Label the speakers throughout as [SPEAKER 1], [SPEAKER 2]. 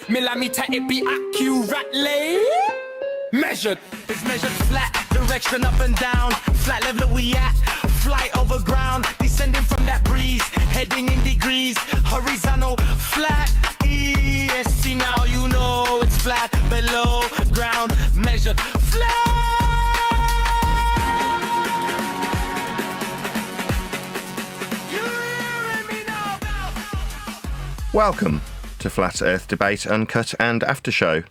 [SPEAKER 1] millimeter, it be accurately measured.
[SPEAKER 2] It's measured flat, direction up and down. Flat level we at, flight over ground. Descending from that breeze, heading in degrees. Horizontal, flat, ESC. Now you know it's flat below ground. Measured flat.
[SPEAKER 3] Welcome to Flat Earth Debate, Uncut and After Show.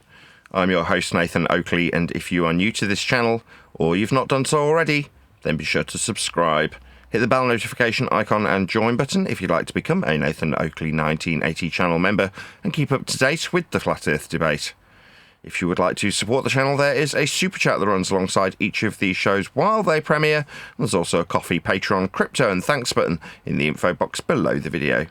[SPEAKER 3] I'm your host Nathan Oakley, and if you are new to this channel, or you've not done so already, then be sure to subscribe. Hit the bell notification icon and join button if you'd like to become a Nathan Oakley 1980 channel member and keep up to date with the Flat Earth Debate. If you would like to support the channel, there is a super chat that runs alongside each of these shows while they premiere. There's also a coffee, Patreon, crypto and thanks button in the info box below the video.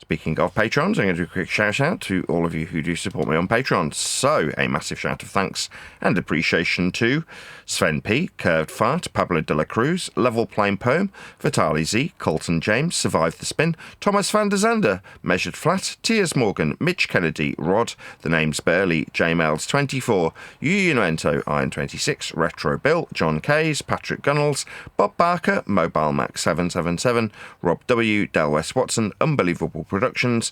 [SPEAKER 3] Speaking of Patrons, I'm going to do a quick shout out to all of you who do support me on Patreon. So, a massive shout of thanks and appreciation to Sven P, Curved Fart, Pablo de la Cruz, Level Plain Poem, Vitali Z, Colton James, Survive the Spin, Thomas van der Zander, Measured Flat, Tiers Morgan, Mitch Kennedy, Rod, The Name's Burley, JMails24, Unento, Iron26, Retro Bill, John Kays, Patrick Gunnels, Bob Barker, Mobile Max 777, Rob W, Del West Watson, Unbelievable Productions,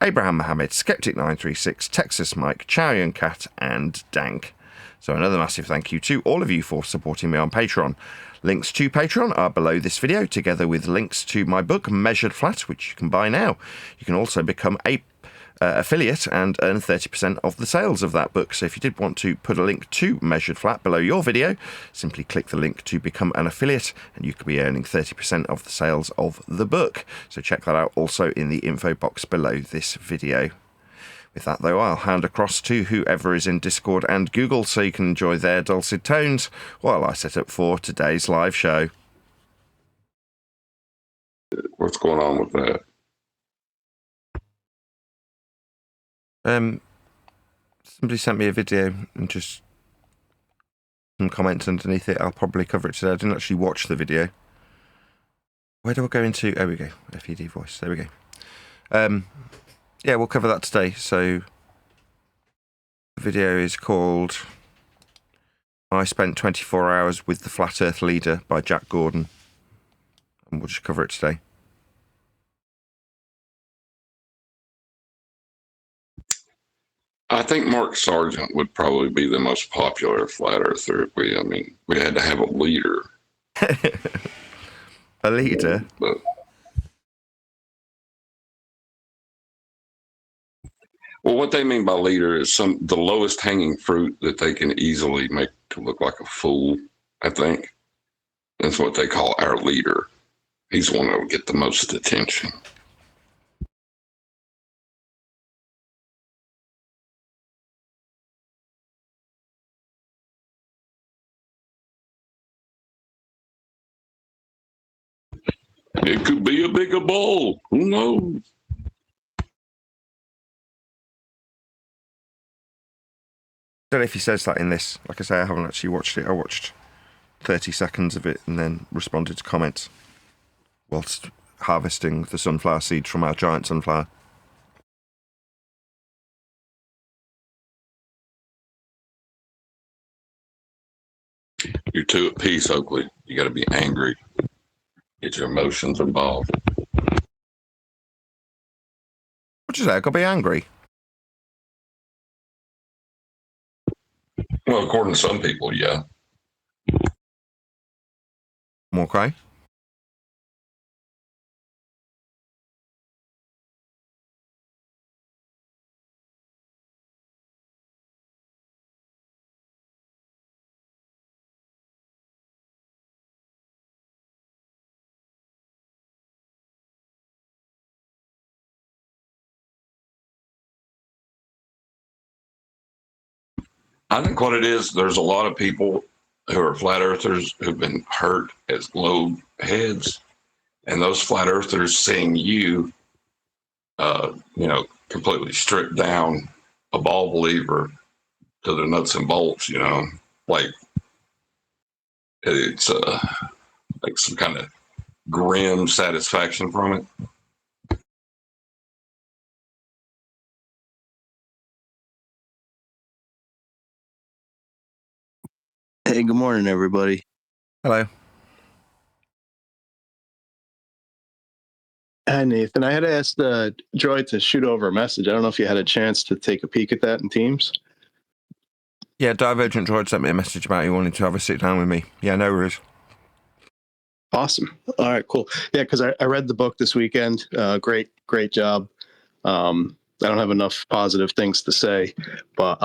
[SPEAKER 3] Abraham Mohammed, Skeptic 936, Texas Mike, Chow Cat, and Dank. So another massive thank you to all of you for supporting me on Patreon. Links to Patreon are below this video, together with links to my book, Measured Flat, which you can buy now. You can also become a affiliate and earn 30% of the sales of that book. So if you did want to put a link to Measured Flat below your video, simply click the link to become an affiliate and you could be earning 30% of the sales of the book. So check that out also in the info box below this video. With that though, I'll hand across to whoever is in Discord and Google so you can enjoy their dulcet tones while I set up for today's live show.
[SPEAKER 4] What's going on with that?
[SPEAKER 3] Somebody sent me a video and just some comments underneath it. I'll probably cover it today. I didn't actually watch the video. Where do I go into? There we go. FED voice. There we go. Yeah, we'll cover that today. So the video is called I Spent 24 Hours with the Flat Earth Leader by Jack Gordon. And we'll just cover it today.
[SPEAKER 4] I think Mark Sargent would probably be the most popular flat earther. We had to have a leader.
[SPEAKER 3] A leader?
[SPEAKER 4] But, well, what they mean by leader is the lowest hanging fruit that they can easily make to look like a fool, I think. That's what they call our leader. He's the one that will get the most attention. It could be a bigger bowl. Who knows?
[SPEAKER 3] I don't know if he says that in this. Like I say, I haven't actually watched it. I watched 30 seconds of it and then responded to comments whilst harvesting the sunflower seeds from our giant sunflower.
[SPEAKER 4] You're too at peace, Oakley. You got to be angry. Get your emotions involved.
[SPEAKER 3] What'd you say? I got to be angry?
[SPEAKER 4] Well, according to some people, yeah.
[SPEAKER 3] Okay.
[SPEAKER 4] I think what it is, there's a lot of people who are flat earthers who've been hurt as globe heads, and those flat earthers seeing you, completely stripped down a ball believer to the nuts and bolts, like it's like some kind of grim satisfaction from it.
[SPEAKER 5] Hey, good morning, everybody.
[SPEAKER 3] Hello.
[SPEAKER 6] Hi, Nathan. I had asked Joy to shoot over a message. I don't know if you had a chance to take a peek at that in Teams.
[SPEAKER 3] Yeah, Divergent Droid sent me a message about you wanting to have a sit down with me. Yeah, no worries.
[SPEAKER 6] Awesome. All right, cool. Yeah, because I read the book this weekend. Great job. I don't have enough positive things to say, but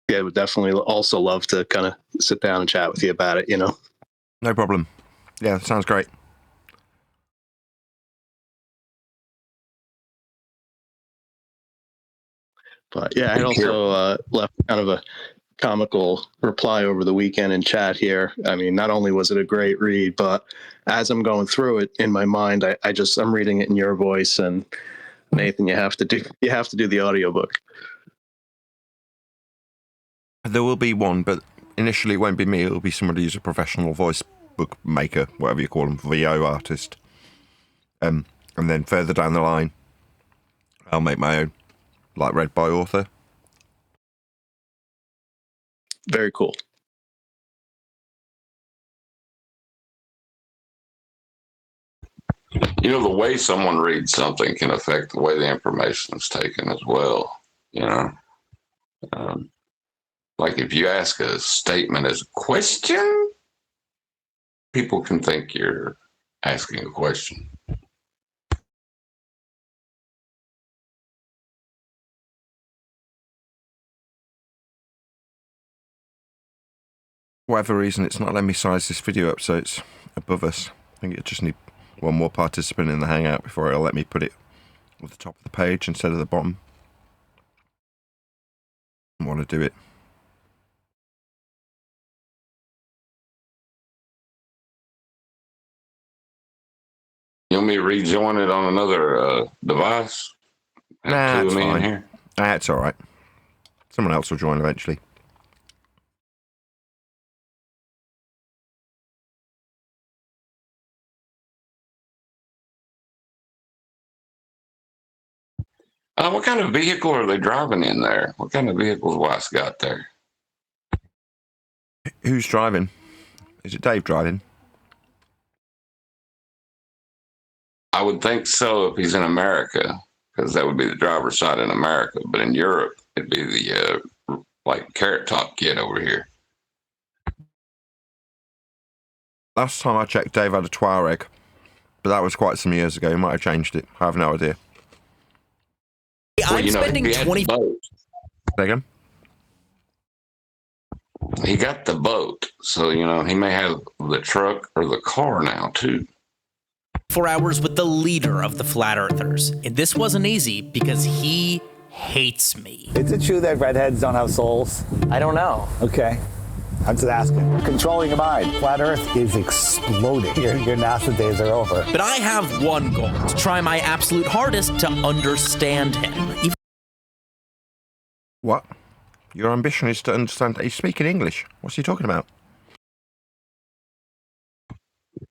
[SPEAKER 6] yeah, I would definitely also love to kind of sit down and chat with you about it,
[SPEAKER 3] No problem. Yeah, sounds great.
[SPEAKER 6] But yeah, I had also left kind of a comical reply over the weekend in chat here. I mean, not only was it a great read, but as I'm going through it in my mind, I'm reading it in your voice, and Nathan, you have to do the audiobook.
[SPEAKER 3] There will be one, but initially it won't be me. It'll be somebody who's a professional voice book maker, whatever you call them, VO artist. And then further down the line, I'll make my own, like read by author.
[SPEAKER 6] Very cool.
[SPEAKER 4] You know, the way someone reads something can affect the way the information is taken as well. You know, like if you ask a statement as a question, people can think you're asking a question.
[SPEAKER 3] For whatever reason, it's not letting me size this video up so it's above us. I think it just need one more participant in the Hangout before it'll let me put it at the top of the page instead of the bottom. I want to do it.
[SPEAKER 4] You want me to rejoin it on another device?
[SPEAKER 3] Nah,
[SPEAKER 4] Two
[SPEAKER 3] it's
[SPEAKER 4] of me in
[SPEAKER 3] fine.
[SPEAKER 4] here?
[SPEAKER 3] Nah, it's all right. Someone else will join eventually.
[SPEAKER 4] What kind of vehicle are they driving in there? What kind of vehicle's Wife's got there?
[SPEAKER 3] Who's driving? Is it Dave driving?
[SPEAKER 4] I would think so if he's in America, because that would be the driver's side in America. But in Europe, it'd be the like Carrot Top kid over here.
[SPEAKER 3] Last time I checked, Dave had a Touareg, but that was quite some years ago. He might have changed it. I have no idea.
[SPEAKER 4] Well,
[SPEAKER 2] I'm spending 20.
[SPEAKER 3] Say again?
[SPEAKER 4] He got the boat, so he may have the truck or the car now too.
[SPEAKER 2] 4 hours with the leader of the Flat Earthers. And this wasn't easy because he hates me.
[SPEAKER 7] Is it true that redheads don't have souls?
[SPEAKER 8] I don't know.
[SPEAKER 7] Okay. I'm just asking. Controlling your mind. Flat Earth is exploding. Your NASA days are over.
[SPEAKER 2] But I have one goal, to try my absolute hardest to understand him.
[SPEAKER 3] What? Your ambition is to understand. He's speaking English. What's he talking about?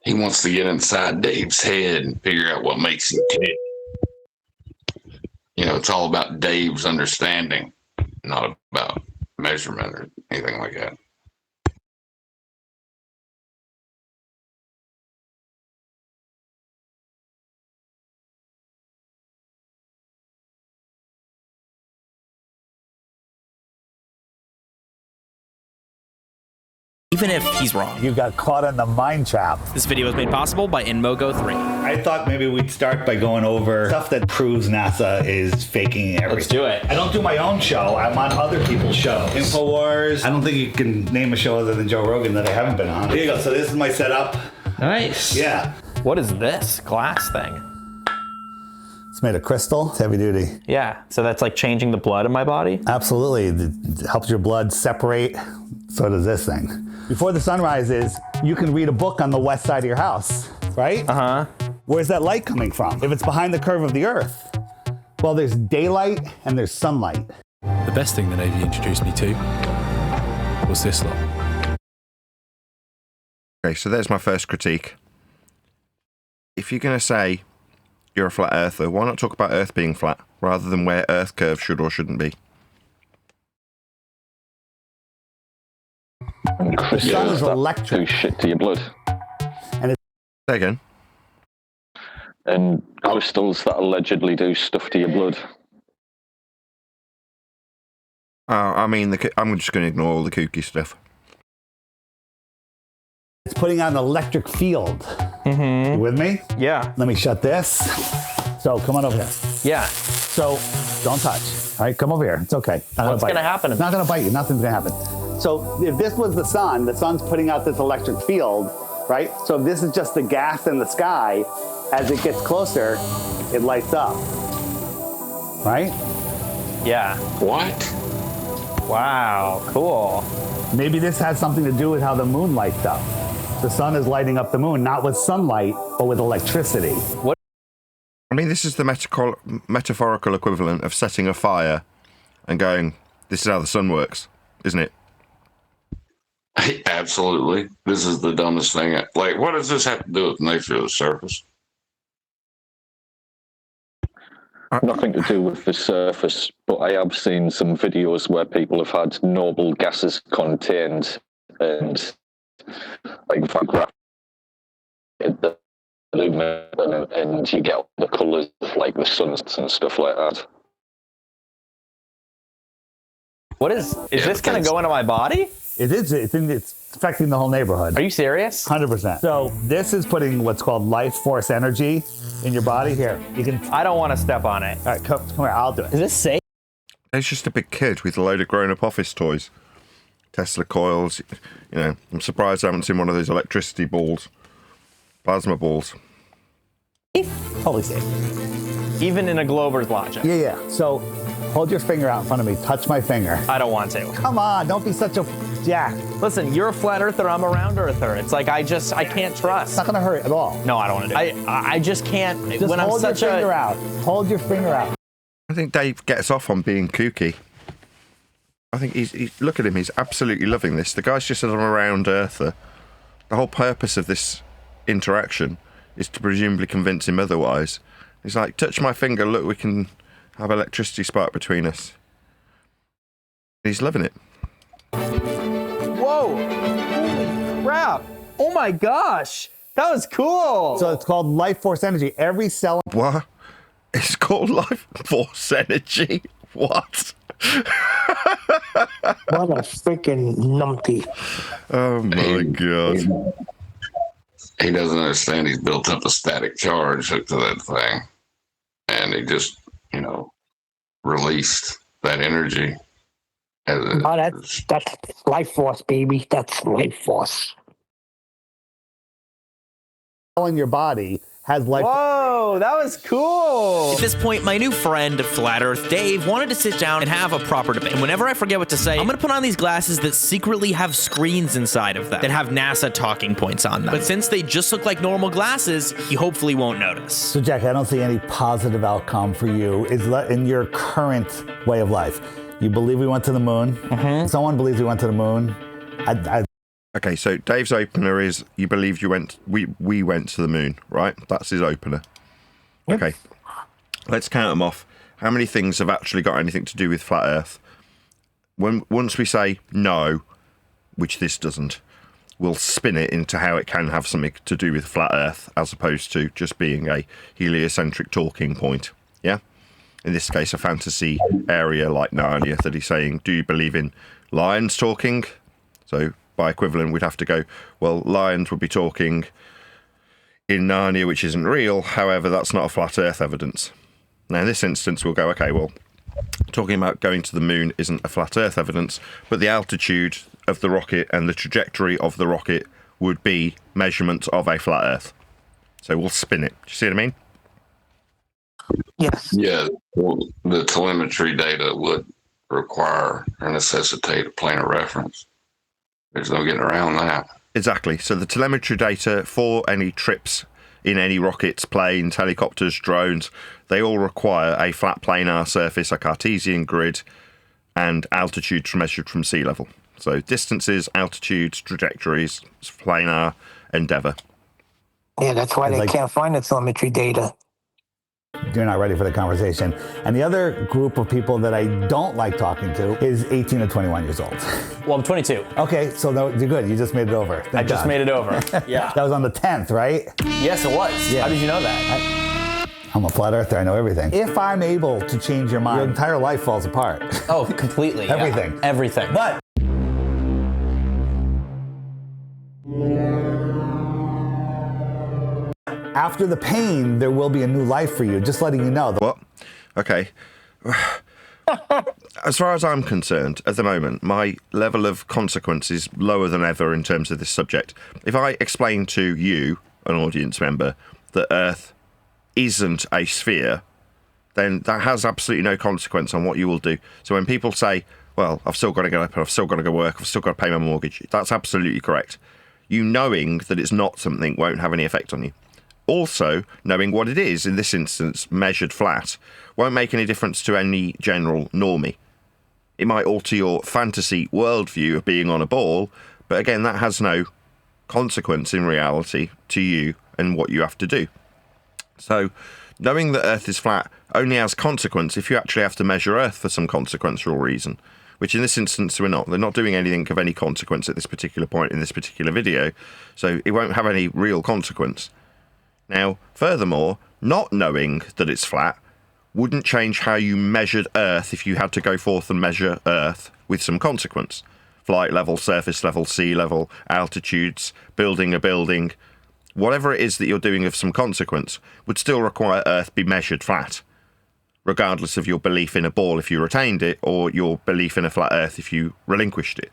[SPEAKER 4] He wants to get inside Dave's head and figure out what makes him tick. It's all about Dave's understanding, not about measurement or anything like that.
[SPEAKER 2] Even if he's wrong.
[SPEAKER 7] You got caught in the mind trap.
[SPEAKER 2] This video was made possible by InMogo3.
[SPEAKER 9] I thought maybe we'd start by going over stuff that proves NASA is faking everything.
[SPEAKER 8] Let's do it.
[SPEAKER 9] I don't do my own show. I'm on other people's shows. InfoWars. I don't think you can name a show other than Joe Rogan that I haven't been on. Here you go. So this is my setup.
[SPEAKER 8] Nice.
[SPEAKER 9] Yeah.
[SPEAKER 8] What is this glass thing?
[SPEAKER 7] It's made of crystal. It's heavy duty.
[SPEAKER 8] Yeah. So that's like changing the blood in my body?
[SPEAKER 7] Absolutely. It helps your blood separate. So does this thing. Before the sun rises, you can read a book on the west side of your house, right?
[SPEAKER 8] Uh-huh.
[SPEAKER 7] Where's that light coming from? If it's behind the curve of the earth, well, there's daylight and there's sunlight.
[SPEAKER 10] The best thing the Navy introduced me to was this lot.
[SPEAKER 3] Okay, so there's my first critique. If you're going to say you're a flat earther, why not talk about Earth being flat rather than where Earth curves should or shouldn't be?
[SPEAKER 7] The sun is
[SPEAKER 5] that
[SPEAKER 7] electric.
[SPEAKER 5] do shit to your blood.
[SPEAKER 3] Say again.
[SPEAKER 5] And crystals that allegedly do stuff to your blood.
[SPEAKER 3] I mean, I'm just going to ignore all the kooky stuff.
[SPEAKER 7] It's putting out an electric field. Mm-hmm. You with me?
[SPEAKER 8] Yeah.
[SPEAKER 7] Let me shut this. So come on over here.
[SPEAKER 8] Yeah.
[SPEAKER 7] So don't touch. All right, come over here. It's okay.
[SPEAKER 8] What's going to happen?
[SPEAKER 7] It's not going to bite you. Nothing's going to happen. So if this was the sun's putting out this electric field, right? So if this is just the gas in the sky, as it gets closer, it lights up. Right?
[SPEAKER 8] Yeah.
[SPEAKER 4] What?
[SPEAKER 8] Wow, cool.
[SPEAKER 7] Maybe this has something to do with how the moon lights up. The sun is lighting up the moon, not with sunlight, but with electricity.
[SPEAKER 8] What?
[SPEAKER 3] I mean, this is the metaphorical equivalent of setting a fire and going, this is how the sun works, isn't it?
[SPEAKER 4] Absolutely. This is the dumbest thing. Like, what does this have to do with the nature of the surface?
[SPEAKER 5] Nothing to do with the surface, but I have seen some videos where people have had noble gases contained and like photographed the lumen, and you get the colours like the suns and stuff like that.
[SPEAKER 8] What is this going to go into my body?
[SPEAKER 7] It is. It's affecting the whole neighborhood.
[SPEAKER 8] Are you serious?
[SPEAKER 7] 100%. So this is putting what's called life force energy in your body. Here, you can.
[SPEAKER 8] I don't want to step on it.
[SPEAKER 7] All right, come here. I'll do it.
[SPEAKER 8] Is this safe?
[SPEAKER 3] He's just a big kid with a load of grown-up office toys. Tesla coils. You know, I'm surprised I haven't seen one of those electricity balls. Plasma balls.
[SPEAKER 7] Totally safe.
[SPEAKER 8] Even in a Glober's logic.
[SPEAKER 7] Yeah. So hold your finger out in front of me. Touch my finger.
[SPEAKER 8] I don't want to.
[SPEAKER 7] Come on, don't be such a jack.
[SPEAKER 8] Listen, you're a flat earther, I'm a round earther. It's like I can't trust.
[SPEAKER 7] It's not gonna hurt at all.
[SPEAKER 8] No, I don't want to do it. I just can't.
[SPEAKER 7] Just
[SPEAKER 8] when
[SPEAKER 7] hold
[SPEAKER 8] I'm
[SPEAKER 7] your finger out. Hold your finger out.
[SPEAKER 3] I think Dave gets off on being kooky. I think he's look at him, he's absolutely loving this. The guy's just a round earther. The whole purpose of this interaction is to presumably convince him otherwise. He's like, touch my finger, look, we can have electricity spark between us. He's loving it.
[SPEAKER 8] Whoa! Holy crap! Oh my gosh! That was cool!
[SPEAKER 7] So it's called life force energy. Every cell.
[SPEAKER 3] What? It's called life force energy? What?
[SPEAKER 11] What a freaking numpty.
[SPEAKER 3] Oh my God.
[SPEAKER 4] He doesn't understand he's built up a static charge hooked to that thing. And he just, released that energy.
[SPEAKER 11] Oh, that's life force, baby. That's life force.
[SPEAKER 7] In your body has life.
[SPEAKER 8] Whoa, that was cool.
[SPEAKER 12] At this point, my new friend, Flat Earth Dave, wanted to sit down and have a proper debate. And whenever I forget what to say, I'm gonna put on these glasses that secretly have screens inside of them that have NASA talking points on them. But since they just look like normal glasses, he hopefully won't notice.
[SPEAKER 7] So, Jack, I don't see any positive outcome for you in your current way of life. You believe we went to the moon. Mm-hmm. Someone believes we went to the moon.
[SPEAKER 3] Okay, so Dave's opener is you believe we went to the moon, right? That's his opener. Yep. Okay, let's count them off. How many things have actually got anything to do with flat Earth? Once we say no, which this doesn't, we'll spin it into how it can have something to do with flat Earth as opposed to just being a heliocentric talking point. Yeah? In this case, a fantasy area like Narnia that he's saying, do you believe in lions talking? So by equivalent, we'd have to go, well, lions would be talking in Narnia, which isn't real. However, that's not a flat Earth evidence. Now, in this instance, we'll go, okay, well, talking about going to the moon isn't a flat Earth evidence, but the altitude of the rocket and the trajectory of the rocket would be measurement of a flat Earth. So we'll spin it. Do you see what I mean?
[SPEAKER 11] Yes.
[SPEAKER 4] Yeah, well, the telemetry data would require or necessitate a plane of reference. There's no getting around that.
[SPEAKER 3] Exactly. So the telemetry data for any trips in any rockets, planes, helicopters, drones, they all require a flat planar surface, a Cartesian grid, and altitudes measured from sea level. So distances, altitudes, trajectories, planar, endeavour.
[SPEAKER 11] Yeah, that's why they can't find the telemetry data.
[SPEAKER 9] You're not ready for the conversation. And the other group of people that I don't like talking to is 18 to 21 years old.
[SPEAKER 8] Well, I'm 22.
[SPEAKER 9] Okay, so you're good. You just made it over.
[SPEAKER 8] I just made it over. Yeah.
[SPEAKER 9] That was on the 10th, right?
[SPEAKER 8] Yes, it was.
[SPEAKER 9] Yeah.
[SPEAKER 8] How did you know that?
[SPEAKER 9] I'm a flat earther. I know everything. If I'm able to change your mind, your entire life falls apart.
[SPEAKER 8] Oh, completely.
[SPEAKER 9] Everything.
[SPEAKER 8] Yeah. Everything.
[SPEAKER 9] But after the pain, there will be a new life for you. Just letting you know.
[SPEAKER 3] What? Okay. As far as I'm concerned, at the moment, my level of consequence is lower than ever in terms of this subject. If I explain to you, an audience member, that Earth isn't a sphere, then that has absolutely no consequence on what you will do. So when people say, well, I've still got to get up and I've still got to go work, I've still got to pay my mortgage, that's absolutely correct. You knowing that it's not something won't have any effect on you. Also, knowing what it is, in this instance, measured flat, won't make any difference to any general normie. It might alter your fantasy worldview of being on a ball, but again, that has no consequence in reality to you and what you have to do. So, knowing that Earth is flat only has consequence if you actually have to measure Earth for some consequential reason, which in this instance we're not. They're not doing anything of any consequence at this particular point in this particular video, so it won't have any real consequence. Now, furthermore, not knowing that it's flat wouldn't change how you measured Earth if you had to go forth and measure Earth with some consequence. Flight level, surface level, sea level, altitudes, building a building, whatever it is that you're doing of some consequence would still require Earth be measured flat, regardless of your belief in a ball if you retained it or your belief in a flat Earth if you relinquished it.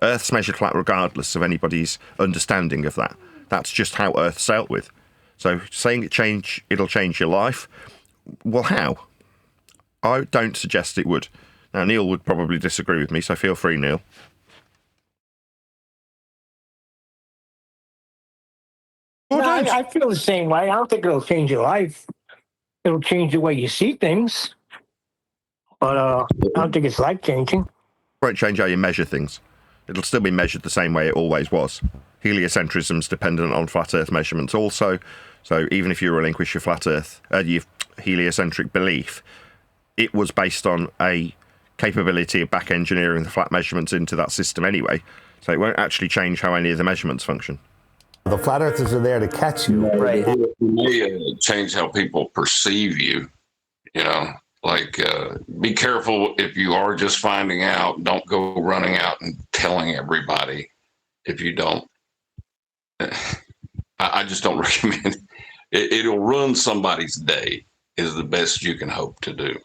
[SPEAKER 3] Earth's measured flat regardless of anybody's understanding of that. That's just how Earth's dealt with. So saying it'll change your life, well, how? I don't suggest it would. Now, Neil would probably disagree with me, so feel free, Neil.
[SPEAKER 11] No, I feel the same way. I don't think it'll change your life. It'll change the way you see things. But I don't think it's life changing.
[SPEAKER 3] It won't change how you measure things. It'll still be measured the same way it always was. Heliocentrism's dependent on flat Earth measurements also. So even if you relinquish your flat Earth, your heliocentric belief, it was based on a capability of back engineering the flat measurements into that system anyway. So it won't actually change how any of the measurements function.
[SPEAKER 9] The flat earthers are there to catch you.
[SPEAKER 8] Right.
[SPEAKER 4] It may change how people perceive you, you know, like be careful if you are just finding out, don't go running out and telling everybody if you don't. I just don't recommend it. It'll ruin somebody's day is the best you can hope to do.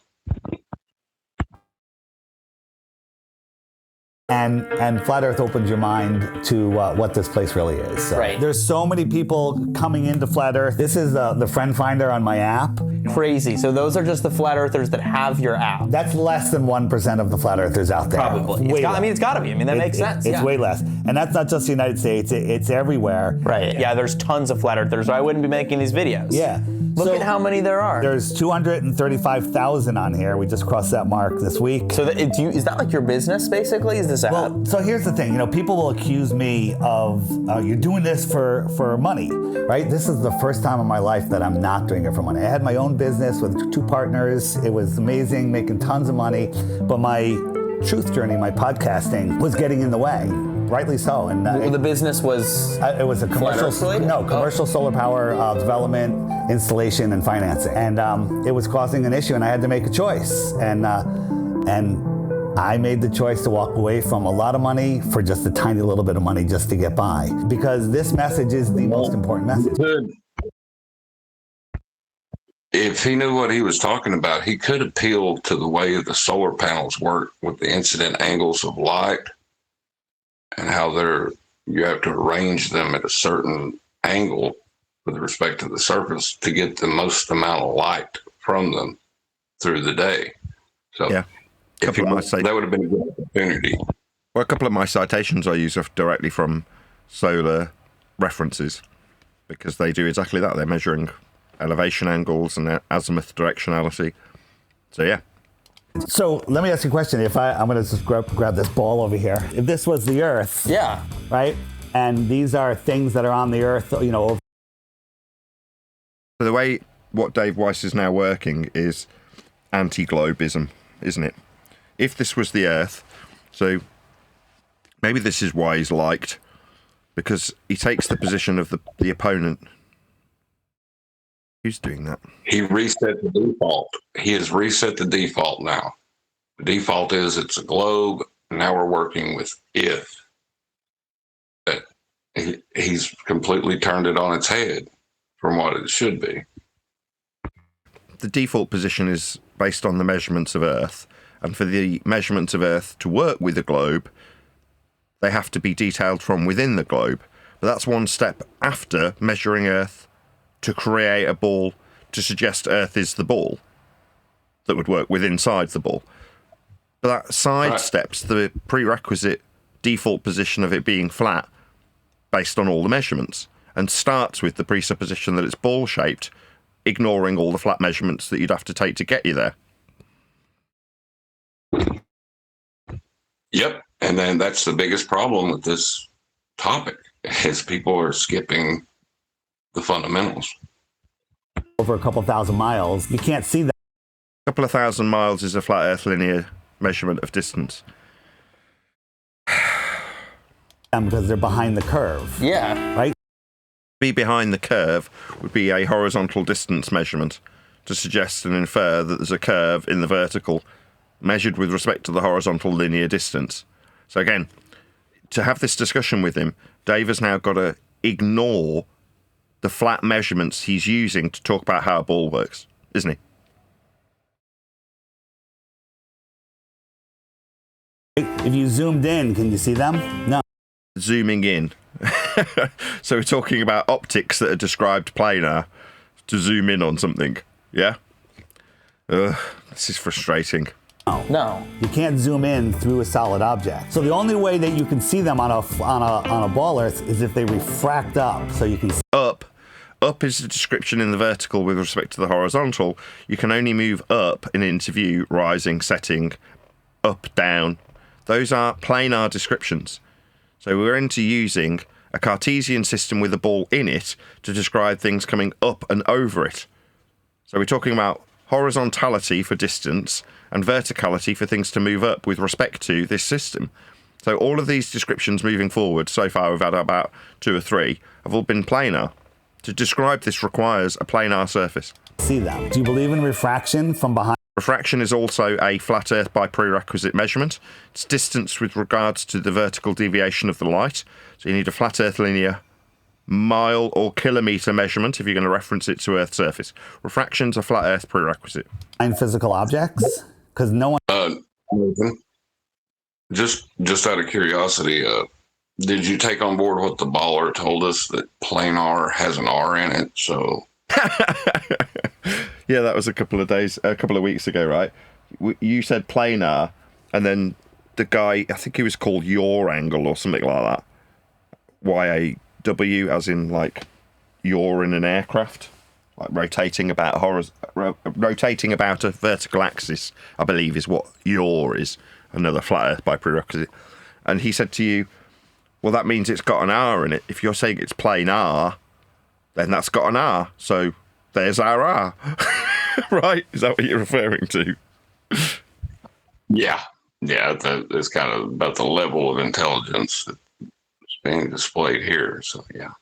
[SPEAKER 9] And Flat Earth opens your mind to what this place really is. So
[SPEAKER 8] Right.
[SPEAKER 9] There's so many people coming into Flat Earth. This is the friend finder on my app.
[SPEAKER 8] Crazy. So those are just the flat earthers that have your app.
[SPEAKER 9] That's less than 1% of the flat earthers out there.
[SPEAKER 8] Probably. I mean, it's got to be. I mean, that makes sense.
[SPEAKER 9] It's way less. And that's not just the United States. It's everywhere.
[SPEAKER 8] Right. Yeah, there's tons of flat earthers. I wouldn't be making these videos.
[SPEAKER 9] Yeah.
[SPEAKER 8] Look at how many there are.
[SPEAKER 9] There's 235,000 on here. We just crossed that mark this week.
[SPEAKER 8] So is that like your business, basically? Is this app?
[SPEAKER 9] Well, so here's the thing. You know, people will accuse me of, you're doing this for money, right? This is the first time in my life that I'm not doing it for money. I had my own business with 2 partners. It was amazing, making tons of money. But my truth journey, my podcasting, was getting in the way. Rightly so. And
[SPEAKER 8] the business was
[SPEAKER 9] it was a commercial solar power development, installation, and financing. And it was causing an issue, and I had to make a choice. And I made the choice to walk away from a lot of money for just a tiny little bit of money just to get by, because this message is the most important message.
[SPEAKER 4] If he knew what he was talking about, he could appeal to the way the solar panels work with the incident angles of light and how you have to arrange them at a certain angle with respect to the surface to get the most amount of light from them through the day. So
[SPEAKER 3] yeah.
[SPEAKER 4] That would have been a good opportunity.
[SPEAKER 3] Well, a couple of my citations I use are directly from solar references, because they do exactly that. They're measuring elevation angles and azimuth directionality. So, yeah.
[SPEAKER 9] So let me ask you a question. If I'm going to just grab this ball over here. If this was the Earth,
[SPEAKER 8] yeah,
[SPEAKER 9] right, and these are things that are on the Earth, you know.
[SPEAKER 3] The way what Dave Weiss is now working is anti-globism, isn't it? If this was the Earth, so maybe this is why he's liked, because he takes the position of the opponent. Who's doing that?
[SPEAKER 4] He reset the default. He has reset the default now. The default is it's a globe. Now we're working with if. He's completely turned it on its head from what it should be.
[SPEAKER 3] The default position is based on the measurements of Earth, and for the measurements of Earth to work with the globe, they have to be detailed from within the globe. But that's one step after measuring Earth to create a ball to suggest Earth is the ball that would work with inside the ball. But that sidesteps the prerequisite default position of it being flat based on all the measurements, and starts with the presupposition that it's ball-shaped, ignoring all the flat measurements that you'd have to take to get you there.
[SPEAKER 4] Yep. And then that's the biggest problem with this topic, is people are skipping the fundamentals.
[SPEAKER 9] Over a couple thousand miles, you can't see that.
[SPEAKER 3] A couple of thousand miles is a flat Earth linear measurement of distance.
[SPEAKER 9] Because they're behind the curve.
[SPEAKER 7] Yeah.
[SPEAKER 9] Right?
[SPEAKER 3] Be behind the curve would be a horizontal distance measurement to suggest and infer that there's a curve in the vertical measured with respect to the horizontal linear distance. So again, to have this discussion with him, Dave has now got to ignore the flat measurements he's using to talk about how a ball works, isn't he?
[SPEAKER 9] If you zoomed in, can you see them? No.
[SPEAKER 3] Zooming in. So we're talking about optics that are described planar to zoom in on something. Yeah? This is frustrating.
[SPEAKER 7] No.
[SPEAKER 9] You can't zoom in through a solid object. So the only way that you can see them on a ball Earth is if they refract up. So you can see
[SPEAKER 3] up. Up is the description in the vertical with respect to the horizontal. You can only move up in interview, rising, setting, up, down. Those are planar descriptions. So we're into using a Cartesian system with a ball in it to describe things coming up and over it. So we're talking about horizontality for distance and verticality for things to move up with respect to this system. So all of these descriptions moving forward, so far we've had about 2 or 3, have all been planar. To describe this requires a planar surface.
[SPEAKER 9] See them. Do you believe in refraction from behind?
[SPEAKER 3] Refraction is also a flat Earth by prerequisite measurement. It's distance with regards to the vertical deviation of the light. So you need a flat Earth linear mile or kilometre measurement if you're going to reference it to Earth's surface. Refraction's a flat Earth prerequisite.
[SPEAKER 9] And physical objects? Because no one...
[SPEAKER 4] Just out of curiosity, did you take on board what the baller told us, that planar has an R in it? So...
[SPEAKER 3] Yeah, that was a couple of weeks ago, right? You said planar, and then the guy, I think he was called yaw angle or something like that. YAW, as in like yaw in an aircraft, like rotating about a vertical axis, I believe is what yaw is. Another flat Earth by prerequisite. And he said to you, well, that means it's got an R in it. If you're saying it's planar, then that's got an R. So there's our R. Right? Is that what you're referring to?
[SPEAKER 4] Yeah. It's kind of about the level of intelligence that's being displayed here. So, yeah.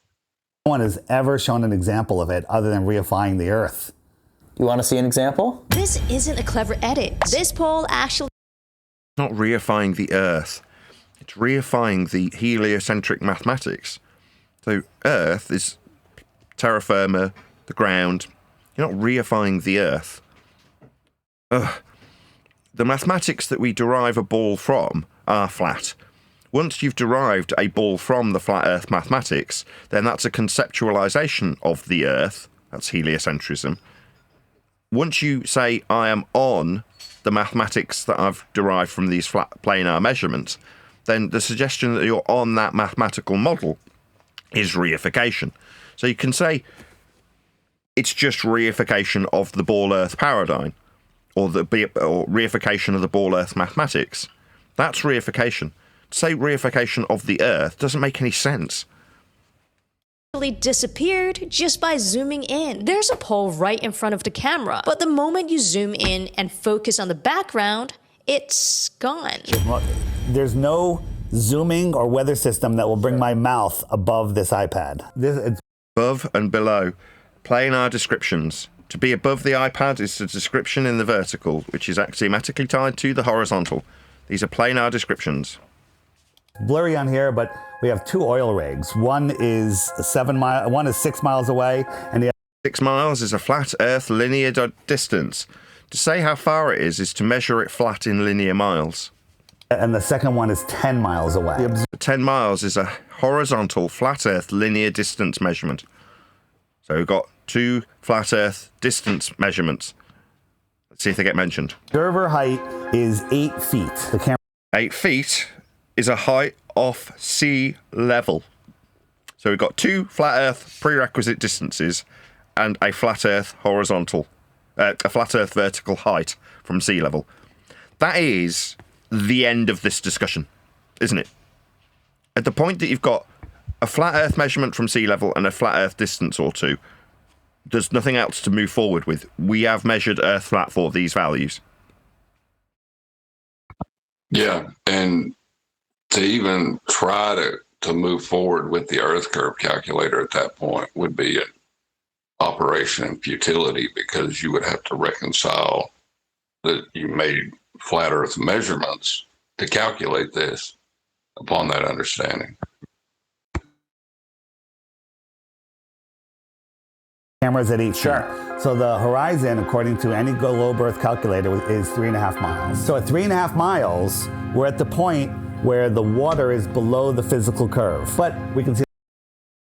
[SPEAKER 9] No one has ever shown an example of it other than reifying the Earth.
[SPEAKER 13] You want to see an example?
[SPEAKER 14] This isn't a clever edit. This poll actually...
[SPEAKER 3] Not reifying the Earth. It's reifying the heliocentric mathematics. So Earth is terra firma, the ground. You're not reifying the Earth. The mathematics that we derive a ball from are flat. Once you've derived a ball from the flat Earth mathematics, then that's a conceptualization of the Earth. That's heliocentrism. Once you say, I am on the mathematics that I've derived from these flat planar measurements, then the suggestion that you're on that mathematical model is reification. So you can say it's just reification of the ball-Earth paradigm, or reification of the ball-Earth mathematics. That's reification. To say reification of the Earth doesn't make any sense.
[SPEAKER 14] disappeared just by zooming in. There's a pole right in front of the camera, but the moment you zoom in and focus on the background, it's gone.
[SPEAKER 9] There's no zooming or weather system that will bring my mouth above this iPad. It's
[SPEAKER 3] above and below. Planar descriptions. To be above the iPad is the description in the vertical, which is axiomatically tied to the horizontal. These are planar descriptions.
[SPEAKER 9] Blurry on here, but we have two oil rigs. One is 6 miles away, and the
[SPEAKER 3] 6 miles is a flat Earth linear distance. To say how far it is to measure it flat in linear miles.
[SPEAKER 9] And the second one is 10 miles away.
[SPEAKER 3] 10 miles is a horizontal flat Earth linear distance measurement. So we've got two flat Earth distance measurements. Let's see if they get mentioned.
[SPEAKER 9] Observer height is 8 feet. The camera
[SPEAKER 3] 8 feet is a height off sea level. So we've got two flat Earth prerequisite distances and a flat Earth horizontal, a flat Earth vertical height from sea level. That is the end of this discussion, isn't it? At the point that you've got a flat Earth measurement from sea level and a flat Earth distance or two, there's nothing else to move forward with. We have measured Earth flat for these values.
[SPEAKER 4] Yeah, and to even try to move forward with the Earth curve calculator at that point would be an operation in futility, because you would have to reconcile that you made flat Earth measurements to calculate this upon that understanding.
[SPEAKER 9] Cameras at 8 feet. So the horizon, according to any globe Earth calculator, is 3.5 miles. So at 3.5 miles, we're at the point where the water is below the physical curve. But we can see.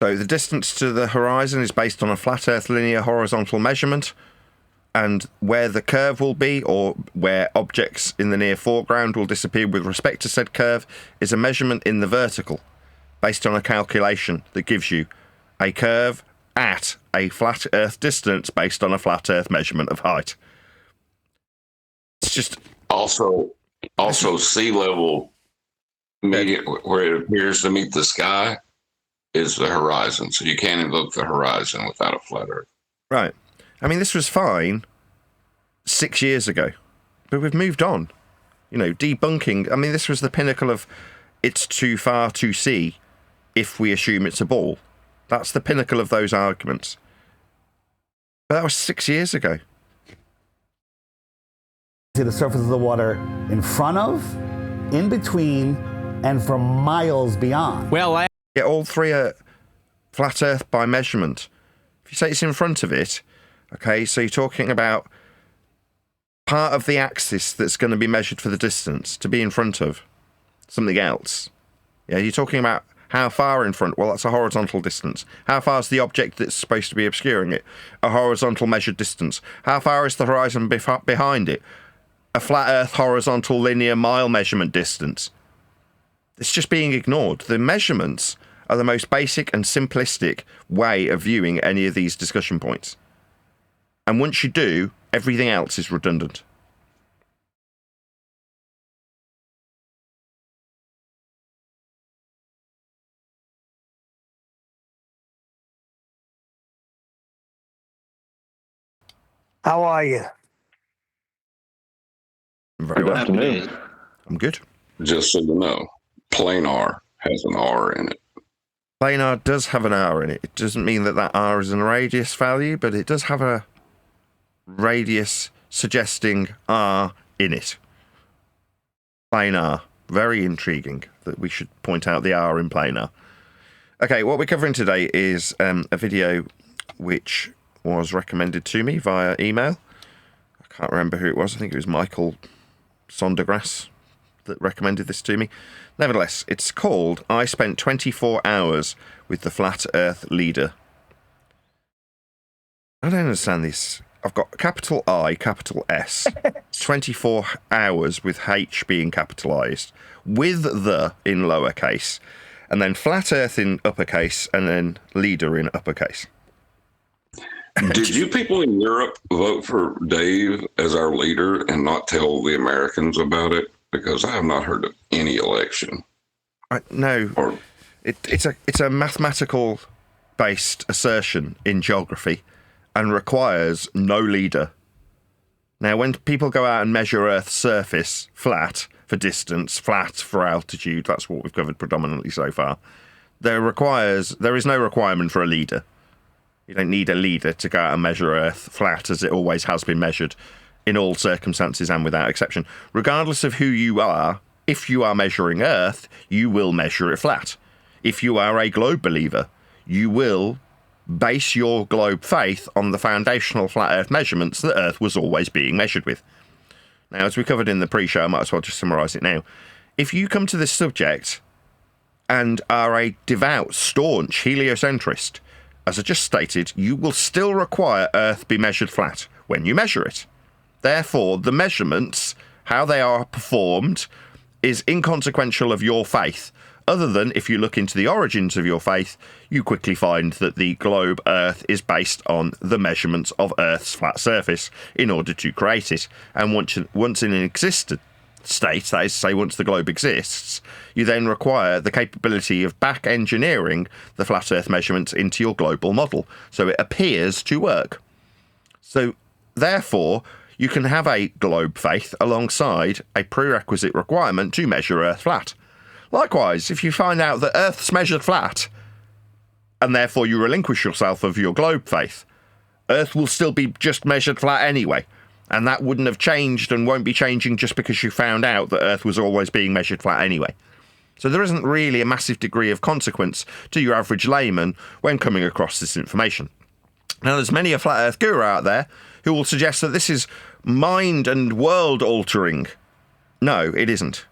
[SPEAKER 3] So the distance to the horizon is based on a flat Earth linear horizontal measurement, and where the curve will be, or where objects in the near foreground will disappear with respect to said curve, is a measurement in the vertical, based on a calculation that gives you a curve at a flat Earth distance based on a flat Earth measurement of height. It's just
[SPEAKER 4] also sea level median, where it appears to meet the sky, is the horizon. So you can't invoke the horizon without a flat Earth.
[SPEAKER 3] Right. I mean, this was fine 6 years ago, but we've moved on. You know, debunking. I mean, this was the pinnacle of it's too far to see if we assume it's a ball. That's the pinnacle of those arguments. But that was 6 years ago.
[SPEAKER 9] See the surface of the water in front of, in between, and for miles beyond.
[SPEAKER 12] Well,
[SPEAKER 3] yeah, all three are flat Earth by measurement. If you say it's in front of it, okay, so you're talking about part of the axis that's going to be measured for the distance to be in front of something else. Yeah, you're talking about how far in front. Well, that's a horizontal distance. How far is the object that's supposed to be obscuring it? A horizontal measured distance. How far is the horizon behind it? A flat Earth horizontal linear mile measurement distance. It's just being ignored. The measurements are the most basic and simplistic way of viewing any of these discussion points. And once you do, everything else is redundant.
[SPEAKER 11] How are you?
[SPEAKER 3] Very well. I'm good.
[SPEAKER 4] Just so you know, planar has an R in it.
[SPEAKER 3] Planar does have an R in it. It doesn't mean that that R is a radius value, but it does have a radius suggesting R in it. Planar. Very intriguing that we should point out the R in planar. Okay, what we're covering today is a video which was recommended to me via email. I can't remember who it was. I think it was Michael Sondergrass that recommended this to me. Nevertheless, it's called I Spent 24 Hours with the Flat Earth Leader. I don't understand this. I've got capital I, capital S, 24 hours with H being capitalised, with the in lowercase, and then Flat Earth in uppercase, and then Leader in uppercase.
[SPEAKER 4] Did you people in Europe vote for Dave as our leader and not tell the Americans about it? Because I have not heard of any election.
[SPEAKER 3] No, it's a mathematical based assertion in geography and requires no leader. Now, when people go out and measure Earth's surface flat for distance, flat for altitude, that's what we've covered predominantly so far, there is no requirement for a leader. You don't need a leader to go out and measure Earth flat as it always has been measured in all circumstances and without exception. Regardless of who you are, if you are measuring Earth, you will measure it flat. If you are a globe believer, you will base your globe faith on the foundational flat Earth measurements that Earth was always being measured with. Now, as we covered in the pre-show, I might as well just summarise it now. If you come to this subject and are a devout, staunch heliocentrist, as I just stated, you will still require Earth be measured flat when you measure it. Therefore, the measurements, how they are performed, is inconsequential of your faith, other than if you look into the origins of your faith, you quickly find that the globe Earth is based on the measurements of Earth's flat surface in order to create it. And once in an existent state, that is to say once the globe exists, you then require the capability of back engineering the flat Earth measurements into your global model, so it appears to work. So therefore, you can have a globe faith alongside a prerequisite requirement to measure Earth flat. Likewise, if you find out that Earth's measured flat, and therefore you relinquish yourself of your globe faith, Earth will still be just measured flat anyway, and that wouldn't have changed and won't be changing just because you found out that Earth was always being measured flat anyway. So there isn't really a massive degree of consequence to your average layman when coming across this information. Now, there's many a flat Earth guru out there who will suggest that this is mind and world altering. No, it isn't.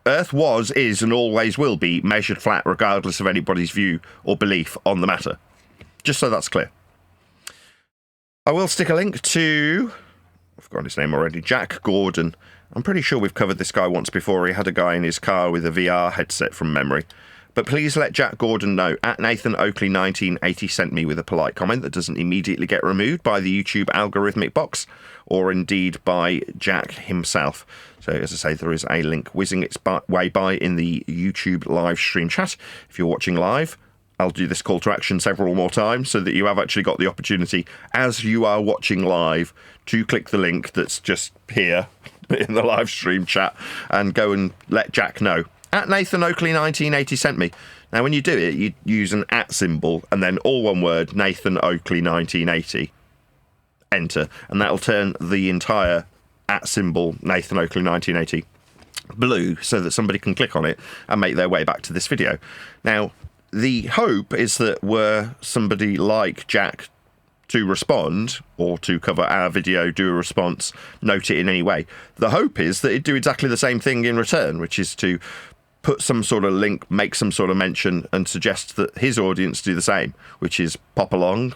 [SPEAKER 3] Earth was, is, and always will be measured flat regardless of anybody's view or belief on the matter. Just so that's clear. I will stick a link to, I've forgotten his name already, Jack Gordon. I'm pretty sure we've covered this guy once before. He had a guy in his car with a VR headset from memory. But please let Jack Gordon know. At Nathan Oakley 1980 sent me with a polite comment that doesn't immediately get removed by the YouTube algorithmic box, or indeed by Jack himself. So, as I say, there is a link whizzing its way by in the YouTube live stream chat. If you're watching live, I'll do this call to action several more times so that you have actually got the opportunity, as you are watching live, to click the link that's just here in the live stream chat and go and let Jack know. At Nathan Oakley 1980 sent me. Now, when you do it, you use an @ symbol and then all one word, Nathan Oakley 1980. Enter, and that'll turn the entire @ symbol, Nathan Oakley 1980, blue so that somebody can click on it and make their way back to this video. Now, the hope is that were somebody like Jack to respond, or to cover our video, do a response, note it in any way, the hope is that it'd do exactly the same thing in return, which is to put some sort of link, make some sort of mention, and suggest that his audience do the same, which is pop along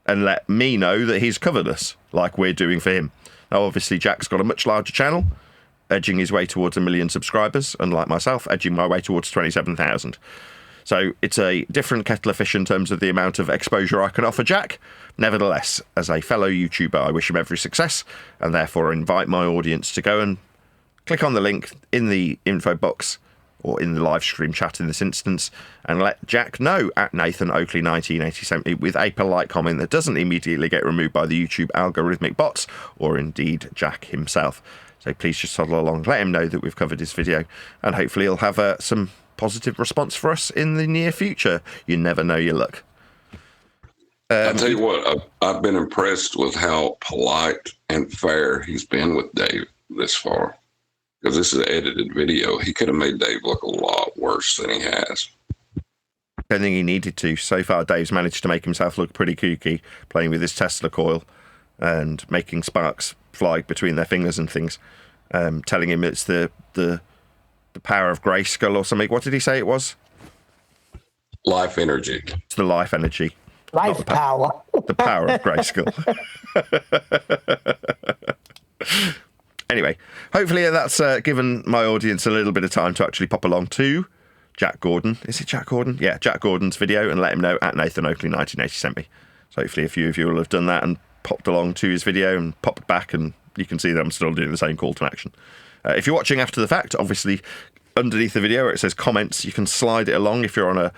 [SPEAKER 3] and let me know that he's covered us, like we're doing for him. Now, obviously, Jack's got a much larger channel, edging his way towards 1 million subscribers, and like myself, edging my way towards 27,000. So it's a different kettle of fish in terms of the amount of exposure I can offer Jack. Nevertheless, as a fellow YouTuber, I wish him every success, and therefore invite my audience to go and click on the link in the info box, or in the live stream chat in this instance, and let Jack know at Nathan Oakley 1980 sent me with a polite comment that doesn't immediately get removed by the YouTube algorithmic bots, or indeed Jack himself. So please just toddle along, let him know that we've covered his video, and hopefully he'll have some positive response for us in the near future. You never know your luck.
[SPEAKER 4] I'll tell you what, I've been impressed with how polite and fair he's been with Dave this far. Because this is an edited video. He could have made Dave look a lot worse than he has.
[SPEAKER 3] I don't think he needed to. So far, Dave's managed to make himself look pretty kooky, playing with his Tesla coil and making sparks fly between their fingers and things, telling him it's the power of Grayskull or something. What did he say it was?
[SPEAKER 4] Life energy.
[SPEAKER 3] It's the life energy.
[SPEAKER 11] Life power.
[SPEAKER 3] The power of Grayskull. Anyway, hopefully that's given my audience a little bit of time to actually pop along to Jack Gordon. Is it Jack Gordon? Yeah, Jack Gordon's video, and let him know at Nathan Oakley 1980 sent me. So hopefully a few of you will have done that and popped along to his video and popped back, and you can see that I'm still doing the same call to action. If you're watching after the fact, obviously underneath the video where it says comments, you can slide it along if you're on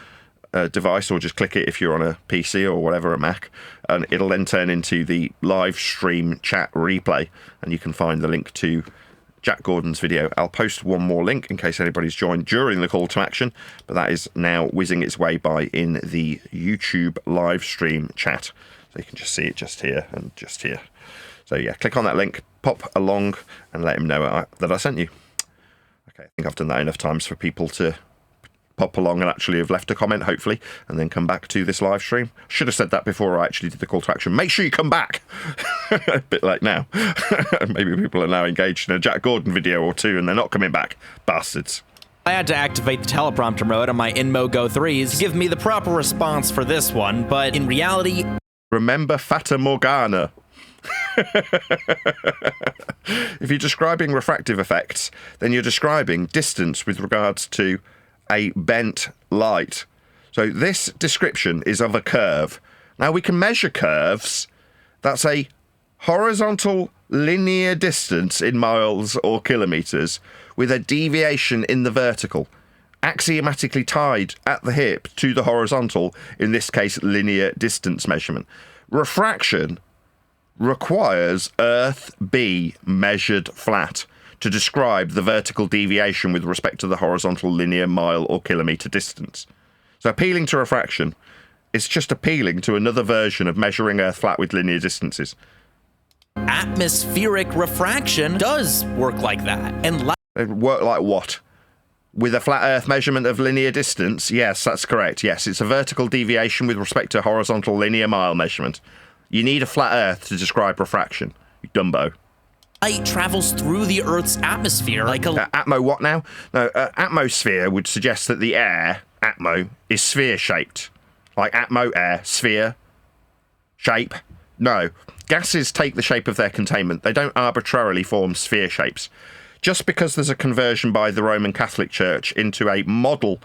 [SPEAKER 3] device, or just click it if you're on a PC or whatever, a Mac, and it'll then turn into the live stream chat replay, and you can find the link to Jack Gordon's video. I'll post one more link in case anybody's joined during the call to action, but that is now whizzing its way by in the YouTube live stream chat. So you can just see it just here and just here. So yeah, click on that link, pop along, and let him know that I sent you. Okay, I think I've done that enough times for people to pop along and actually have left a comment, hopefully, and then come back to this live stream. Should have said that before I actually did the call to action. Make sure you come back. A bit late now. Maybe people are now engaged in a Jack Gordon video or two and they're not coming back. Bastards.
[SPEAKER 12] I had to activate the teleprompter mode on my Inmo Go 3s to give me the proper response for this one, but in reality...
[SPEAKER 3] Remember Fata Morgana. If you're describing refractive effects, then you're describing distance with regards to a bent light. So this description is of a curve. Now we can measure curves. That's a horizontal linear distance in miles or kilometers with a deviation in the vertical, axiomatically tied at the hip to the horizontal, in this case linear distance measurement. Refraction requires Earth be measured flat to describe the vertical deviation with respect to the horizontal linear mile or kilometre distance. So appealing to refraction is just appealing to another version of measuring Earth flat with linear distances.
[SPEAKER 12] Atmospheric refraction does work like that. And
[SPEAKER 3] It work like what? With a flat Earth measurement of linear distance? Yes, that's correct. Yes, it's a vertical deviation with respect to horizontal linear mile measurement. You need a flat Earth to describe refraction, you dumbo.
[SPEAKER 12] Light travels through the Earth's atmosphere like a...
[SPEAKER 3] Atmo what now? No, atmosphere would suggest that the air, atmo, is sphere-shaped. Like atmo, air, sphere, shape. No, gases take the shape of their containment. They don't arbitrarily form sphere shapes. Just because there's a conversion by the Roman Catholic Church into a model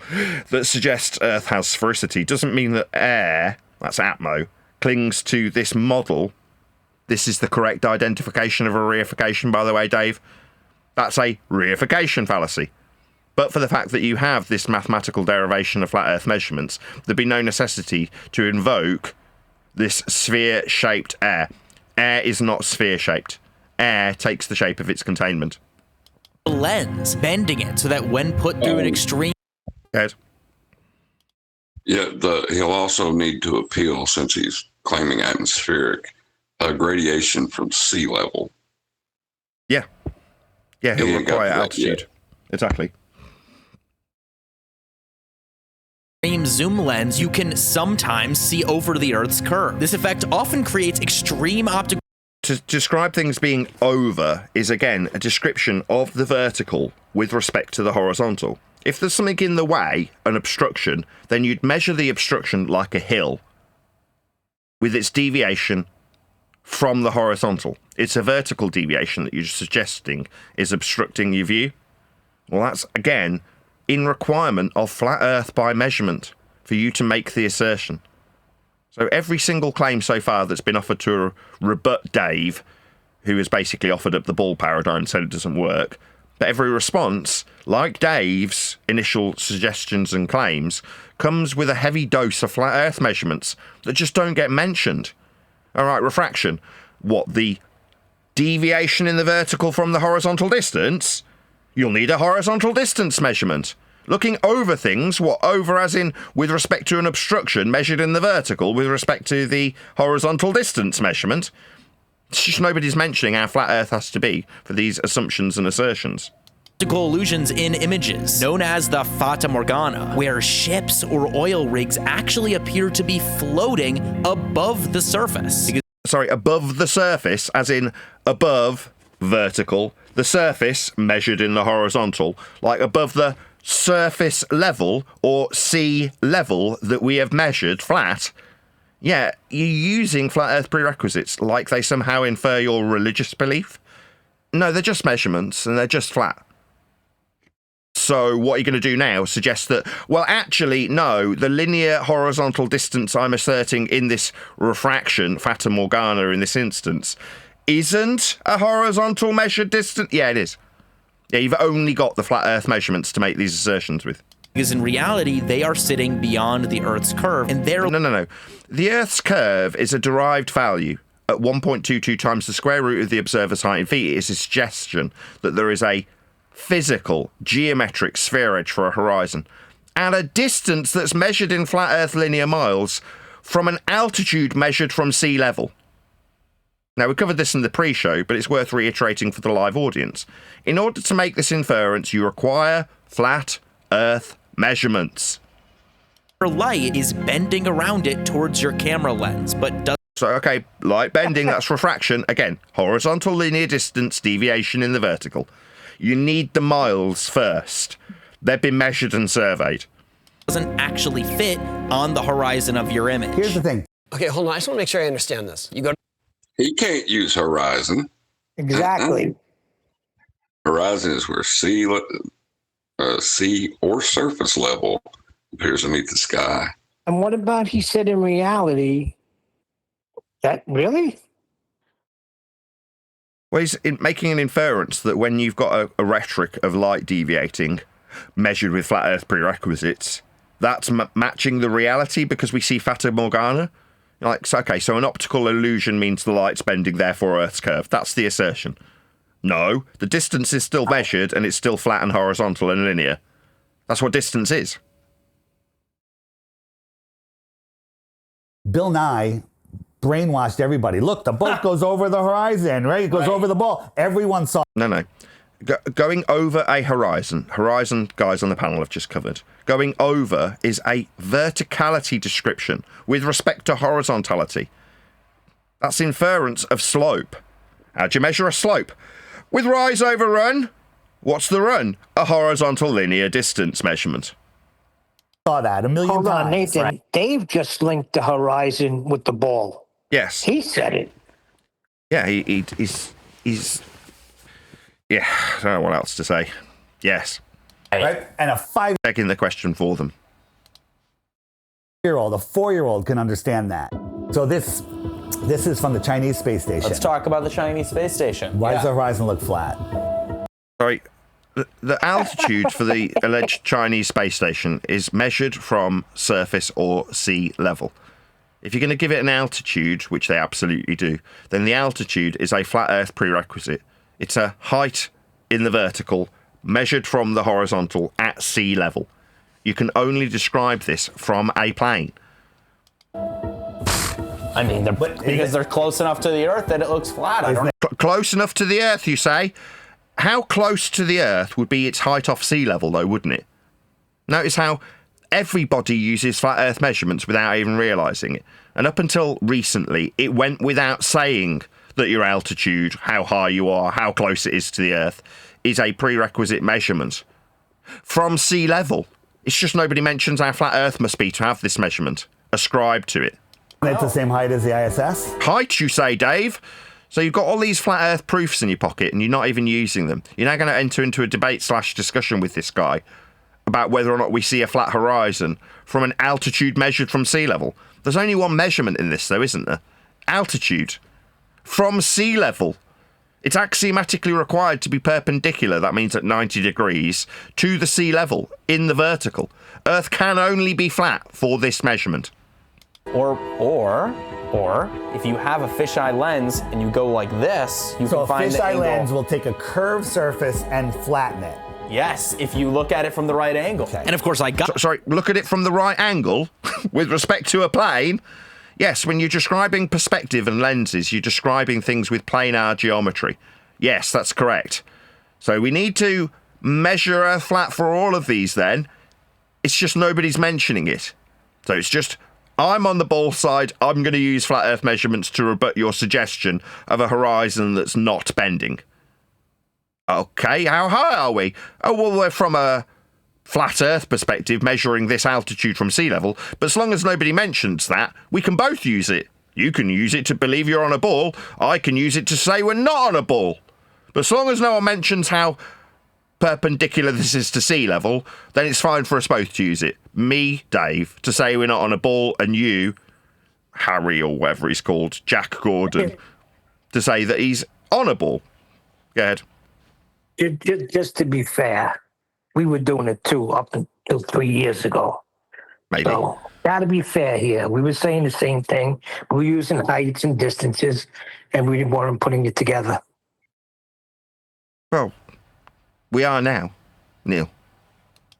[SPEAKER 3] that suggests Earth has sphericity doesn't mean that air, that's atmo, clings to this model. This is the correct identification of a reification, by the way, Dave. That's a reification fallacy. But for the fact that you have this mathematical derivation of flat Earth measurements, there'd be no necessity to invoke this sphere-shaped air. Air is not sphere-shaped. Air takes the shape of its containment.
[SPEAKER 12] Lens, bending it so that when put through an extreme...
[SPEAKER 3] Ed?
[SPEAKER 4] Yeah, he'll also need to appeal, since he's claiming atmospheric, gradation from sea level.
[SPEAKER 3] Yeah, he'll require altitude. Exactly.
[SPEAKER 12] Zoom lens, you can sometimes see over the Earth's curve. This effect often creates extreme optical...
[SPEAKER 3] To describe things being over is, again, a description of the vertical with respect to the horizontal. If there's something in the way, an obstruction, then you'd measure the obstruction like a hill with its deviation from the horizontal. It's a vertical deviation that you're suggesting is obstructing your view. Well, that's, again, in requirement of flat Earth by measurement for you to make the assertion. So every single claim so far that's been offered to rebut Dave, who has basically offered up the ball paradigm and said it doesn't work, but every response, like Dave's initial suggestions and claims, comes with a heavy dose of flat Earth measurements that just don't get mentioned. All right, refraction. What, the deviation in the vertical from the horizontal distance? You'll need a horizontal distance measurement. Looking over things, what over as in with respect to an obstruction measured in the vertical with respect to the horizontal distance measurement? It's just nobody's mentioning how flat Earth has to be for these assumptions and assertions.
[SPEAKER 12] Optical illusions in images, known as the Fata Morgana, where ships or oil rigs actually appear to be floating above the surface.
[SPEAKER 3] Sorry, above the surface, as in above vertical, the surface measured in the horizontal, like above the surface level or sea level that we have measured flat. Yeah, you're using flat Earth prerequisites like they somehow infer your religious belief. No, they're just measurements and they're just flat. So what are you going to do now? Suggest that, well, actually, no, the linear horizontal distance I'm asserting in this refraction, Fata Morgana in this instance, isn't a horizontal measured distance. Yeah, it is. Yeah, you've only got the flat Earth measurements to make these assertions with.
[SPEAKER 12] Because in reality, they are sitting beyond the Earth's curve, and they're...
[SPEAKER 3] No. The Earth's curve is a derived value at 1.22 times the square root of the observer's height in feet. It is a suggestion that there is a physical, geometric sphere edge for a horizon at a distance that's measured in flat Earth linear miles from an altitude measured from sea level. Now, we covered this in the pre-show, but it's worth reiterating for the live audience. In order to make this inference, you require flat Earth measurements.
[SPEAKER 12] Light is bending around it towards your camera lens, but does...
[SPEAKER 3] So, okay, light bending, that's refraction. Again, horizontal linear distance, deviation in the vertical. You need the miles first. They've been measured and surveyed.
[SPEAKER 12] Doesn't actually fit on the horizon of your image.
[SPEAKER 9] Here's the thing.
[SPEAKER 15] Okay, hold on. I just want to make sure I understand this. You go.
[SPEAKER 4] He can't use horizon.
[SPEAKER 11] Exactly.
[SPEAKER 4] Horizon is where sea or surface level appears to meet the sky.
[SPEAKER 11] And what about he said in reality? That really?
[SPEAKER 3] Well, he's making an inference that when you've got a rhetoric of light deviating, measured with flat Earth prerequisites, that's matching the reality because we see Fata Morgana. Like, so, okay, so an optical illusion means the light's bending, therefore Earth's curve. That's the assertion. No, the distance is still measured and it's still flat and horizontal and linear. That's what distance is.
[SPEAKER 9] Bill Nye brainwashed everybody. Look, the boat goes over the horizon, right? It goes over the ball. Everyone saw.
[SPEAKER 3] No. Going over a horizon, guys on the panel have just covered. Going over is a verticality description with respect to horizontality. That's inference of slope. How do you measure a slope? With rise over run. What's the run? A horizontal linear distance measurement.
[SPEAKER 9] Saw that a million times.
[SPEAKER 11] Hold on, Nathan. Right. Dave just linked the horizon with the ball.
[SPEAKER 3] Yes.
[SPEAKER 11] He said it.
[SPEAKER 3] Yeah, he's yeah, I don't know what else to say. Yes.
[SPEAKER 9] Right? And a 5-year-old,
[SPEAKER 3] begging the question for them.
[SPEAKER 9] a 4-year-old can understand that. So this is from the Chinese space station.
[SPEAKER 13] Let's talk about the Chinese space station.
[SPEAKER 9] Why does the horizon look flat?
[SPEAKER 3] Sorry, the altitude for the alleged Chinese space station is measured from surface or sea level. If you're going to give it an altitude, which they absolutely do, then the altitude is a flat Earth prerequisite. It's a height in the vertical measured from the horizontal at sea level. You can only describe this from a plane.
[SPEAKER 13] I mean, because they're close enough to the Earth that it looks flat. I don't know.
[SPEAKER 3] Close enough to the Earth, you say? How close to the Earth would be its height off sea level, though, wouldn't it? Notice how everybody uses flat Earth measurements without even realising it. And up until recently, it went without saying that your altitude, how high you are, how close it is to the Earth, is a prerequisite measurement. From sea level, it's just nobody mentions how flat Earth must be to have this measurement ascribed to it.
[SPEAKER 9] It's the same height as the ISS?
[SPEAKER 3] Height, you say, Dave? So you've got all these flat Earth proofs in your pocket and you're not even using them. You're now going to enter into a debate/discussion with this guy about whether or not we see a flat horizon from an altitude measured from sea level. There's only one measurement in this, though, isn't there? Altitude. From sea level. It's axiomatically required to be perpendicular, that means at 90 degrees, to the sea level, in the vertical. Earth can only be flat for this measurement.
[SPEAKER 13] Or if you have a fisheye lens and you go like this, you can find the angle.
[SPEAKER 9] So a fisheye lens will take a curved surface and flatten it.
[SPEAKER 13] Yes, if you look at it from the right angle.
[SPEAKER 12] And of course,
[SPEAKER 3] Sorry, look at it from the right angle with respect to a plane. Yes, when you're describing perspective and lenses, you're describing things with planar geometry. Yes, that's correct. So we need to measure Earth flat for all of these then. It's just nobody's mentioning it. So it's just, I'm on the ball side, I'm going to use flat Earth measurements to rebut your suggestion of a horizon that's not bending. Okay, how high are we? Oh, well, we're from a flat Earth perspective measuring this altitude from sea level, but as long as nobody mentions that, we can both use it. You can use it to believe you're on a ball, I can use it to say we're not on a ball. But as long as no one mentions how perpendicular this is to sea level, then it's fine for us both to use it. Me, Dave, to say we're not on a ball, and you, Harry or whatever he's called, Jack Gordon, to say that he's on a ball. Go ahead.
[SPEAKER 11] Just to be fair, we were doing it too up until 3 years ago.
[SPEAKER 3] Maybe.
[SPEAKER 11] So, gotta be fair here. We were saying the same thing. We were using heights and distances, and we weren't putting it together.
[SPEAKER 3] Well, we are now, Neil.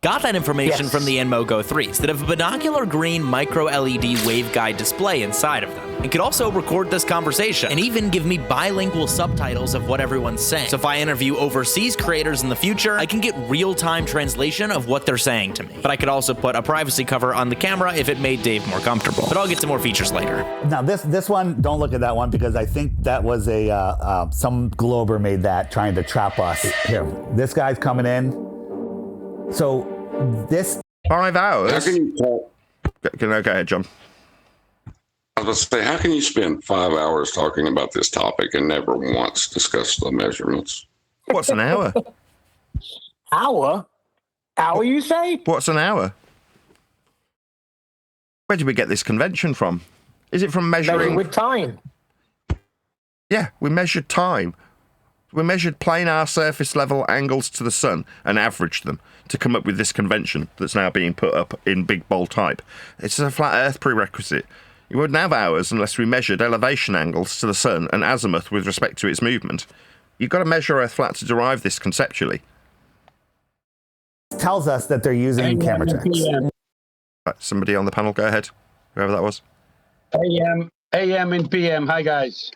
[SPEAKER 12] Got that information from the Enmo Go 3s that have a binocular green micro LED waveguide display inside of them. It could also record this conversation and even give me bilingual subtitles of what everyone's saying. So if I interview overseas creators in the future, I can get real-time translation of what they're saying to me. But I could also put a privacy cover on the camera if it made Dave more comfortable. But I'll get to more features later.
[SPEAKER 9] Now this one, don't look at that one because I think that was a some Glober made that trying to trap us. Here, this guy's coming in. So this
[SPEAKER 3] 5 hours.
[SPEAKER 4] How can you
[SPEAKER 3] go ahead, John?
[SPEAKER 4] I was going to say, how can you spend 5 hours talking about this topic and never once discuss the measurements?
[SPEAKER 3] What's an hour?
[SPEAKER 11] Hour, you say?
[SPEAKER 3] What's an hour? Where did we get this convention from? Is it from measuring
[SPEAKER 11] with time?
[SPEAKER 3] Yeah, we measured time. We measured planar surface level angles to the sun and averaged them to come up with this convention that's now being put up in big bold type. It's a flat Earth prerequisite. You wouldn't have hours unless we measured elevation angles to the sun and azimuth with respect to its movement. You've got to measure Earth flat to derive this conceptually.
[SPEAKER 9] It tells us that they're using camera tracks.
[SPEAKER 3] Right, somebody on the panel, go ahead. Whoever that was.
[SPEAKER 16] AM and PM. Hi, guys.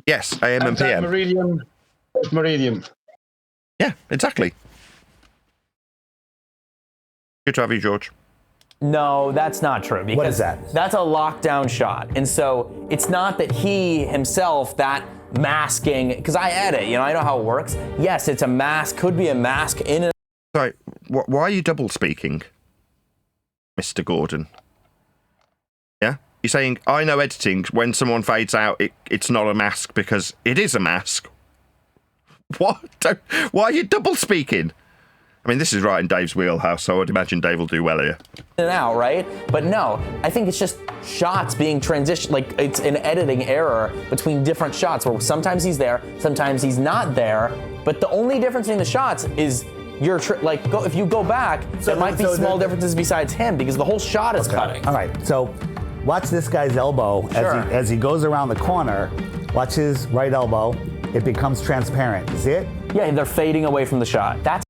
[SPEAKER 3] Yes, AM and PM.
[SPEAKER 16] Meridian.
[SPEAKER 3] Yeah, exactly. Good to have you, George.
[SPEAKER 13] No, that's not true. Because
[SPEAKER 9] what is that?
[SPEAKER 13] That's a lockdown shot. And so it's not that he himself, that masking, because I edit, I know how it works. Yes, it's a mask, could be a mask in it.
[SPEAKER 3] Sorry, why are you double speaking, Mr. Gordon? Yeah? You're saying, I know editing, when someone fades out, it's not a mask because it is a mask. What? Why are you double speaking? I mean, this is right in Dave's wheelhouse, so I'd imagine Dave will do well here.
[SPEAKER 13] In and out, right? But no, I think it's just shots being transitioned, like it's an editing error between different shots where sometimes he's there, sometimes he's not there. But the only difference in the shots is if you go back, there might be small differences besides him because the whole shot is cutting.
[SPEAKER 9] All right, so watch this guy's elbow as he goes around the corner. Watch his right elbow. It becomes transparent. You see it?
[SPEAKER 13] Yeah, they're fading away from the shot. That's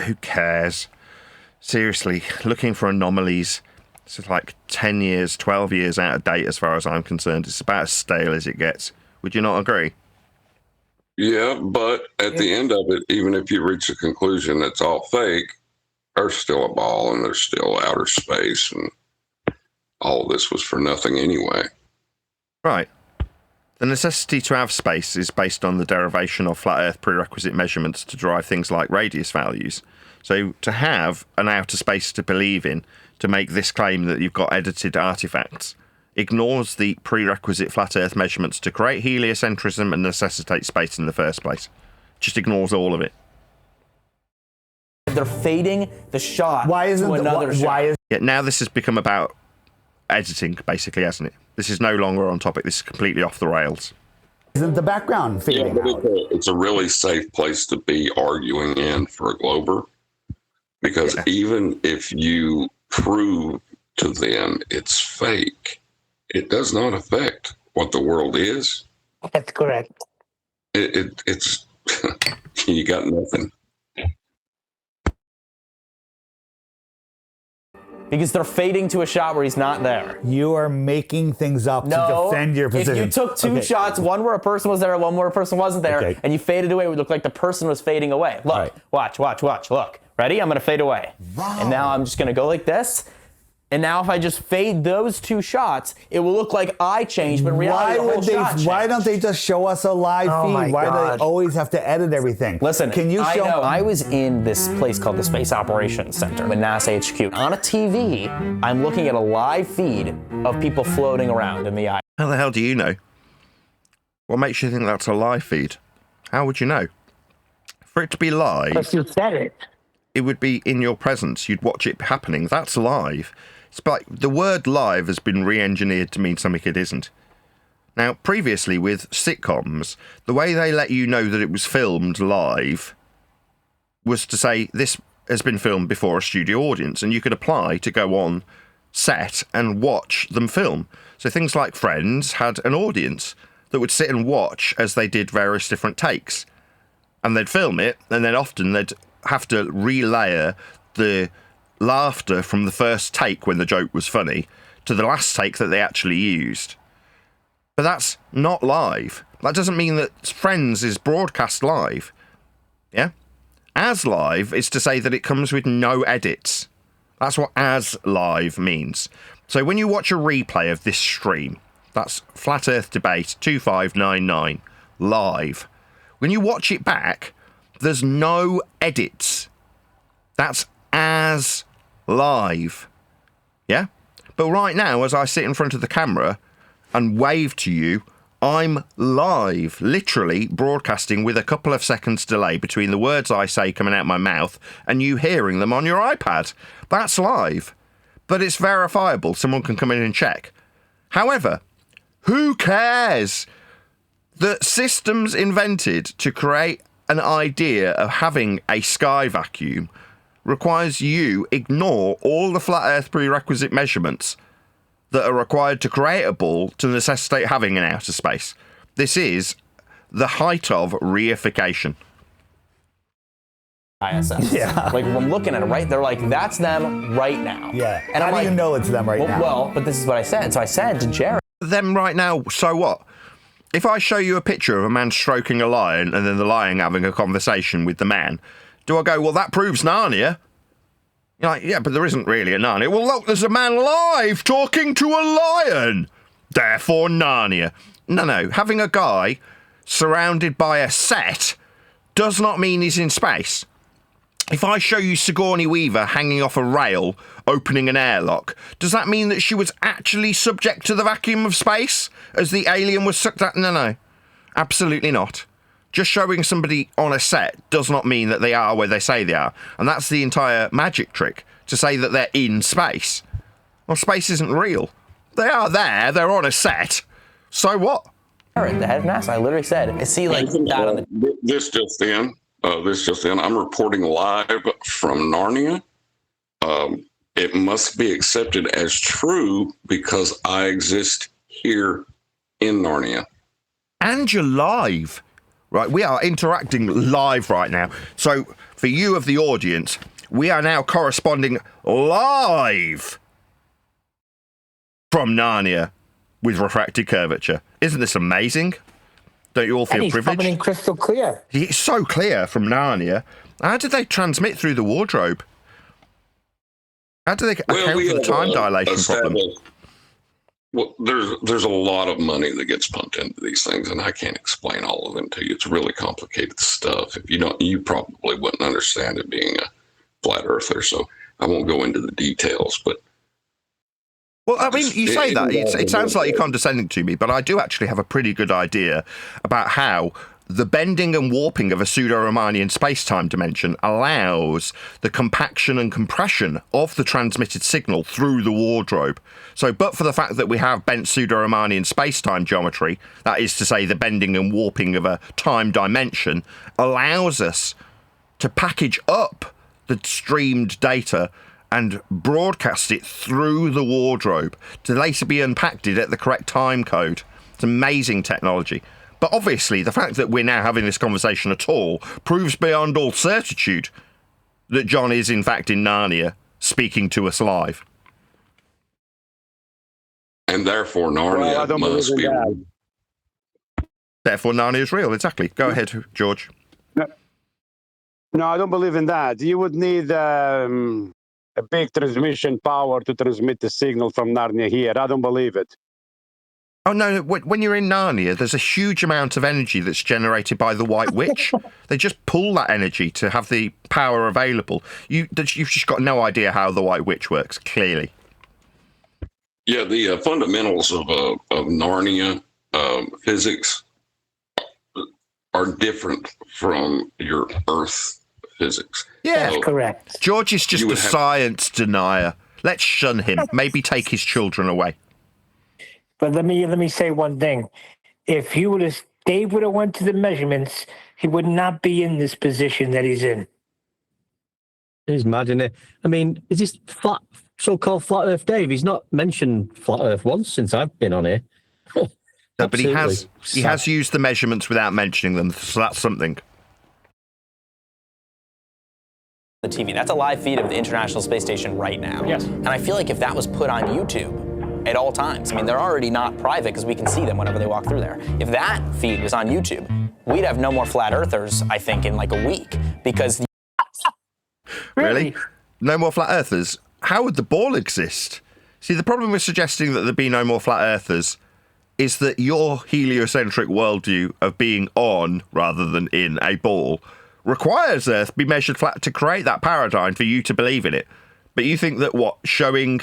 [SPEAKER 3] who cares? Seriously, looking for anomalies. This is like 10 years, 12 years out of date as far as I'm concerned. It's about as stale as it gets. Would you not agree?
[SPEAKER 4] Yeah, but at the end of it, even if you reach a conclusion that's all fake, Earth's still a ball and there's still outer space, and all of this was for nothing anyway.
[SPEAKER 3] Right. The necessity to have space is based on the derivation of flat Earth prerequisite measurements to derive things like radius values. So to have an outer space to believe in, to make this claim that you've got edited artifacts, ignores the prerequisite flat Earth measurements to create heliocentrism and necessitate space in the first place. Just ignores all of it.
[SPEAKER 13] They're fading the shot to another shot.
[SPEAKER 3] Yeah, now this has become about editing, basically, hasn't it? This is no longer on topic. This is completely off the rails.
[SPEAKER 9] Isn't the background fading out?
[SPEAKER 4] It's a really safe place to be arguing in for a Glober, because even if you prove to them it's fake, it does not affect what the world is.
[SPEAKER 11] That's correct.
[SPEAKER 4] It's you got nothing.
[SPEAKER 13] Because they're fading to a shot where he's not there.
[SPEAKER 9] You are making things up to defend your position.
[SPEAKER 13] If you took two shots, one where a person was there and one where a person wasn't there, and you faded away, it would look like the person was fading away. Look, watch, look. Ready? I'm going to fade away. Wow. And now I'm just going to go like this. And now if I just fade those two shots, it will look like I changed, but in reality,
[SPEAKER 9] Why don't they just show us a live feed? Why do they always have to edit everything?
[SPEAKER 13] Listen,
[SPEAKER 9] can you show?
[SPEAKER 13] I was in this place called the Space Operations Center with NASA HQ. On a TV, I'm looking at a live feed of people floating around in the eye.
[SPEAKER 3] How the hell do you know? What makes you think that's a live feed? How would you know? For it to be live,
[SPEAKER 11] because you said it.
[SPEAKER 3] It would be in your presence. You'd watch it happening. That's live. It's like the word live has been re-engineered to mean something it isn't. Now, previously with sitcoms, the way they let you know that it was filmed live was to say this has been filmed before a studio audience, and you could apply to go on set and watch them film. So things like Friends had an audience that would sit and watch as they did various different takes, and they'd film it, and then often they'd have to relayer the laughter from the first take when the joke was funny to the last take that they actually used. But that's not live. That doesn't mean that Friends is broadcast live. Yeah? As live is to say that it comes with no edits. That's what as live means. So when you watch a replay of this stream, that's Flat Earth Debate 2599 live. When you watch it back, there's no edits. That's as live. Yeah? But right now, as I sit in front of the camera and wave to you, I'm live, literally broadcasting with a couple of seconds delay between the words I say coming out my mouth and you hearing them on your iPad. That's live. But it's verifiable. Someone can come in and check. However, who cares that systems invented to create an idea of having a sky vacuum requires you ignore all the flat earth prerequisite measurements that are required to create a ball to necessitate having an outer space. This is the height of reification.
[SPEAKER 13] ISS.
[SPEAKER 9] Yeah.
[SPEAKER 13] Like, I'm looking at it, right? They're like, that's them right now.
[SPEAKER 9] Yeah.
[SPEAKER 13] And
[SPEAKER 9] How
[SPEAKER 13] I'm
[SPEAKER 9] do
[SPEAKER 13] like,
[SPEAKER 9] you know it's them right now?
[SPEAKER 13] Well, but this is what I said. So I said to Jared,
[SPEAKER 3] them right now, so what? If I show you a picture of a man stroking a lion and then the lion having a conversation with the man, do I go, well, that proves Narnia? You're like, yeah, but there isn't really a Narnia. Well, look, there's a man live talking to a lion. Therefore, Narnia. No. Having a guy surrounded by a set does not mean he's in space. If I show you Sigourney Weaver hanging off a rail, opening an airlock, does that mean that she was actually subject to the vacuum of space as the alien was sucked out? No. Absolutely not. Just showing somebody on a set does not mean that they are where they say they are. And that's the entire magic trick, to say that they're in space. Well, space isn't real. They are there, they're on a set. So what?
[SPEAKER 13] the head of NASA, I literally said, see, like, that on the...
[SPEAKER 4] This just in, I'm reporting live from Narnia. It must be accepted as true because I exist here in Narnia.
[SPEAKER 3] And you're live. Right, we are interacting live right now. So, for you of the audience, we are now corresponding live from Narnia with refracted curvature. Isn't this amazing? Don't you all feel privileged?
[SPEAKER 11] Coming in crystal clear.
[SPEAKER 3] It's so clear from Narnia. How did they transmit through the wardrobe? How do they account for the time dilation problem?
[SPEAKER 4] Well, there's a lot of money that gets pumped into these things, and I can't explain all of them to you. It's really complicated stuff. If you don't, you probably wouldn't understand it being a flat earther. So I won't go into the details. But
[SPEAKER 3] well, I mean, you say that it sounds like you're condescending to me, but I do actually have a pretty good idea about how the bending and warping of a pseudo-Riemannian space-time dimension allows the compaction and compression of the transmitted signal through the wardrobe. So, but for the fact that we have bent pseudo-Riemannian space-time geometry, that is to say the bending and warping of a time dimension, allows us to package up the streamed data and broadcast it through the wardrobe to later be unpacked at the correct time code. It's amazing technology. But obviously, the fact that we're now having this conversation at all proves beyond all certitude that John is, in fact, in Narnia, speaking to us live.
[SPEAKER 4] And therefore, Narnia must be real.
[SPEAKER 3] Therefore, Narnia is real, exactly. Go ahead, George.
[SPEAKER 16] No, I don't believe in that. You would need a big transmission power to transmit the signal from Narnia here. I don't believe it.
[SPEAKER 3] Oh, no, when you're in Narnia, there's a huge amount of energy that's generated by the White Witch. They just pull that energy to have the power available. You've just got no idea how the White Witch works, clearly.
[SPEAKER 4] Yeah, the fundamentals of Narnia physics are different from your Earth physics.
[SPEAKER 3] Yeah,
[SPEAKER 11] that's correct.
[SPEAKER 3] George is just a science denier. Let's shun him. Maybe take his children away.
[SPEAKER 11] But let me say one thing. If Dave would have went to the measurements, he would not be in this position that he's in.
[SPEAKER 17] He's mad, isn't it? I mean, is this so-called Flat Earth Dave? He's not mentioned Flat Earth once since I've been on here.
[SPEAKER 3] No, but he has used the measurements without mentioning them, so that's something.
[SPEAKER 13] The TV. That's a live feed of the International Space Station right now.
[SPEAKER 11] Yes.
[SPEAKER 13] And I feel like if that was put on YouTube at all times, I mean, they're already not private because we can see them whenever they walk through there. If that feed was on YouTube, we'd have no more flat earthers, I think, in like a week because.
[SPEAKER 3] Really? No more flat earthers? How would the ball exist? See, the problem with suggesting that there be no more flat earthers is that your heliocentric worldview of being on rather than in a ball requires Earth be measured flat to create that paradigm for you to believe in it. But you think that showing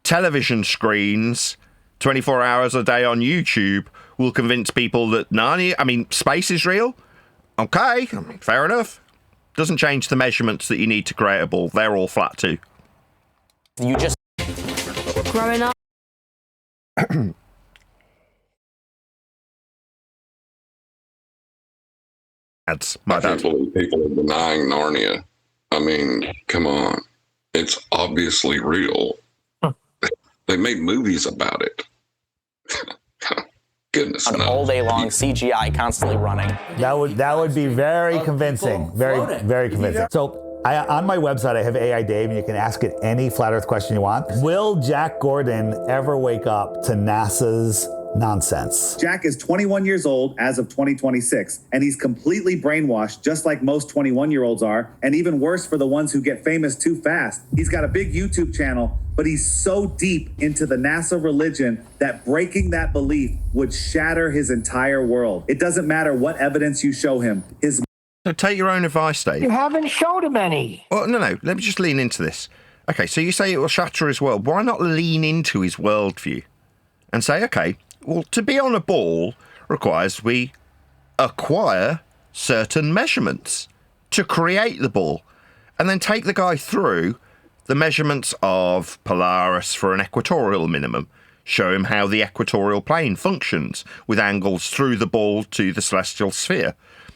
[SPEAKER 3] television screens 24 hours a day on YouTube will convince people that space is real? Okay, fair enough. Doesn't change the measurements that you need to create a ball. They're all flat too.
[SPEAKER 13] You just
[SPEAKER 14] Growing up.
[SPEAKER 4] I can't believe people are denying Narnia. I mean, come on. It's obviously real. They made movies about it. Goodness
[SPEAKER 13] on
[SPEAKER 4] knows.
[SPEAKER 13] all day long, CGI constantly running.
[SPEAKER 9] That would be very convincing. Very convincing. So on my website, I have AI Dave, and you can ask it any flat Earth question you want. Will Jack Gordon ever wake up to NASA's nonsense?
[SPEAKER 18] Jack is 21 years old as of 2026, and he's completely brainwashed, just like most 21-year-olds are, and even worse for the ones who get famous too fast. He's got a big YouTube channel, but he's so deep into the NASA religion that breaking that belief would shatter his entire world. It doesn't matter what evidence you show him.
[SPEAKER 3] So take your own advice, Dave.
[SPEAKER 11] You haven't showed him any.
[SPEAKER 3] Well, no. Let me just lean into this. Okay, so you say it will shatter his world. Why not lean into his worldview and say, okay, well, to be on a ball requires we acquire certain measurements to create the ball, and then take the guy through the measurements of Polaris for an equatorial minimum, show him how the equatorial plane functions with angles through the ball to the celestial sphere.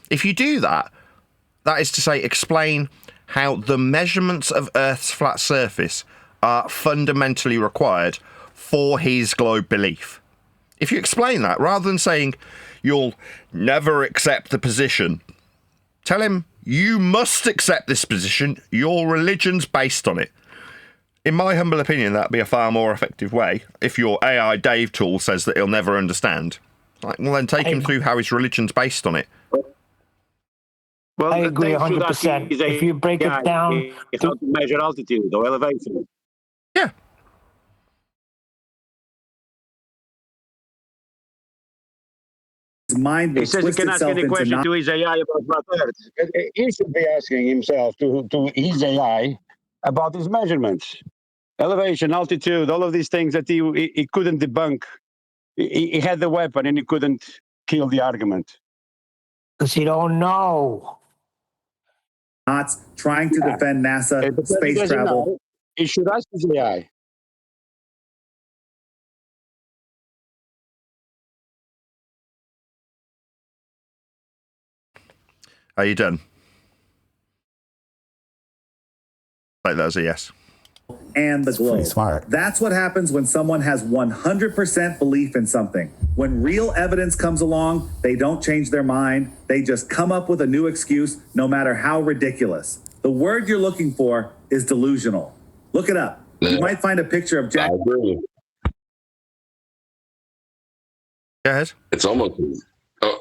[SPEAKER 3] If you do that, that is to say, explain how the measurements of Earth's flat surface are fundamentally required for his globe belief. If you explain that, rather than saying you'll never accept the position, tell him you must accept this position, your religion's based on it. In my humble opinion, that'd be a far more effective way. If your AI Dave tool says that he'll never understand, well, then take him through how his religion's based on it.
[SPEAKER 16] Well,
[SPEAKER 11] I agree 100%. If you break it down,
[SPEAKER 16] how to measure altitude or elevation.
[SPEAKER 3] Yeah.
[SPEAKER 18] His mind will
[SPEAKER 16] He says he
[SPEAKER 18] twist
[SPEAKER 16] can ask
[SPEAKER 18] itself
[SPEAKER 16] any
[SPEAKER 18] into
[SPEAKER 16] question to his AI about flat Earth. He should be asking himself to his AI about his measurements, elevation, altitude, all of these things that he couldn't debunk. He had the weapon and he couldn't kill the argument.
[SPEAKER 11] because you don't know.
[SPEAKER 18] Not trying to defend NASA space travel.
[SPEAKER 16] He should ask his AI.
[SPEAKER 3] Are you done? Like that as a yes.
[SPEAKER 18] And the globe.
[SPEAKER 9] Smart.
[SPEAKER 18] That's what happens when someone has 100% belief in something. When real evidence comes along, they don't change their mind. They just come up with a new excuse, no matter how ridiculous. The word you're looking for is delusional. Look it up. You might find a picture of Jack.
[SPEAKER 3] Go ahead.
[SPEAKER 4] It's almost,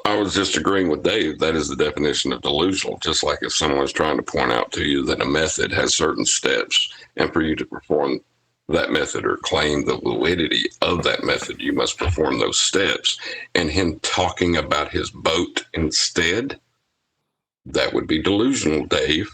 [SPEAKER 4] I was just agreeing with Dave. That is the definition of delusional. Just like if someone's trying to point out to you that a method has certain steps, and for you to perform that method or claim the validity of that method, you must perform those steps. And him talking about his boat instead, that would be delusional, Dave.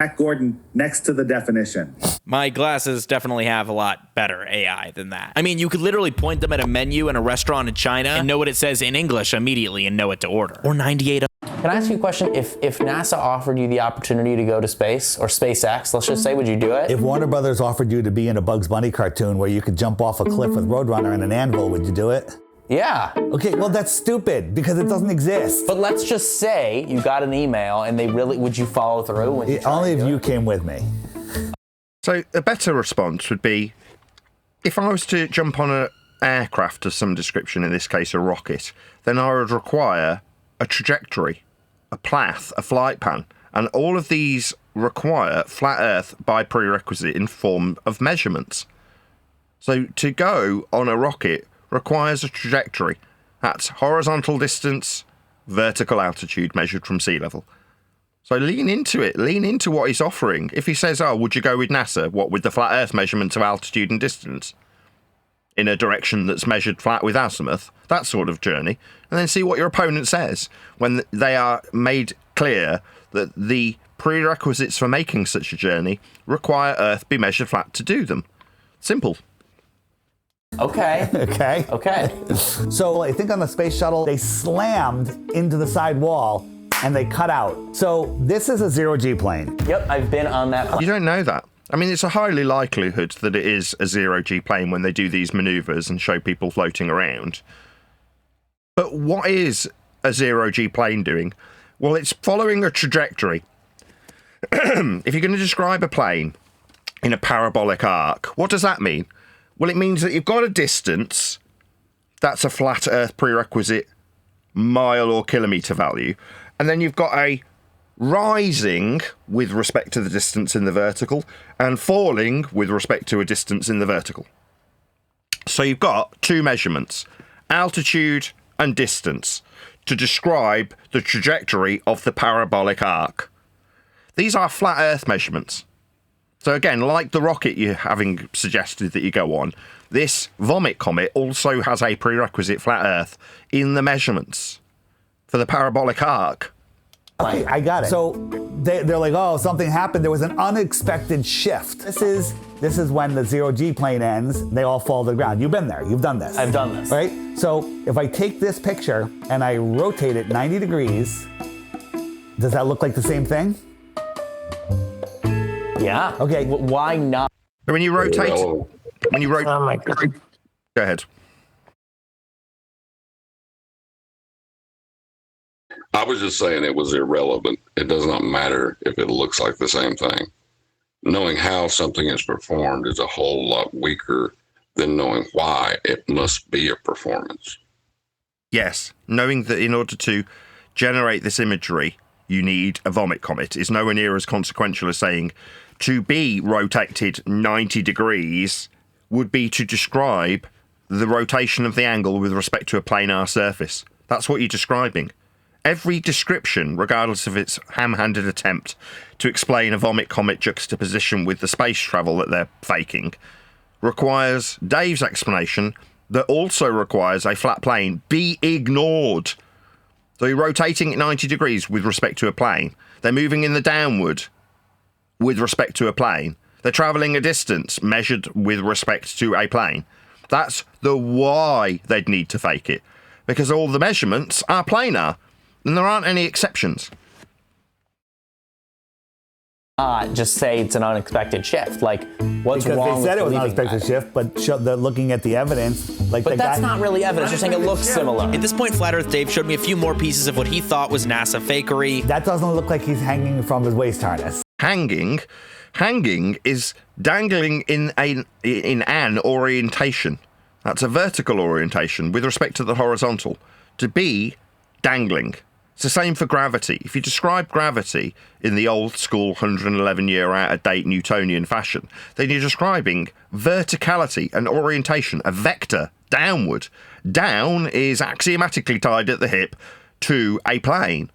[SPEAKER 18] Jack Gordon next to the definition.
[SPEAKER 12] My glasses definitely have a lot better AI than that. I mean, you could literally point them at a menu in a restaurant in China and know what it says in English immediately and know what to order. Or 98.
[SPEAKER 13] Can I ask you a question? If NASA offered you the opportunity to go to space, or SpaceX, let's just say, would you do it?
[SPEAKER 9] If Warner Brothers offered you to be in a Bugs Bunny cartoon where you could jump off a cliff with Roadrunner and an anvil, would you do it?
[SPEAKER 13] Yeah.
[SPEAKER 9] Okay, well, that's stupid because it doesn't exist.
[SPEAKER 13] But let's just say you got an email and they really, would you follow through? When you
[SPEAKER 9] Only if you came with me.
[SPEAKER 3] So a better response would be, if I was to jump on an aircraft of some description, in this case a rocket, then I would require a trajectory, a path, a flight plan, and all of these require flat Earth by prerequisite in form of measurements. So to go on a rocket requires a trajectory. That's horizontal distance, vertical altitude measured from sea level. So lean into it. Lean into what he's offering. If he says, oh, would you go with NASA? What, with the flat Earth measurements of altitude and distance? In a direction that's measured flat with azimuth, that sort of journey. And then see what your opponent says when they are made clear that the prerequisites for making such a journey require Earth be measured flat to do them. Simple.
[SPEAKER 13] Okay.
[SPEAKER 9] Okay. So I think on the space shuttle, they slammed into the side wall and they cut out. So this is a zero-G plane.
[SPEAKER 13] Yep, I've been on that plane.
[SPEAKER 3] You don't know that. I mean, it's a highly likelihood that it is a zero-G plane when they do these maneuvers and show people floating around. But what is a zero-G plane doing? Well, it's following a trajectory. If you're going to describe a plane in a parabolic arc, what does that mean? Well, it means that you've got a distance, that's a flat Earth prerequisite mile or kilometre value, and then you've got a rising with respect to the distance in the vertical and falling with respect to a distance in the vertical. So you've got two measurements, altitude and distance, to describe the trajectory of the parabolic arc. These are flat Earth measurements. So again, like the rocket you're having suggested that you go on, this vomit comet also has a prerequisite flat Earth in the measurements for the parabolic arc.
[SPEAKER 9] Okay, I got it. So they're like, oh, something happened. There was an unexpected shift. This is when the zero-G plane ends. They all fall to the ground. You've been there. You've done this.
[SPEAKER 13] I've done this.
[SPEAKER 9] Right? So if I take this picture and I rotate it 90 degrees, does that look like the same thing?
[SPEAKER 13] Yeah.
[SPEAKER 9] Okay.
[SPEAKER 13] Why not?
[SPEAKER 3] When you rotate... Oh
[SPEAKER 11] my God.
[SPEAKER 3] Go ahead.
[SPEAKER 4] I was just saying it was irrelevant. It does not matter if it looks like the same thing. Knowing how something is performed is a whole lot weaker than knowing why it must be a performance.
[SPEAKER 3] Yes, knowing that in order to generate this imagery, you need a vomit comet is nowhere near as consequential as saying to be rotated 90 degrees would be to describe the rotation of the angle with respect to a planar surface. That's what you're describing. Every description, regardless of its ham-handed attempt to explain a vomit comet juxtaposition with the space travel that they're faking, requires Dave's explanation that also requires a flat plane be ignored. So you're rotating at 90 degrees with respect to a plane. They're moving in the downward with respect to a plane. They're travelling a distance measured with respect to a plane. That's the why they'd need to fake it. Because all the measurements are planar. And there aren't any exceptions.
[SPEAKER 13] Just say it's an unexpected shift. Like, what's
[SPEAKER 9] because
[SPEAKER 13] wrong
[SPEAKER 9] they said
[SPEAKER 13] with
[SPEAKER 9] it was an
[SPEAKER 13] believing
[SPEAKER 9] unexpected shift, but they're looking at the evidence. Like,
[SPEAKER 13] but that's not really evidence. You're saying it looks similar.
[SPEAKER 12] At this point, Flat Earth Dave showed me a few more pieces of what he thought was NASA fakery.
[SPEAKER 9] That doesn't look like he's hanging from his waist harness.
[SPEAKER 3] Hanging is dangling in an orientation. That's a vertical orientation with respect to the horizontal. To be dangling. It's the same for gravity. If you describe gravity in the old school 111-year out-of-date Newtonian fashion, then you're describing verticality and orientation, a vector, downward. Down is axiomatically tied at the hip to a plane.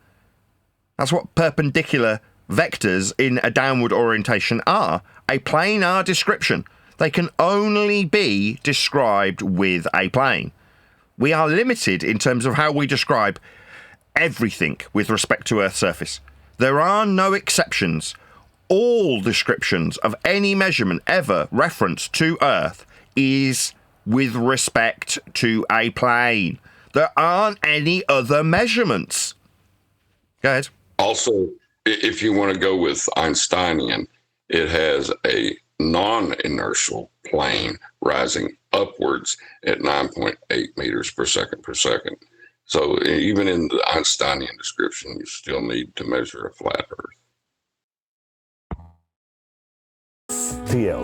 [SPEAKER 3] That's what perpendicular vectors in a downward orientation are, a planar description. They can only be described with a plane. We are limited in terms of how we describe everything with respect to Earth's surface. There are no exceptions. All descriptions of any measurement ever referenced to Earth is with respect to a plane. There aren't any other measurements. Go ahead.
[SPEAKER 4] Also, if you want to go with Einsteinian, it has a non-inertial plane rising upwards at 9.8 meters per second. So even in the Einsteinian description, you still need to measure a flat Earth.
[SPEAKER 9] To you.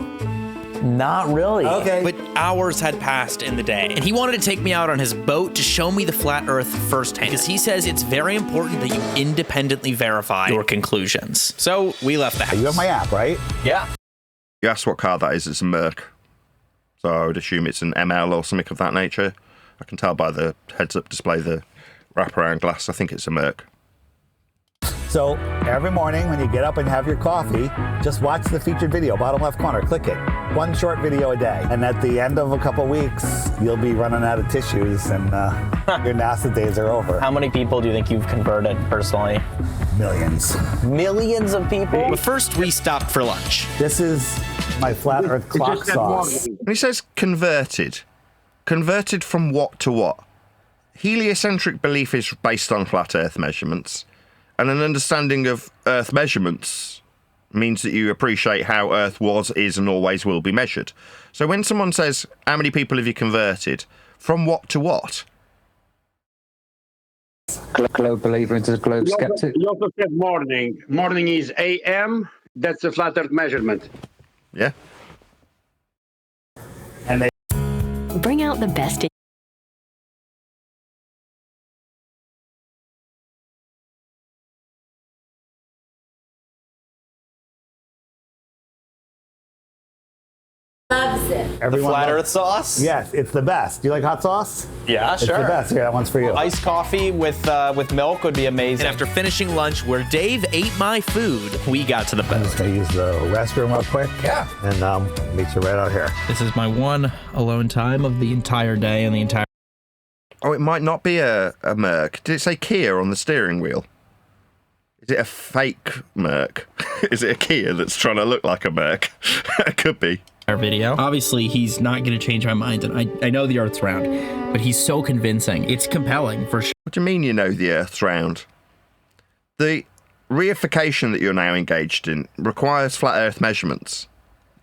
[SPEAKER 13] Not really.
[SPEAKER 9] Okay.
[SPEAKER 12] But hours had passed in the day, and he wanted to take me out on his boat to show me the flat Earth firsthand, because he says it's very important that you independently verify your conclusions. So we left the house.
[SPEAKER 9] You have my app, right?
[SPEAKER 13] Yeah.
[SPEAKER 3] You asked what car that is, it's a Merc. So I would assume it's an ML or something of that nature. I can tell by the heads-up display, the wraparound glass. I think it's a Merc.
[SPEAKER 9] So every morning when you get up and have your coffee, just watch the featured video, bottom left corner, click it. One short video a day. And at the end of a couple weeks, you'll be running out of tissues and your NASA days are over.
[SPEAKER 13] How many people do you think you've converted personally?
[SPEAKER 9] Millions.
[SPEAKER 13] Millions of people?
[SPEAKER 12] But first, we stopped for lunch.
[SPEAKER 9] This is my flat Earth clock sauce.
[SPEAKER 3] When he says converted, converted from what to what? Heliocentric belief is based on flat Earth measurements. And an understanding of Earth measurements means that you appreciate how Earth was, is, and always will be measured. So when someone says, how many people have you converted? From what to what?
[SPEAKER 19] Globe believer into globe skeptic.
[SPEAKER 16] You also said morning. Morning is AM. That's a flat Earth measurement.
[SPEAKER 3] Yeah.
[SPEAKER 9] And they
[SPEAKER 20] bring out the best in
[SPEAKER 14] Loves it.
[SPEAKER 13] The flat Earth sauce?
[SPEAKER 9] Yes, it's the best. Do you like hot sauce?
[SPEAKER 13] Yeah, sure.
[SPEAKER 9] It's the best. Here, that one's for you.
[SPEAKER 13] Iced coffee with milk would be amazing.
[SPEAKER 12] And after finishing lunch, where Dave ate my food, we got to the boat.
[SPEAKER 9] I'm just going to use the restroom real quick.
[SPEAKER 13] Yeah.
[SPEAKER 9] And meet you right out here.
[SPEAKER 12] This is my one alone time of the entire day and the entire...
[SPEAKER 3] Oh, it might not be a Merc. Did it say Kia on the steering wheel? Is it a fake Merc? Is it a Kia that's trying to look like a Merc? It could be.
[SPEAKER 12] Our video. Obviously, he's not going to change my mind, and I know the Earth's round, but he's so convincing. It's compelling, for sure.
[SPEAKER 3] What do you mean you know the Earth's round? The reification that you're now engaged in requires flat Earth measurements,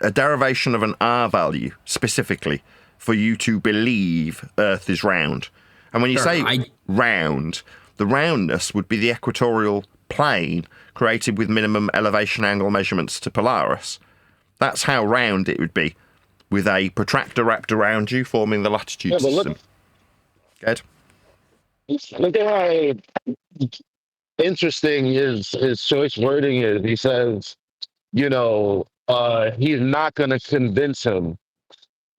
[SPEAKER 3] a derivation of an R value, specifically, for you to believe Earth is round. And when you say round, the roundness would be the equatorial plane created with minimum elevation angle measurements to Polaris. That's how round it would be, with a protractor wrapped around you, forming the latitude system. Good.
[SPEAKER 21] Look at how interesting his choice wording is. He says, he's not going to convince him,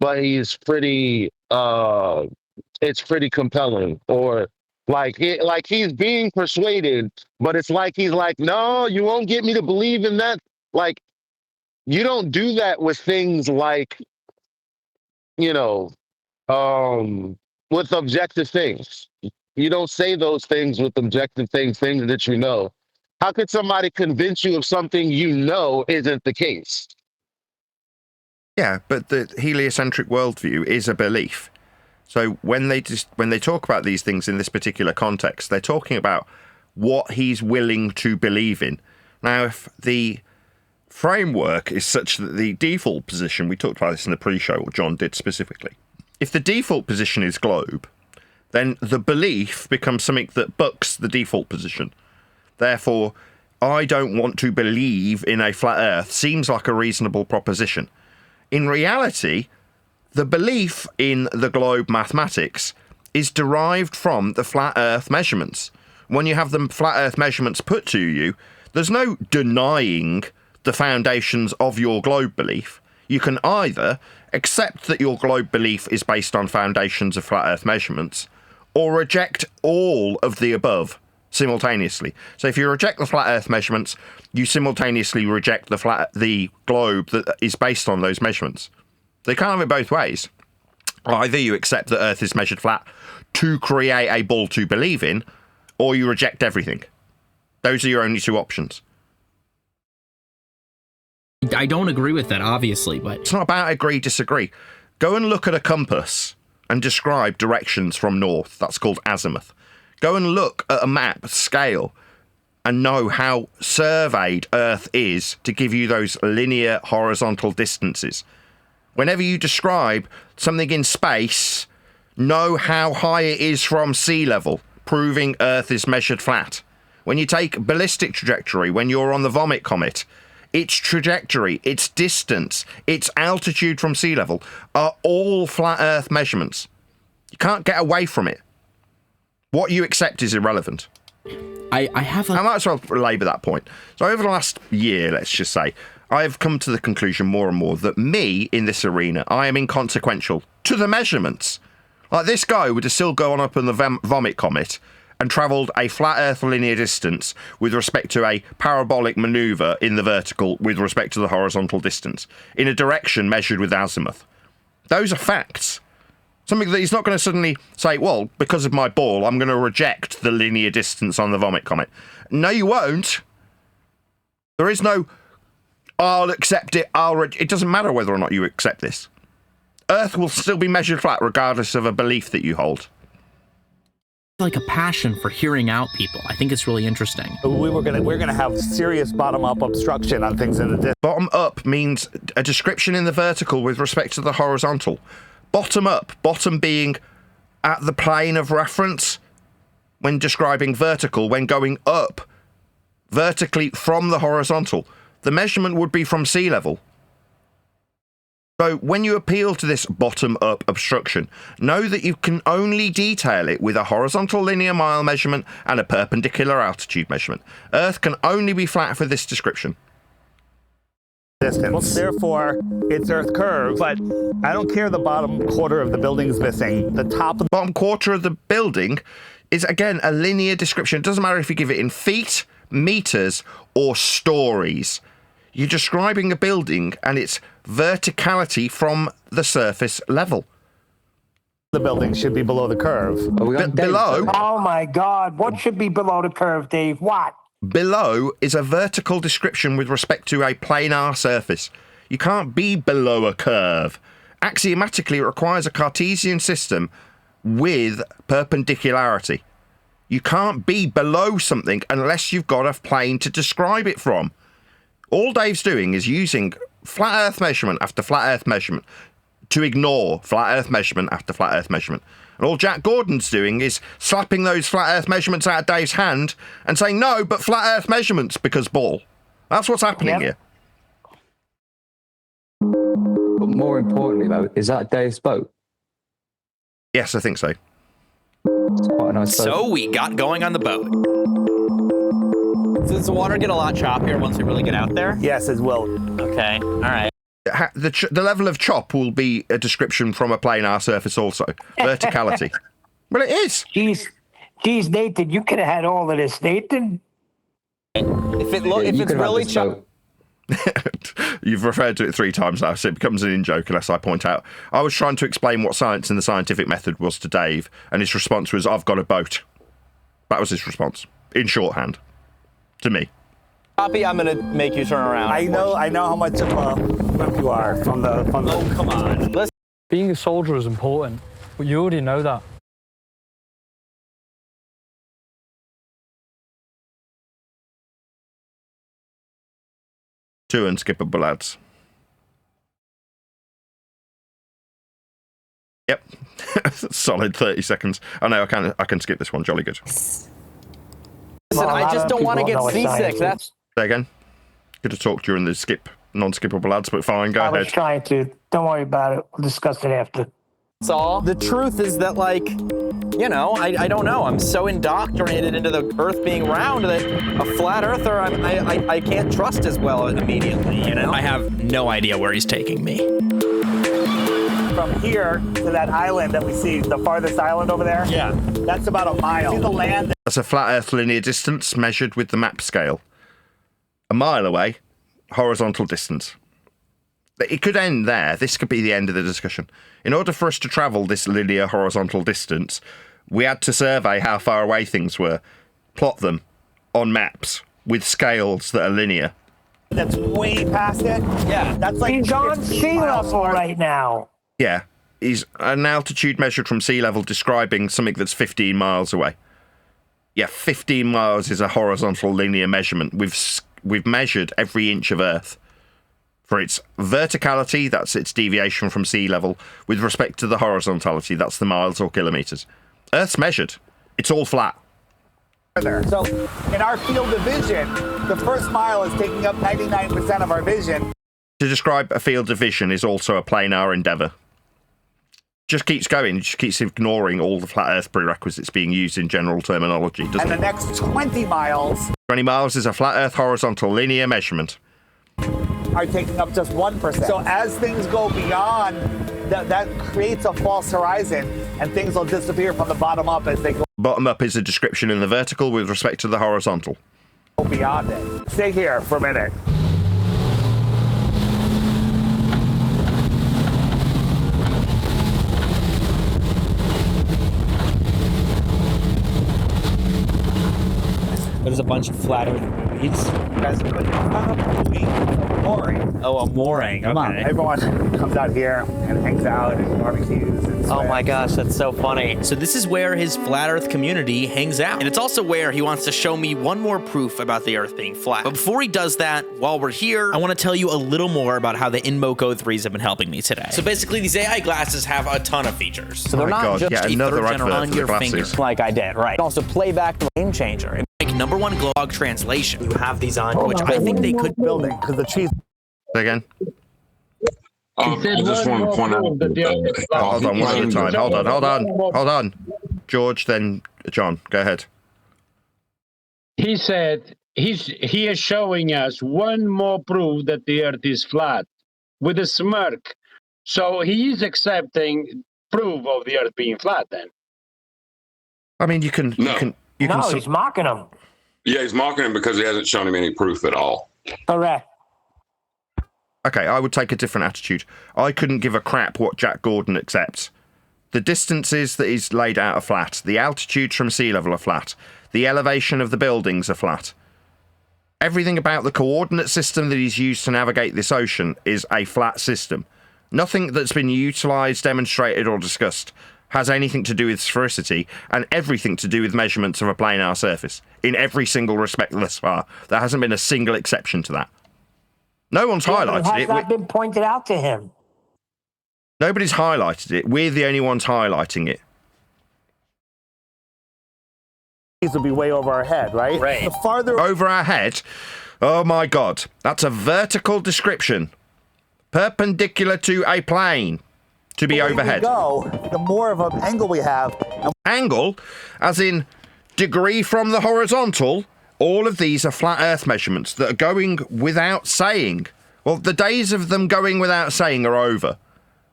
[SPEAKER 21] but he's pretty. It's pretty compelling, or like he's being persuaded, but it's like he's like, no, you won't get me to believe in that. Like, you don't do that with things like, with objective things. You don't say those things with objective things that you know. How could somebody convince you of something you know isn't the case?
[SPEAKER 3] Yeah, but the heliocentric worldview is a belief. So when they talk about these things in this particular context, they're talking about what he's willing to believe in. Now, if the framework is such that the default position, we talked about this in the pre-show, or John did specifically, if the default position is globe, then the belief becomes something that bucks the default position. Therefore, I don't want to believe in a flat Earth seems like a reasonable proposition. In reality, the belief in the globe mathematics is derived from the flat Earth measurements. When you have the flat Earth measurements put to you, there's no denying the foundations of your globe belief. You can either accept that your globe belief is based on foundations of flat Earth measurements, or reject all of the above simultaneously. So if you reject the flat Earth measurements, you simultaneously reject the globe that is based on those measurements. They can't have it both ways. Either you accept that Earth is measured flat to create a ball to believe in, or you reject everything. Those are your only two options.
[SPEAKER 12] I don't agree with that, obviously, but...
[SPEAKER 3] It's not about agree, disagree. Go and look at a compass and describe directions from north. That's called azimuth. Go and look at a map, scale, and know how surveyed Earth is to give you those linear horizontal distances. Whenever you describe something in space, know how high it is from sea level, proving Earth is measured flat. When you take ballistic trajectory, when you're on the Vomit Comet, its trajectory, its distance, its altitude from sea level are all flat Earth measurements. You can't get away from it. What you accept is irrelevant. I might as well labour that point. So over the last year, let's just say, I've come to the conclusion more and more that me, in this arena, I am inconsequential to the measurements. Like, this guy would have still gone up on the Vomit Comet and travelled a flat Earth linear distance with respect to a parabolic manoeuvre in the vertical with respect to the horizontal distance, in a direction measured with azimuth. Those are facts. Something that he's not going to suddenly say, well, because of my ball, I'm going to reject the linear distance on the Vomit Comet. No, you won't. There is no, I'll accept it, it doesn't matter whether or not you accept this. Earth will still be measured flat regardless of a belief that you hold.
[SPEAKER 12] Like a passion for hearing out people. I think it's really interesting.
[SPEAKER 9] We're gonna have serious bottom-up obstruction on things in the distance.
[SPEAKER 3] Bottom up means a description in the vertical with respect to the horizontal. Bottom up, bottom being at the plane of reference when describing vertical, when going up vertically from the horizontal. The measurement would be from sea level. So when you appeal to this bottom-up obstruction, know that you can only detail it with a horizontal linear mile measurement and a perpendicular altitude measurement. Earth can only be flat for this description.
[SPEAKER 9] Distance. Therefore, it's Earth curve, but I don't care the bottom quarter of the building's missing. The top of the
[SPEAKER 3] bottom quarter of the building is, again, a linear description. It doesn't matter if you give it in feet, meters, or stories. You're describing a building and its verticality from the surface level.
[SPEAKER 9] The building should be below the curve.
[SPEAKER 3] Below?
[SPEAKER 11] Oh my God. What should be below the curve, Dave? What?
[SPEAKER 3] Below is a vertical description with respect to a planar surface. You can't be below a curve. Axiomatically, it requires a Cartesian system with perpendicularity. You can't be below something unless you've got a plane to describe it from. All Dave's doing is using flat Earth measurement after flat Earth measurement to ignore flat Earth measurement after flat Earth measurement. And all Jack Gordon's doing is slapping those flat Earth measurements out of Dave's hand and saying, no, but flat Earth measurements because ball. That's what's happening here.
[SPEAKER 19] But more importantly, though, is that Dave's boat?
[SPEAKER 3] Yes, I think so.
[SPEAKER 19] It's quite a nice boat.
[SPEAKER 12] So we got going on the boat. Does the water get a lot choppier once we really get out there?
[SPEAKER 9] Yes, it will.
[SPEAKER 12] Okay, all right.
[SPEAKER 3] The level of chop will be a description from a planar surface also. Verticality. Well, it is.
[SPEAKER 11] Jeez, Nathan, you could have had all of this, Nathan.
[SPEAKER 12] If it's really chop.
[SPEAKER 3] You've referred to it 3 times now, so it becomes an in-joke unless I point out. I was trying to explain what science and the scientific method was to Dave, and his response was, I've got a boat. That was his response, in shorthand, to me.
[SPEAKER 12] Poppy, I'm gonna make you turn around.
[SPEAKER 9] I know how much of a wimp you are from the.
[SPEAKER 12] Oh, come on.
[SPEAKER 1] Being a soldier is important, but you already know that.
[SPEAKER 3] Two unskippable lads. Yep. Solid 30 seconds. I know I can skip this one. Jolly good.
[SPEAKER 12] Listen, I just don't want to get seasick. That's.
[SPEAKER 3] Say again. Could have talked during the non-skippable lads, but fine, go ahead.
[SPEAKER 11] I was trying to. Don't worry about it. We'll discuss it after.
[SPEAKER 12] That's all. The truth is that, like, you know, I don't know. I'm so indoctrinated into the Earth being round that a flat earther I can't trust as well immediately, you know? I have no idea where he's taking me.
[SPEAKER 9] From here to that island that we see, the farthest island over there? Yeah. That's about a mile. See the land?
[SPEAKER 3] That's a flat Earth linear distance measured with the map scale. A mile away, horizontal distance. It could end there. This could be the end of the discussion. In order for us to travel this linear horizontal distance, we had to survey how far away things were, plot them on maps with scales that are linear.
[SPEAKER 9] That's way past it?
[SPEAKER 12] Yeah.
[SPEAKER 9] That's like
[SPEAKER 11] he's on sea level right now.
[SPEAKER 3] Yeah. He's an altitude measured from sea level describing something that's 15 miles away. Yeah, 15 miles is a horizontal linear measurement. We've measured every inch of Earth. For its verticality, that's its deviation from sea level. With respect to the horizontality, that's the miles or kilometres. Earth's measured. It's all flat.
[SPEAKER 18] So in our field of vision, the first mile is taking up 99% of our vision.
[SPEAKER 3] To describe a field of vision is also a planar endeavour. Just keeps going, just keeps ignoring all the flat Earth prerequisites being used in general terminology, doesn't
[SPEAKER 18] And the
[SPEAKER 3] it?
[SPEAKER 18] next 20 miles
[SPEAKER 3] 20 miles is a flat Earth horizontal linear measurement.
[SPEAKER 18] are taking up just 1%. So as things go beyond, that creates a false horizon, and things will disappear from the bottom up as they go
[SPEAKER 3] Bottom up is a description in the vertical with respect to the horizontal.
[SPEAKER 18] beyond it. Stay here for a minute.
[SPEAKER 12] There's a bunch of flat Earth movies. Oh, a mooring.
[SPEAKER 18] Come on, everyone comes out here and hangs out and barbecues. And
[SPEAKER 12] Oh my gosh, that's so funny. So this is where his flat Earth community hangs out. And it's also where he wants to show me one more proof about the Earth being flat. But before he does that, while we're here, I want to tell you a little more about how the Inmoco 3s have been helping me today. So basically, these AI glasses have a ton of features.
[SPEAKER 13] So they're not just
[SPEAKER 3] yeah,
[SPEAKER 13] a
[SPEAKER 3] another
[SPEAKER 13] third
[SPEAKER 3] advert
[SPEAKER 13] generation
[SPEAKER 3] for
[SPEAKER 13] on
[SPEAKER 3] the
[SPEAKER 13] your
[SPEAKER 3] glasses.
[SPEAKER 13] finger, like I did, right? Also play back the game changer.
[SPEAKER 12] Like #1 blog translation. You have these on, which I think they could
[SPEAKER 18] building because the cheese.
[SPEAKER 3] Again.
[SPEAKER 4] I just want to point out.
[SPEAKER 3] Hold on, one at a time. Hold on. George, then John. Go ahead.
[SPEAKER 16] He said he is showing us one more proof that the Earth is flat with a smirk. So he is accepting proof of the Earth being flat. Then
[SPEAKER 3] I mean, you can.
[SPEAKER 11] He's mocking him.
[SPEAKER 4] Yeah, he's mocking him because he hasn't shown him any proof at all.
[SPEAKER 11] Correct.
[SPEAKER 3] Okay, I would take a different attitude. I couldn't give a crap what Jack Gordon accepts. The distances that he's laid out are flat. The altitudes from sea level are flat. The elevation of the buildings are flat. Everything about the coordinate system that he's used to navigate this ocean is a flat system. Nothing that's been utilised, demonstrated or discussed has anything to do with sphericity, and everything to do with measurements of a planar surface, in every single respect thus far. There hasn't been a single exception to that. No one's highlighted
[SPEAKER 11] It has not been pointed out to him.
[SPEAKER 3] Nobody's highlighted it. We're the only ones highlighting it.
[SPEAKER 18] These will be way over our head, right?
[SPEAKER 3] Right.
[SPEAKER 18] The farther
[SPEAKER 3] over our head. Oh my God, that's a vertical description, perpendicular to a plane, to be overhead.
[SPEAKER 18] we go, the more of an angle we have.
[SPEAKER 3] Angle, as in degree from the horizontal. All of these are flat Earth measurements that are going without saying. Well, the days of them going without saying are over.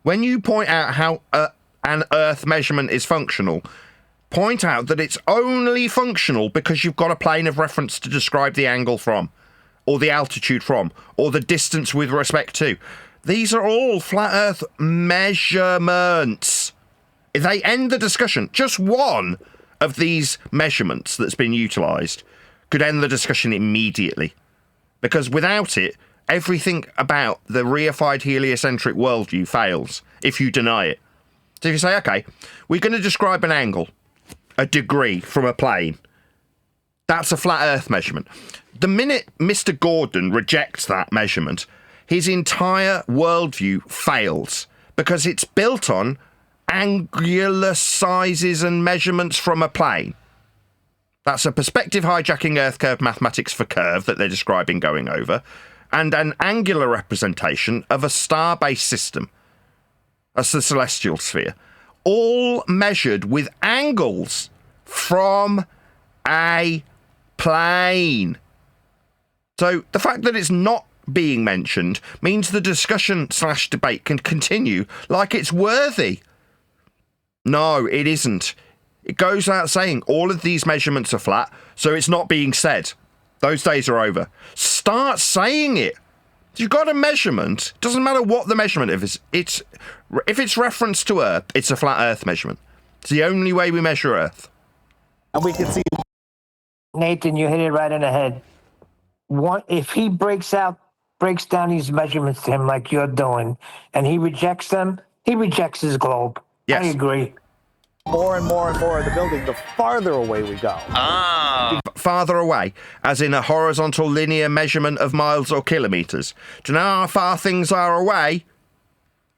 [SPEAKER 3] When you point out how an Earth measurement is functional, point out that it's only functional because you've got a plane of reference to describe the angle from, or the altitude from, or the distance with respect to. These are all flat Earth measurements. If they end the discussion, just one of these measurements that's been utilised could end the discussion immediately. Because without it, everything about the reified heliocentric worldview fails if you deny it. So if you say, okay, we're going to describe an angle, a degree from a plane, that's a flat Earth measurement. The minute Mr. Gordon rejects that measurement, his entire worldview fails because it's built on angular sizes and measurements from a plane. That's a perspective hijacking Earth curve mathematics for curve that they're describing going over, and an angular representation of a star-based system, as the celestial sphere, all measured with angles from a plane. So the fact that it's not being mentioned means the discussion/debate can continue like it's worthy. No, it isn't. It goes without saying all of these measurements are flat, so it's not being said. Those days are over. Start saying it. If you've got a measurement, doesn't matter what the measurement is. If it's reference to Earth, it's a flat Earth measurement. It's the only way we measure Earth.
[SPEAKER 18] And we can see.
[SPEAKER 11] Nathan, you hit it right in the head. If he breaks down these measurements to him like you're doing, and he rejects them, he rejects his globe.
[SPEAKER 3] Yes.
[SPEAKER 11] I agree.
[SPEAKER 18] more and more and more of the building, the farther away we go.
[SPEAKER 3] Farther away, as in a horizontal linear measurement of miles or kilometres. Do you know how far things are away?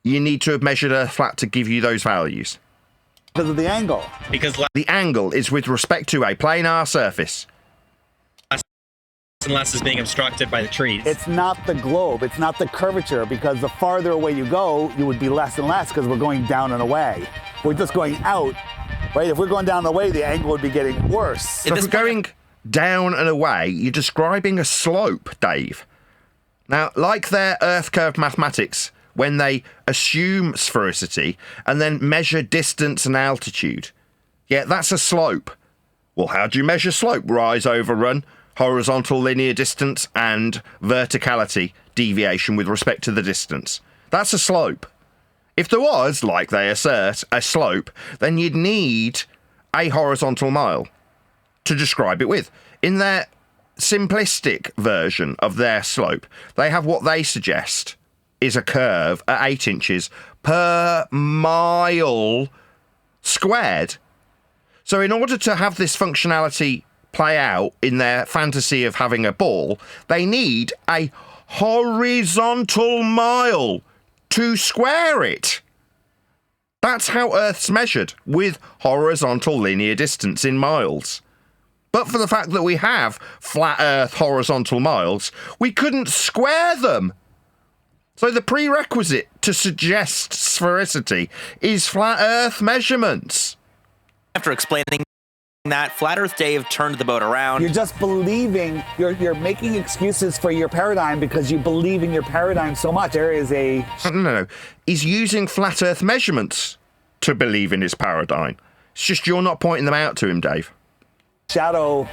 [SPEAKER 3] You need to have measured Earth flat to give you those values.
[SPEAKER 18] Because of the angle.
[SPEAKER 12] Because
[SPEAKER 3] the angle is with respect to a planar surface.
[SPEAKER 12] And less is being obstructed by the trees.
[SPEAKER 18] It's not the globe. It's not the curvature, because the farther away you go, you would be less and less because we're going down and away. We're just going out, right? If we're going down and away, the angle would be getting worse.
[SPEAKER 3] So if we're going down and away, you're describing a slope, Dave. Now, like their Earth curve mathematics, when they assume sphericity and then measure distance and altitude, yeah, that's a slope. Well, how do you measure slope? Rise over run, horizontal linear distance, and verticality deviation with respect to the distance. That's a slope. If there was, like they assert, a slope, then you'd need a horizontal mile to describe it with. In their simplistic version of their slope, they have what they suggest is a curve at 8 inches per mile squared. So in order to have this functionality play out in their fantasy of having a ball, they need a horizontal mile to square it. That's how Earth's measured, with horizontal linear distance in miles. But for the fact that we have flat Earth horizontal miles, we couldn't square them. So the prerequisite to suggest sphericity is flat Earth measurements.
[SPEAKER 12] After explaining that, Flat Earth Dave turned the boat around.
[SPEAKER 18] You're just believing, you're making excuses for your paradigm because you believe in your paradigm so much. There is a...
[SPEAKER 3] No. He's using flat Earth measurements to believe in his paradigm. It's just you're not pointing them out to him, Dave.
[SPEAKER 18] Shadow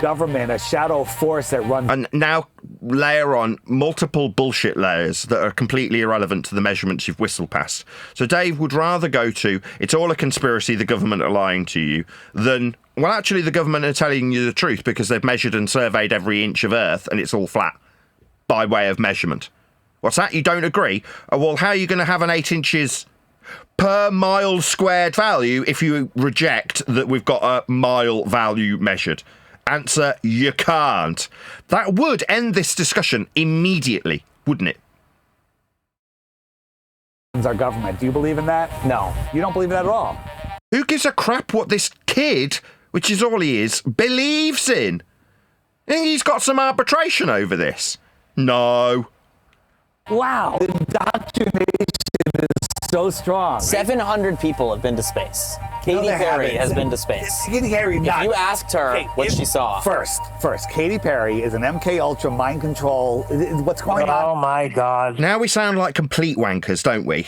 [SPEAKER 18] government, a shadow force that runs...
[SPEAKER 3] And now layer on multiple bullshit layers that are completely irrelevant to the measurements you've whistled past. So Dave would rather go to, it's all a conspiracy, the government are lying to you, than, well, actually the government are telling you the truth because they've measured and surveyed every inch of Earth and it's all flat by way of measurement. What's that? You don't agree? Oh, well, how are you going to have an 8 inches per mile squared value if you reject that we've got a mile value measured? Answer, you can't. That would end this discussion immediately, wouldn't it?
[SPEAKER 18] Our government. Do you believe in that? No. You don't believe in that at all?
[SPEAKER 3] Who gives a crap what this kid, which is all he is, believes in? You think he's got some arbitration over this? No.
[SPEAKER 18] Wow. The indoctrination is so strong.
[SPEAKER 13] 700 people have been to space. Katy Perry has been to space.
[SPEAKER 18] Katy Perry,
[SPEAKER 13] if you asked her what she saw.
[SPEAKER 18] First, Katy Perry is an MK Ultra mind control. What's going on?
[SPEAKER 11] Oh my God.
[SPEAKER 3] Now we sound like complete wankers, don't we?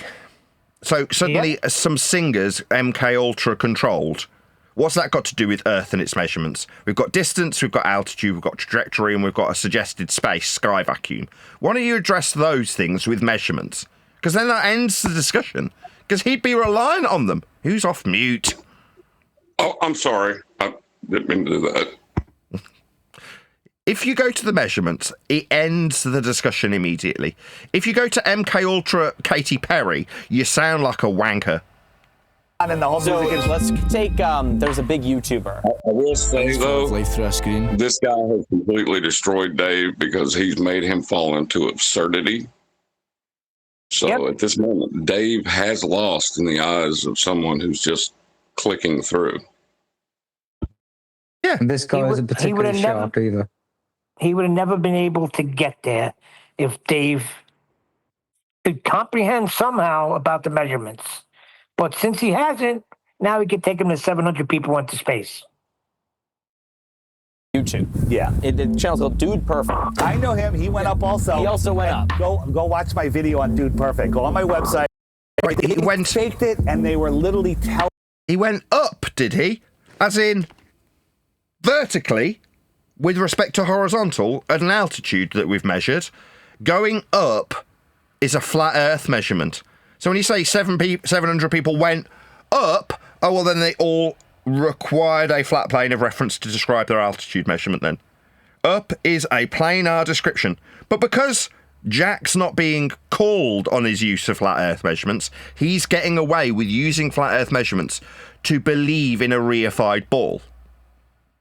[SPEAKER 3] So suddenly some singers MK Ultra controlled. What's that got to do with Earth and its measurements? We've got distance, we've got altitude, we've got trajectory, and we've got a suggested space, sky vacuum. Why don't you address those things with measurements? Because then that ends the discussion. Because he'd be reliant on them. Who's off mute?
[SPEAKER 4] Oh, I'm sorry. I didn't mean to do that.
[SPEAKER 3] If you go to the measurements, it ends the discussion immediately. If you go to MK Ultra Katy Perry, you sound like a wanker.
[SPEAKER 18] And the whole
[SPEAKER 13] so let's take, there's a big YouTuber.
[SPEAKER 4] I will say, though,
[SPEAKER 10] through our screen.
[SPEAKER 4] This guy has completely destroyed Dave because he's made him fall into absurdity. So at this moment, Dave has lost in the eyes of someone who's just clicking through.
[SPEAKER 19] Yeah. And this guy isn't particularly sharp either.
[SPEAKER 11] He would have never been able to get there if Dave could comprehend somehow about the measurements. But since he hasn't, now he can take him to 700 people went to space.
[SPEAKER 13] YouTube.
[SPEAKER 18] Yeah.
[SPEAKER 13] The channel's called Dude Perfect.
[SPEAKER 18] I know him. He went up also.
[SPEAKER 13] He also went up.
[SPEAKER 18] Go watch my video on Dude Perfect. Go on my website.
[SPEAKER 3] He went
[SPEAKER 18] faked it, and they were literally telling.
[SPEAKER 3] He went up, did he? As in vertically, with respect to horizontal at an altitude that we've measured. Going up is a flat Earth measurement. So when you say 700 people went up, oh well, then they all required a flat plane of reference to describe their altitude measurement then. Up is a planar description. But because Jack's not being called on his use of flat Earth measurements. He's getting away with using flat Earth measurements to believe in a reified ball.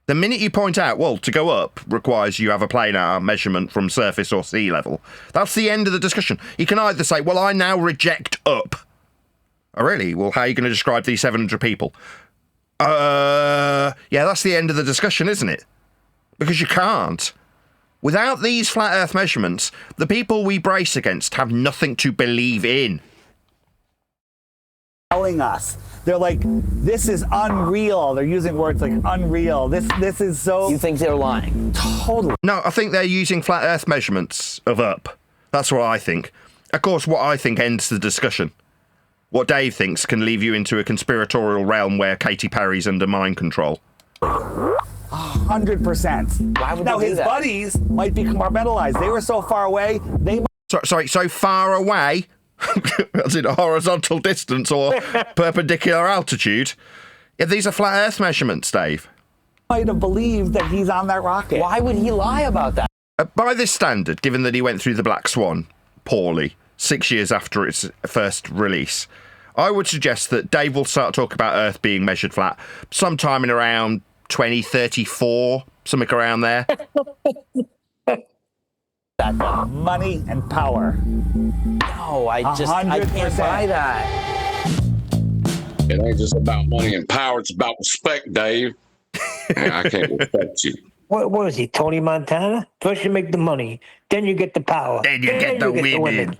[SPEAKER 3] The minute you point out, well, to go up requires you have a planar measurement from surface or sea level, that's the end of the discussion. You can either say, well, I now reject up. Oh, really? Well, how are you going to describe these 700 people? Yeah, that's the end of the discussion, isn't it? Because you can't. Without these flat Earth measurements, the people we brace against have nothing to believe in.
[SPEAKER 18] Telling us. They're like, this is unreal. They're using words like unreal. This is so...
[SPEAKER 13] You think they're lying?
[SPEAKER 18] Totally.
[SPEAKER 3] No, I think they're using flat Earth measurements of up. That's what I think. Of course, what I think ends the discussion. What Dave thinks can leave you into a conspiratorial realm where Katy Perry's under mind control.
[SPEAKER 18] 100%.
[SPEAKER 13] Why would
[SPEAKER 18] now,
[SPEAKER 13] they do
[SPEAKER 18] his
[SPEAKER 13] that?
[SPEAKER 18] buddies might be compartmentalized. They were so far away, they...
[SPEAKER 3] Sorry, so far away? As in horizontal distance or perpendicular altitude? Yeah, these are flat Earth measurements, Dave.
[SPEAKER 18] Might have believed that he's on that rocket.
[SPEAKER 13] Why would he lie about that?
[SPEAKER 3] By this standard, given that he went through the Black Swan poorly, 6 years after its first release, I would suggest that Dave will start talking about Earth being measured flat sometime in around 2034, something around there.
[SPEAKER 18] Money and power.
[SPEAKER 13] No, I can't buy that.
[SPEAKER 4] It ain't just about money and power. It's about respect, Dave. I can't respect you.
[SPEAKER 11] What is he, Tony Montana? First you make the money, then you get the power.
[SPEAKER 3] Then you get the women.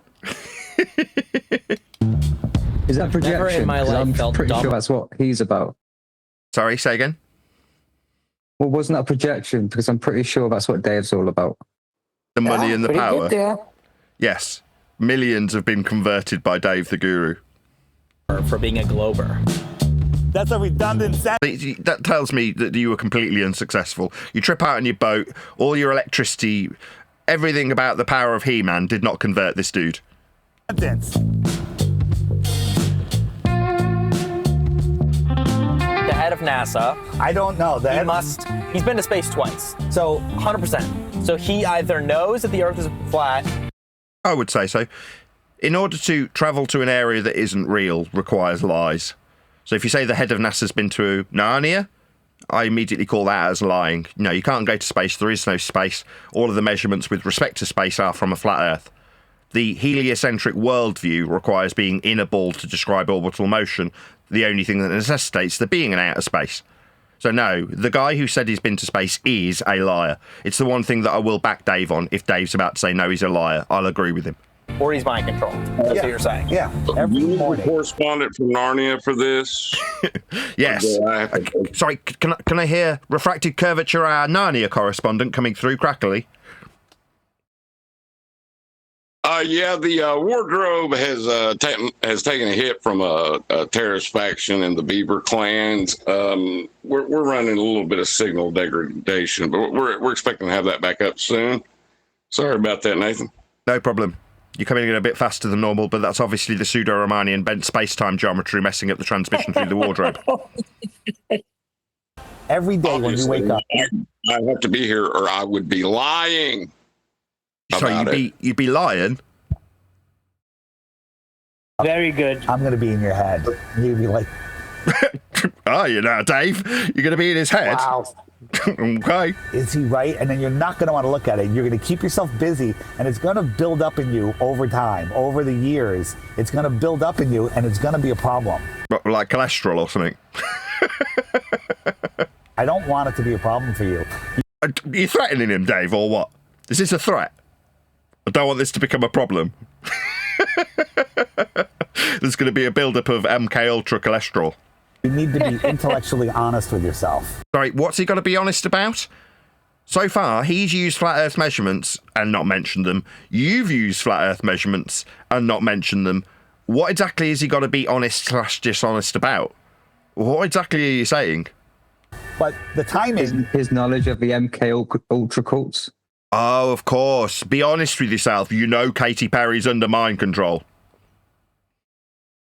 [SPEAKER 19] Is that projection?
[SPEAKER 12] Never in my
[SPEAKER 19] 'Cause
[SPEAKER 12] life
[SPEAKER 19] I'm
[SPEAKER 12] felt
[SPEAKER 19] pretty
[SPEAKER 12] dumb.
[SPEAKER 19] sure that's what he's about.
[SPEAKER 3] Sorry, say again?
[SPEAKER 19] Well, wasn't that a projection? Because I'm pretty sure that's what Dave's all about.
[SPEAKER 3] The money and the
[SPEAKER 11] Pretty
[SPEAKER 3] power.
[SPEAKER 11] good there.
[SPEAKER 3] Yes. Millions have been converted by Dave the Guru.
[SPEAKER 12] For being a glober.
[SPEAKER 18] That's a redundant sentence.
[SPEAKER 3] That tells me that you were completely unsuccessful. You trip out on your boat, all your electricity, everything about the power of He-Man did not convert this dude.
[SPEAKER 18] Sentence.
[SPEAKER 12] The head of NASA.
[SPEAKER 18] I don't know.
[SPEAKER 12] He's been to space twice. So 100%. So he either knows that the Earth is flat.
[SPEAKER 3] I would say so. In order to travel to an area that isn't real requires lies. So if you say the head of NASA's been to Narnia, I immediately call that as lying. No, you can't go to space. There is no space. All of the measurements with respect to space are from a flat Earth. The heliocentric worldview requires being in a ball to describe orbital motion, the only thing that necessitates there being in outer space. So no, the guy who said he's been to space is a liar. It's the one thing that I will back Dave on. If Dave's about to say no, he's a liar, I'll agree with him.
[SPEAKER 12] Or he's mind control. That's what you're saying.
[SPEAKER 18] Yeah.
[SPEAKER 4] You need a correspondent from Narnia for this?
[SPEAKER 3] Yes. Sorry, can I hear refracted curvature, our Narnia correspondent coming through crackly?
[SPEAKER 4] Yeah, the wardrobe has taken a hit from a terrorist faction and the Beaver clans. We're running a little bit of signal degradation, but we're expecting to have that back up soon. Sorry about that, Nathan.
[SPEAKER 3] No problem. You're coming in a bit faster than normal, but that's obviously the pseudo-Riemannian bent space-time geometry messing up the transmission through the wardrobe.
[SPEAKER 18] Every day when you wake up.
[SPEAKER 4] I have to be here or I would be lying.
[SPEAKER 3] Sorry, you'd be lying?
[SPEAKER 11] Very good.
[SPEAKER 18] I'm going to be in your head. You'd be like...
[SPEAKER 3] Are you now, Dave? You're going to be in his head?
[SPEAKER 18] Wow.
[SPEAKER 3] Okay.
[SPEAKER 18] Is he right? And then you're not going to want to look at it. You're going to keep yourself busy, and it's going to build up in you over time, over the years. It's going to build up in you, and it's going to be a problem.
[SPEAKER 3] Like cholesterol or something?
[SPEAKER 18] I don't want it to be a problem for you.
[SPEAKER 3] Are you threatening him, Dave, or what? Is this a threat? I don't want this to become a problem. There's going to be a build-up of MK Ultra cholesterol.
[SPEAKER 18] You need to be intellectually honest with yourself.
[SPEAKER 3] Sorry, what's he got to be honest about? So far, he's used flat Earth measurements and not mentioned them. You've used flat Earth measurements and not mentioned them. What exactly has he got to be honest/dishonest about? What exactly are you saying?
[SPEAKER 18] But the timing...
[SPEAKER 19] His knowledge of the MK Ultra cults.
[SPEAKER 3] Oh, of course. Be honest with yourself. You know Katy Perry's under mind control.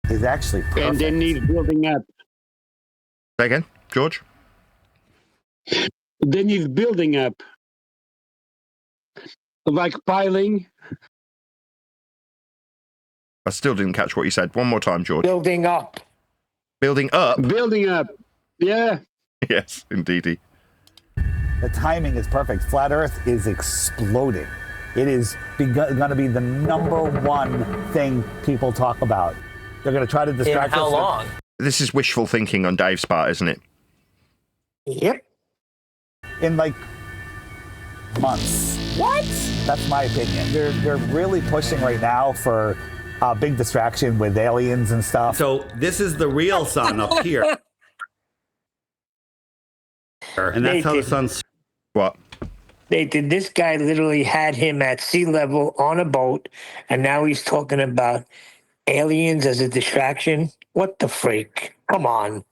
[SPEAKER 18] Is actually perfect.
[SPEAKER 16] And they need building up.
[SPEAKER 3] Say again, George?
[SPEAKER 16] They need building up. Like piling.
[SPEAKER 3] I still didn't catch what you said. One more time, George.
[SPEAKER 11] Building up.
[SPEAKER 3] Building up.
[SPEAKER 16] Building up. Yeah.
[SPEAKER 3] Yes, indeedy.
[SPEAKER 9] The timing is perfect. Flat Earth is exploding. It is going to be the number one thing people talk about. They're going to try to distract us.
[SPEAKER 13] How long?
[SPEAKER 3] This is wishful thinking on Dave's part, isn't it?
[SPEAKER 11] Yep.
[SPEAKER 9] In like months. What? That's my opinion. They're really pushing right now for a big distraction with aliens and stuff. So this is the real sun up here. And that's how the sun's...
[SPEAKER 3] What?
[SPEAKER 11] Nathan, this guy literally had him at sea level on a boat, and now he's talking about aliens as a distraction. What the freak? Come on.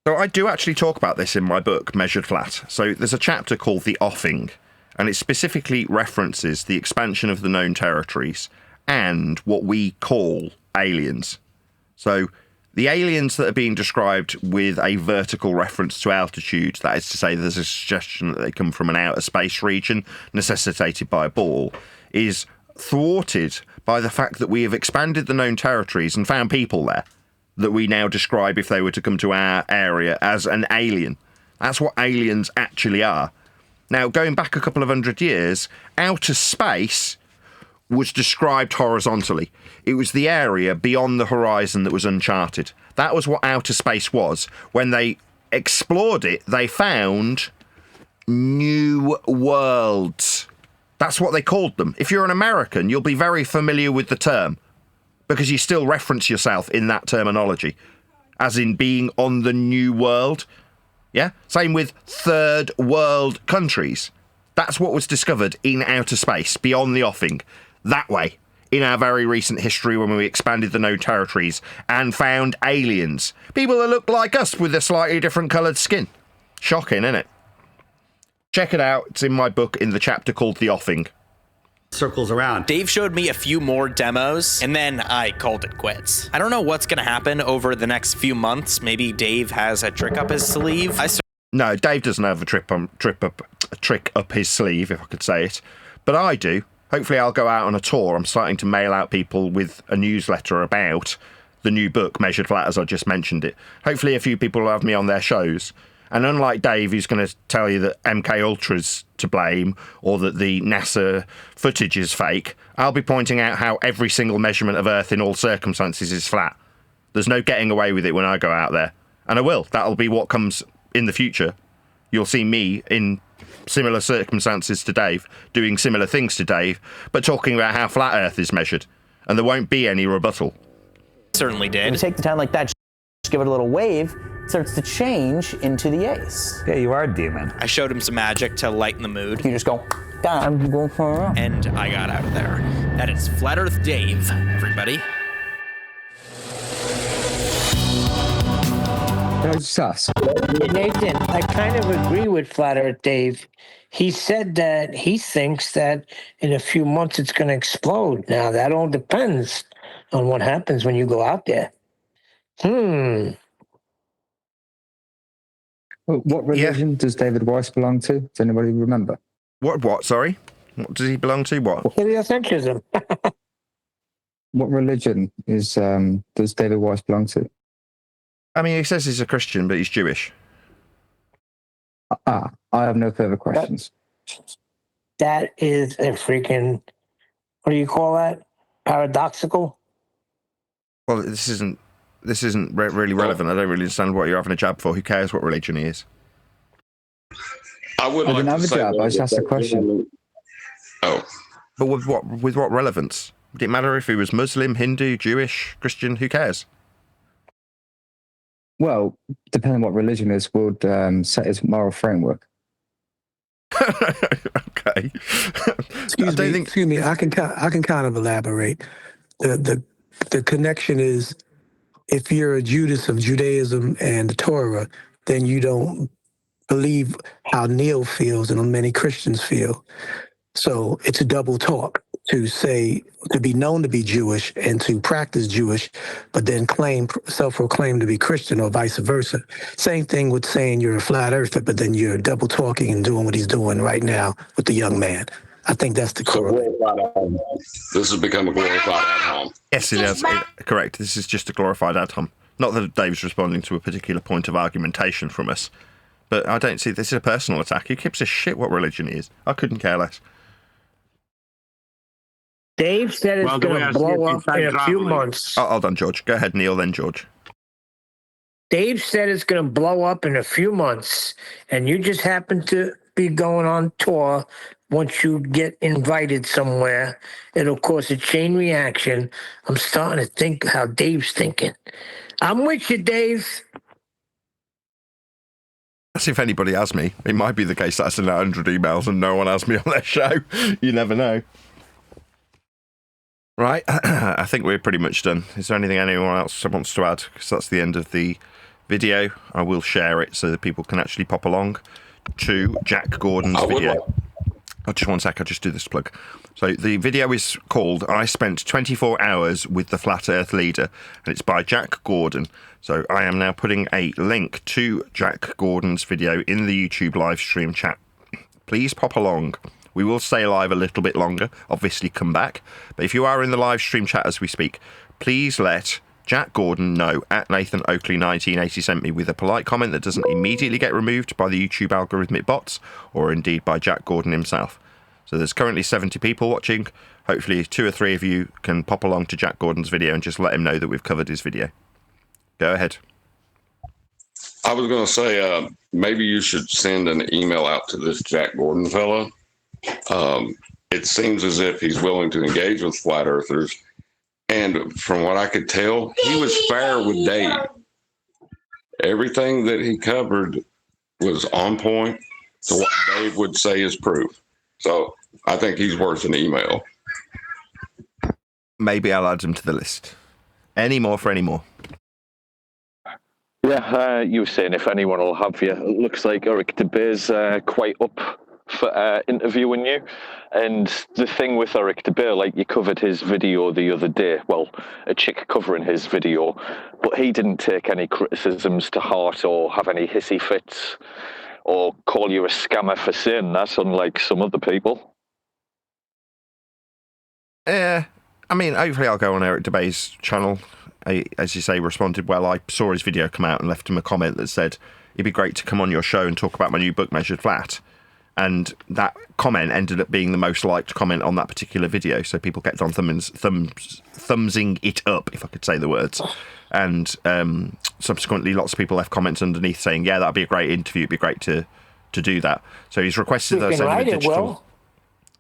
[SPEAKER 3] So I do actually talk about this in my book, Measured Flat. So there's a chapter called The Offing, and it specifically references the expansion of the known territories and what we call aliens. So the aliens that are being described with a vertical reference to altitude, that is to say there's a suggestion that they come from an outer space region necessitated by a ball, is thwarted by the fact that we have expanded the known territories and found people there that we now describe, if they were to come to our area, as an alien. That's what aliens actually are. Now, going back a couple of 100 years, outer space was described horizontally. It was the area beyond the horizon that was uncharted. That was what outer space was. When they explored it, they found new worlds. That's what they called them. If you're an American, you'll be very familiar with the term because you still reference yourself in that terminology, as in being on the new world. Yeah? Same with third world countries. That's what was discovered in outer space, beyond the offing. That way, in our very recent history when we expanded the known territories and found aliens. People that look like us with a slightly different coloured skin. Shocking, isn't it? Check it out. It's in my book in the chapter called The Offing.
[SPEAKER 12] Circles around. Dave showed me a few more demos, and then I called it quits. I don't know what's going to happen over the next few months. Maybe Dave has a trick up his sleeve.
[SPEAKER 3] No, Dave doesn't have a trick up his sleeve, if I could say it. But I do. Hopefully I'll go out on a tour. I'm starting to mail out people with a newsletter about the new book, Measured Flat, as I just mentioned it. Hopefully a few people will have me on their shows. And unlike Dave, who's going to tell you that MK Ultra's to blame or that the NASA footage is fake, I'll be pointing out how every single measurement of Earth in all circumstances is flat. There's no getting away with it when I go out there. And I will. That'll be what comes in the future. You'll see me in similar circumstances to Dave, doing similar things to Dave, but talking about how flat Earth is measured. And there won't be any rebuttal.
[SPEAKER 12] Certainly did.
[SPEAKER 13] When you take the time like that, just give it a little wave, it starts to change into the ace.
[SPEAKER 9] Yeah, you are a demon.
[SPEAKER 12] I showed him some magic to lighten the mood.
[SPEAKER 13] You just go, I'm going for a run.
[SPEAKER 12] And I got out of there. That is Flat Earth Dave, everybody.
[SPEAKER 11] Nathan, I kind of agree with Flat Earth Dave. He said that he thinks that in a few months it's going to explode. Now, that all depends on what happens when you go out there.
[SPEAKER 19] What religion does David Weiss belong to? Does anybody remember?
[SPEAKER 3] What, sorry? What does he belong to? What?
[SPEAKER 11] Heliocentrism.
[SPEAKER 19] What religion does David Weiss belong to?
[SPEAKER 3] I mean, he says he's a Christian, but he's Jewish.
[SPEAKER 19] I have no further questions.
[SPEAKER 11] That is a freaking, what do you call that? Paradoxical?
[SPEAKER 3] Well, this isn't really relevant. I don't really understand what you're having a jab for. Who cares what religion he is?
[SPEAKER 4] I
[SPEAKER 19] didn't have a jab. I just asked a question.
[SPEAKER 4] Oh.
[SPEAKER 3] But with what relevance? Would it matter if he was Muslim, Hindu, Jewish, Christian? Who cares?
[SPEAKER 19] Well, depending on what religion is, would set his moral framework.
[SPEAKER 3] Okay.
[SPEAKER 6] Excuse me. I can kind of elaborate. The connection is, if you're a Judas of Judaism and the Torah, then you don't believe how Neil feels and many Christians feel. So it's a double talk to be known to be Jewish and to practice Jewish, but then self-proclaim to be Christian or vice versa. Same thing with saying you're a flat earther, but then you're double talking and doing what he's doing right now with the young man. I think that's the correlate.
[SPEAKER 4] This has become a glorified ad hom.
[SPEAKER 3] Yes, it is. Correct. This is just a glorified ad hom. Not that Dave's responding to a particular point of argumentation from us, but I don't see this is a personal attack. Who gives a shit what religion he is? I couldn't care less.
[SPEAKER 11] Dave said it's going to blow up in a few months.
[SPEAKER 3] Oh, hold on, George. Go ahead, Neil, then George.
[SPEAKER 11] Dave said it's going to blow up in a few months, and you just happen to be going on tour. Once you get invited somewhere, it'll cause a chain reaction. I'm starting to think how Dave's thinking. I'm with you, Dave.
[SPEAKER 3] That's if anybody has me. It might be the case that I send out 100 emails and no one has me on their show. You never know. Right, I think we're pretty much done. Is there anything anyone else wants to add? Because that's the end of the video. I will share it so that people can actually pop along to Jack Gordon's video. Oh, just one sec, I'll just do this plug. So the video is called I Spent 24 Hours with the Flat Earth Leader, and it's by Jack Gordon. So I am now putting a link to Jack Gordon's video in the YouTube live stream chat. Please pop along. We will stay live a little bit longer, obviously come back. But if you are in the live stream chat as we speak, please let Jack Gordon know at Nathan Oakley 1980 sent me with a polite comment that doesn't immediately get removed by the YouTube algorithmic bots or indeed by Jack Gordon himself. So there's currently 70 people watching. Hopefully 2 or 3 of you can pop along to Jack Gordon's video and just let him know that we've covered his video. Go ahead.
[SPEAKER 4] I was going to say, maybe you should send an email out to this Jack Gordon fellow. It seems as if he's willing to engage with flat earthers. And from what I could tell, he was fair with Dave. Everything that he covered was on point to what Dave would say is proof. So I think he's worth an email.
[SPEAKER 3] Maybe I'll add him to the list. Any more for any more?
[SPEAKER 5] Yeah, you were saying if anyone will have you. It looks like Eric DeBay's quite up for interviewing you. And the thing with Eric DeBay, like you covered his video the other day, well, a chick covering his video, but he didn't take any criticisms to heart or have any hissy fits or call you a scammer for saying that, unlike some other people.
[SPEAKER 3] I mean, hopefully I'll go on Eric DeBay's channel. As you say, responded well. I saw his video come out and left him a comment that said, it'd be great to come on your show and talk about my new book, Measured Flat. And that comment ended up being the most liked comment on that particular video. So people kept on thumbsing it up, if I could say the words. And subsequently, lots of people left comments underneath saying, yeah, that'd be a great interview. It'd be great to do that. So he's requested that I send him a digital...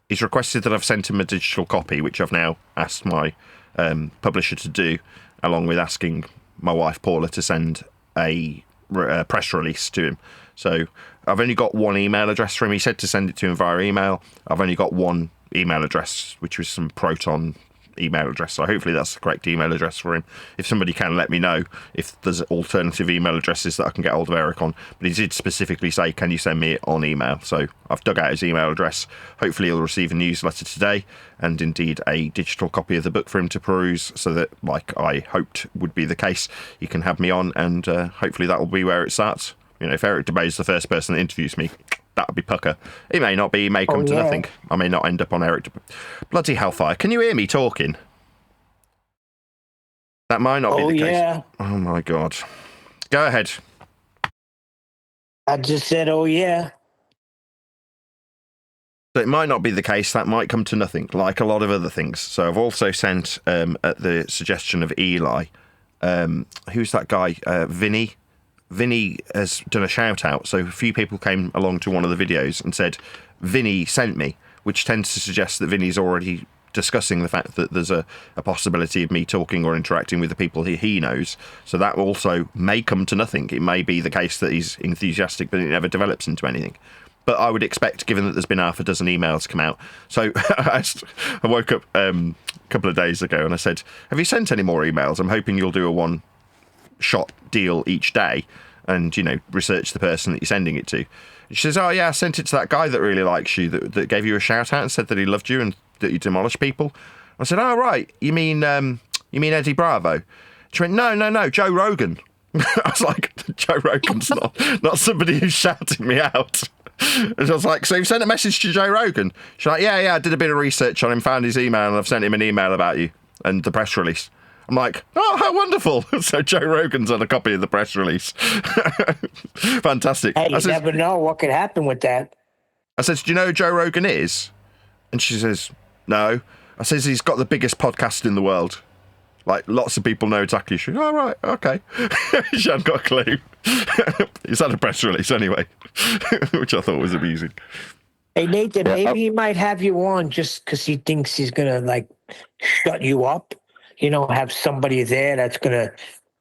[SPEAKER 3] He's requested that I've sent him a digital copy, which I've now asked my publisher to do, along with asking my wife, Paula, to send a press release to him. So I've only got one email address for him. He said to send it to him via email. I've only got one email address, which was some Proton email address. So hopefully that's the correct email address for him. If somebody can let me know if there's alternative email addresses that I can get hold of Eric on. But he did specifically say, can you send me it on email? So I've dug out his email address. Hopefully he'll receive a newsletter today and indeed a digital copy of the book for him to peruse so that, like I hoped would be the case, he can have me on and hopefully that will be where it starts. You know, if Eric DeBay is the first person that interviews me, that would be pucker. It may not be, it may come to nothing. I may not end up on Eric DeBay. Bloody hellfire. Can you hear me talking? That might not be the case. Oh my God. Go ahead.
[SPEAKER 11] I just said, oh yeah.
[SPEAKER 3] So it might not be the case. That might come to nothing, like a lot of other things. So I've also sent, at the suggestion of Eli, who's that guy? Vinny. Vinny has done a shout out. So a few people came along to one of the videos and said, Vinny sent me, which tends to suggest that Vinny's already discussing the fact that there's a possibility of me talking or interacting with the people he knows. So that also may come to nothing. It may be the case that he's enthusiastic, but it never develops into anything. But I would expect, given that there's been half a dozen emails come out. So I woke up a couple of days ago and I said, have you sent any more emails? I'm hoping you'll do a one-shot deal each day and, you know, research the person that you're sending it to. She says, oh, yeah, I sent it to that guy that really likes you, that gave you a shout-out and said that he loved you and that you demolish people. I said, oh, right, you mean Eddie Bravo? She went, no, Joe Rogan. I was like, Joe Rogan's not somebody who's shouting me out. And I was like, so you've sent a message to Joe Rogan? She's like, yeah, I did a bit of research on him, found his email, and I've sent him an email about you and the press release. I'm like, oh, how wonderful. So Joe Rogan's on a copy of the press release. Fantastic.
[SPEAKER 11] Hey, you never know what could happen with that.
[SPEAKER 3] I said, do you know who Joe Rogan is? And she says, no. I says, he's got the biggest podcast in the world. Like, lots of people know exactly. She goes, oh, right, okay. She hadn't got a clue. He's had a press release anyway, which I thought was amusing.
[SPEAKER 11] Hey, Nathan, maybe he might have you on just because he thinks he's going to, like, shut you up. You know, have somebody there that's going to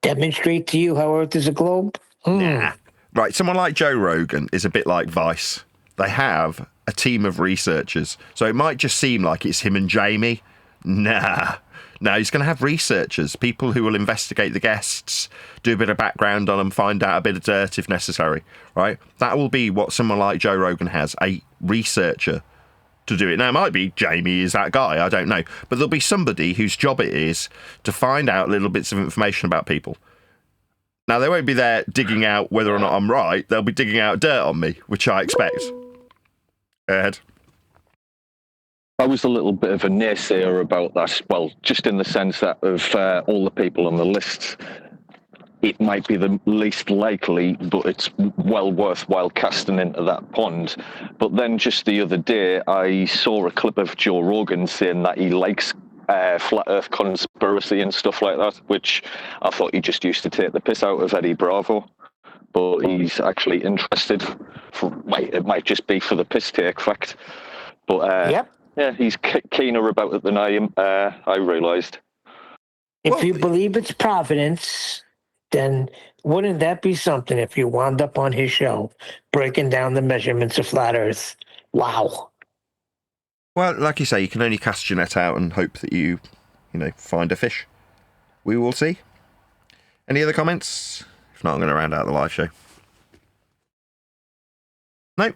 [SPEAKER 11] demonstrate to you how Earth is a globe.
[SPEAKER 3] Nah. Right, someone like Joe Rogan is a bit like Vice. They have a team of researchers. So it might just seem like it's him and Jamie. Nah. No, he's going to have researchers, people who will investigate the guests, do a bit of background on them, find out a bit of dirt if necessary, right? That will be what someone like Joe Rogan has, a researcher to do it. Now, it might be Jamie is that guy, I don't know. But there'll be somebody whose job it is to find out little bits of information about people. Now, they won't be there digging out whether or not I'm right. They'll be digging out dirt on me, which I expect. Go ahead.
[SPEAKER 5] I was a little bit of a naysayer about that. Well, just in the sense that of all the people on the list, it might be the least likely, but it's well worthwhile casting into that pond. But then just the other day, I saw a clip of Joe Rogan saying that he likes flat Earth conspiracy and stuff like that, which I thought he just used to take the piss out of Eddie Bravo. But he's actually interested. It might just be for the piss take fact. But
[SPEAKER 11] yep.
[SPEAKER 5] Yeah, he's keener about it than I am. I realised.
[SPEAKER 11] If you believe it's Providence, then wouldn't that be something if you wound up on his show breaking down the measurements of flat Earth? Wow.
[SPEAKER 3] Well, like you say, you can only cast your net out and hope that you find a fish. We will see. Any other comments? If not, I'm going to round out the live show. Nope.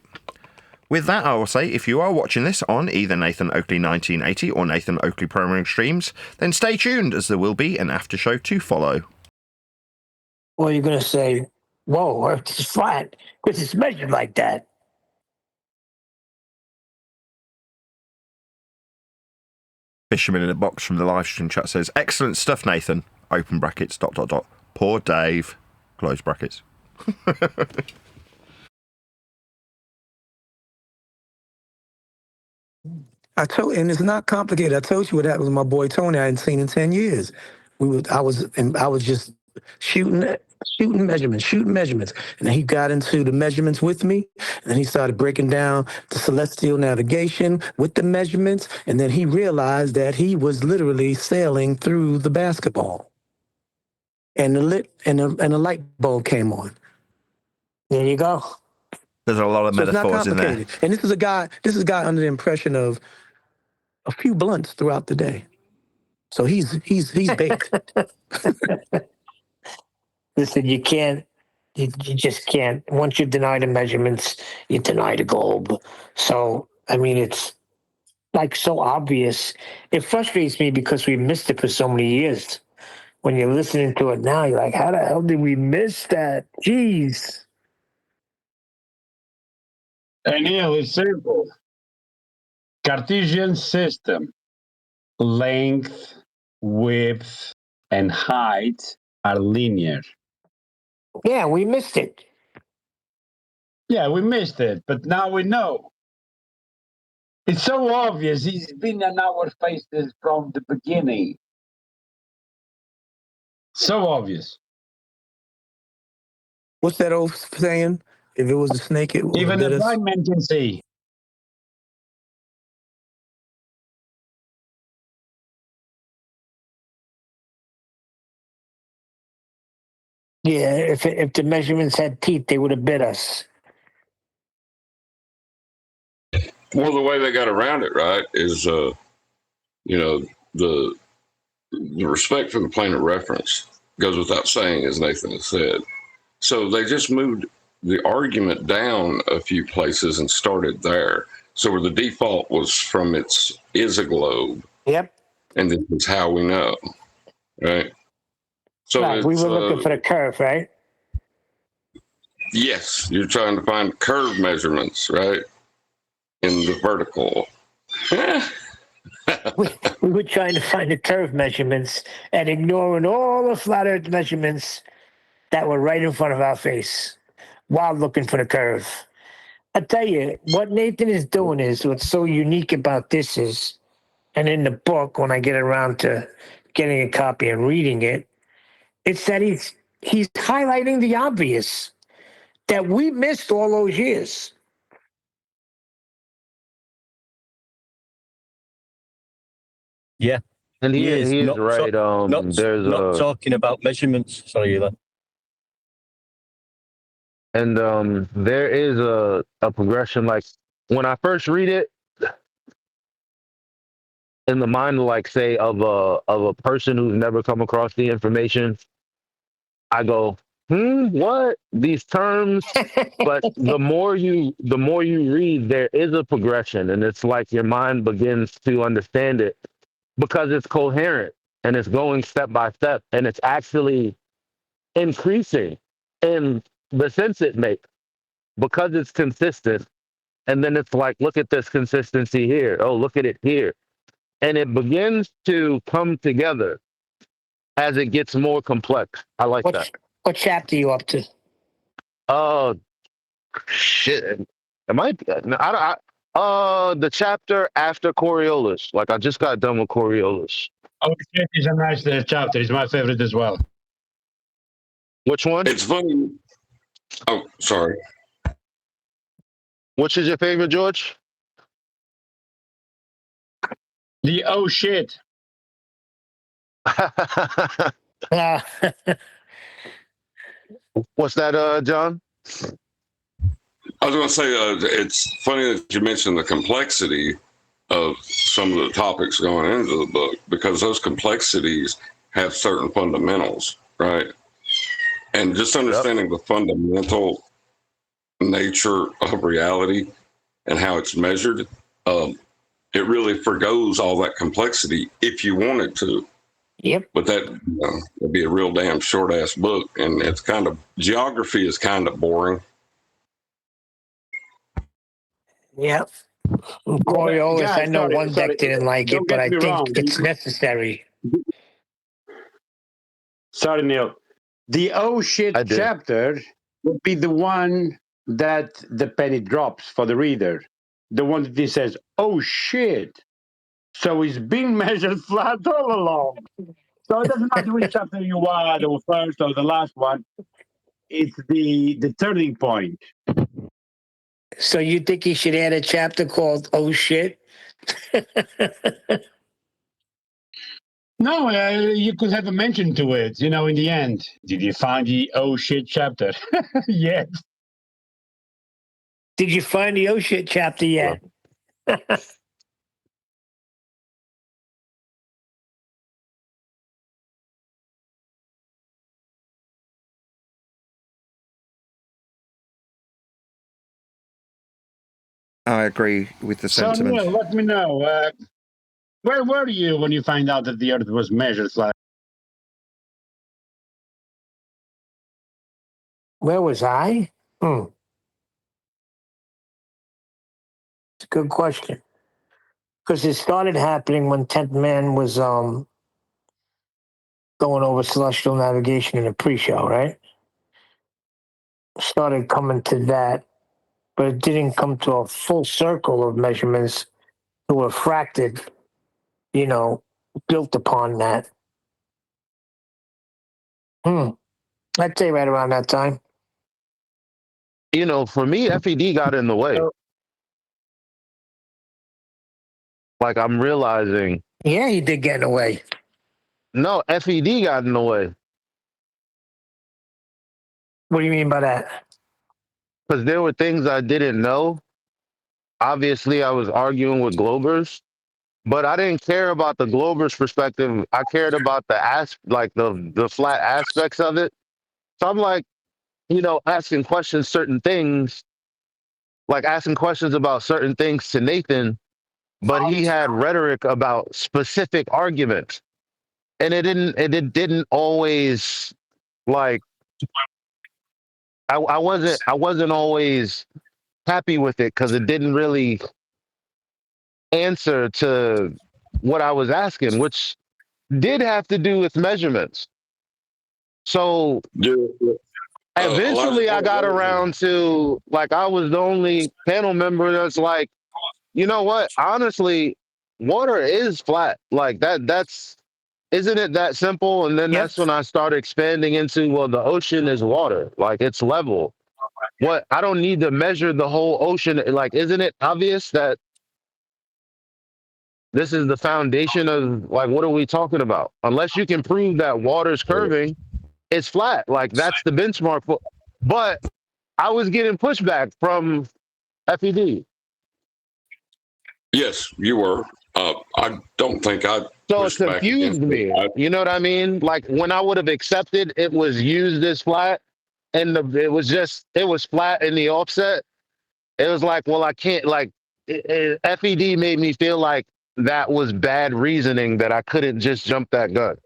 [SPEAKER 3] With that, I will say, if you are watching this on either Nathan Oakley 1980 or Nathan Oakley Programming Streams, then stay tuned, as there will be an after show to follow.
[SPEAKER 11] Or you're going to say, whoa, Earth is flat, because it's measured like that.
[SPEAKER 3] Fisherman in a box from the live stream chat says, excellent stuff, Nathan. Open brackets, ... Poor Dave. Close brackets.
[SPEAKER 6] And it's not complicated. I told you what happened with my boy Tony. I hadn't seen in 10 years. I was just shooting measurements. And then he got into the measurements with me. And then he started breaking down the celestial navigation with the measurements. And then he realized that he was literally sailing through the basketball. And the light bulb came on.
[SPEAKER 11] There you go.
[SPEAKER 3] There's a lot of metaphors in there.
[SPEAKER 6] And this is a guy under the impression of a few blunts throughout the day. So he's baked.
[SPEAKER 11] Listen, you just can't. Once you deny the measurements, you deny the globe. So, I mean, it's like so obvious. It frustrates me because we missed it for so many years. When you're listening to it now, you're like, how the hell did we miss that? Jeez.
[SPEAKER 16] And Neil, it's simple. Cartesian system. Length, width, and height are linear.
[SPEAKER 11] Yeah, we missed it.
[SPEAKER 16] Yeah, we missed it, but now we know. It's so obvious. He's been in our faces from the beginning. So obvious.
[SPEAKER 6] What's that old saying? If it was a snake, it would
[SPEAKER 16] even
[SPEAKER 6] have
[SPEAKER 16] the
[SPEAKER 6] bit us.
[SPEAKER 16] blind man can see.
[SPEAKER 11] Yeah, if the measurements had teeth, they would have bit us.
[SPEAKER 4] Well, the way they got around it, right, is the respect for the plane of reference goes without saying, as Nathan has said. So they just moved the argument down a few places and started there. So where the default was from is a globe.
[SPEAKER 11] Yep.
[SPEAKER 4] And this is how we know, right? So
[SPEAKER 11] right, we were looking for the curve, right?
[SPEAKER 4] Yes, you're trying to find curve measurements, right? In the vertical.
[SPEAKER 11] We were trying to find the curve measurements and ignoring all the flat Earth measurements that were right in front of our face while looking for the curve. I tell you, what Nathan is doing is what's so unique about this is, and in the book, when I get around to getting a copy and reading it, it's that he's highlighting the obvious that we missed all those years.
[SPEAKER 17] Yeah.
[SPEAKER 21] And he is
[SPEAKER 17] not
[SPEAKER 21] right. There's
[SPEAKER 17] not
[SPEAKER 21] a
[SPEAKER 17] talking about measurements. Sorry, Eli.
[SPEAKER 21] and there is a progression. Like when I first read it, in the mind, like say of a person who's never come across the information, I go, what these terms? But the more you read, there is a progression, and it's like your mind begins to understand it because it's coherent and it's going step by step, and it's actually increasing in the sense it makes because it's consistent. And then it's like, look at this consistency here. Oh, look at it here. And it begins to come together as it gets more complex. I like that.
[SPEAKER 11] What chapter are you up to?
[SPEAKER 21] Oh, shit. Am I? No, the chapter after Coriolis. Like, I just got done with Coriolis.
[SPEAKER 16] Oh, shit is a nice chapter. It's my favorite as well.
[SPEAKER 21] Which one?
[SPEAKER 4] It's funny. Oh, sorry.
[SPEAKER 21] Which is your favorite, George?
[SPEAKER 16] The oh shit.
[SPEAKER 21] What's that, John?
[SPEAKER 4] I was going to say, it's funny that you mentioned the complexity of some of the topics going into the book, because those complexities have certain fundamentals, right? And just understanding the fundamental nature of reality and how it's measured, it really forgoes all that complexity if you wanted to.
[SPEAKER 11] Yep.
[SPEAKER 4] But that would be a real damn short ass book, and it's kind of, geography is kind of boring.
[SPEAKER 11] Yep. Coriolis,
[SPEAKER 16] guys,
[SPEAKER 11] I know
[SPEAKER 16] sorry,
[SPEAKER 11] one deck didn't like it,
[SPEAKER 16] don't
[SPEAKER 11] but
[SPEAKER 16] get
[SPEAKER 11] I
[SPEAKER 16] me
[SPEAKER 11] think
[SPEAKER 16] wrong.
[SPEAKER 11] it's necessary.
[SPEAKER 16] Sorry, Neil. The oh shit chapter would be the one that the penny drops for the reader. The one that he says, oh shit. So it's being measured flat all along. So it doesn't matter which chapter you are, the first or the last one. It's the turning point.
[SPEAKER 11] So you think he should add a chapter called "Oh shit"?
[SPEAKER 16] No, you could have a mention to it, in the end. Did you find the oh shit chapter? Yes.
[SPEAKER 11] Did you find the "Oh shit" chapter yet?
[SPEAKER 3] I agree with the
[SPEAKER 16] So,
[SPEAKER 3] sentiment.
[SPEAKER 16] Neil, let me know. Where were you when you find out that the Earth was measured flat?
[SPEAKER 11] Where was I? It's a good question. Because it started happening when 10th Man was going over celestial navigation in a pre-show, right? Started coming to that, but it didn't come to a full circle of measurements that were fracted, built upon that. I'd say right around that time.
[SPEAKER 21] For me, FED got in the way. Like, I'm realizing.
[SPEAKER 11] Yeah, he did get in the way.
[SPEAKER 21] No, FED got in the way.
[SPEAKER 11] What do you mean by that?
[SPEAKER 21] Because there were things I didn't know. Obviously, I was arguing with Globers, but I didn't care about the Globers' perspective. I cared about the flat aspects of it. So I'm like, asking questions, certain things, like asking questions about certain things to Nathan, but he had rhetoric about specific arguments, and it didn't always like I wasn't always happy with it because it didn't really answer to what I was asking, which did have to do with measurements. So eventually I got around to, like, I was the only panel member that's like, you know what? Honestly, water is flat. Like that's isn't it that simple? And then that's when I started expanding into, well, the ocean is water. Like it's level. What, I don't need to measure the whole ocean. Like, isn't it obvious that this is the foundation of, like, what are we talking about? Unless you can prove that water's curving, it's flat. Like that's the benchmark for, but I was getting pushback from FED.
[SPEAKER 4] Yes, you were. I don't think I
[SPEAKER 21] So it
[SPEAKER 4] pushed back
[SPEAKER 21] confused
[SPEAKER 4] against
[SPEAKER 21] me.
[SPEAKER 4] it.
[SPEAKER 21] You know what I mean? Like when I would have accepted it was used as flat and it was flat in the offset. It was like, well, I can't, like, FED made me feel like that was bad reasoning, that I couldn't just jump that gun.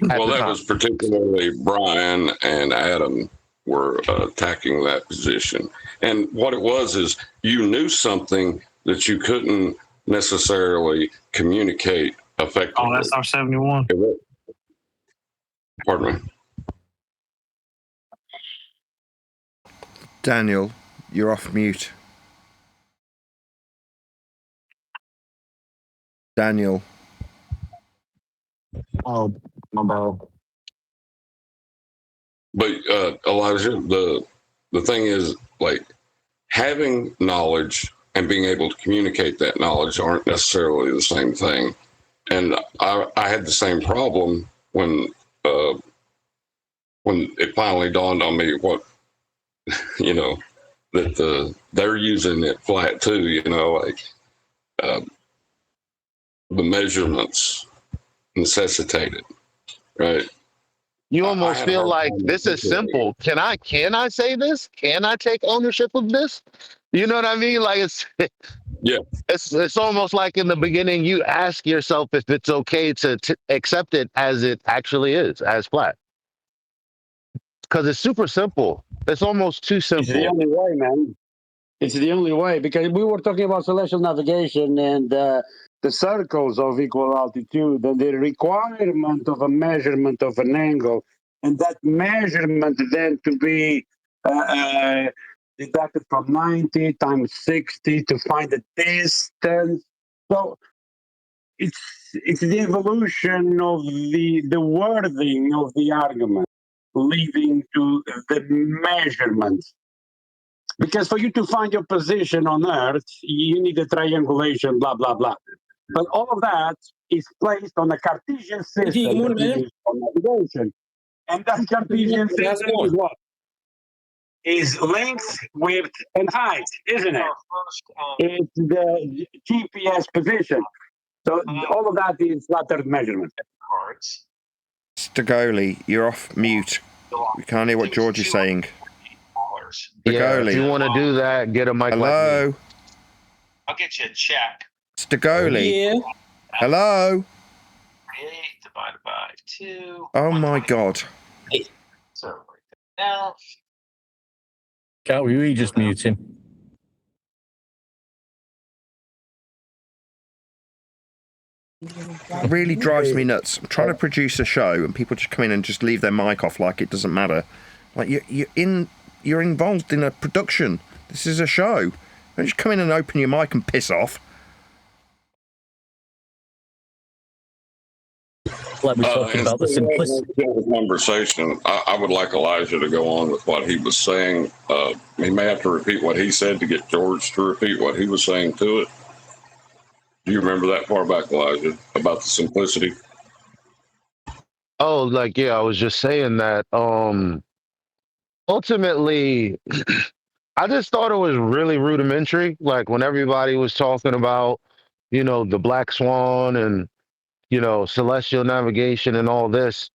[SPEAKER 4] Well, that was particularly Brian and Adam were attacking that position. And what it was is you knew something that you couldn't necessarily communicate effectively.
[SPEAKER 2] Oh, that's our 71.
[SPEAKER 4] Pardon me.
[SPEAKER 3] Daniel, you're off mute. Daniel.
[SPEAKER 21] Oh, my bad.
[SPEAKER 4] But Elijah, the thing is, like, having knowledge and being able to communicate that knowledge aren't necessarily the same thing. And I had the same problem when it finally dawned on me what, you know, that they're using it flat too, you know, like the measurements necessitated, right?
[SPEAKER 21] You almost feel like this is simple. Can I say this? Can I take ownership of this? You know what I mean? Like it's almost like in the beginning you ask yourself if it's okay to accept it as it actually is, as flat. Because it's super simple. It's almost too simple.
[SPEAKER 16] It's the only way, man. It's the only way, because we were talking about celestial navigation and the circles of equal altitude and the requirement of a measurement of an angle, and that measurement then to be deducted from 90 times 60 to find the distance. So it's the evolution of the wording of the argument leading to the measurements. Because for you to find your position on Earth, you need a triangulation, blah, blah, blah. But all of that is placed on a Cartesian system for navigation. And that Cartesian system is what? Is length, width, and height, isn't it? It's the GPS position. So all of that is flat Earth measurement.
[SPEAKER 3] Stagoli, you're off mute. We can't hear what George is saying.
[SPEAKER 21] Yeah, if you want to do that, get a mic.
[SPEAKER 3] Hello?
[SPEAKER 2] Like I'll get you a check.
[SPEAKER 3] Stagoli?
[SPEAKER 2] Yeah.
[SPEAKER 3] Hello?
[SPEAKER 2] 8 divided by 2.
[SPEAKER 3] Oh my God.
[SPEAKER 2] So right now.
[SPEAKER 17] Can't we just mute him?
[SPEAKER 3] It really drives me nuts. I'm trying to produce a show and people just come in and just leave their mic off like it doesn't matter. Like you're involved in a production. This is a show. Don't just come in and open your mic and piss off.
[SPEAKER 17] Like we talked about the simplicity.
[SPEAKER 4] Conversation. I would like Elijah to go on with what he was saying. He may have to repeat what he said to get George to repeat what he was saying to it. Do you remember that far back, Elijah, about the simplicity?
[SPEAKER 21] Oh, like, yeah, I was just saying that. Ultimately, I just thought it was really rudimentary. Like when everybody was talking about, you know, the Black Swan and, you know, celestial navigation and all this,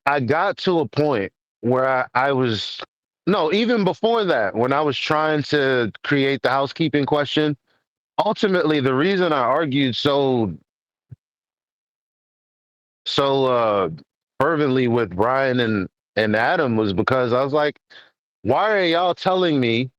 [SPEAKER 21] I got to a point where I was, no, even before that, when I was trying to create the housekeeping question, ultimately the reason I argued so fervently with Brian and and Adam was because I was like, why are y'all telling me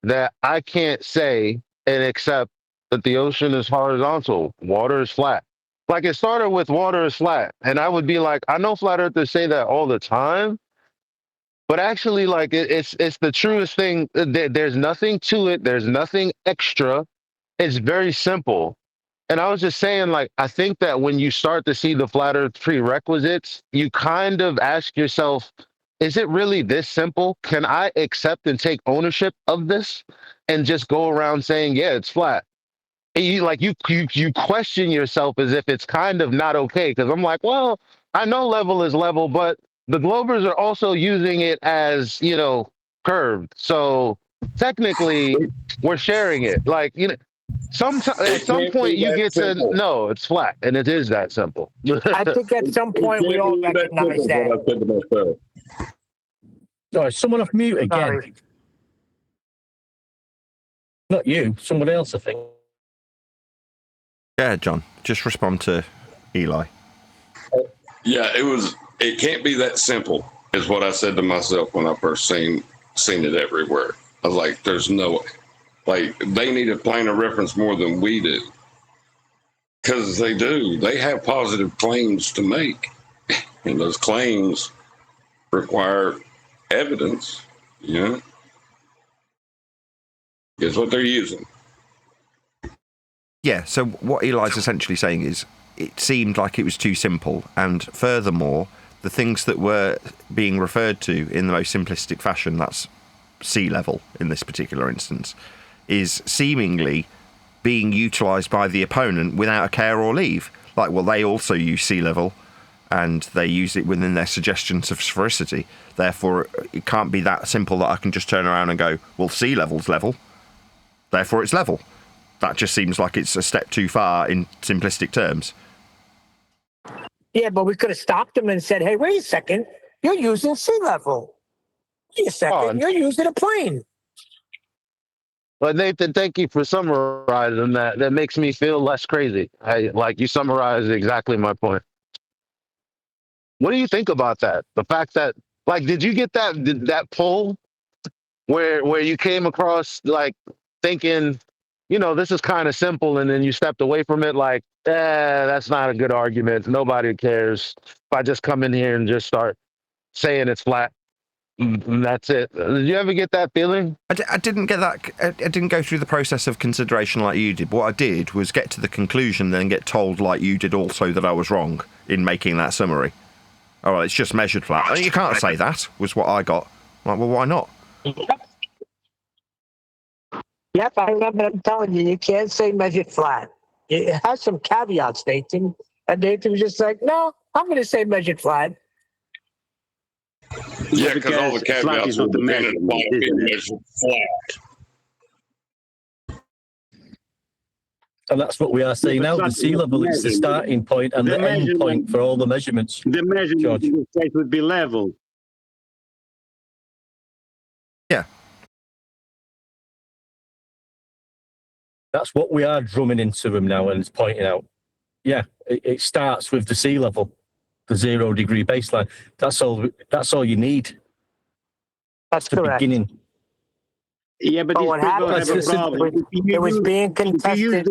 [SPEAKER 21] that I can't say and accept that the ocean is horizontal, water is flat? Like it started with water is flat, and I would be like, I know flat earthers say that all the time, but actually, like it's the truest thing. There's nothing to it. There's nothing extra. It's very simple. And I was just saying, like, I think that when you start to see the flat earth prerequisites, you kind of ask yourself, is it really this simple? Can I accept and take ownership of this and just go around saying, yeah, it's flat? And you question yourself as if it's kind of not okay. Cause I'm like, well, I know level is level, but the Globers are also using it as, curved. So technically we're sharing it. Like, at some point you get to know it's flat, and it is that simple.
[SPEAKER 11] I think at some point we all recognize that.
[SPEAKER 17] Sorry, someone off mute again.
[SPEAKER 11] Sorry.
[SPEAKER 17] Not you, somebody else, I think.
[SPEAKER 3] Yeah, John, just respond to Eli.
[SPEAKER 4] Yeah, it can't be that simple, is what I said to myself when I first seen it everywhere. I was like, there's no way. Like, they need a plane of reference more than we do. Because they do. They have positive claims to make. And those claims require evidence, Is what they're using.
[SPEAKER 3] Yeah, so what Eli's essentially saying is it seemed like it was too simple, and furthermore, the things that were being referred to in the most simplistic fashion, that's sea level in this particular instance, is seemingly being utilised by the opponent without a care or leave. Like, well, they also use sea level, and they use it within their suggestions of sphericity. Therefore, it can't be that simple that I can just turn around and go, well, sea level's level, therefore it's level. That just seems like it's a step too far in simplistic terms.
[SPEAKER 11] Yeah, but we could have stopped them and said, hey, wait a second, you're using sea level. Wait a second, you're using a plane.
[SPEAKER 21] But Nathan, thank you for summarizing that. That makes me feel less crazy. You summarized exactly my point. What do you think about that? The fact that, did you get that pull where you came across thinking, this is kind of simple, and then you stepped away from it that's not a good argument. Nobody cares. If I just come in here and just start saying it's flat, and that's it. Did you ever get that feeling?
[SPEAKER 3] I didn't get that. I didn't go through the process of consideration like you did. What I did was get to the conclusion, then get told, like you did also, that I was wrong in making that summary. Oh, well, it's just measured flat. Oh, you can't say that, was what I got. Like, well, why not?
[SPEAKER 11] Yep, I remember them telling you can't say measured flat. It has some caveats, Nathan. And Nathan was just like, no, I'm going to say measured flat.
[SPEAKER 4] Yeah, because all the caveats are dependent upon it being measured flat.
[SPEAKER 17] And that's what we are saying now. The sea level is the starting point and the end point for all the measurements.
[SPEAKER 16] The measurement in this case would be level.
[SPEAKER 3] Yeah.
[SPEAKER 17] That's what we are drumming into them now and pointing out. Yeah, it starts with the sea level, the 0 degree baseline. That's all you need.
[SPEAKER 11] That's the beginning.
[SPEAKER 16] Yeah, but these people have a problem.
[SPEAKER 11] It was being contested.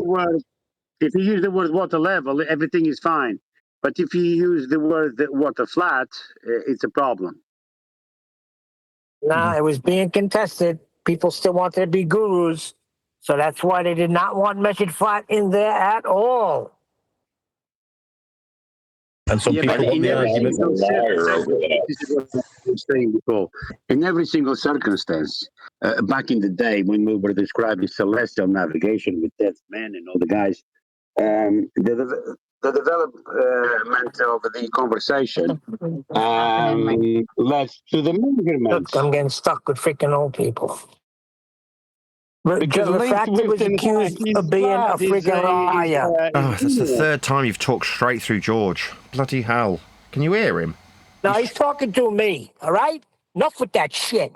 [SPEAKER 16] If you use the word water level, everything is fine. But if you use the word water flat, it's a problem.
[SPEAKER 11] Nah, it was being contested. People still wanted to be gurus. So that's why they did not want measured flat in there at all.
[SPEAKER 17] And some people want the argument.
[SPEAKER 16] This is what I was saying before. In every single circumstance, back in the day when we were describing celestial navigation with dead men and all the guys, the development of the conversation led to the measurements.
[SPEAKER 11] Look, I'm getting stuck with freaking old people.
[SPEAKER 16] Because
[SPEAKER 11] the fact he was accused of being a freaking liar.
[SPEAKER 3] That's the third time you've talked straight through George. Bloody hell. Can you hear him?
[SPEAKER 11] No, he's talking to me, all right? Enough with that shit.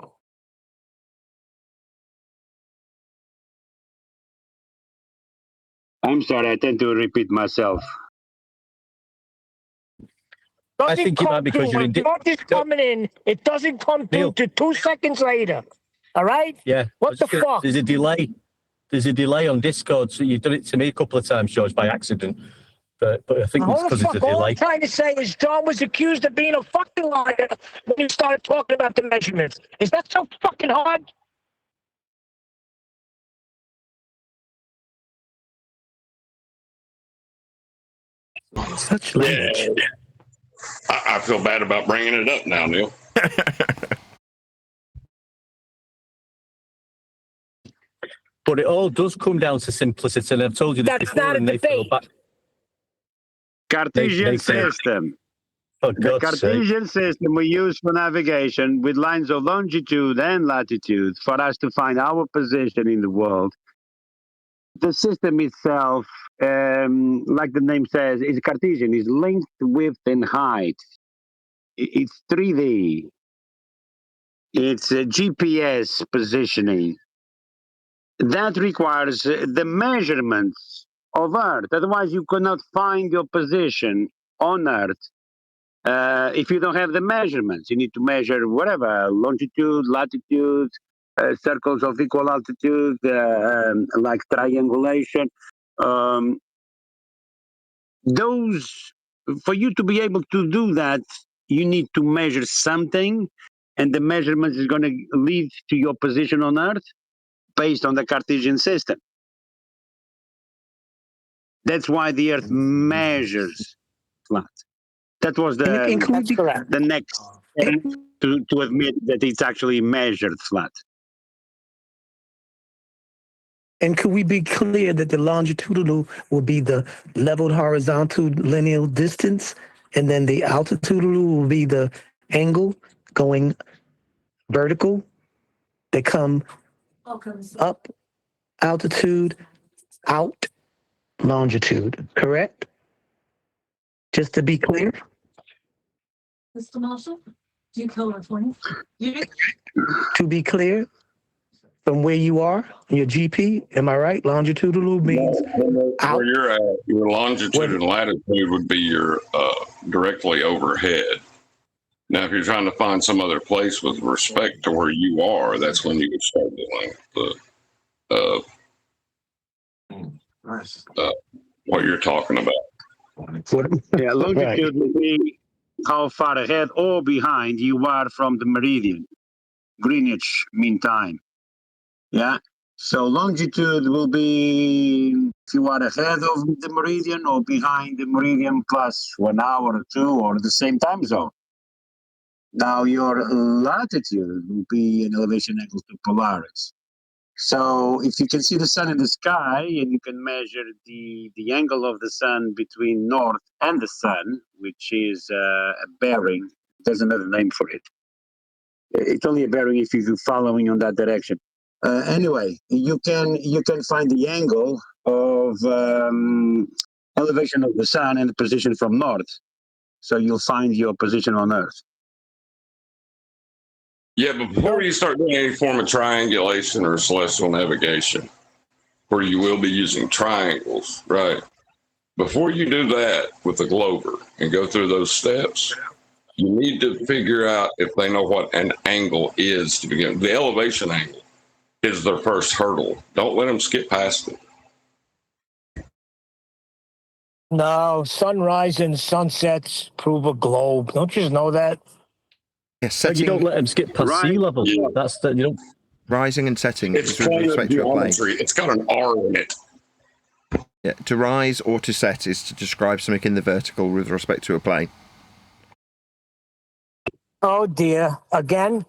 [SPEAKER 16] I'm sorry, I tend to repeat myself.
[SPEAKER 17] I think it might be because you're in.
[SPEAKER 11] What is coming in? It doesn't come through to 2 seconds later. All right?
[SPEAKER 17] Yeah.
[SPEAKER 11] What the fuck?
[SPEAKER 17] There's a delay. There's a delay on Discord, so you've done it to me a couple of times, George, by accident. But I think it's because it's a
[SPEAKER 11] All
[SPEAKER 17] delay.
[SPEAKER 11] I'm trying to say is John was accused of being a fucking liar when he started talking about the measurements. Is that so fucking hard?
[SPEAKER 6] Such language.
[SPEAKER 4] I feel bad about bringing it up now, Neil.
[SPEAKER 17] But it all does come down to simplicity, and I've told you this
[SPEAKER 11] That's
[SPEAKER 17] before.
[SPEAKER 11] not a debate.
[SPEAKER 16] Cartesian system. The Cartesian system we use for navigation with lines of longitude and latitude for us to find our position in the world. The system itself, like the name says, is Cartesian, is length, width, and height. It's 3D. It's a GPS positioning. That requires the measurements of Earth. Otherwise, you cannot find your position on Earth if you don't have the measurements. You need to measure whatever, longitude, latitude, circles of equal altitude, like triangulation. Those, for you to be able to do that, you need to measure something, and the measurement is going to lead to your position on Earth based on the Cartesian system. That's why the Earth measures flat. That was the next step to admit that it's actually measured flat.
[SPEAKER 6] And could we be clear that the longitudinal will be the leveled horizontal linear distance, and then the altitudinal will be the angle going vertical? They come up altitude, out longitude, correct? Just to be clear?
[SPEAKER 8] Mr. Marshall, do you kill her 20?
[SPEAKER 6] To be clear, from where you are, your GP, am I right? Longitudinal means out.
[SPEAKER 4] Where you're at, your longitude and latitude would be your directly overhead. Now, if you're trying to find some other place with respect to where you are, that's when you would start doing what you're talking about.
[SPEAKER 16] Yeah, longitude would be how far ahead or behind you are from the meridian, Greenwich Mean Time. Yeah, so longitude will be if you are ahead of the meridian or behind the meridian plus 1 hour or 2 or the same time zone. Now your latitude will be an elevation angle to Polaris. So if you can see the sun in the sky and you can measure the angle of the sun between north and the sun, which is a bearing, there's another name for it. It's only a bearing if you're following on that direction. Anyway, you can find the angle of elevation of the sun and the position from north. So you'll find your position on Earth.
[SPEAKER 4] Yeah, but before you start doing any form of triangulation or celestial navigation, where you will be using triangles, right? Before you do that with the Glover and go through those steps, you need to figure out if they know what an angle is to begin. The elevation angle is their first hurdle. Don't let them skip past it.
[SPEAKER 11] No, sunrise and sunsets prove a globe. Don't you know that?
[SPEAKER 3] Yes,
[SPEAKER 17] But you don't let them skip past sea level.
[SPEAKER 4] Yeah.
[SPEAKER 17] That's the, you don't.
[SPEAKER 3] Rising and setting
[SPEAKER 4] It's
[SPEAKER 3] is with respect to a plane.
[SPEAKER 4] It's got an R in it.
[SPEAKER 3] Yeah, to rise or to set is to describe something in the vertical with respect to a plane.
[SPEAKER 11] Oh dear, again?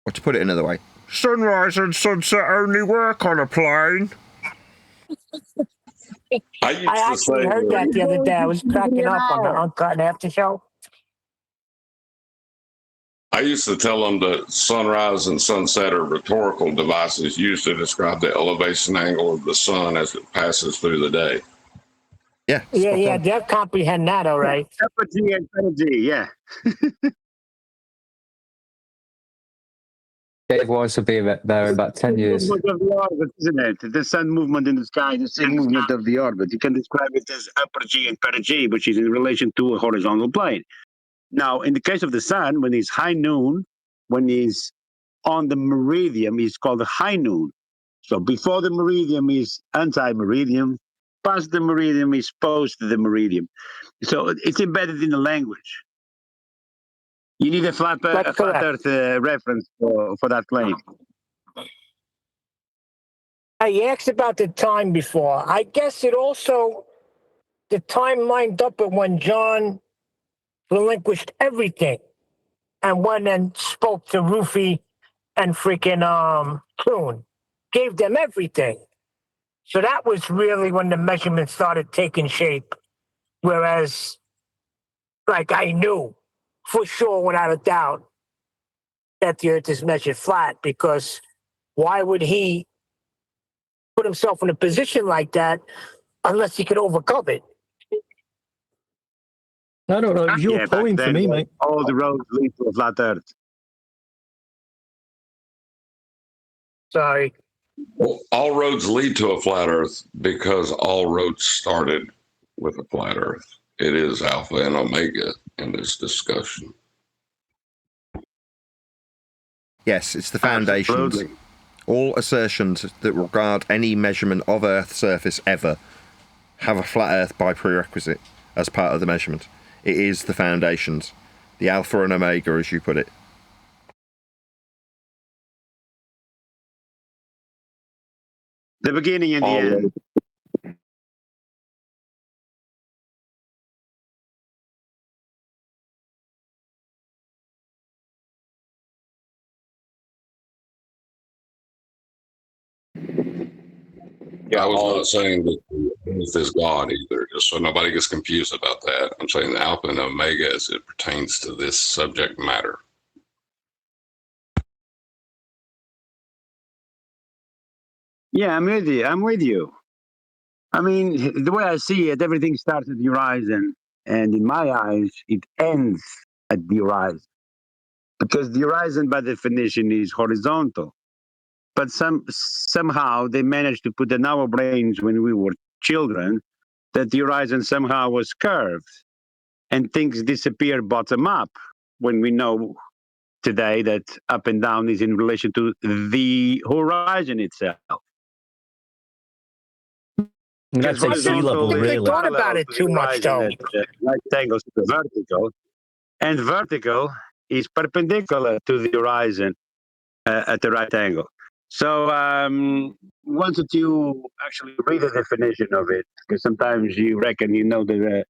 [SPEAKER 3] Or to put it another way, sunrise and sunset only work on a plane.
[SPEAKER 11] I actually heard that the other day. I was cracking up on the Uncut and After Show.
[SPEAKER 4] I used to tell them that sunrise and sunset are rhetorical devices used to describe the elevation angle of the sun as it passes through the day.
[SPEAKER 3] Yeah.
[SPEAKER 11] Yeah, they'll comprehend that, all right.
[SPEAKER 16] G and G, yeah.
[SPEAKER 19] Dave Wise will be there in about 10 years.
[SPEAKER 16] Movement of the orbit, isn't it? The sun movement in the sky, the same movement of the orbit. You can describe it as upper G and perigee, which is in relation to a horizontal plane. Now, in the case of the sun, when it's high noon, when he's on the meridian, it's called the high noon. So before the meridian is anti-meridian, past the meridian is post the meridian. So it's embedded in the language. You need a flat Earth reference for that claim.
[SPEAKER 11] I asked about the time before. I guess it also, the time lined up with when John relinquished everything and went and spoke to Rufy and freaking Clune. Gave them everything. So that was really when the measurements started taking shape. Whereas, like, I knew for sure, without a doubt, that the Earth is measured flat, because why would he put himself in a position like that unless he could overcome it?
[SPEAKER 1] I don't know. It was your poem for me, mate.
[SPEAKER 16] All the roads lead to a flat Earth.
[SPEAKER 11] Sorry.
[SPEAKER 4] Well, all roads lead to a flat Earth because all roads started with a flat Earth. It is Alpha and Omega in this discussion.
[SPEAKER 3] Yes, it's the foundations.
[SPEAKER 16] Absolutely.
[SPEAKER 3] All assertions that regard any measurement of Earth's surface ever have a flat Earth by prerequisite as part of the measurement. It is the foundations, the Alpha and Omega, as you put it.
[SPEAKER 16] The beginning and the end.
[SPEAKER 4] I was not saying that the Earth is God either, just so nobody gets confused about that. I'm saying the Alpha and Omega as it pertains to this subject matter.
[SPEAKER 16] Yeah, I'm with you. I'm with you. I mean, the way I see it, everything starts at the horizon, and in my eyes, it ends at the horizon. Because the horizon, by definition, is horizontal. But somehow they managed to put in our brains when we were children that the horizon somehow was curved, and things disappear bottom up, when we know today that up and down is in relation to the horizon itself.
[SPEAKER 1] That's a sea level,
[SPEAKER 11] I
[SPEAKER 1] really.
[SPEAKER 11] thought about it too much, though.
[SPEAKER 16] Right angles to the vertical, and vertical is perpendicular to the horizon at the right angle. So once that you actually read the definition of it, because sometimes you reckon you know the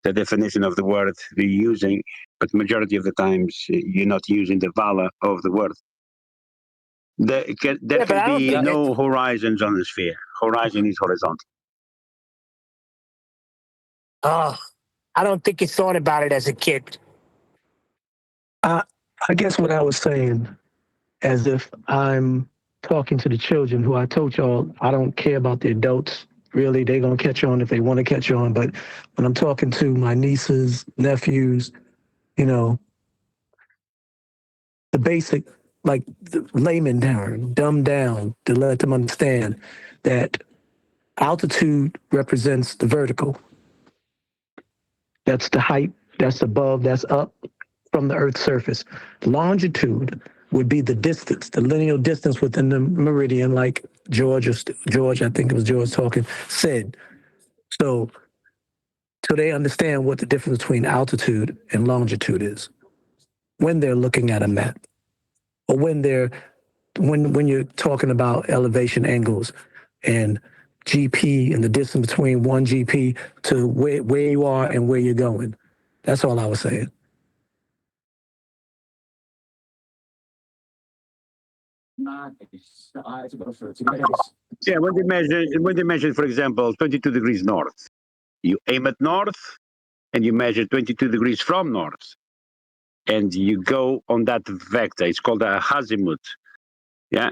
[SPEAKER 16] definition of the word you're using, but majority of the times you're not using the valor of the word. There can be no horizons on the sphere. Horizon is horizontal.
[SPEAKER 11] I don't think you thought about it as a kid.
[SPEAKER 6] I guess what I was saying, as if I'm talking to the children, who I told y'all I don't care about the adults. Really, they're going to catch on if they want to catch on. But when I'm talking to my nieces, nephews, you know, the basic, like the layman down, dumb down, to let them understand that altitude represents the vertical. That's the height, that's above, that's up from the Earth's surface. Longitude would be the distance, the linear distance within the meridian, like George, I think it was George talking, said. So they understand what the difference between altitude and longitude is when they're looking at a map, or when you're talking about elevation angles and GP and the distance between one GP to where you are and where you're going. That's all I was saying.
[SPEAKER 16] Yeah, when they measure, for example, 22 degrees north, you aim at north and you measure 22 degrees from north, and you go on that vector. It's called a azimuth. Yeah,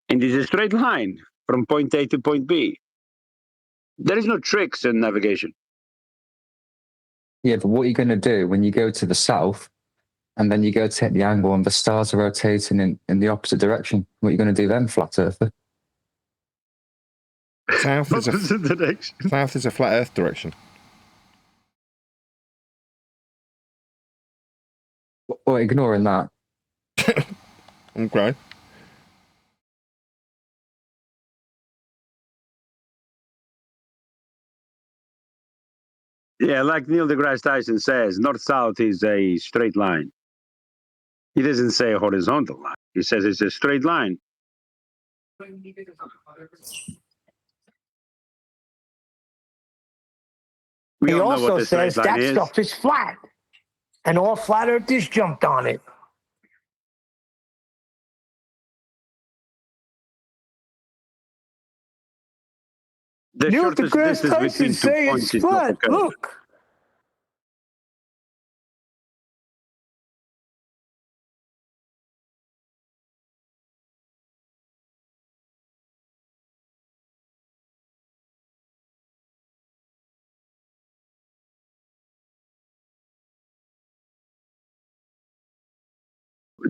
[SPEAKER 16] and it's a straight line from point A to point B. There is no tricks in navigation.
[SPEAKER 19] Yeah, but what are you going to do when you go to the south and then you go to hit the angle and the stars are rotating in the opposite direction. What are you going to do then, flat earther?
[SPEAKER 3] South is south is a flat Earth direction.
[SPEAKER 19] Or ignoring that.
[SPEAKER 3] Okay.
[SPEAKER 16] Yeah, like Neil deGrasse Tyson says, north-south is a straight line. He doesn't say a horizontal line. He says it's a straight line. We
[SPEAKER 11] He
[SPEAKER 16] all know what
[SPEAKER 11] also
[SPEAKER 16] the straight
[SPEAKER 11] says
[SPEAKER 16] line
[SPEAKER 11] that
[SPEAKER 16] is.
[SPEAKER 11] stuff is flat, and all flat earthers jumped on it.
[SPEAKER 16] The
[SPEAKER 11] Neil
[SPEAKER 16] shortest
[SPEAKER 11] deGrasse
[SPEAKER 16] distance
[SPEAKER 11] Tyson
[SPEAKER 16] between 2
[SPEAKER 11] say
[SPEAKER 16] points
[SPEAKER 11] it's
[SPEAKER 16] is not
[SPEAKER 11] flat.
[SPEAKER 16] the curve.
[SPEAKER 11] Look.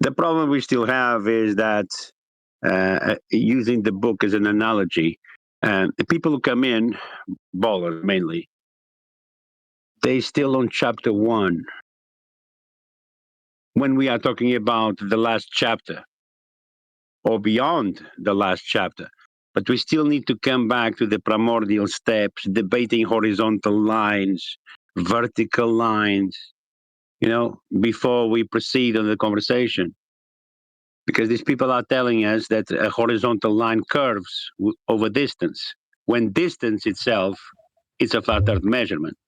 [SPEAKER 16] The problem we still have is that using the book as an analogy, the people who come in, ballers mainly, they still on chapter 1 when we are talking about the last chapter or beyond the last chapter. But we still need to come back to the primordial steps, debating horizontal lines, vertical lines, before we proceed on the conversation. Because these people are telling us that a horizontal line curves over distance, when distance itself is a flat earth measurement.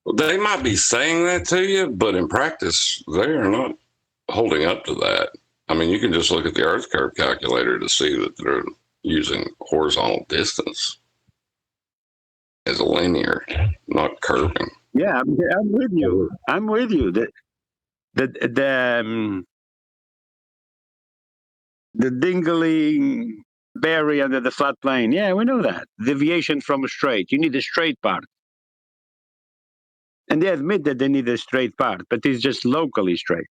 [SPEAKER 4] Well, they might be saying that to you, but in practice, they are not holding up to that. I mean, you can just look at the Earth curve calculator to see that they're using horizontal distance as a linear, not curving.
[SPEAKER 16] Yeah, I'm with you. I'm with you. The dingling berry under the flat plane. Yeah, we know that. Deviation from a straight. You need a straight part. And they admit that they need a straight part, but it's just locally straight.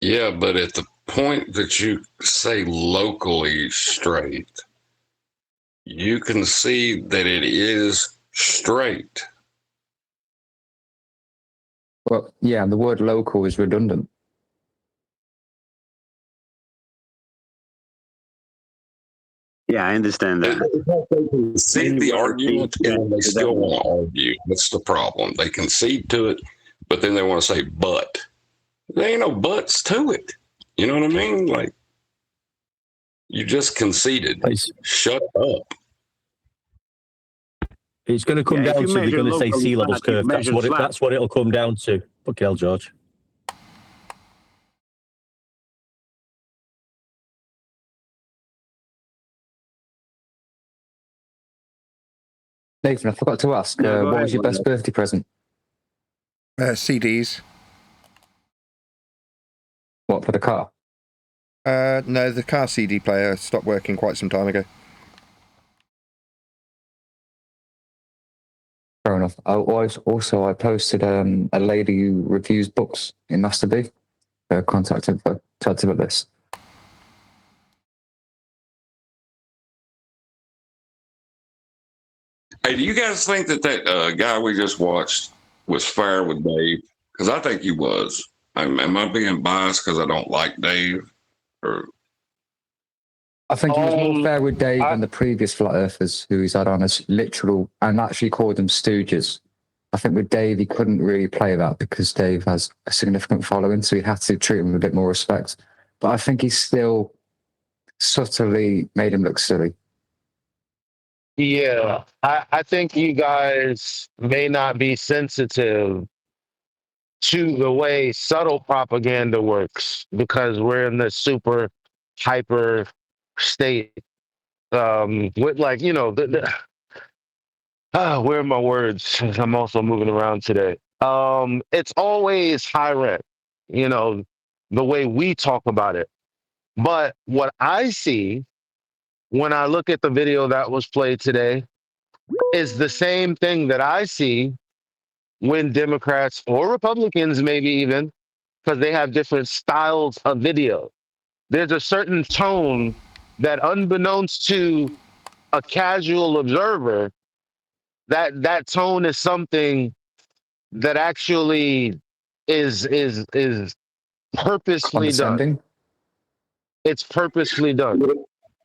[SPEAKER 4] Yeah, but at the point that you say locally straight, you can see that it is straight.
[SPEAKER 19] Well, yeah, the word local is redundant.
[SPEAKER 16] Yeah, I understand that.
[SPEAKER 4] They concede the argument and then they still want to argue. That's the problem. They concede to it, but then they want to say, but. There ain't no buts to it. You know what I mean? Like, you just conceded. Shut up.
[SPEAKER 17] It's going to come down to they're going to say sea level's curve. That's what it'll come down to. Fucking hell, George.
[SPEAKER 19] Nathan, I forgot to ask, what was your best birthday present?
[SPEAKER 3] CDs.
[SPEAKER 19] What, for the car?
[SPEAKER 3] No, the car CD player stopped working quite some time ago.
[SPEAKER 19] Fair enough. I posted a lady who reviews books in Master B. Contact info. Chat about this.
[SPEAKER 4] Hey, do you guys think that guy we just watched was fair with Dave? Because I think he was. Am I being biased because I don't like Dave? Or
[SPEAKER 19] I think he was more fair with Dave than the previous flat earthers who he's had on as literal and actually called them stooges. I think with Dave, he couldn't really play that because Dave has a significant following, so he had to treat him with a bit more respect. But I think he still subtly made him look silly.
[SPEAKER 21] Yeah, I think you guys may not be sensitive to the way subtle propaganda works because we're in this super hyper state with where are my words? I'm also moving around today. It's always high rent, the way we talk about it. But what I see when I look at the video that was played today is the same thing that I see when Democrats or Republicans, maybe even, because they have different styles of video. There's a certain tone that, unbeknownst to a casual observer, that tone is something that actually is purposely done.
[SPEAKER 19] Condescending.
[SPEAKER 21] It's purposely done.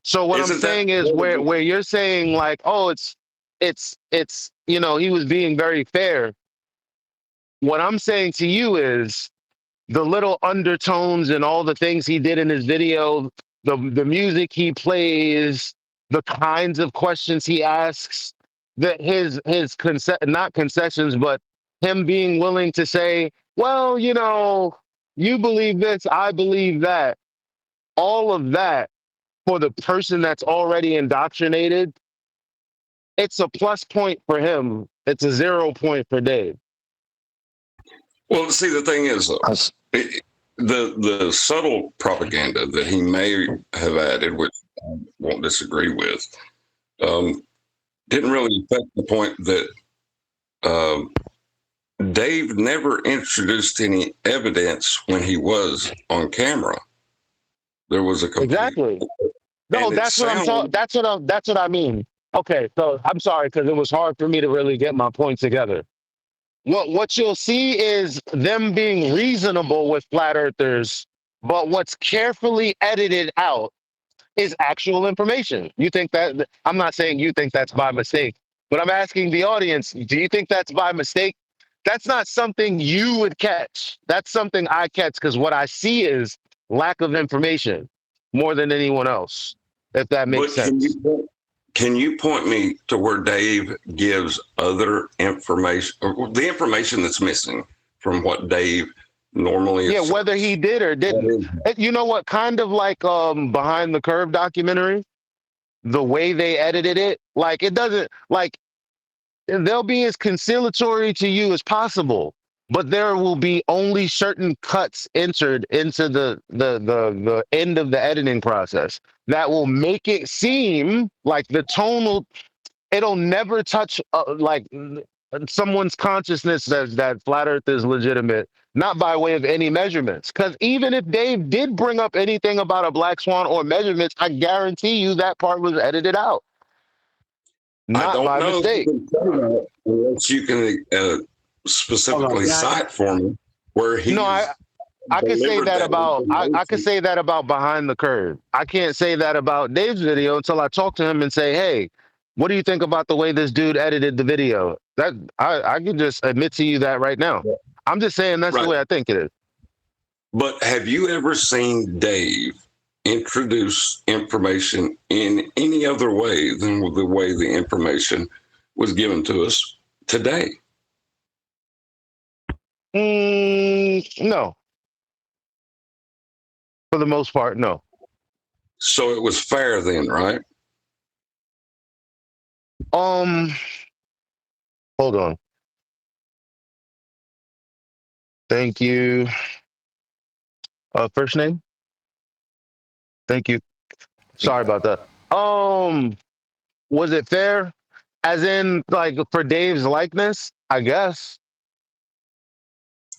[SPEAKER 21] So what I'm
[SPEAKER 4] Isn't that
[SPEAKER 21] saying is where you're saying like, oh, it's he was being very fair. What I'm saying to you is the little undertones and all the things he did in his video, the music he plays, the kinds of questions he asks, that his not concessions, but him being willing to say, well, you believe this, I believe that. All of that for the person that's already indoctrinated, it's a plus point for him. It's a 0 point for Dave.
[SPEAKER 4] Well, see, the thing is, the subtle propaganda that he may have added, which I won't disagree with, didn't really affect the point that Dave never introduced any evidence when he was on camera. There was a complete,
[SPEAKER 21] exactly. No, that's what I'm talking. That's what I mean. Okay, so I'm sorry because it was hard for me to really get my point together. What you'll see is them being reasonable with flat earthers, but what's carefully edited out is actual information. You think that? I'm not saying you think that's by mistake, but I'm asking the audience, do you think that's by mistake? That's not something you would catch. That's something I catch because what I see is lack of information more than anyone else, if that makes sense.
[SPEAKER 4] Can you point me to where Dave gives other information, or the information that's missing from what Dave normally is?
[SPEAKER 21] Yeah, whether he did or didn't. You know what? Kind of like Behind the Curve documentary, the way they edited it, like it doesn't, like they'll be as conciliatory to you as possible, but there will be only certain cuts entered into the end of the editing process that will make it seem like the tone it'll never touch like someone's consciousness that flat earth is legitimate, not by way of any measurements. Because even if Dave did bring up anything about a black swan or measurements, I guarantee you that part was edited out. Not by mistake.
[SPEAKER 4] Unless you can specifically cite for me where he.
[SPEAKER 21] No, I could say that about I could say that about Behind the Curve. I can't say that about Dave's video until I talk to him and say, hey, what do you think about the way this dude edited the video? That I can just admit to you that right now. I'm just saying that's the way I think it is.
[SPEAKER 4] But have you ever seen Dave introduce information in any other way than the way the information was given to us today?
[SPEAKER 21] No. For the most part, no.
[SPEAKER 4] So it was fair then, right?
[SPEAKER 21] Hold on. Thank you. First name? Thank you. Sorry about that. Was it fair? As in, like, for Dave's likeness? I guess.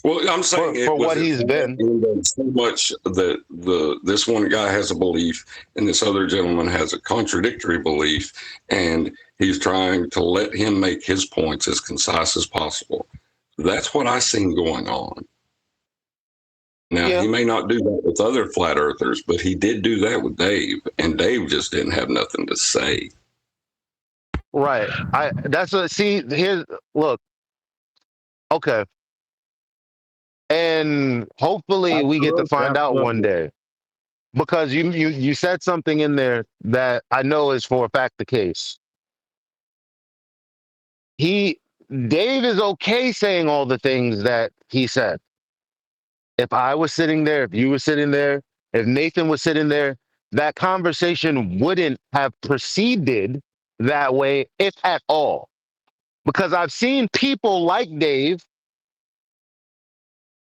[SPEAKER 4] Well, I'm saying
[SPEAKER 21] for what he's been.
[SPEAKER 4] So much that this one guy has a belief and this other gentleman has a contradictory belief, and he's trying to let him make his points as concise as possible. That's what I seen going on. Now, he may not do that with other flat earthers, but he did do that with Dave, and Dave just didn't have nothing to say.
[SPEAKER 21] Right. That's what, see, here's, look. Okay. And hopefully we get to find out one day, because you said something in there that I know is for a fact the case. Dave is okay saying all the things that he said. If I was sitting there, if you were sitting there, if Nathan was sitting there, that conversation wouldn't have proceeded that way, if at all. Because I've seen people like Dave,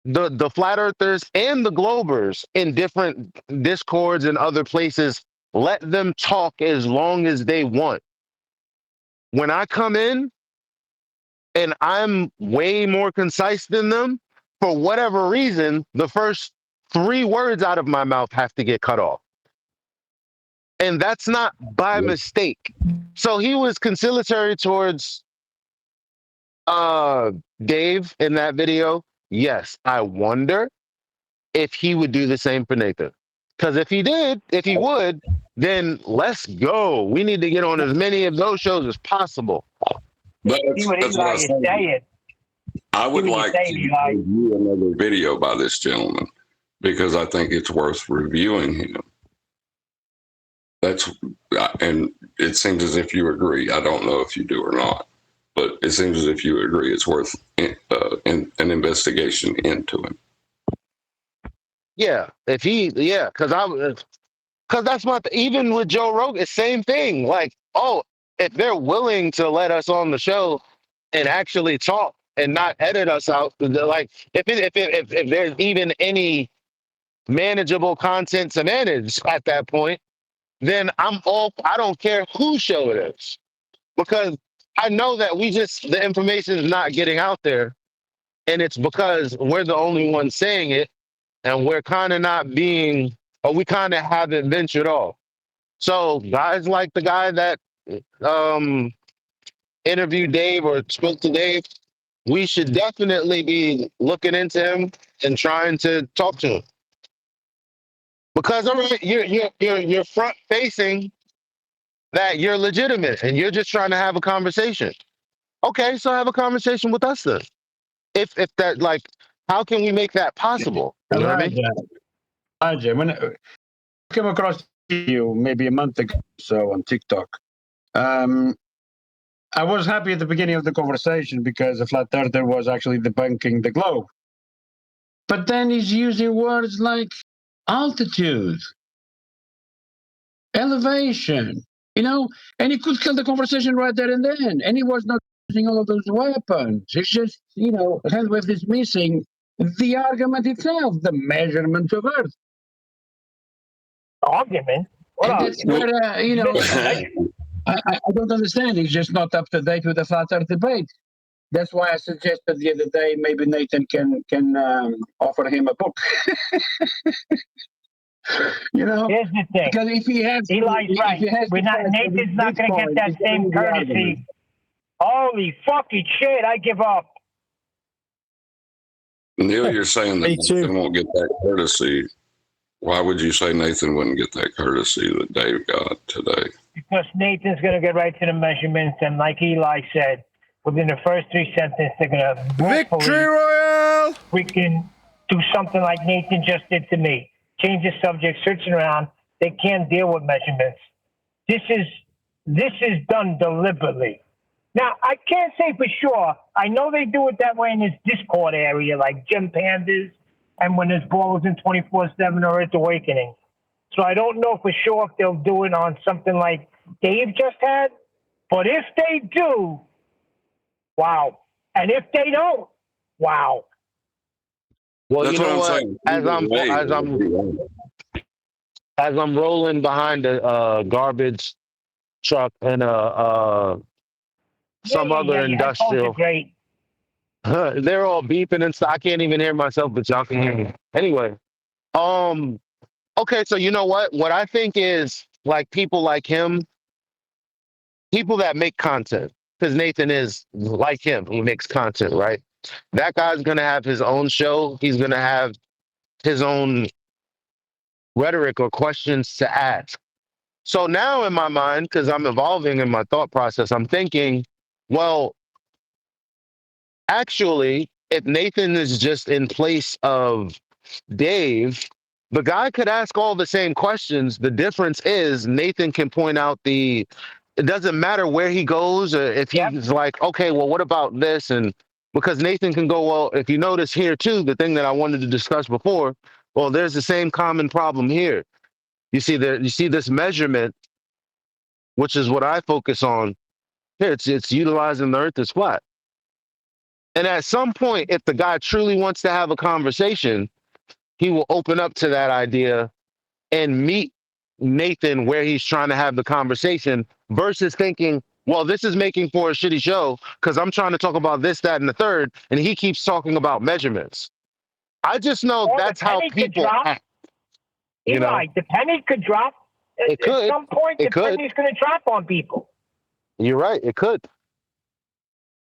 [SPEAKER 21] the flat earthers and the globers in different discords and other places, let them talk as long as they want. When I come in, and I'm way more concise than them, for whatever reason, the first 3 words out of my mouth have to get cut off. And that's not by mistake. So he was conciliatory towards Dave in that video. Yes, I wonder if he would do the same for Nathan. Because if he would, then let's go. We need to get on as many of those shows as possible.
[SPEAKER 4] That's what I said. I would like to review another video by this gentleman because I think it's worth reviewing him. And it seems as if you agree. I don't know if you do or not, but it seems as if you agree it's worth an investigation into him.
[SPEAKER 21] Yeah, because that's even with Joe Rogan, same thing. Like, if they're willing to let us on the show and actually talk and not edit us out, like if there's even any manageable content to manage at that point, then I don't care whose show it is, because I know that the information is not getting out there, and it's because we're the only ones saying it, and we're kind of not being, or we kind of haven't ventured off. So guys like the guy that interviewed Dave or spoke to Dave, we should definitely be looking into him and trying to talk to him. Because you're front facing that you're legitimate and you're just trying to have a conversation. Okay, so have a conversation with us then. If that, like, how can we make that possible? You know what I mean?
[SPEAKER 16] Ajay, when I came across you maybe a month ago or so on TikTok, I was happy at the beginning of the conversation because the flat earther was actually debunking the globe. But then he's using words like altitude, elevation, and he could kill the conversation right there and then. And he was not using all of those weapons. It's just, Handwave is missing the argument itself, the measurement of Earth.
[SPEAKER 11] Argument?
[SPEAKER 16] And that's where, I don't understand. He's just not up to date with the flat Earth debate. That's why I suggested the other day maybe Nathan can offer him a book.
[SPEAKER 11] Here's the thing.
[SPEAKER 16] Because if he has,
[SPEAKER 11] Eli's right. Nathan's not going to get that same courtesy. Holy fucking shit! I give up.
[SPEAKER 4] Neil, you're saying that Nathan won't get that courtesy. Why would you say Nathan wouldn't get that courtesy that Dave got today?
[SPEAKER 11] Because Nathan's going to get right to the measurements, and like Eli said, within the first 3 sentences, they're going to
[SPEAKER 3] Victory Royale!
[SPEAKER 11] Freaking do something like Nathan just did to me. Change the subject, searching around. They can't deal with measurements. This is done deliberately. Now, I can't say for sure. I know they do it that way in this Discord area, like Gem Pandas, and when there's balls in 24/7 or Earth Awakening. So I don't know for sure if they'll do it on something like Dave just had. But if they do, wow. And if they don't, wow.
[SPEAKER 21] Well,
[SPEAKER 4] That's
[SPEAKER 21] you know
[SPEAKER 4] what
[SPEAKER 21] what?
[SPEAKER 4] I'm saying.
[SPEAKER 21] As I'm rolling behind a garbage truck and some other industrial, they're all beeping and stuff. I can't even hear myself, but y'all can hear me. Anyway, okay, so you know what? What I think is, like, people like him, people that make content, because Nathan is like him, he makes content, right? That guy's going to have his own show. He's going to have his own rhetoric or questions to ask. So now in my mind, because I'm evolving in my thought process, I'm thinking, well, actually, if Nathan is just in place of Dave, the guy could ask all the same questions. The difference is Nathan can point out it doesn't matter where he goes, or if he's like, okay, well, what about this? And because Nathan can go, well, if you notice here too, the thing that I wanted to discuss before, well, there's the same common problem here. You see this measurement, which is what I focus on. Here, it's utilizing the Earth as flat. And at some point, if the guy truly wants to have a conversation, he will open up to that idea and meet Nathan where he's trying to have the conversation, versus thinking, well, this is making for a shitty show because I'm trying to talk about this, that, and the third, and he keeps talking about measurements. I just know that's how people act. You know,
[SPEAKER 11] Eli, the penny could drop.
[SPEAKER 21] It could.
[SPEAKER 11] At some point,
[SPEAKER 21] It
[SPEAKER 11] the
[SPEAKER 21] could.
[SPEAKER 11] penny's going to drop on people.
[SPEAKER 21] You're right. It could.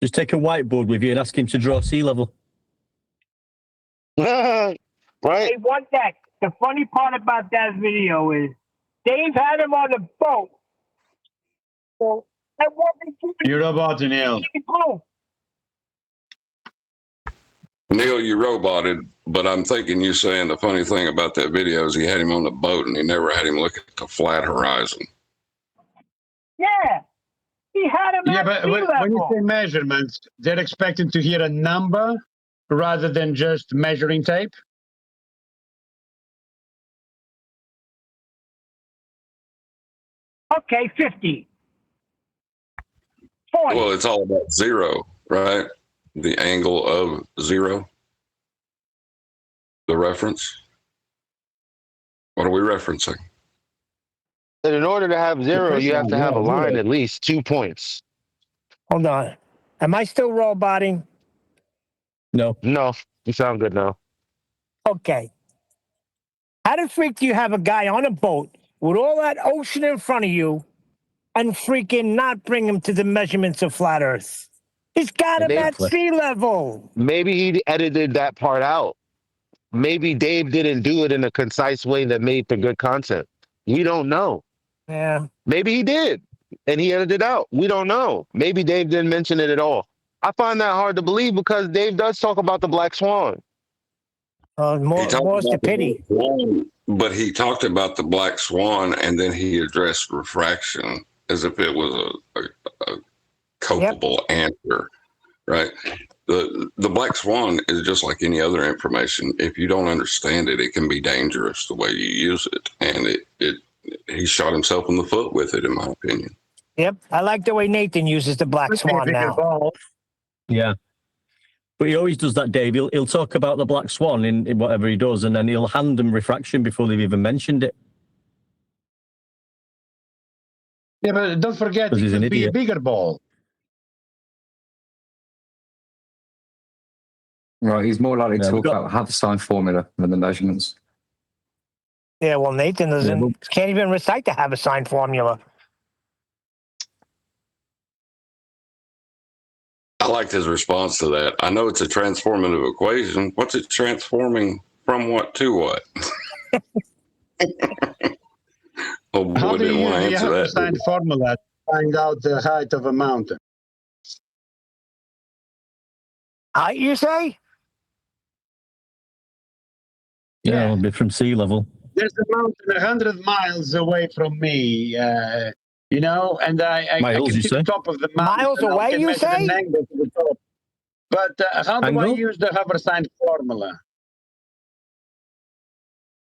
[SPEAKER 17] Just take a whiteboard with you and ask him to draw sea level.
[SPEAKER 21] Right.
[SPEAKER 11] Hey, one deck. The funny part about that video is Dave had him on the boat. So that wasn't
[SPEAKER 16] You're about to Neil.
[SPEAKER 4] Neil, you roboted, but I'm thinking you saying the funny thing about that video is he had him on the boat and he never had him look at the flat horizon.
[SPEAKER 11] Yeah. He had him
[SPEAKER 16] Yeah,
[SPEAKER 11] at
[SPEAKER 16] but
[SPEAKER 11] sea
[SPEAKER 16] when you
[SPEAKER 11] level.
[SPEAKER 16] say measurements, they're expecting to hear a number rather than just measuring tape.
[SPEAKER 11] Okay, 50. 40.
[SPEAKER 4] Well, it's all about zero, right? The angle of zero. The reference. What are we referencing?
[SPEAKER 21] And in order to have zero, you have to have a line
[SPEAKER 16] Yeah.
[SPEAKER 21] at least 2 points.
[SPEAKER 11] Hold on. Am I still roboting?
[SPEAKER 17] No.
[SPEAKER 21] No, you sound good now.
[SPEAKER 11] Okay. How the freak do you have a guy on a boat with all that ocean in front of you and freaking not bring him to the measurements of flat Earth? He's got him at sea level.
[SPEAKER 21] Maybe he edited that part out. Maybe Dave didn't do it in a concise way that made for good content. We don't know.
[SPEAKER 11] Yeah.
[SPEAKER 21] Maybe he did, and he edited it out. We don't know. Maybe Dave didn't mention it at all. I find that hard to believe because Dave does talk about the Black Swan.
[SPEAKER 11] More's the pity.
[SPEAKER 4] But he talked about the black swan, and then he addressed refraction as if it was a culpable answer, right? The black swan is just like any other information. If you don't understand it, it can be dangerous the way you use it, and he shot himself in the foot with it, in my opinion.
[SPEAKER 11] Yep, I like the way Nathan uses the black swan now.
[SPEAKER 17] Yeah. But he always does that, Dave. He'll talk about the black swan in whatever he does, and then he'll hand them refraction before they've even mentioned it.
[SPEAKER 16] Yeah, but don't forget, it could be a bigger ball.
[SPEAKER 19] Right, he's more likely to talk about Haversine formula than the measurements.
[SPEAKER 11] Yeah, well, Nathan can't even recite the Haversine formula.
[SPEAKER 4] I liked his response to that. I know it's a transformative equation. What's it transforming from what to what? Oh, boy,
[SPEAKER 16] How do
[SPEAKER 4] didn't
[SPEAKER 16] you
[SPEAKER 4] want to
[SPEAKER 16] use the
[SPEAKER 4] answer that.
[SPEAKER 16] Haversine formula to find out the height of a mountain?
[SPEAKER 11] Height, you say?
[SPEAKER 17] Yeah, it'll be from sea level.
[SPEAKER 16] There's a mountain 100 miles away from me, and I
[SPEAKER 17] Miles,
[SPEAKER 16] can
[SPEAKER 17] you
[SPEAKER 16] see
[SPEAKER 17] say?
[SPEAKER 16] the top of the mountain.
[SPEAKER 11] Miles
[SPEAKER 16] and I
[SPEAKER 11] away,
[SPEAKER 16] can
[SPEAKER 11] you
[SPEAKER 16] measure
[SPEAKER 11] say?
[SPEAKER 16] the angle to the top. But how do I
[SPEAKER 17] Angle?
[SPEAKER 16] use the Haversine formula?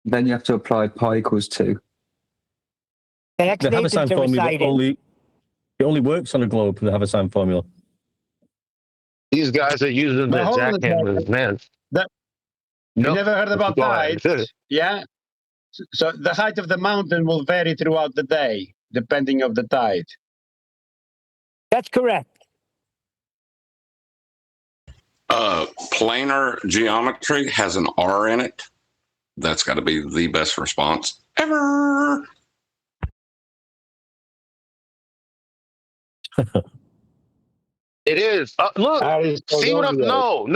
[SPEAKER 19] Then you have to apply pi equals 2.
[SPEAKER 17] The Haversine formula only works on a globe, the Haversine formula.
[SPEAKER 21] These guys are using the jackhammers, man.
[SPEAKER 16] You never heard about
[SPEAKER 21] Go ahead.
[SPEAKER 16] tides? Yeah? So the height of the mountain will vary throughout the day, depending on the tide.
[SPEAKER 11] That's correct.
[SPEAKER 4] Planar geometry has an R in it. That's got to be the best response ever.
[SPEAKER 21] It is. Look, see what I'm. No.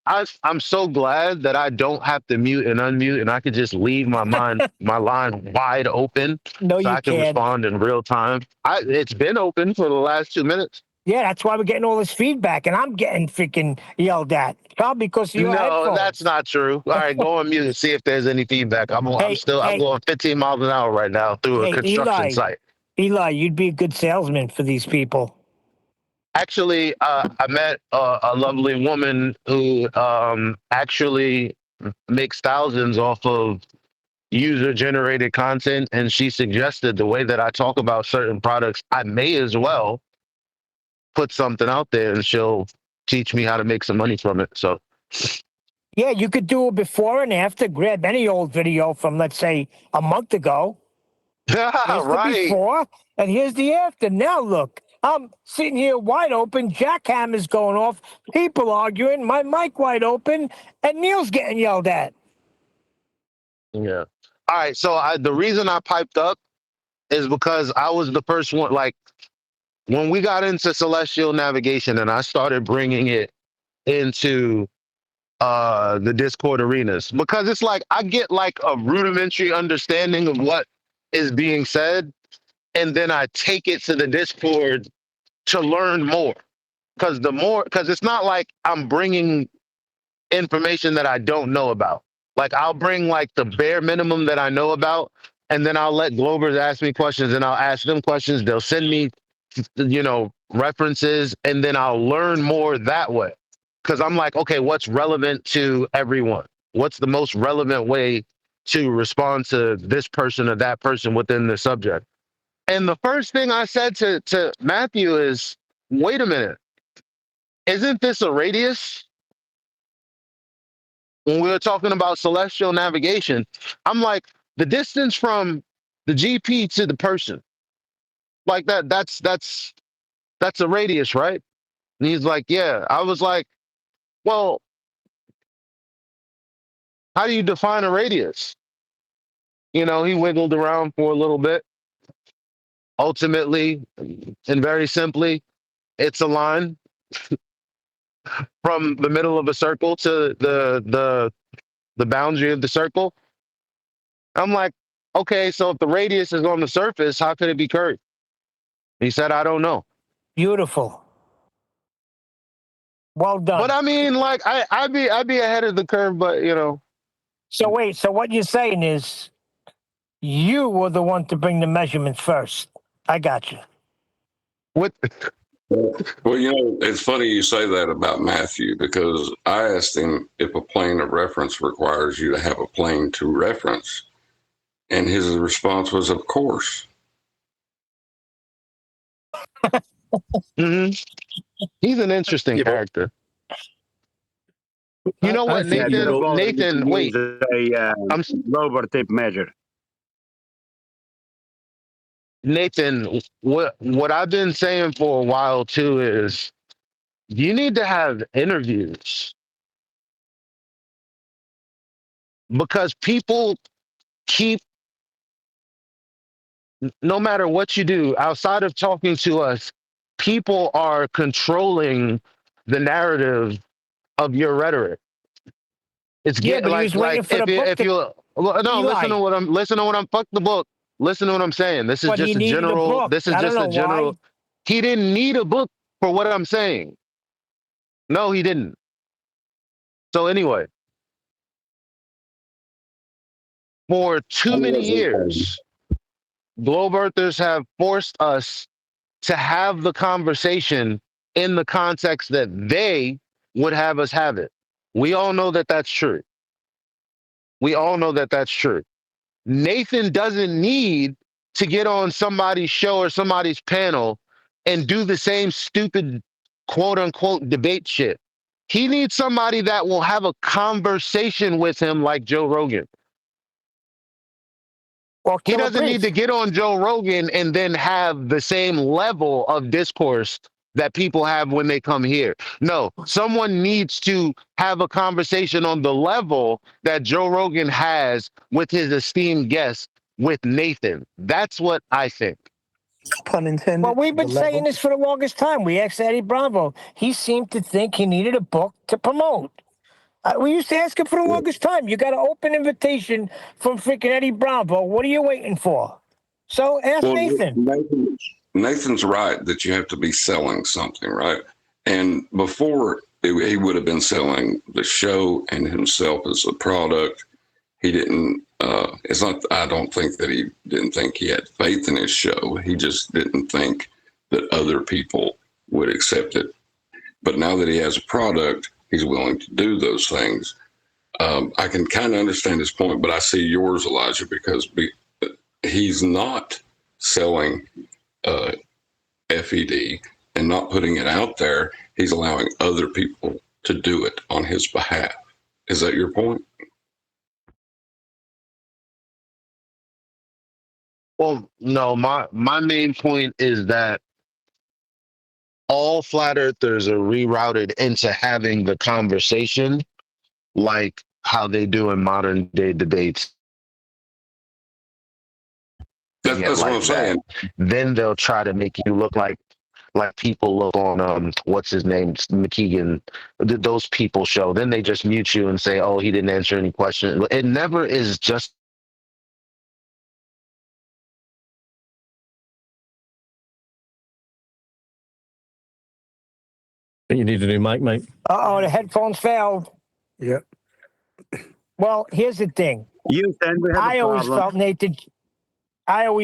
[SPEAKER 21] I'm so glad that I don't have to mute and unmute, and I could just leave my line wide open,
[SPEAKER 11] No,
[SPEAKER 21] so
[SPEAKER 11] you
[SPEAKER 21] I can
[SPEAKER 11] can't.
[SPEAKER 21] respond in real time. It's been open for the last 2 minutes.
[SPEAKER 11] Yeah, that's why we're getting all this feedback, and I'm getting freaking yelled at. Probably because of your
[SPEAKER 21] No,
[SPEAKER 11] headphones.
[SPEAKER 21] that's not true. All right, go on mute and see if there's any feedback. I'm going 15 miles an hour right now through a construction site.
[SPEAKER 11] Eli, you'd be a good salesman for these people.
[SPEAKER 21] Actually, I met a lovely woman who actually makes thousands off of user-generated content, and she suggested the way that I talk about certain products, I may as well put something out there, and she'll teach me how to make some money from it. So,
[SPEAKER 11] yeah, you could do a before and after. Grab any old video from, let's say, a month ago. Here's the before, and here's the after. Now look, I'm sitting here wide open, jackhammers going off, people arguing, my mic wide open, and Neil's getting yelled at.
[SPEAKER 21] Yeah. All right. So the reason I piped up is because I was the first one. Like when we got into celestial navigation, and I started bringing it into the Discord arenas, because it's like I get like a rudimentary understanding of what is being said, and then I take it to the Discord to learn more. Because it's not like I'm bringing information that I don't know about. Like I'll bring like the bare minimum that I know about, and then I'll let Globers ask me questions, and I'll ask them questions. They'll send me, references, and then I'll learn more that way. Because I'm like, okay, what's relevant to everyone? What's the most relevant way to respond to this person or that person within the subject? And the first thing I said to Matthew is, wait a minute, isn't this a radius? When we were talking about celestial navigation, I'm like, the distance from the GP to the person, like that's a radius, right? And he's like, yeah. I was like, well, how do you define a radius? He wiggled around for a little bit. Ultimately, and very simply, it's a line from the middle of a circle to the boundary of the circle. I'm like, okay, so if the radius is on the surface, how could it be curved? He said, I don't know.
[SPEAKER 11] Beautiful. Well done.
[SPEAKER 21] But I mean, like, I'd be ahead of the curve, but
[SPEAKER 11] So wait, so what you're saying is you were the one to bring the measurements first. I got you.
[SPEAKER 21] What?
[SPEAKER 4] Well, it's funny you say that about Matthew, because I asked him if a plane of reference requires you to have a plane to reference. And his response was, of course.
[SPEAKER 21] Mm-hmm. He's an interesting character. You know what, Nathan, wait.
[SPEAKER 16] I'm lower tape measure.
[SPEAKER 21] Nathan, what I've been saying for a while too is you need to have interviews, because people keep, no matter what you do outside of talking to us, people are controlling the narrative of your rhetoric. It's getting like if you no, listen to what I'm fuck the book. Listen to what I'm saying. This is just a general. This is just a general. He didn't need a book for what I'm saying. No, he didn't. So anyway, for too many years, Globe Earthers have forced us to have the conversation in the context that they would have us have it. We all know that that's true. We all know that that's true. Nathan doesn't need to get on somebody's show or somebody's panel and do the same stupid quote unquote debate shit. He needs somebody that will have a conversation with him like Joe Rogan. He doesn't need to get on Joe Rogan and then have the same level of discourse that people have when they come here. No, someone needs to have a conversation on the level that Joe Rogan has with his esteemed guest, with Nathan. That's what I think.
[SPEAKER 6] Pun intended.
[SPEAKER 11] Well, we've been saying this for the longest time. We asked Eddie Bravo. He seemed to think he needed a book to promote. We used to ask him for the longest time. You got an open invitation from freaking Eddie Bravo. What are you waiting for? So ask Nathan.
[SPEAKER 4] Nathan's right that you have to be selling something, right? And before, he would have been selling the show and himself as a product. He didn't, it's not, I don't think that he didn't think he had faith in his show. He just didn't think that other people would accept it. But now that he has a product, he's willing to do those things. I can kind of understand his point, but I see yours, Elijah, because he's not selling FED and not putting it out there. He's allowing other people to do it on his behalf. Is that your point?
[SPEAKER 21] Well, no, my main point is that all flat earthers are rerouted into having the conversation like how they do in modern day debates.
[SPEAKER 4] That's what I'm saying.
[SPEAKER 21] Then they'll try to make you look like people look on what's his name, McKeegan, those people show. Then they just mute you and say, "Oh, he didn't answer any questions." It never is just.
[SPEAKER 17] I think you need a new mic, mate.
[SPEAKER 11] Uh-oh, the headphones failed.
[SPEAKER 6] Yep.
[SPEAKER 11] Well, here's the thing.
[SPEAKER 16] Houston, we have
[SPEAKER 11] I
[SPEAKER 16] a
[SPEAKER 11] always
[SPEAKER 16] problem.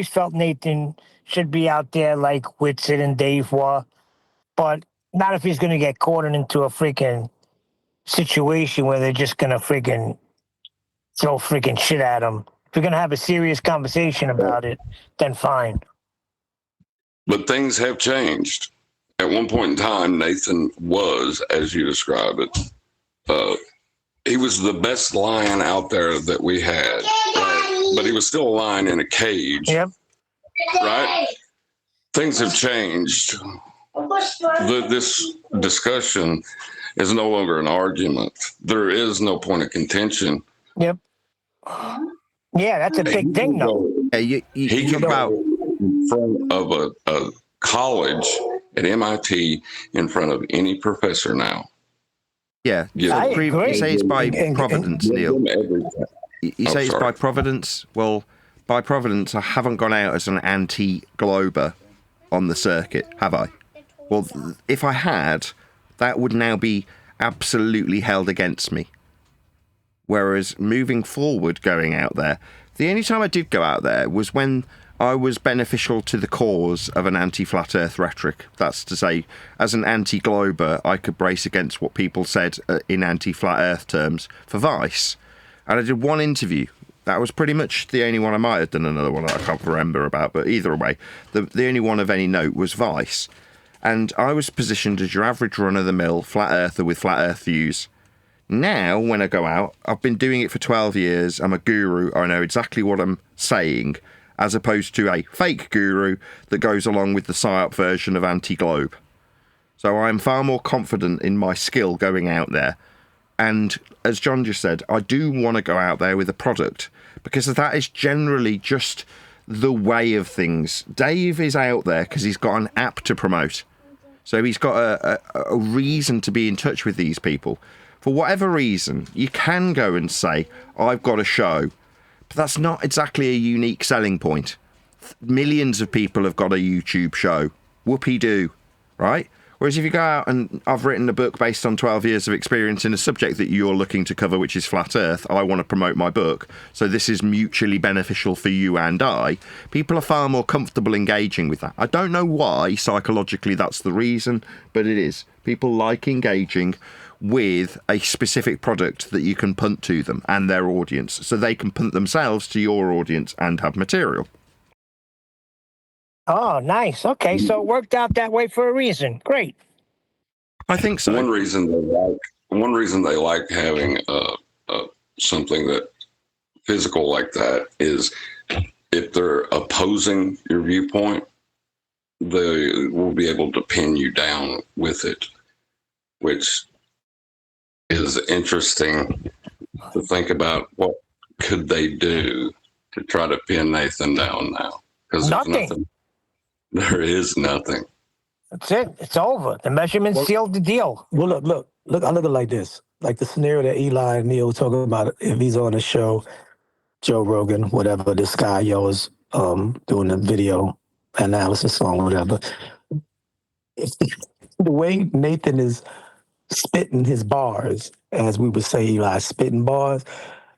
[SPEAKER 11] felt Nathan should be out there like Whitson and Dave were, but not if he's going to get caught into a freaking situation where they're just going to freaking throw freaking shit at him. If we're going to have a serious conversation about it, then fine.
[SPEAKER 4] But things have changed. At one point in time, Nathan was, as you describe it, he was the best lion out there that we had, right? But he was still a lion in a cage.
[SPEAKER 11] Yep.
[SPEAKER 4] Right? Things have changed. This discussion is no longer an argument. There is no point of contention.
[SPEAKER 11] Yep. Yeah, that's a big thing, though.
[SPEAKER 4] He can go in front of a college at MIT in front of any professor now.
[SPEAKER 3] Yeah, you say it's by providence, Neil. You say it's by providence. Well, by providence, I haven't gone out as an anti-glober on the circuit, have I? Well, if I had, that would now be absolutely held against me. Whereas moving forward, going out there, the only time I did go out there was when I was beneficial to the cause of an anti-flat earth rhetoric. That's to say, as an anti-glober, I could brace against what people said in anti-flat earth terms for Vice. And I did one interview. That was pretty much the only one. I might have done another one that I can't remember about, but either way, the only one of any note was Vice. And I was positioned as your average run-of-the-mill flat earther with flat earth views. Now, when I go out, I've been doing it for 12 years. I'm a guru. I know exactly what I'm saying, as opposed to a fake guru that goes along with the PSYOP version of anti-globe. So I'm far more confident in my skill going out there. And as John just said, I do want to go out there with a product, because that is generally just the way of things. Dave is out there because he's got an app to promote. So he's got a reason to be in touch with these people. For whatever reason, you can go and say, I've got a show. But that's not exactly a unique selling point. Millions of people have got a YouTube show. Whoopee-doo, right? Whereas if you go out and I've written a book based on 12 years of experience in a subject that you're looking to cover, which is flat earth, I want to promote my book, so this is mutually beneficial for you and I, people are far more comfortable engaging with that. I don't know why, psychologically that's the reason, but it is. People like engaging with a specific product that you can punt to them and their audience, so they can punt themselves to your audience and have material.
[SPEAKER 11] Oh, nice. Okay, so it worked out that way for a reason. Great.
[SPEAKER 3] I think so.
[SPEAKER 4] One reason they like having something that physical like that is if they're opposing your viewpoint, they will be able to pin you down with it, which is interesting to think about. What could they do to try to pin Nathan down now? Because
[SPEAKER 11] Nothing.
[SPEAKER 4] There is nothing.
[SPEAKER 11] That's it. It's over. The measurement sealed the deal.
[SPEAKER 6] Well, look. I look at it like this. Like the scenario that Eli and Neil talking about, if he's on a show, Joe Rogan, whatever, this guy, is doing a video analysis on whatever. The way Nathan is spitting his bars, as we would say, Eli, spitting bars,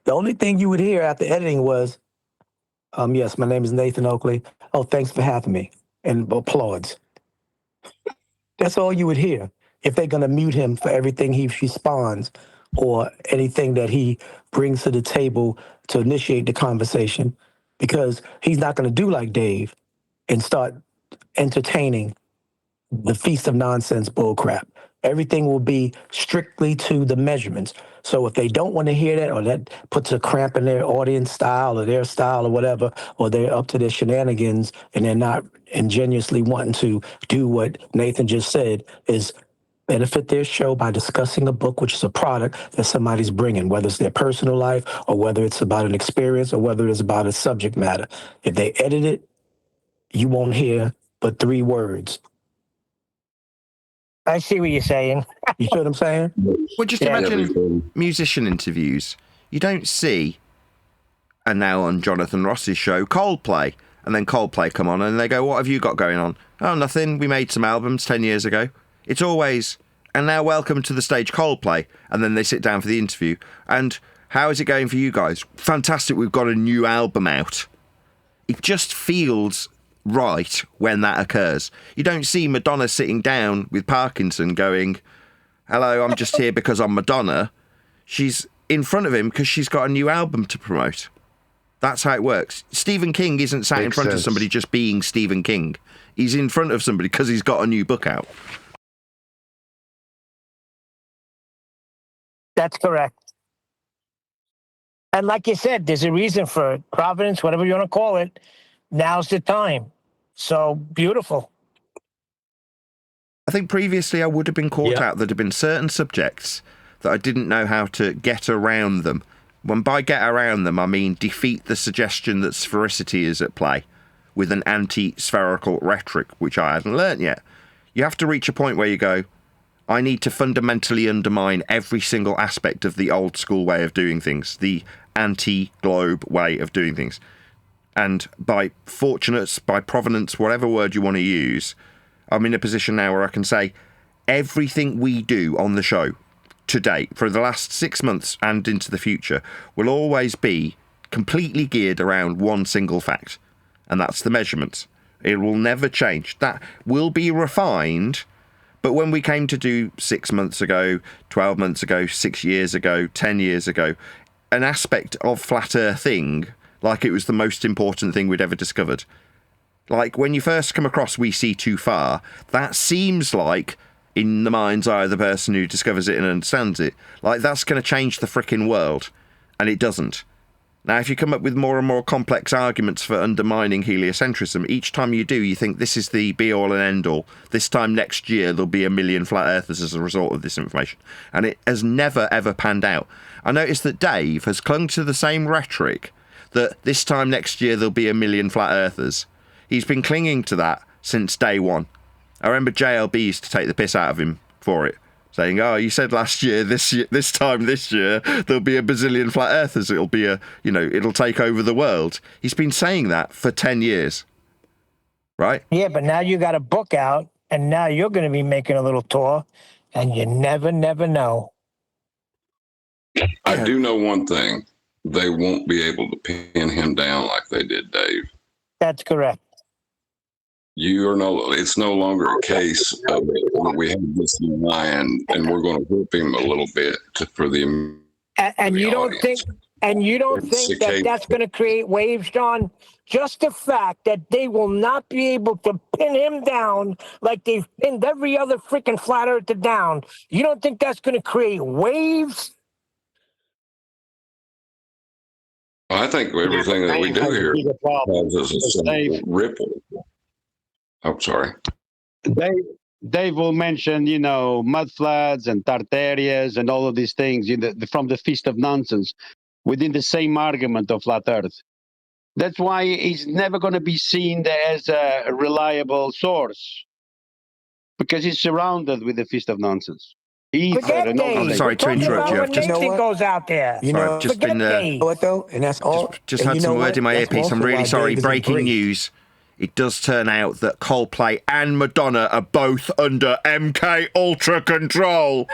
[SPEAKER 6] the only thing you would hear after editing was, yes, my name is Nathan Oakley. Oh, thanks for having me. And applauds. That's all you would hear if they're going to mute him for everything he responds or anything that he brings to the table to initiate the conversation, because he's not going to do like Dave and start entertaining the feast of nonsense bullcrap. Everything will be strictly to the measurements. So if they don't want to hear that, or that puts a cramp in their audience style or their style or whatever, or they're up to their shenanigans and they're not ingenuously wanting to do what Nathan just said, is benefit their show by discussing a book, which is a product that somebody's bringing, whether it's their personal life or whether it's about an experience or whether it's about a subject matter. If they edit it, you won't hear but 3 words.
[SPEAKER 11] I see what you're saying.
[SPEAKER 6] You see what I'm saying?
[SPEAKER 3] Well, just imagine musician interviews. You don't see, and now on Jonathan Ross's show, Coldplay. And then Coldplay come on and they go, what have you got going on? Oh, nothing. We made some albums 10 years ago. It's always, and now welcome to the stage, Coldplay. And then they sit down for the interview. And how is it going for you guys? Fantastic. We've got a new album out. It just feels right when that occurs. You don't see Madonna sitting down with Parkinson going, hello, I'm just here because I'm Madonna. She's in front of him because she's got a new album to promote. That's how it works. Stephen King isn't sat in front of somebody just being Stephen King. He's in front of somebody because he's got a new book out.
[SPEAKER 11] That's correct. And like you said, there's a reason for it. Providence, whatever you want to call it. Now's the time. So beautiful.
[SPEAKER 3] I think previously I would have been caught out. There'd have been certain subjects that I didn't know how to get around them. When by get around them, I mean defeat the suggestion that sphericity is at play with an anti-spherical rhetoric, which I hadn't learnt yet. You have to reach a point where you go, I need to fundamentally undermine every single aspect of the old school way of doing things, the anti-globe way of doing things. And by fortunates, by provenance, whatever word you want to use, I'm in a position now where I can say everything we do on the show to date, for the last 6 months and into the future, will always be completely geared around one single fact, and that's the measurements. It will never change. That will be refined, but when we came to do 6 months ago, 12 months ago, 6 years ago, 10 years ago, an aspect of flat earthing, like it was the most important thing we'd ever discovered. Like, when you first come across We See Too Far, that seems like, in the mind's eye of the person who discovers it and understands it, like that's going to change the frickin' world. And it doesn't. Now, if you come up with more and more complex arguments for undermining heliocentrism, each time you do, you think this is the be-all and end-all. This time next year, there'll be 1 million flat earthers as a result of this information. And it has never, ever panned out. I noticed that Dave has clung to the same rhetoric that this time next year, there'll be 1 million flat earthers. He's been clinging to that since day one. I remember JLB used to take the piss out of him for it, saying, oh, you said last year, this time this year, there'll be 1 bazillion flat earthers. It'll be it'll take over the world. He's been saying that for 10 years. Right?
[SPEAKER 11] Yeah, but now you got a book out, and now you're going to be making a little tour, and you never know.
[SPEAKER 4] I do know one thing. They won't be able to pin him down like they did Dave.
[SPEAKER 11] That's correct.
[SPEAKER 4] It's no longer a case of we have this lion and we're going to whip him a little bit for the
[SPEAKER 11] and you don't think that that's going to create waves, John? Just the fact that they will not be able to pin him down like they've pinned every other freaking flat earther down. You don't think that's going to create waves?
[SPEAKER 4] I think everything that we do here has a ripple. I'm sorry.
[SPEAKER 16] Dave will mention, mud floods and Tartarias and all of these things from the Feast of Nonsense within the same argument of flat Earth. That's why he's never going to be seen as a reliable source, because he's surrounded with the Feast of Nonsense.
[SPEAKER 3] I'm sorry to interrupt you. I've just
[SPEAKER 11] goes out there.
[SPEAKER 3] I've just been
[SPEAKER 6] what though, and that's all.
[SPEAKER 3] Just had some word in my earpiece. I'm really sorry. Breaking news. It does turn out that Coldplay and Madonna are both under MK Ultra control.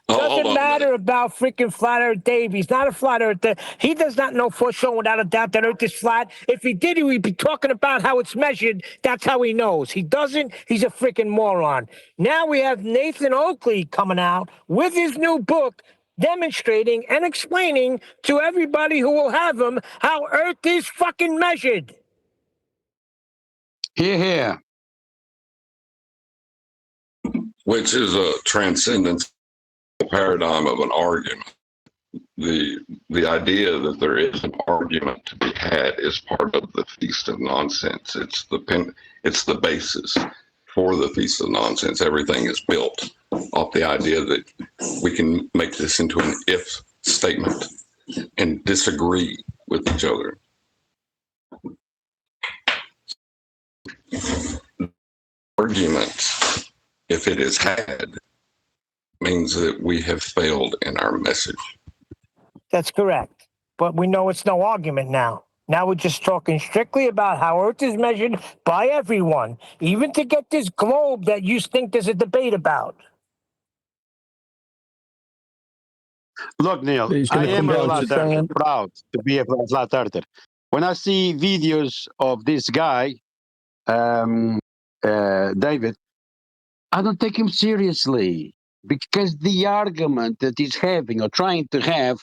[SPEAKER 11] Doesn't matter about freaking flat Earth Dave. He's not a flat earther. He does not know for sure without a doubt that Earth is flat. If he did, he would be talking about how it's measured. That's how he knows. He doesn't. He's a freaking moron. Now we have Nathan Oakley coming out with his new book, demonstrating and explaining to everybody who will have him how Earth is fucking measured.
[SPEAKER 16] Here.
[SPEAKER 4] which is a transcendence paradigm of an argument. The idea that there is an argument to be had is part of the Feast of Nonsense. It's the basis for the Feast of Nonsense. Everything is built off the idea that we can make this into an if statement and disagree with each other. Argument, if it is had, means that we have failed in our message.
[SPEAKER 11] That's correct. But we know it's no argument now. Now we're just talking strictly about how Earth is measured by everyone, even to get this globe that you think there's a debate about.
[SPEAKER 16] Look, Neil, I am a flat earther, proud to be a flat earther. When I see videos of this guy, David, I don't take him seriously because the argument that he's having or trying to have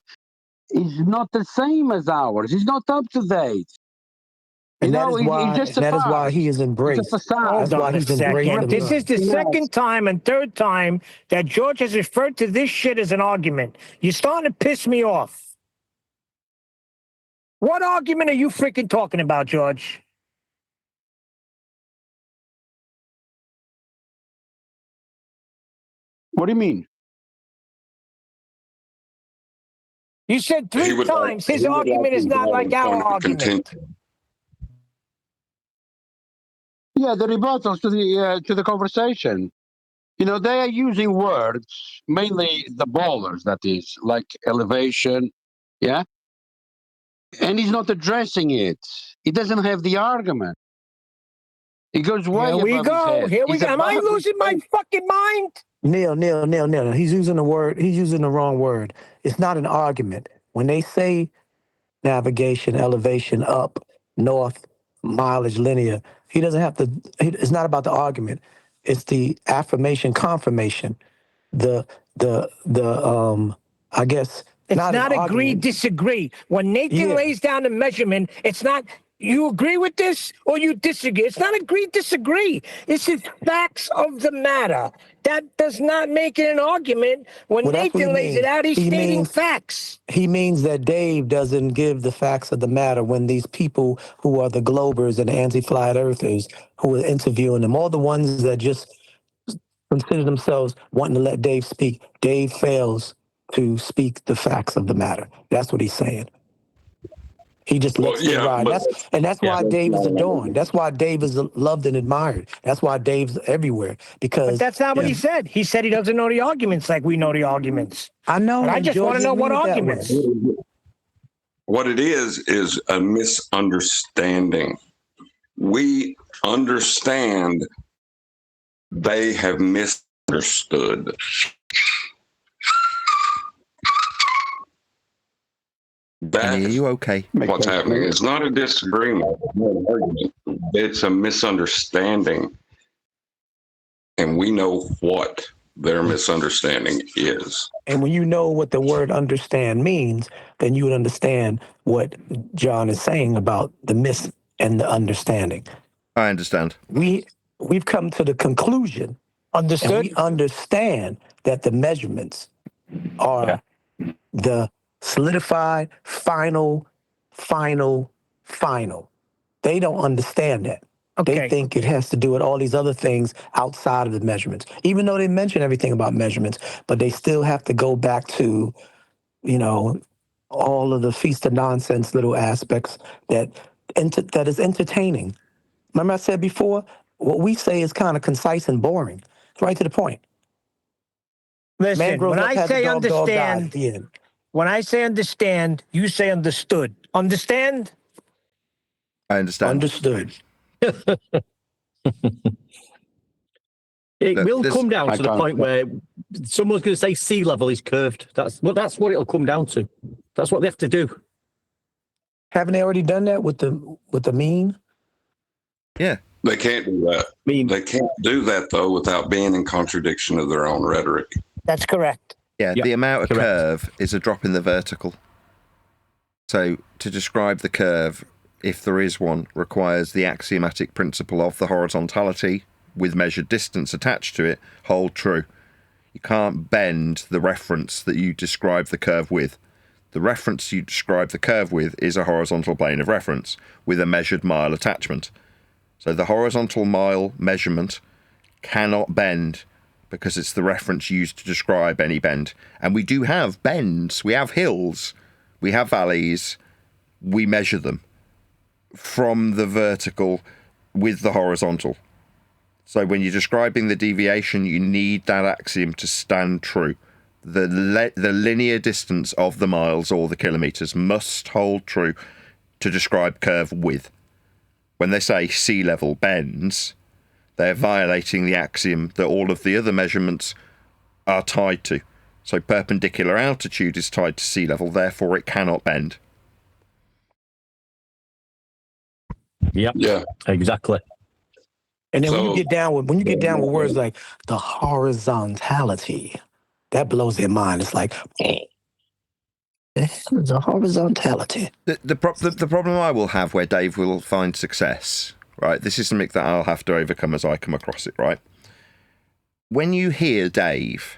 [SPEAKER 16] is not the same as ours. It's not up to date.
[SPEAKER 6] And that is why he is embraced. That's why he's embraced.
[SPEAKER 11] This is the second time and third time that George has referred to this shit as an argument. You're starting to piss me off. What argument are you freaking talking about, George?
[SPEAKER 16] What do you mean?
[SPEAKER 11] You said three times his argument is not like our argument.
[SPEAKER 16] Yeah, the rebuttals to the conversation. You know, they are using words, mainly the ballers, that is, like elevation, yeah? And he's not addressing it. He doesn't have the argument. He goes way above his head.
[SPEAKER 11] Here we go. Am I losing my fucking mind?
[SPEAKER 6] Neil. He's using the word. He's using the wrong word. It's not an argument. When they say navigation, elevation, up, north, mileage, linear, he doesn't have to. It's not about the argument. It's the affirmation, confirmation. I guess
[SPEAKER 11] it's not agree, disagree. When Nathan lays down the measurement, it's not. You agree with this or you disagree. It's not agree, disagree. It's just facts of the matter. That does not make it an argument. When Nathan lays it out, he's stating facts.
[SPEAKER 6] He means that Dave doesn't give the facts of the matter when these people who are the Globers and the anti-flat earthers who are interviewing them, all the ones that just consider themselves wanting to let Dave speak, Dave fails to speak the facts of the matter. That's what he's saying. He just lets it ride. That's why Dave is adorned. That's why Dave is loved and admired. That's why Dave's everywhere. Because
[SPEAKER 11] but that's not what he said. He said he doesn't know the arguments like we know the arguments.
[SPEAKER 6] I know.
[SPEAKER 11] And I just want to know what arguments.
[SPEAKER 4] What it is a misunderstanding. We understand they have misunderstood.
[SPEAKER 3] Are you okay?
[SPEAKER 4] What's happening? It's not a disagreement. It's a misunderstanding. And we know what their misunderstanding is.
[SPEAKER 6] And when you know what the word understand means, then you would understand what John is saying about the miss and the understanding.
[SPEAKER 3] I understand.
[SPEAKER 6] We've come to the conclusion.
[SPEAKER 11] Understood.
[SPEAKER 6] And we understand that the measurements are the solidified, final. They don't understand that. Okay. They think it has to do with all these other things outside of the measurements, even though they mention everything about measurements, but they still have to go back to, all of the Feast of Nonsense little aspects that is entertaining. Remember I said before, what we say is kind of concise and boring. It's right to the point.
[SPEAKER 11] Listen, when I say understand, when I say understand, you say understood. Understand?
[SPEAKER 3] I understand.
[SPEAKER 6] Understood.
[SPEAKER 17] It will come down to the point where someone's going to say sea level is curved. That's what it'll come down to. That's what they have to do.
[SPEAKER 6] Haven't they already done that with the mean?
[SPEAKER 3] Yeah.
[SPEAKER 4] They can't do that. They can't do that, though, without being in contradiction of their own rhetoric.
[SPEAKER 11] That's correct.
[SPEAKER 3] Yeah, the amount of curve is a drop in the vertical. So to describe the curve, if there is one, requires the axiomatic principle of the horizontality, with measured distance attached to it hold true. You can't bend the reference that you describe the curve with. The reference you describe the curve with is a horizontal plane of reference with a measured mile attachment. So the horizontal mile measurement cannot bend because it's the reference used to describe any bend. And we do have bends, we have hills, we have valleys, we measure them from the vertical with the horizontal. So when you're describing the deviation, you need that axiom to stand true. The linear distance of the miles or the kilometres must hold true to describe curve width. When they say sea level bends, they're violating the axiom that all of the other measurements are tied to. So perpendicular altitude is tied to sea level, therefore it cannot bend.
[SPEAKER 17] Yep.
[SPEAKER 4] Yeah.
[SPEAKER 17] Exactly.
[SPEAKER 6] And then when you get down with words like the horizontality, that blows their mind. It's like the horizontality.
[SPEAKER 3] The problem I will have where Dave will find success, right? This is something that I'll have to overcome as I come across it, right? When you hear Dave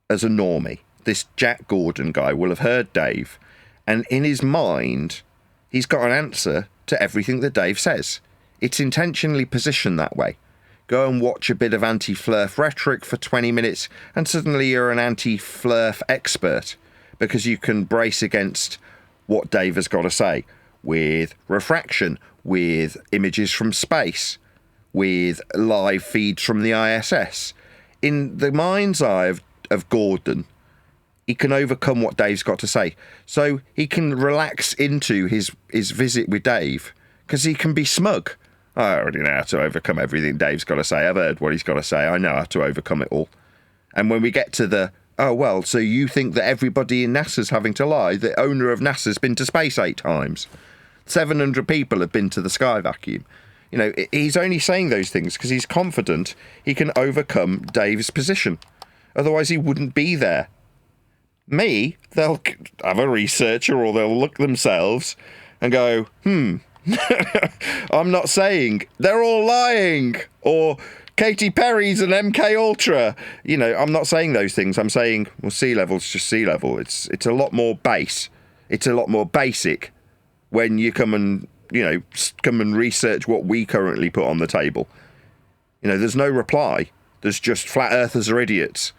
[SPEAKER 3] as a normie, this Jack Gordon guy will have heard Dave, and in his mind, he's got an answer to everything that Dave says. It's intentionally positioned that way. Go and watch a bit of anti-flurf rhetoric for 20 minutes and suddenly you're an anti-flurf expert because you can brace against what Dave has got to say with refraction, with images from space, with live feeds from the ISS. In the mind's eye of Gordon, he can overcome what Dave's got to say. So he can relax into his visit with Dave because he can be smug. I already know how to overcome everything Dave's got to say. I've heard what he's got to say. I know how to overcome it all. And when we get to the, oh, well, so you think that everybody in NASA's having to lie? The owner of NASA's been to space 8 times. 700 people have been to the sky vacuum. You know, he's only saying those things because he's confident he can overcome Dave's position. Otherwise, he wouldn't be there. Me, they'll have a researcher or they'll look themselves and go, I'm not saying they're all lying or Katy Perry's an MK Ultra. You know, I'm not saying those things. I'm saying, well, sea level's just sea level. It's a lot more base. It's a lot more basic when you come and research what we currently put on the table. You know, there's no reply. There's just flat earthers are idiots.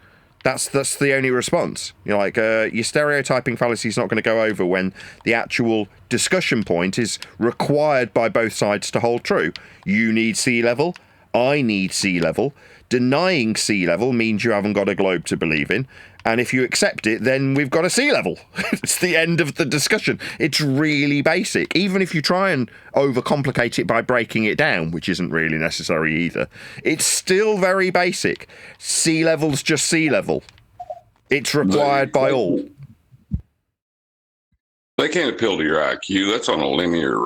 [SPEAKER 3] That's the only response. You know, like your stereotyping fallacy is not going to go over when the actual discussion point is required by both sides to hold true. You need sea level. I need sea level. Denying sea level means you haven't got a globe to believe in. And if you accept it, then we've got a sea level. It's the end of the discussion. It's really basic. Even if you try and overcomplicate it by breaking it down, which isn't really necessary either, it's still very basic. Sea level's just sea level. It's required by all.
[SPEAKER 4] They can't appeal to your IQ. That's on a linear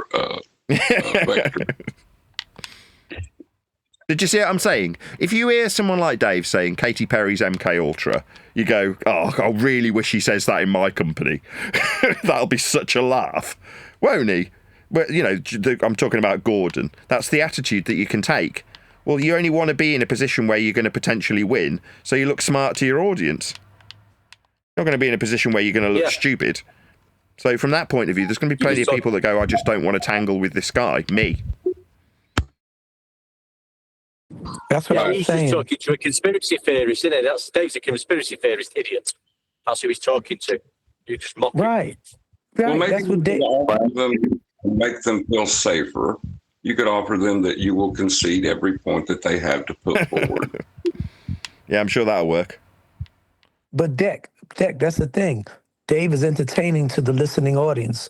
[SPEAKER 4] vector.
[SPEAKER 3] Did you see what I'm saying? If you hear someone like Dave saying Katy Perry's MK Ultra, you go, oh, I really wish he says that in my company. That'll be such a laugh. Won't he? Well, you know, I'm talking about Gordon. That's the attitude that you can take. Well, you only want to be in a position where you're going to potentially win, so you look smart to your audience. You're not going to be in a position where you're going to look stupid. So from that point of view, there's going to be plenty of people that go, I just don't want to tangle with this guy. Me.
[SPEAKER 6] That's what I was saying.
[SPEAKER 17] He's talking to a conspiracy theorist, isn't it? Dave's a conspiracy theorist idiot. That's who he's talking to. You just mock him.
[SPEAKER 6] Right.
[SPEAKER 4] Well, maybe
[SPEAKER 6] that's what
[SPEAKER 4] make them feel safer. You could offer them that you will concede every point that they have to put forward.
[SPEAKER 3] Yeah, I'm sure that'll work.
[SPEAKER 6] But Deck, that's the thing. Dave is entertaining to the listening audience.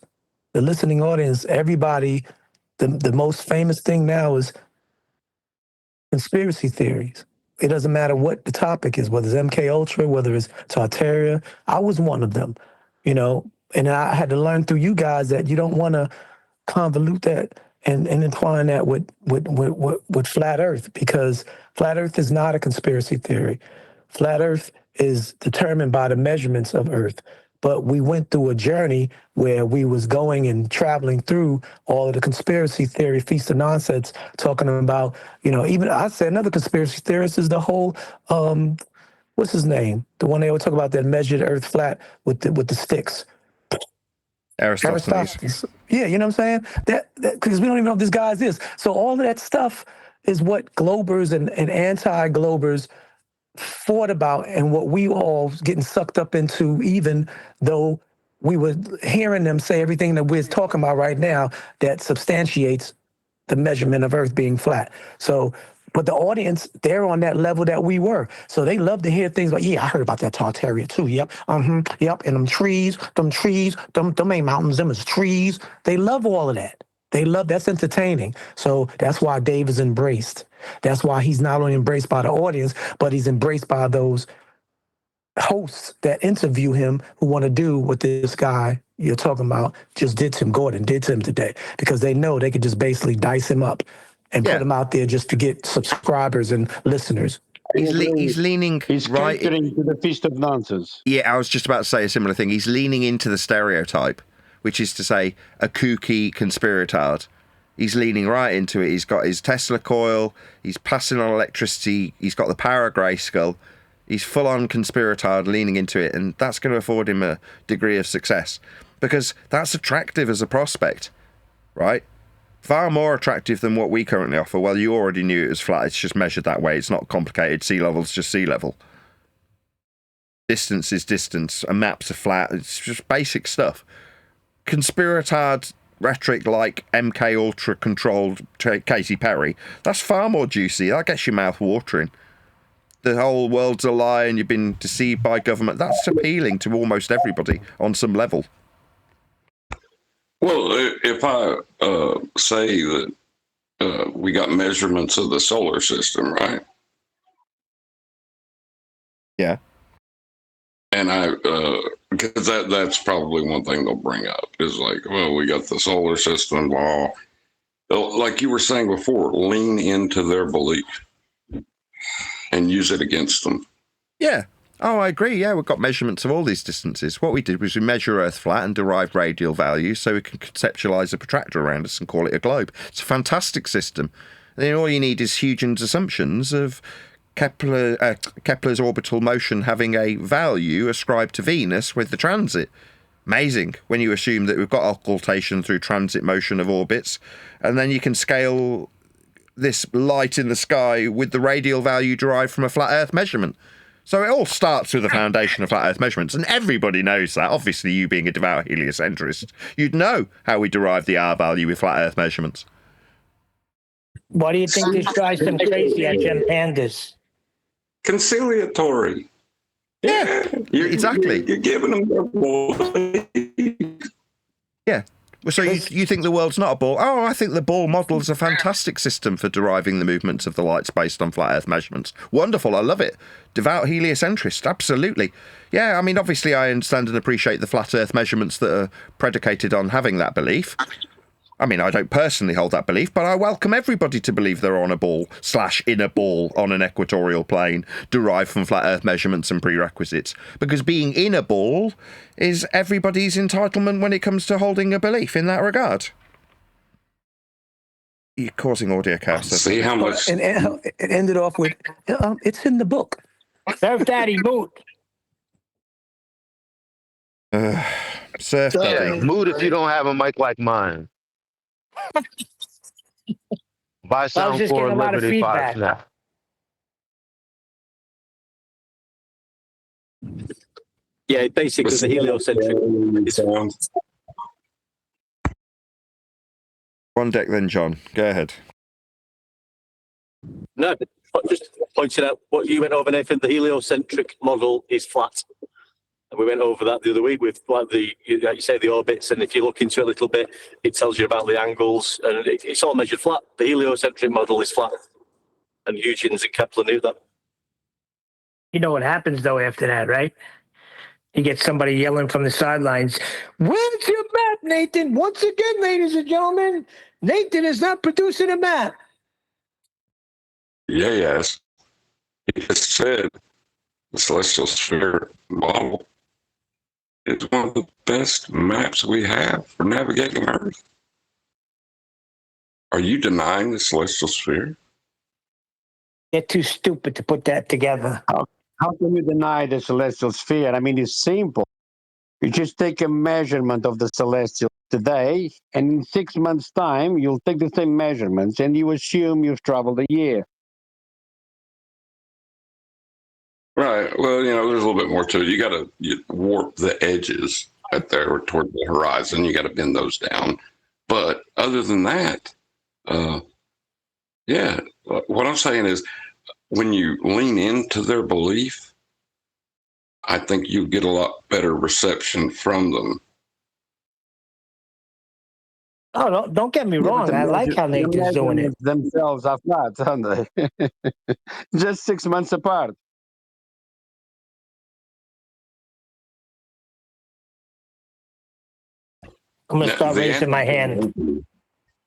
[SPEAKER 6] The listening audience, everybody, the most famous thing now is conspiracy theories. It doesn't matter what the topic is, whether it's MK Ultra, whether it's Tartaria. I was one of them, you know, and I had to learn through you guys that you don't want to convolute that and entwine that with flat Earth, because flat Earth is not a conspiracy theory. Flat Earth is determined by the measurements of Earth. but we went through a journey where we was going and traveling through all of the conspiracy theory, feast of nonsense, talking about, even I said another conspiracy theorist is the whole, what's his name? The one they always talk about that measured Earth flat with the sticks.
[SPEAKER 3] Aristophanes.
[SPEAKER 6] Yeah, you know what I'm saying? That because we don't even know if this guy's this. So all of that stuff is what globers and anti-globers fought about, and what we all getting sucked up into, even though we were hearing them say everything that we're talking about right now that substantiates the measurement of Earth being flat. So, but the audience, they're on that level that we were. So they love to hear things like, yeah, I heard about that Tartaria too. Yep. Yep. And them trees, them ain't mountains, them is trees. They love all of that. That's entertaining. So that's why Dave is embraced. That's why he's not only embraced by the audience, but he's embraced by those hosts that interview him who want to do what this guy you're talking about just did to him, Gordon did to him today, because they know they could just basically dice him up and put him out there just to get subscribers and listeners.
[SPEAKER 3] He's leaning right
[SPEAKER 16] into the feast of nonsense.
[SPEAKER 3] Yeah, I was just about to say a similar thing. He's leaning into the stereotype, which is to say a kooky conspiratard. He's leaning right into it. He's got his Tesla coil. He's passing on electricity. He's got the power of Grayskull. He's full-on conspiratard leaning into it, and that's going to afford him a degree of success because that's attractive as a prospect, right? Far more attractive than what we currently offer. Well, you already knew it was flat. It's just measured that way. It's not complicated. Sea level's just sea level. Distance is distance. And maps are flat. It's just basic stuff. Conspiratard rhetoric like MK Ultra controlled Katy Perry, that's far more juicy. That gets your mouth watering. The whole world's a lie and you've been deceived by government. That's appealing to almost everybody on some level.
[SPEAKER 4] Well, if I say that we got measurements of the solar system, right?
[SPEAKER 3] Yeah.
[SPEAKER 4] And because that's probably one thing they'll bring up is like, well, we got the solar system law. Like you were saying before, lean into their belief and use it against them.
[SPEAKER 3] Yeah. Oh, I agree. Yeah, we've got measurements of all these distances. What we did was we measure Earth flat and derived radial values so we can conceptualize a protractor around us and call it a globe. It's a fantastic system. And then all you need is Huygens assumptions of Kepler's orbital motion having a value ascribed to Venus with the transit. Amazing when you assume that we've got occultation through transit motion of orbits, and then you can scale this light in the sky with the radial value derived from a flat Earth measurement. So it all starts with the foundation of flat Earth measurements, and everybody knows that. Obviously, you being a devout heliocentrist, you'd know how we derive the R value with flat Earth measurements.
[SPEAKER 11] Why do you think this drives them crazy at Gem Pandas?
[SPEAKER 4] Conciliatory.
[SPEAKER 3] Yeah, exactly.
[SPEAKER 4] You're giving them their ball.
[SPEAKER 3] Yeah. So you think the world's not a ball? Oh, I think the ball model is a fantastic system for deriving the movements of the lights based on flat Earth measurements. Wonderful, I love it. Devout heliocentrist, absolutely. Yeah, I mean, obviously I understand and appreciate the flat Earth measurements that are predicated on having that belief. I mean, I don't personally hold that belief, but I welcome everybody to believe they're on a ball / in a ball on an equatorial plane derived from flat Earth measurements and prerequisites. Because being in a ball is everybody's entitlement when it comes to holding a belief in that regard. You're causing audio chaos.
[SPEAKER 4] See how much...
[SPEAKER 6] And it ended off with, it's in the book.
[SPEAKER 11] Surf Daddy Moot.
[SPEAKER 3] Surf Daddy.
[SPEAKER 21] Mood if you don't have a mic like mine. Buy Sound for Liberty 5 now.
[SPEAKER 17] Yeah, basically the heliocentric is
[SPEAKER 3] One deck then, John. Go ahead.
[SPEAKER 17] No, just pointing out what you went over, Nathan. The heliocentric model is flat. And we went over that the other week with like like you say, the orbits. And if you look into it a little bit, it tells you about the angles, and it's all measured flat. The heliocentric model is flat, and Huygens and Kepler knew that.
[SPEAKER 11] You know what happens though after that, right? You get somebody yelling from the sidelines, "Where's your map, Nathan?" Once again, ladies and gentlemen, Nathan is not producing a map.
[SPEAKER 4] Yes. He just said the celestial sphere model. It's one of the best maps we have for navigating Earth. Are you denying the celestial sphere?
[SPEAKER 11] They're too stupid to put that together.
[SPEAKER 16] How can you deny the celestial sphere? I mean, it's simple. You just take a measurement of the celestial today, and in 6 months' time, you'll take the same measurements, and you assume you've traveled a year.
[SPEAKER 4] Right. Well, there's a little bit more to it. You got to warp the edges up there toward the horizon. You got to bend those down. But other than that, yeah, what I'm saying is when you lean into their belief, I think you get a lot better reception from them.
[SPEAKER 11] Oh, don't get me wrong. I like how Nathan's doing it.
[SPEAKER 16] Themselves are flat, aren't they? Just 6 months apart.
[SPEAKER 11] I'm going to start raising my hand.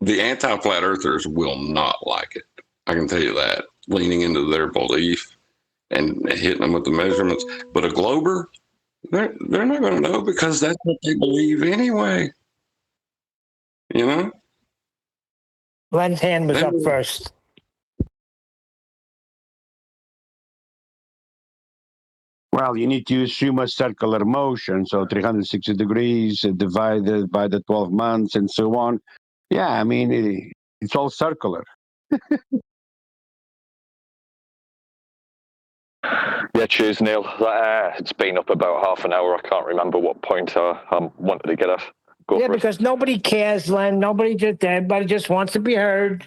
[SPEAKER 4] The anti-flat earthers will not like it. I can tell you that. Leaning into their belief and hitting them with the measurements. But a glober, they're not going to know because that's what they believe anyway.
[SPEAKER 11] Glenn's hand was up first.
[SPEAKER 16] Well, you need to assume a circular motion, so 360 degrees divided by the 12 months and so on. Yeah, I mean, it's all circular.
[SPEAKER 5] Yeah, cheers, Neil. It's been up about half an hour. I can't remember what point I wanted to get at. Go for it.
[SPEAKER 11] Because nobody cares, Len. Everybody just wants to be heard.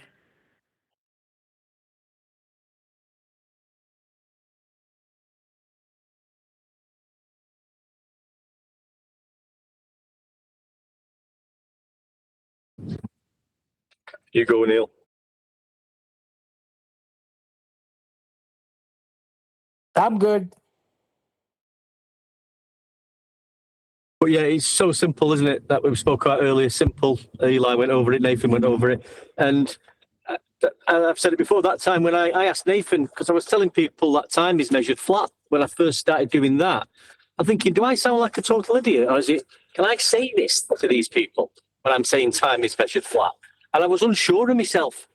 [SPEAKER 17] You go, Neil.
[SPEAKER 11] I'm good.
[SPEAKER 17] But yeah, it's so simple, isn't it? That we spoke about earlier. Simple. Eli went over it. Nathan went over it. And I've said it before, that time when I asked Nathan, because I was telling people that time is measured flat when I first started doing that. I'm thinking, do I sound like a total idiot? Or can I say this to these people when I'm saying time is measured flat? And I was unsure of myself.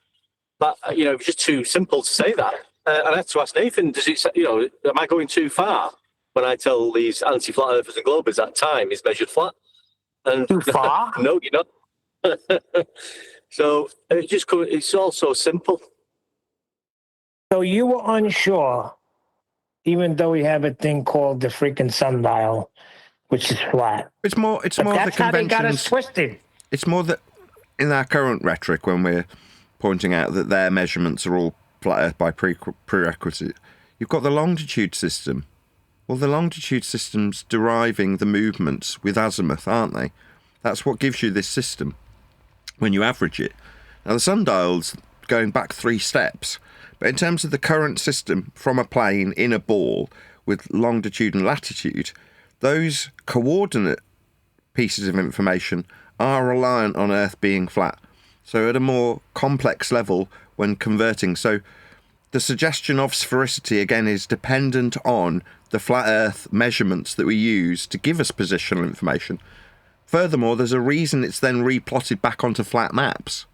[SPEAKER 17] But, it was just too simple to say that. And I had to ask Nathan, am I going too far when I tell these anti-flat earthers and globers that time is measured flat? And
[SPEAKER 11] too far?
[SPEAKER 17] No, you're not. So it's all so simple.
[SPEAKER 11] So you were unsure, even though we have a thing called the freaking sundial, which is flat.
[SPEAKER 3] It's more
[SPEAKER 11] that's
[SPEAKER 3] the
[SPEAKER 11] how they
[SPEAKER 3] conventions.
[SPEAKER 11] got us twisted.
[SPEAKER 3] It's more that in our current rhetoric, when we're pointing out that their measurements are all flat Earth by prerequisite, you've got the longitude system. Well, the longitude system's deriving the movements with azimuth, aren't they? That's what gives you this system when you average it. Now, the sundial's going back 3 steps, but in terms of the current system from a plane in a ball with longitude and latitude, those coordinate pieces of information are reliant on Earth being flat. So at a more complex level when converting. So the suggestion of sphericity, again, is dependent on the flat Earth measurements that we use to give us positional information. Furthermore, there's a reason it's then replotted back onto flat maps.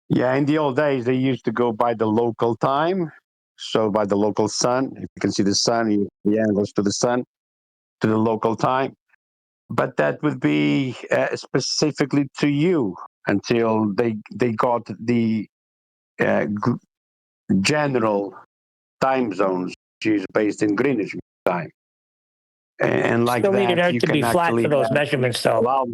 [SPEAKER 16] Yeah, in the old days, they used to go by the local time. So by the local sun, if you can see the sun, the angles to the sun, to the local time. But that would be specifically to you until they got the general time zones, which is based in Greenwich time. And like
[SPEAKER 11] Still
[SPEAKER 16] that,
[SPEAKER 11] needed Earth
[SPEAKER 16] you
[SPEAKER 11] to
[SPEAKER 16] can
[SPEAKER 11] be flat
[SPEAKER 16] actually
[SPEAKER 11] for those measurements, though.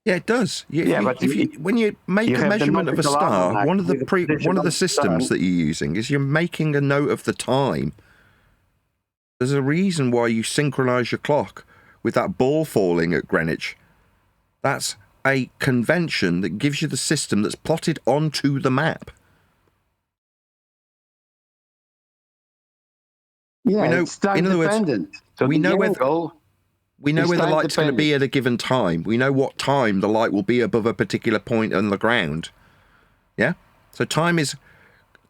[SPEAKER 3] Yeah, it does. When you make a measurement of a star, one of the systems that you're using is you're making a note of the time. There's a reason why you synchronize your clock with that ball falling at Greenwich. That's a convention that gives you the system that's plotted onto the map.
[SPEAKER 16] Yeah, it's time dependent. So
[SPEAKER 3] we know where the light's going to be at a given time. We know what time the light will be above a particular point on the ground. Yeah? So time is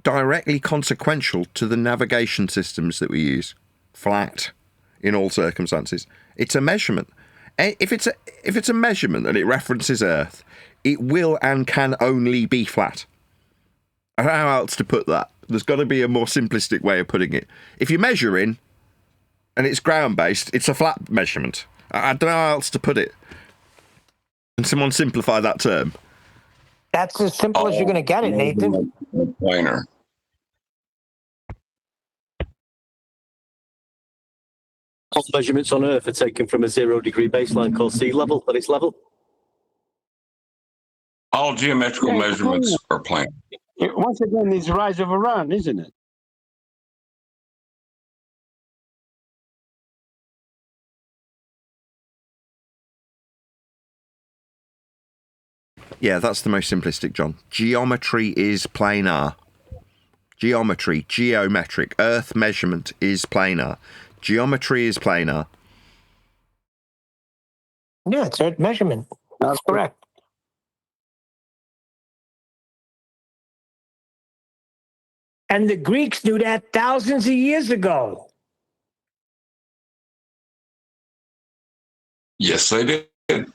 [SPEAKER 3] directly consequential to the navigation systems that we use. flat in all circumstances. It's a measurement. If it's a measurement and it references Earth, it will and can only be flat. I don't know how else to put that. There's got to be a more simplistic way of putting it. If you're measuring and it's ground-based, it's a flat measurement. I don't know how else to put it. Can someone simplify that term?
[SPEAKER 11] That's as simple as you're going to get it, Nathan.
[SPEAKER 4] Planar.
[SPEAKER 17] All measurements on Earth are taken from a 0-degree baseline called sea level at its level.
[SPEAKER 4] All geometrical measurements are planar.
[SPEAKER 16] Once again, it's rise over run, isn't it?
[SPEAKER 3] Yeah, that's the most simplistic, John. Geometry is planar. Geometry, geometric. Earth measurement is planar. Geometry is planar.
[SPEAKER 11] Yeah, it's Earth measurement. That's correct. And the Greeks knew that thousands of years ago.
[SPEAKER 4] Yes, they did.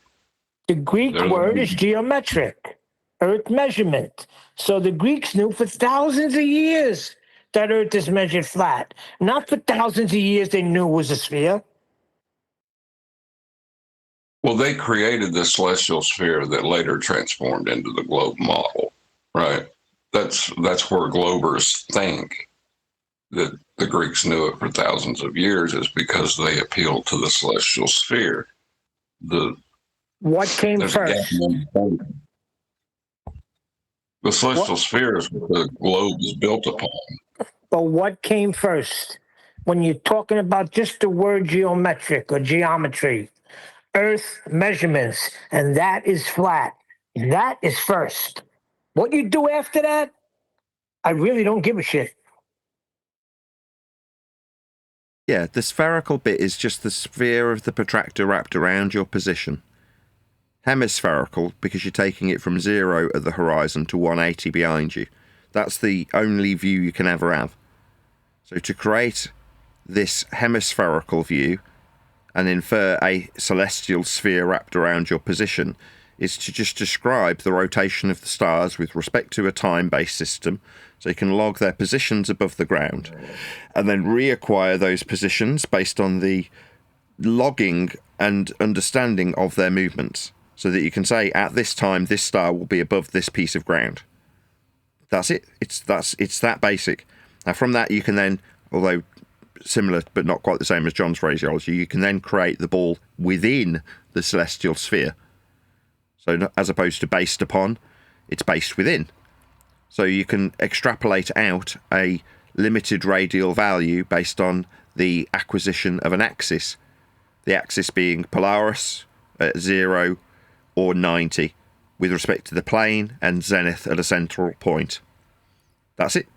[SPEAKER 11] The Greek word is geometric, Earth measurement. So the Greeks knew for thousands of years that Earth is measured flat. Not for thousands of years they knew it was a sphere.
[SPEAKER 4] Well, they created the celestial sphere that later transformed into the globe model, right? That's where globers think that the Greeks knew it for thousands of years, is because they appealed to the celestial sphere.
[SPEAKER 11] What came first?
[SPEAKER 4] The celestial sphere is what the globe is built upon.
[SPEAKER 11] But what came first? When you're talking about just the word geometric or geometry, Earth measurements, and that is flat. That is first. What you do after that, I really don't give a shit.
[SPEAKER 3] Yeah, the spherical bit is just the sphere of the protractor wrapped around your position. Hemispherical, because you're taking it from 0 at the horizon to 180 behind you. That's the only view you can ever have. So to create this hemispherical view and infer a celestial sphere wrapped around your position is to just describe the rotation of the stars with respect to a time-based system, so you can log their positions above the ground and then reacquire those positions based on the logging and understanding of their movements, so that you can say at this time this star will be above this piece of ground. That's it. It's that basic. Now from that you can then, although similar but not quite the same as John's phraseology, you can then create the ball within the celestial sphere. So as opposed to based upon, it's based within. So you can extrapolate out a limited radial value based on the acquisition of an axis. The axis being Polaris at 0 or 90 with respect to the plane, and zenith at a central point. That's it.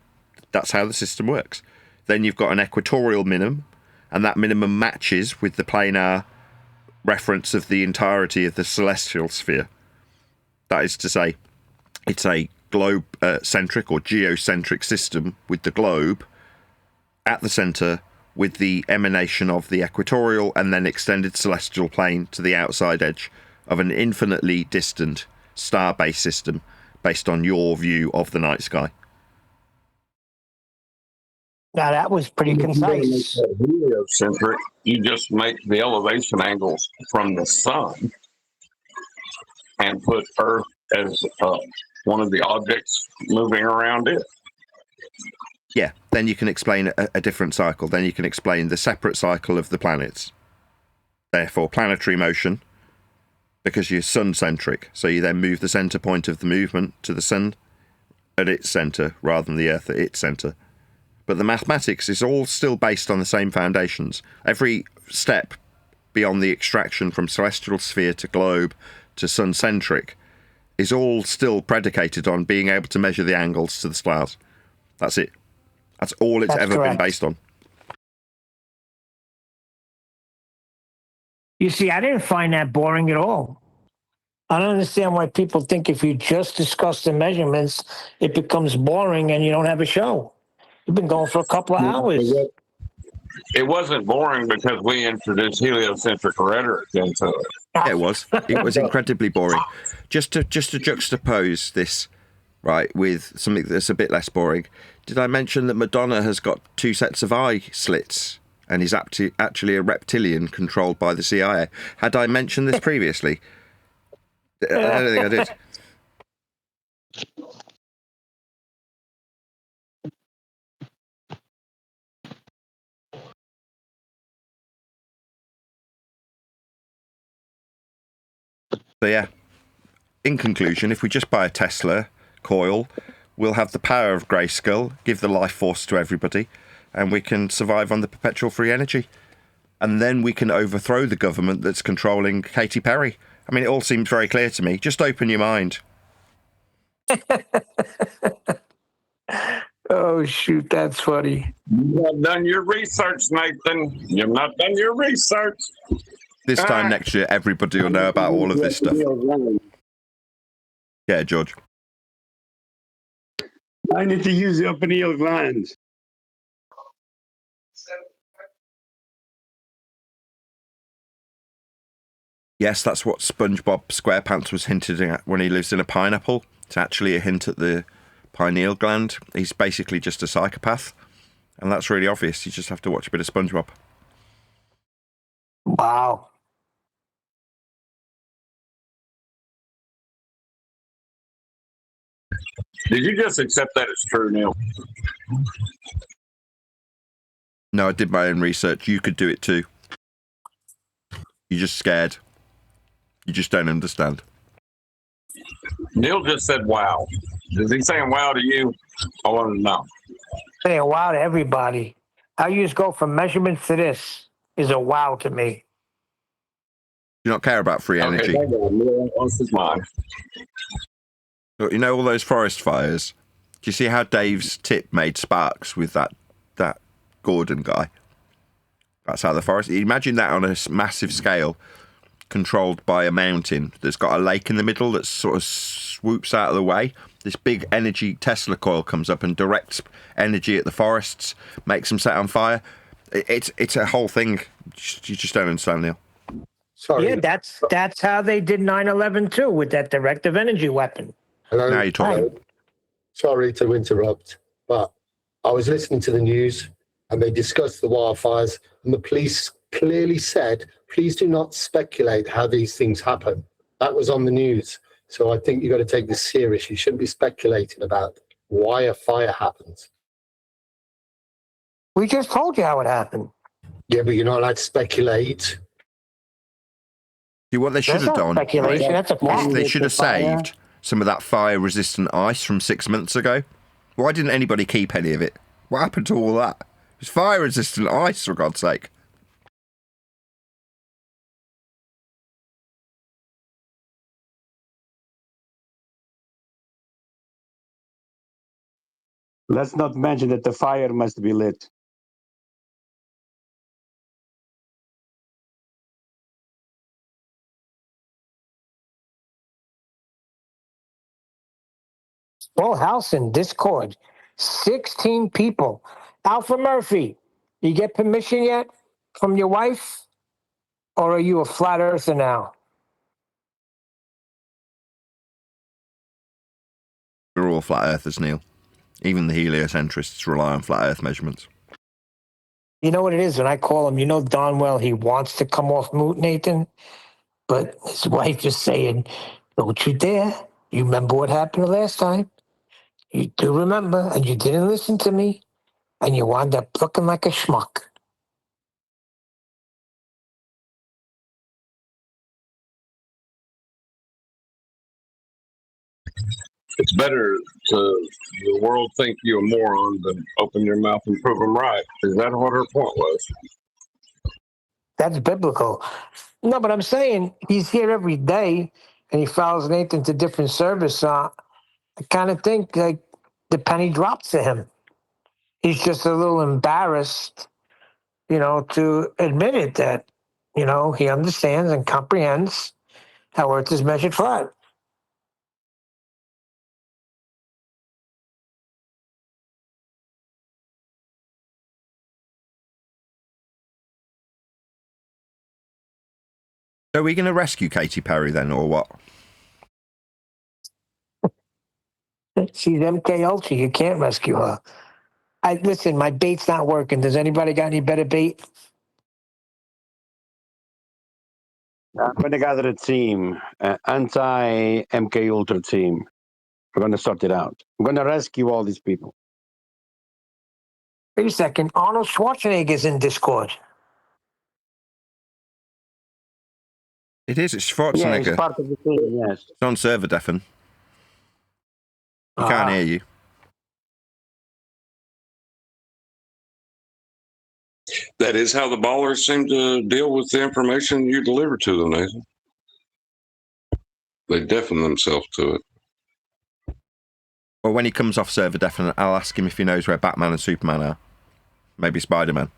[SPEAKER 3] That's how the system works. Then you've got an equatorial minimum, and that minimum matches with the planar reference of the entirety of the celestial sphere. That is to say, it's a globe-centric or geocentric system with the globe at the centre, with the emanation of the equatorial and then extended celestial plane to the outside edge of an infinitely distant star-based system based on your view of the night sky.
[SPEAKER 11] Now that was pretty concise.
[SPEAKER 4] Heliocentric, you just make the elevation angles from the sun and put Earth as one of the objects moving around it.
[SPEAKER 3] Yeah, then you can explain a different cycle. Then you can explain the separate cycle of the planets. Therefore, planetary motion, because you're sun-centric. So you then move the centre point of the movement to the sun at its centre rather than the Earth at its centre. But the mathematics is all still based on the same foundations. Every step beyond the extraction from celestial sphere to globe to sun-centric is all still predicated on being able to measure the angles to the stars. That's it. That's all it's ever been based on.
[SPEAKER 11] You see, I didn't find that boring at all. I don't understand why people think if you just discuss the measurements, it becomes boring and you don't have a show. You've been going for a couple of hours.
[SPEAKER 4] It wasn't boring because we introduced heliocentric rhetoric into it.
[SPEAKER 3] Yeah, it was. It was incredibly boring. Just to juxtapose this, right, with something that's a bit less boring. Did I mention that Madonna has got 2 sets of eye slits and is actually a reptilian controlled by the CIA? Had I mentioned this previously? I don't think I did. So yeah, in conclusion, if we just buy a Tesla coil, we'll have the power of Grayskull, give the life force to everybody, and we can survive on the perpetual free energy. And then we can overthrow the government that's controlling Katy Perry. I mean, it all seems very clear to me. Just open your mind.
[SPEAKER 11] Oh, shoot, that's funny.
[SPEAKER 4] You've not done your research, Nathan. You've not done your research.
[SPEAKER 3] This time next year, everybody will know about all of this stuff. Yeah, George.
[SPEAKER 16] I need to use the pineal gland.
[SPEAKER 3] Yes, that's what SpongeBob SquarePants was hinting at when he lives in a pineapple. It's actually a hint at the pineal gland. He's basically just a psychopath. And that's really obvious. You just have to watch a bit of SpongeBob.
[SPEAKER 11] Wow.
[SPEAKER 4] Did you just accept that as true, Neil?
[SPEAKER 3] No, I did my own research. You could do it too. You're just scared. You just don't understand.
[SPEAKER 4] Neil just said wow. Is he saying wow to you? I want to know.
[SPEAKER 11] Saying wow to everybody. How you just go from measurements to this is a wow to me.
[SPEAKER 3] Do you not care about free energy?
[SPEAKER 4] Okay, Neil wants his mind.
[SPEAKER 3] Look, you know all those forest fires? Do you see how Dave's tip made sparks with that Gordon guy? That's how the forest... Imagine that on a massive scale, controlled by a mountain that's got a lake in the middle that sort of swoops out of the way. This big energy Tesla coil comes up and directs energy at the forests, makes them set on fire. It's a whole thing. You just don't understand, Neil.
[SPEAKER 11] Sorry. Yeah, that's how they did 9/11 too, with that directive energy weapon.
[SPEAKER 21] Hello.
[SPEAKER 3] Now you're talking.
[SPEAKER 21] Sorry to interrupt, but I was listening to the news and they discussed the wildfires, and the police clearly said, please do not speculate how these things happen. That was on the news. So I think you've got to take this serious. You shouldn't be speculating about why a fire happens.
[SPEAKER 11] We just told you how it happened.
[SPEAKER 21] Yeah, but you're not allowed to speculate.
[SPEAKER 3] See, what they should have done,
[SPEAKER 11] speculation, that's a fact.
[SPEAKER 3] they should have saved some of that fire-resistant ice from 6 months ago. Why didn't anybody keep any of it? What happened to all that? It was fire-resistant ice, for God's sake.
[SPEAKER 16] Let's not mention that the fire must be lit.
[SPEAKER 11] Full house in Discord. 16 people. Alpha Murphy, you get permission yet from your wife? Or are you a flat earther now?
[SPEAKER 3] We're all flat earthers, Neil. Even the heliocentrists rely on flat earth measurements.
[SPEAKER 11] You know what it is when I call him, you know darn well he wants to come off mute, Nathan. But his wife is saying, don't you dare. You remember what happened the last time? You do remember, and you didn't listen to me, and you wound up looking like a schmuck.
[SPEAKER 4] It's better to the world think you're a moron than open your mouth and prove them right. Is that what her point was?
[SPEAKER 11] That's biblical. No, but I'm saying he's here every day, and he follows Nathan to different service. I kind of think like the penny drops to him. He's just a little embarrassed, to admit it that, he understands and comprehends how Earth is measured flat.
[SPEAKER 3] So are we going to rescue Katy Perry then, or what?
[SPEAKER 11] She's MK Ultra. You can't rescue her. Listen, my bait's not working. Does anybody got any better bait?
[SPEAKER 16] I'm going to gather a team, anti-MK Ultra team. We're going to sort it out. I'm going to rescue all these people.
[SPEAKER 11] Wait a second. Arnold Schwarzenegger's in Discord.
[SPEAKER 3] It is. It's Schwarzenegger.
[SPEAKER 16] Yeah, he's part of the team, yes.
[SPEAKER 3] It's on server deafen. He can't hear you.
[SPEAKER 4] That is how the ballers seem to deal with the information you deliver to them, Nathan. They deafen themselves to it.
[SPEAKER 3] Well, when he comes off server deafen, I'll ask him if he knows where Batman and Superman are. Maybe Spider-Man.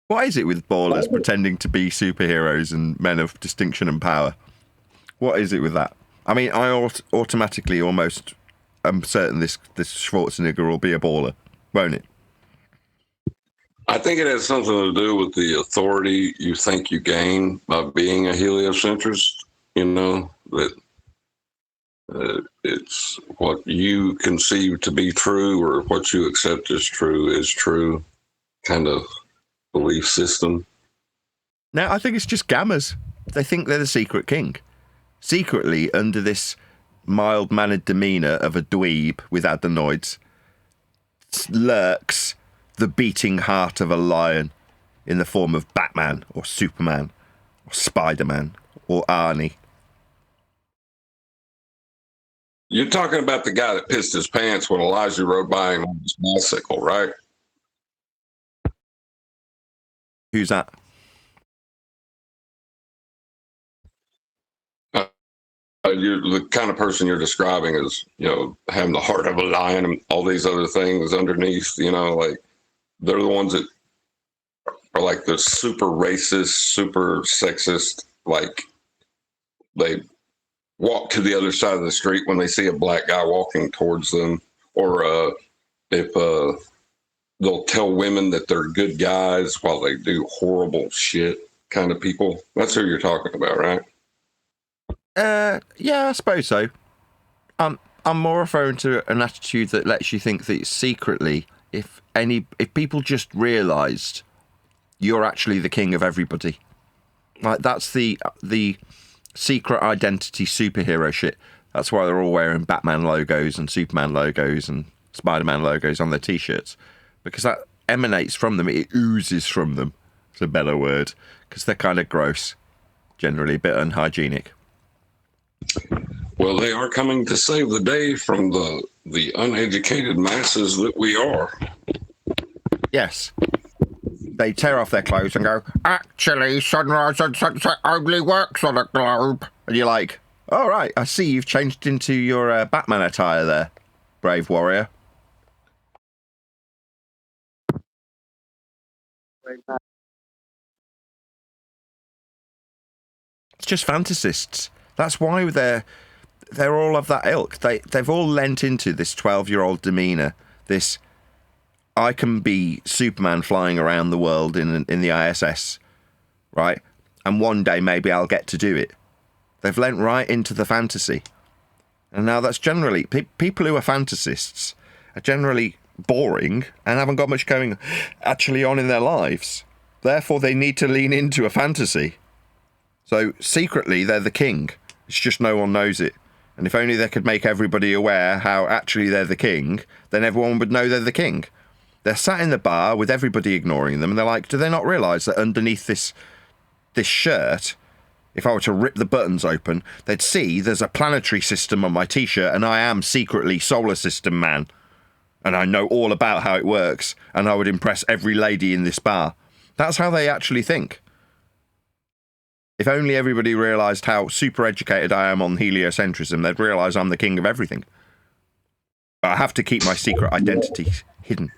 [SPEAKER 3] What is it with ballers pretending to be superheroes and men of distinction and power? What is it with that? I mean, I automatically almost am certain this Schwarzenegger will be a baller, won't it?
[SPEAKER 4] I think it has something to do with the authority you think you gain by being a heliocentrist. You know, that it's what you conceive to be true or what you accept as true is true kind of belief system.
[SPEAKER 3] No, I think it's just gammers. They think they're the secret king. Secretly, under this mild-mannered demeanour of a dweeb with adenoids, lurks the beating heart of a lion in the form of Batman or Superman or Spider-Man or Arnie.
[SPEAKER 4] You're talking about the guy that pissed his pants when Elijah rode by him on his bicycle, right?
[SPEAKER 3] Who's that?
[SPEAKER 4] You're the kind of person you're describing as, you know, having the heart of a lion and all these other things underneath, you know, like they're the ones that are like the super racist, super sexist, like they walk to the other side of the street when they see a black guy walking towards them, or if they'll tell women that they're good guys while they do horrible shit kind of people. That's who you're talking about, right?
[SPEAKER 3] Yeah, I suppose so. I'm more referring to an attitude that lets you think that secretly, if people just realised you're actually the king of everybody, like that's the secret identity superhero shit. That's why they're all wearing Batman logos and Superman logos and Spider-Man logos on their t-shirts, because that emanates from them. It oozes from them. It's a better word, because they're kind of gross, generally a bit unhygienic.
[SPEAKER 4] Well, they are coming to save the day from the uneducated masses that we are.
[SPEAKER 3] Yes. They tear off their clothes and go, actually, sunrise and sunset only works on a globe. And you're like, all right, I see you've changed into your Batman attire there, brave warrior. It's just fantasists. That's why they're all of that ilk. They've all lent into this 12-year-old demeanour, this I can be Superman flying around the world in the ISS, right? And one day maybe I'll get to do it. They've lent right into the fantasy. And now that's generally, people who are fantasists are generally boring and haven't got much going actually on in their lives. Therefore, they need to lean into a fantasy. So secretly, they're the king. It's just no one knows it. And if only they could make everybody aware how actually they're the king, then everyone would know they're the king. They're sat in the bar with everybody ignoring them, and they're like, do they not realise that underneath this shirt, if I were to rip the buttons open, they'd see there's a planetary system on my t-shirt, and I am secretly solar system man. And I know all about how it works, and I would impress every lady in this bar. That's how they actually think. If only everybody realised how super educated I am on heliocentrism, they'd realise I'm the king of everything. But I have to keep my secret identity hidden.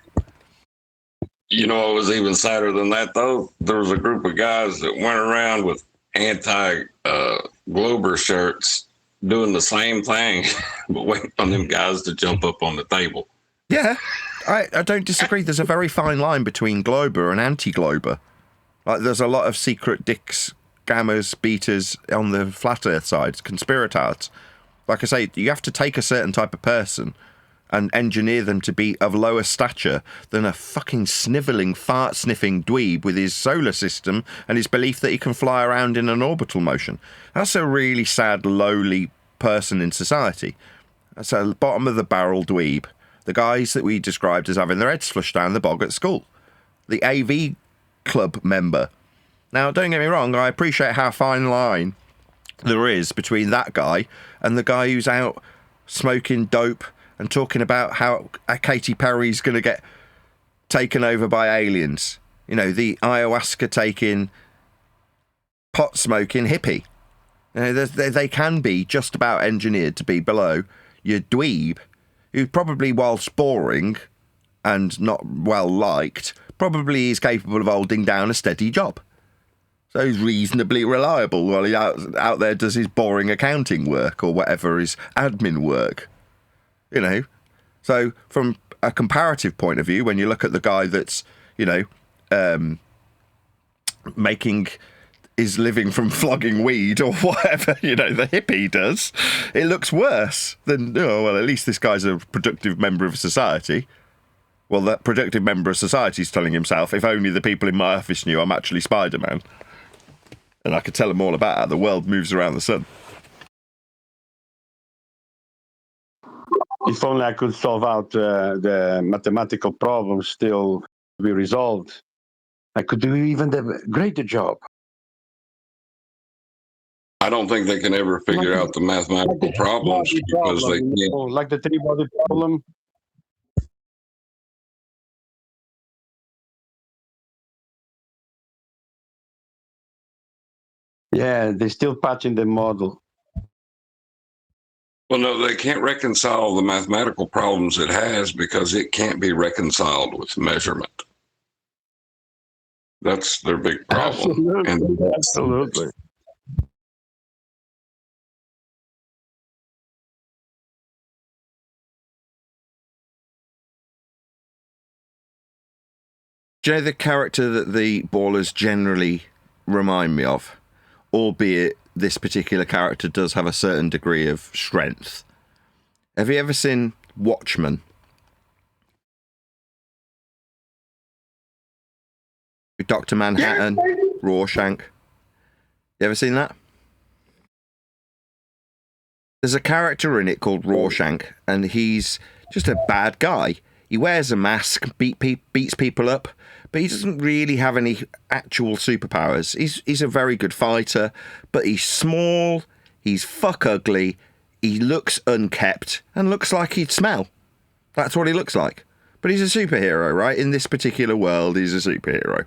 [SPEAKER 4] You know, it was even sadder than that, though. There was a group of guys that went around with anti-Glober shirts doing the same thing, but waiting on them guys to jump up on the table.
[SPEAKER 3] Yeah, I don't disagree. There's a very fine line between glober and anti-glober. Like, there's a lot of secret dicks, gammas, betas on the flat Earth side, conspirators. Like I say, you have to take a certain type of person and engineer them to be of lower stature than a fucking snivelling, fart-sniffing dweeb with his solar system and his belief that he can fly around in an orbital motion. That's a really sad, lowly person in society. That's a bottom-of-the-barrel dweeb. The guys that we described as having their heads flushed down the bog at school. The AV club member. Now, don't get me wrong, I appreciate how fine line there is between that guy and the guy who's out smoking dope and talking about how Katy Perry's going to get taken over by aliens. You know, the ayahuasca-taking, pot-smoking hippie. You know, they can be just about engineered to be below your dweeb, who probably, whilst boring and not well-liked, probably is capable of holding down a steady job. So he's reasonably reliable while he out there does his boring accounting work or whatever, his admin work. You know, so from a comparative point of view, when you look at the guy that's, you know, making his living from flogging weed or whatever, you know, the hippie does, it looks worse than, oh, well, at least this guy's a productive member of society. Well, that productive member of society is telling himself, if only the people in my office knew I'm actually Spider-Man. And I could tell them all about how the world moves around the sun.
[SPEAKER 16] If only I could solve out the mathematical problems still to be resolved, I could do even the greater job.
[SPEAKER 4] I don't think they can ever figure out the mathematical problems because they can't.
[SPEAKER 16] Like the three-body problem. Yeah, they're still patching the model.
[SPEAKER 4] Well, no, they can't reconcile the mathematical problems it has because it can't be reconciled with measurement. That's their big problem.
[SPEAKER 16] Absolutely.
[SPEAKER 3] Do you know the character that the Ballers generally remind me of? Albeit this particular character does have a certain degree of strength. Have you ever seen Watchmen? Dr. Manhattan, Rorschach. You ever seen that? There's a character in it called Rorschach, and he's just a bad guy. He wears a mask, beats people up, but he doesn't really have any actual superpowers. He's a very good fighter, but he's small, he's fuck ugly, he looks unkept, and looks like he'd smell. That's what he looks like. But he's a superhero, right? In this particular world, he's a superhero.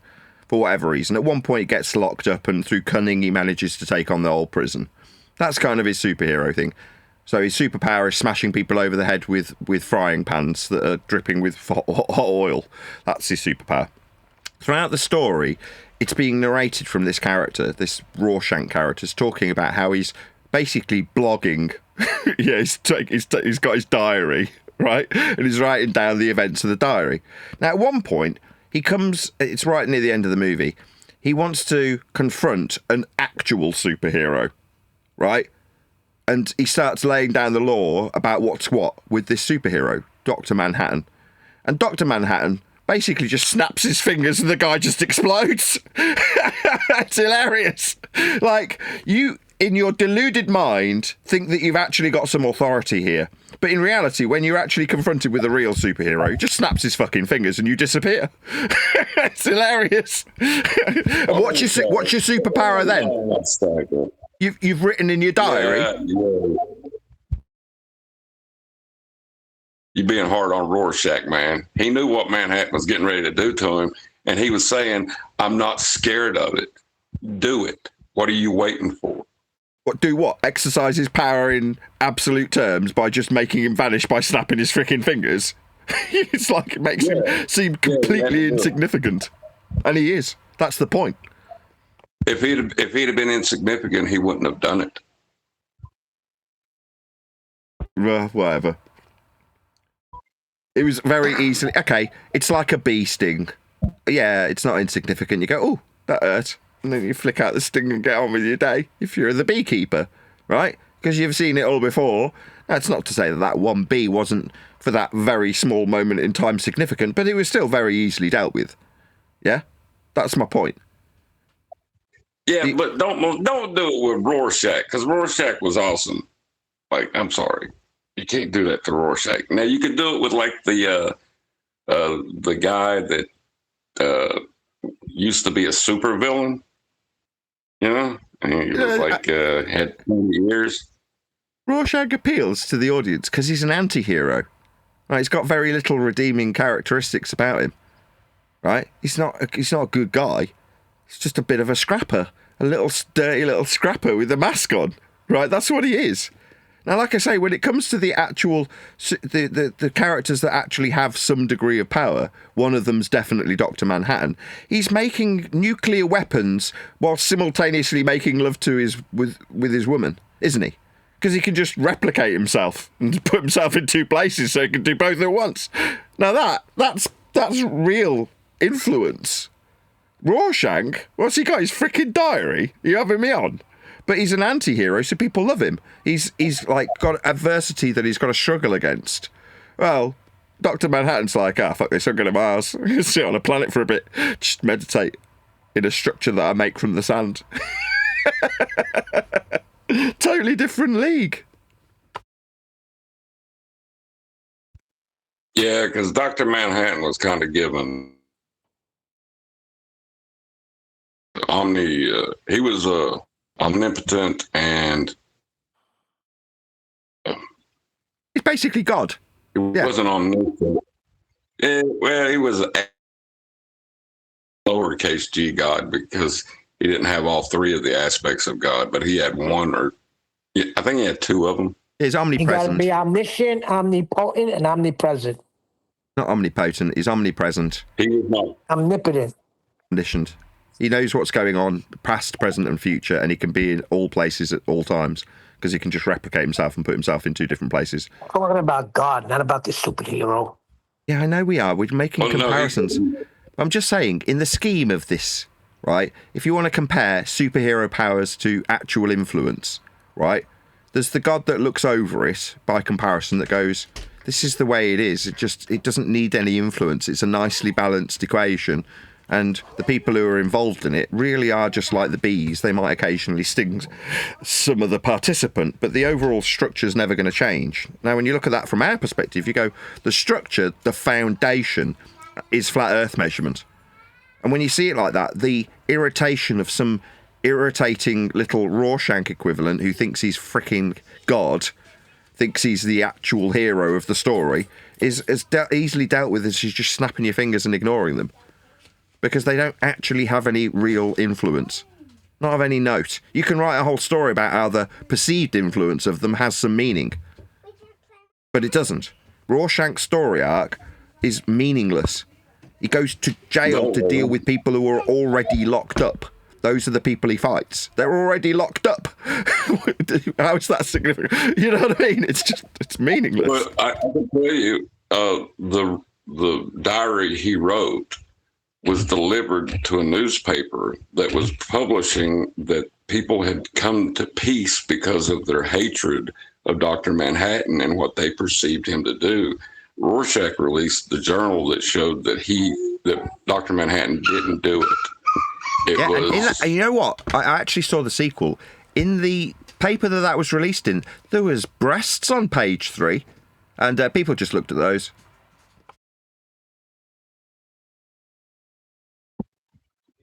[SPEAKER 3] For whatever reason. At one point, he gets locked up, and through cunning, he manages to take on the whole prison. That's kind of his superhero thing. So his superpower is smashing people over the head with frying pans that are dripping with hot oil. That's his superpower. Throughout the story, it's being narrated from this character, this Rorschach character, talking about how he's basically blogging. Yeah, he's got his diary, right? And he's writing down the events of the diary. Now, at one point, he comes, it's right near the end of the movie, he wants to confront an actual superhero, right? And he starts laying down the law about what's what with this superhero, Dr. Manhattan. And Dr. Manhattan basically just snaps his fingers and the guy just explodes. It's hilarious. Like, you, in your deluded mind, think that you've actually got some authority here. But in reality, when you're actually confronted with a real superhero, he just snaps his fucking fingers and you disappear. It's hilarious. And what's your superpower then? You've written in your diary?
[SPEAKER 4] Yeah. You're being hard on Rorschach, man. He knew what Manhattan was getting ready to do to him, and he was saying, I'm not scared of it. Do it. What are you waiting for?
[SPEAKER 3] What, do what? Exercise his power in absolute terms by just making him vanish by snapping his freaking fingers? It's like, it makes him seem completely insignificant. And he is. That's the point.
[SPEAKER 4] If he'd have been insignificant, he wouldn't have done it.
[SPEAKER 3] Whatever. It was very easily... Okay, it's like a bee sting. Yeah, it's not insignificant. You go, oh, that hurt. And then you flick out the sting and get on with your day if you're the beekeeper, right? Because you've seen it all before. That's not to say that that one bee wasn't, for that very small moment in time, significant, but it was still very easily dealt with. Yeah? That's my point.
[SPEAKER 4] Yeah, but don't do it with Rorschach, because Rorschach was awesome. Like, I'm sorry. You can't do that to Rorschach. Now, you could do it with, like, the guy that used to be a supervillain, you know? And he was like, had 20 years.
[SPEAKER 3] Rorschach appeals to the audience because he's an anti-hero. Right? He's got very little redeeming characteristics about him. Right? He's not a good guy. He's just a bit of a scrapper. A little dirty little scrapper with a mask on. Right? That's what he is. Now, like I say, when it comes to the actual, the characters that actually have some degree of power, one of them's definitely Dr. Manhattan. He's making nuclear weapons while simultaneously making love to with his woman, isn't he? Because he can just replicate himself and put himself in two places so he can do both at once. Now that's real influence. Rorschach, what's he got? His freaking diary? Are you having me on? But he's an anti-hero, so people love him. He's like got adversity that he's got to struggle against. Well, Dr. Manhattan's like, fuck this, I'm going to Mars. I'm going to sit on a planet for a bit, just meditate in a structure that I make from the sand. Totally different league.
[SPEAKER 4] Yeah, because Dr. Manhattan was kind of given he was omnipotent and
[SPEAKER 3] he's basically God.
[SPEAKER 4] He wasn't omnipotent. Yeah, well, he was a lowercase g God because he didn't have all three of the aspects of God, but he had one I think he had two of them.
[SPEAKER 3] He's omnipresent.
[SPEAKER 11] You got to be omniscient, omnipotent, and omnipresent.
[SPEAKER 3] Not omnipotent, he's omnipresent.
[SPEAKER 4] He was not
[SPEAKER 11] omnipotent.
[SPEAKER 3] Omniscient. He knows what's going on, past, present, and future, and he can be in all places at all times because he can just replicate himself and put himself in two different places.
[SPEAKER 11] I'm talking about God, not about this superhero.
[SPEAKER 3] Yeah, I know we are. We're making comparisons. I'm just saying, in the scheme of this, right, if you want to compare superhero powers to actual influence, right, there's the God that looks over it by comparison that goes, this is the way it is. It doesn't need any influence. It's a nicely balanced equation. And the people who are involved in it really are just like the bees. They might occasionally sting some of the participant, but the overall structure is never going to change. Now, when you look at that from our perspective, you go, the structure, the foundation, is flat Earth measurement. And when you see it like that, the irritation of some irritating little Rorschach equivalent who thinks he's freaking God, thinks he's the actual hero of the story, is easily dealt with as she's just snapping your fingers and ignoring them. Because they don't actually have any real influence. Not of any note. You can write a whole story about how the perceived influence of them has some meaning. But it doesn't. Rorschach's story arc is meaningless. He goes to jail to deal with people who are already locked up. Those are the people he fights. They're already locked up. How is that significant? You know what I mean? It's meaningless.
[SPEAKER 4] But I can tell you, the diary he wrote was delivered to a newspaper that was publishing that people had come to peace because of their hatred of Dr. Manhattan and what they perceived him to do. Rorschach released the journal that showed that Dr. Manhattan didn't do it.
[SPEAKER 3] And you know what? I actually saw the sequel. In the paper that was released in, there was breasts on page 3, and people just looked at those.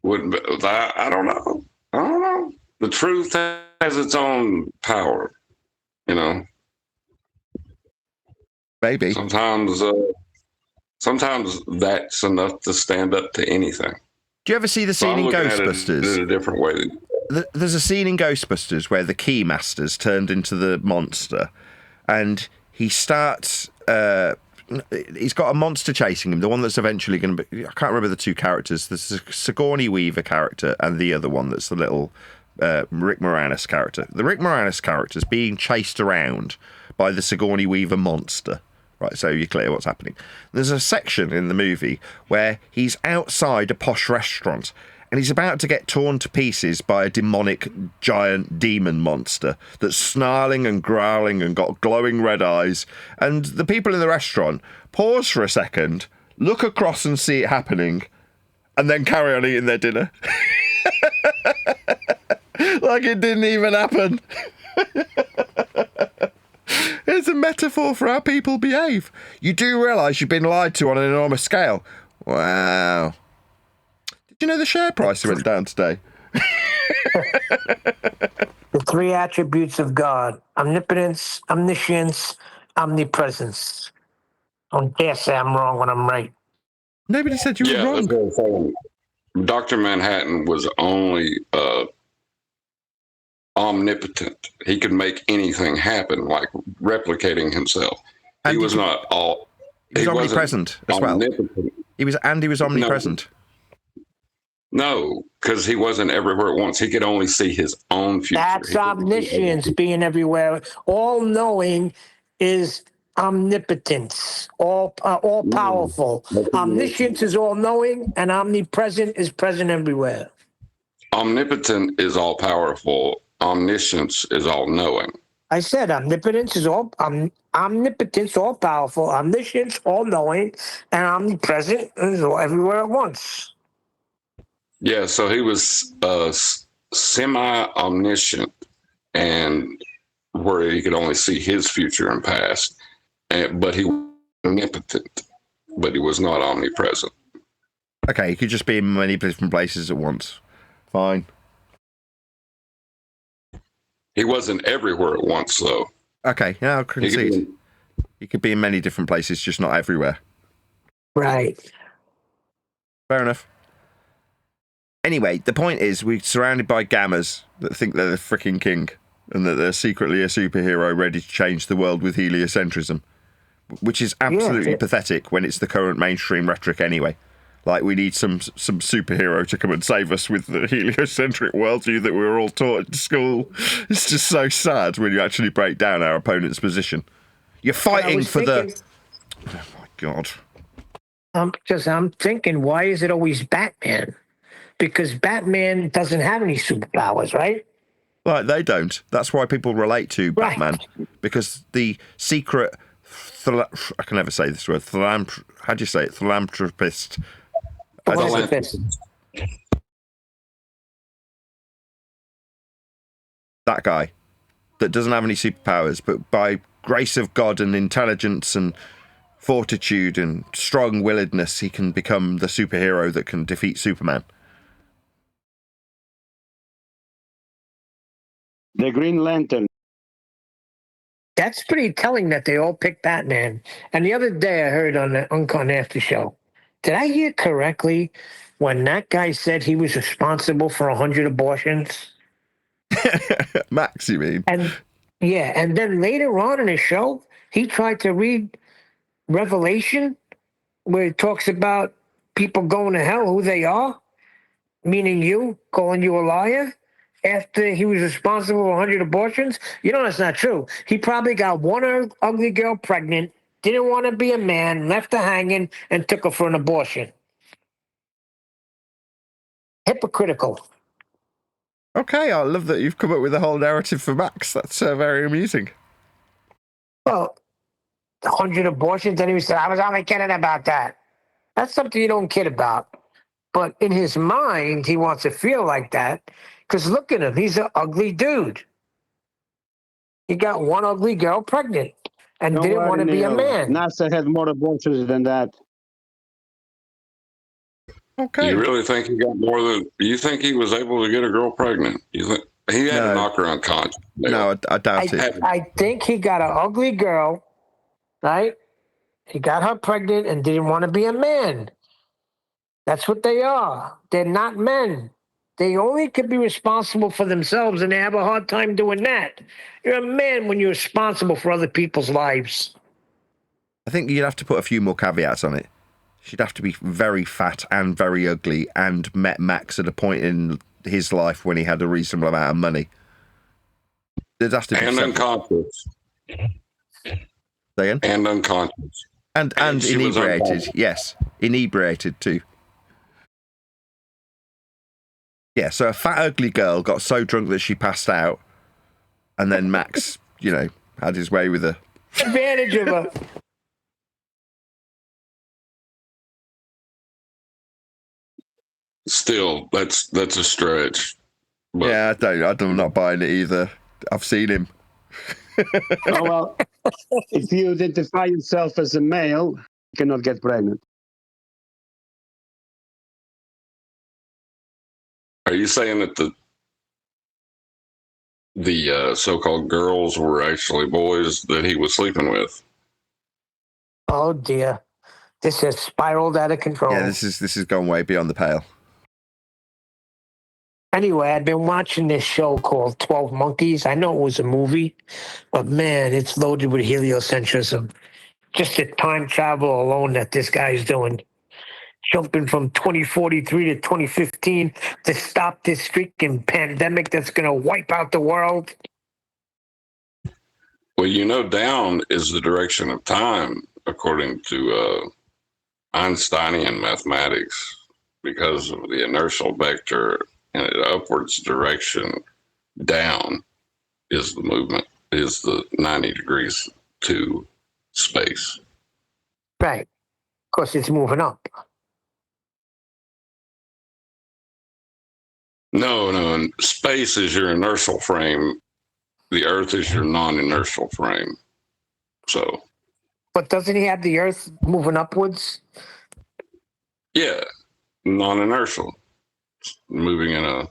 [SPEAKER 4] I don't know. The truth has its own power, you know.
[SPEAKER 3] Maybe.
[SPEAKER 4] Sometimes that's enough to stand up to anything.
[SPEAKER 3] Do you ever see the scene in Ghostbusters?
[SPEAKER 4] In a different way.
[SPEAKER 3] There's a scene in Ghostbusters where the Keymaster's turned into the monster, and he starts. He's got a monster chasing him, the one that's eventually going to be... I can't remember the two characters. There's a Sigourney Weaver character and the other one that's the little Rick Moranis character. The Rick Moranis character's being chased around by the Sigourney Weaver monster, Right, so you're clear what's happening. There's a section in the movie where he's outside a posh restaurant and he's about to get torn to pieces by a demonic giant demon monster that's snarling and growling and got glowing red eyes. And the people in the restaurant pause for a second, look across and see it happening, and then carry on eating their dinner. Like it didn't even happen. It's a metaphor for how people behave. You do realise you've been lied to on an enormous scale. Wow. Did you know the share price went down today?
[SPEAKER 11] The three attributes of God: omnipotence, omniscience, omnipresence. Don't dare say I'm wrong when I'm right.
[SPEAKER 3] Nobody said you were wrong.
[SPEAKER 4] That's what I'm saying. Dr. Manhattan was only omnipotent. He could make anything happen, like replicating himself.
[SPEAKER 3] And
[SPEAKER 4] he was not all.
[SPEAKER 3] He was omnipresent as well. He was omnipresent.
[SPEAKER 4] No, because he wasn't everywhere at once. He could only see his own future.
[SPEAKER 11] That's omniscience, being everywhere. All knowing is omnipotence, all powerful. Omniscience is all knowing, and omnipresent is present everywhere.
[SPEAKER 4] Omnipotent is all powerful. Omniscience is all knowing.
[SPEAKER 11] I said omnipotence is omnipotence, all powerful. Omniscience, all knowing, and omnipresent is all everywhere at once.
[SPEAKER 4] Yeah, so he was semi-omniscient, and where he could only see his future and past, but he was omnipotent, but he was not omnipresent.
[SPEAKER 3] Okay, he could just be in many different places at once. Fine.
[SPEAKER 4] He wasn't everywhere at once, though.
[SPEAKER 3] Okay, yeah, I concede. He could be in many different places, just not everywhere.
[SPEAKER 11] Right.
[SPEAKER 3] Fair enough. Anyway, the point is we're surrounded by gammas that think they're the freaking king and that they're secretly a superhero ready to change the world with heliocentrism, which is absolutely pathetic when it's the current mainstream rhetoric anyway. Like, we need some superhero to come and save us with the heliocentric worldview that we were all taught in school. It's just so sad when you actually break down our opponent's position. You're fighting for the... Oh, my God.
[SPEAKER 11] I'm thinking, why is it always Batman? Because Batman doesn't have any superpowers, right?
[SPEAKER 3] Like, they don't. That's why people relate to Batman. Because the secret... I can never say this word. How do you say it? Philanthropist. That guy that doesn't have any superpowers, but by grace of God and intelligence and fortitude and strong-willedness, he can become the superhero that can defeat Superman.
[SPEAKER 16] The Green Lantern.
[SPEAKER 11] That's pretty telling that they all picked Batman. And the other day I heard on the Uncut after show, did I hear correctly when that guy said he was responsible for 100 abortions?
[SPEAKER 3] Max, you mean?
[SPEAKER 11] And yeah, and then later on in the show, he tried to read Revelation, where it talks about people going to hell, who they are, meaning you, calling you a liar, after he was responsible for 100 abortions. You know, that's not true. He probably got one ugly girl pregnant, didn't want to be a man, left her hanging, and took her for an abortion. Hypocritical.
[SPEAKER 3] Okay, I love that you've come up with a whole narrative for Max. That's very amusing.
[SPEAKER 11] Well, 100 abortions, and he said, I was only kidding about that. That's something you don't kid about. But in his mind, he wants to feel like that, because look at him. He's an ugly dude. He got one ugly girl pregnant and didn't want to be a man.
[SPEAKER 16] NASA had more abortions than that.
[SPEAKER 3] Okay.
[SPEAKER 4] You really think he got more than... You think he was able to get a girl pregnant? You think he had to knock her unconscious?
[SPEAKER 3] No, I doubt it.
[SPEAKER 11] I think he got an ugly girl, right? He got her pregnant and didn't want to be a man. That's what they are. They're not men. They only could be responsible for themselves, and they have a hard time doing that. You're a man when you're responsible for other people's lives.
[SPEAKER 3] I think you'd have to put a few more caveats on it. She'd have to be very fat and very ugly and met Max at a point in his life when he had a reasonable amount of money. There'd have to be
[SPEAKER 4] and unconscious.
[SPEAKER 3] Again?
[SPEAKER 4] And unconscious.
[SPEAKER 3] And
[SPEAKER 4] she was
[SPEAKER 3] inebriated.
[SPEAKER 4] unborn.
[SPEAKER 3] Yes, inebriated too. Yeah, so a fat, ugly girl got so drunk that she passed out, and then Max, had his way with her.
[SPEAKER 11] Advantage of her.
[SPEAKER 4] Still, that's a stretch. But
[SPEAKER 3] Yeah, I'm not buying it either. I've seen him.
[SPEAKER 16] Oh, well, if you identify yourself as a male, you cannot get pregnant.
[SPEAKER 4] Are you saying that the so-called girls were actually boys that he was sleeping with?
[SPEAKER 11] Oh dear, this has spiraled out of control.
[SPEAKER 3] Yeah, this is gone way beyond the pale.
[SPEAKER 11] Anyway, I've been watching this show called 12 Monkeys. I know it was a movie, but man, it's loaded with heliocentrism. Just the time travel alone that this guy's doing. Jumping from 2043 to 2015 to stop this freaking pandemic that's going to wipe out the world.
[SPEAKER 4] Well, down is the direction of time, according to Einsteinian mathematics, because of the inertial vector in an upwards direction. Down is the movement, is the 90 degrees to space.
[SPEAKER 11] Right. Of course, it's moving up.
[SPEAKER 4] No, and space is your inertial frame. The Earth is your non-inertial frame. So.
[SPEAKER 11] But doesn't he have the Earth moving upwards?
[SPEAKER 4] Yeah, non-inertial, moving in a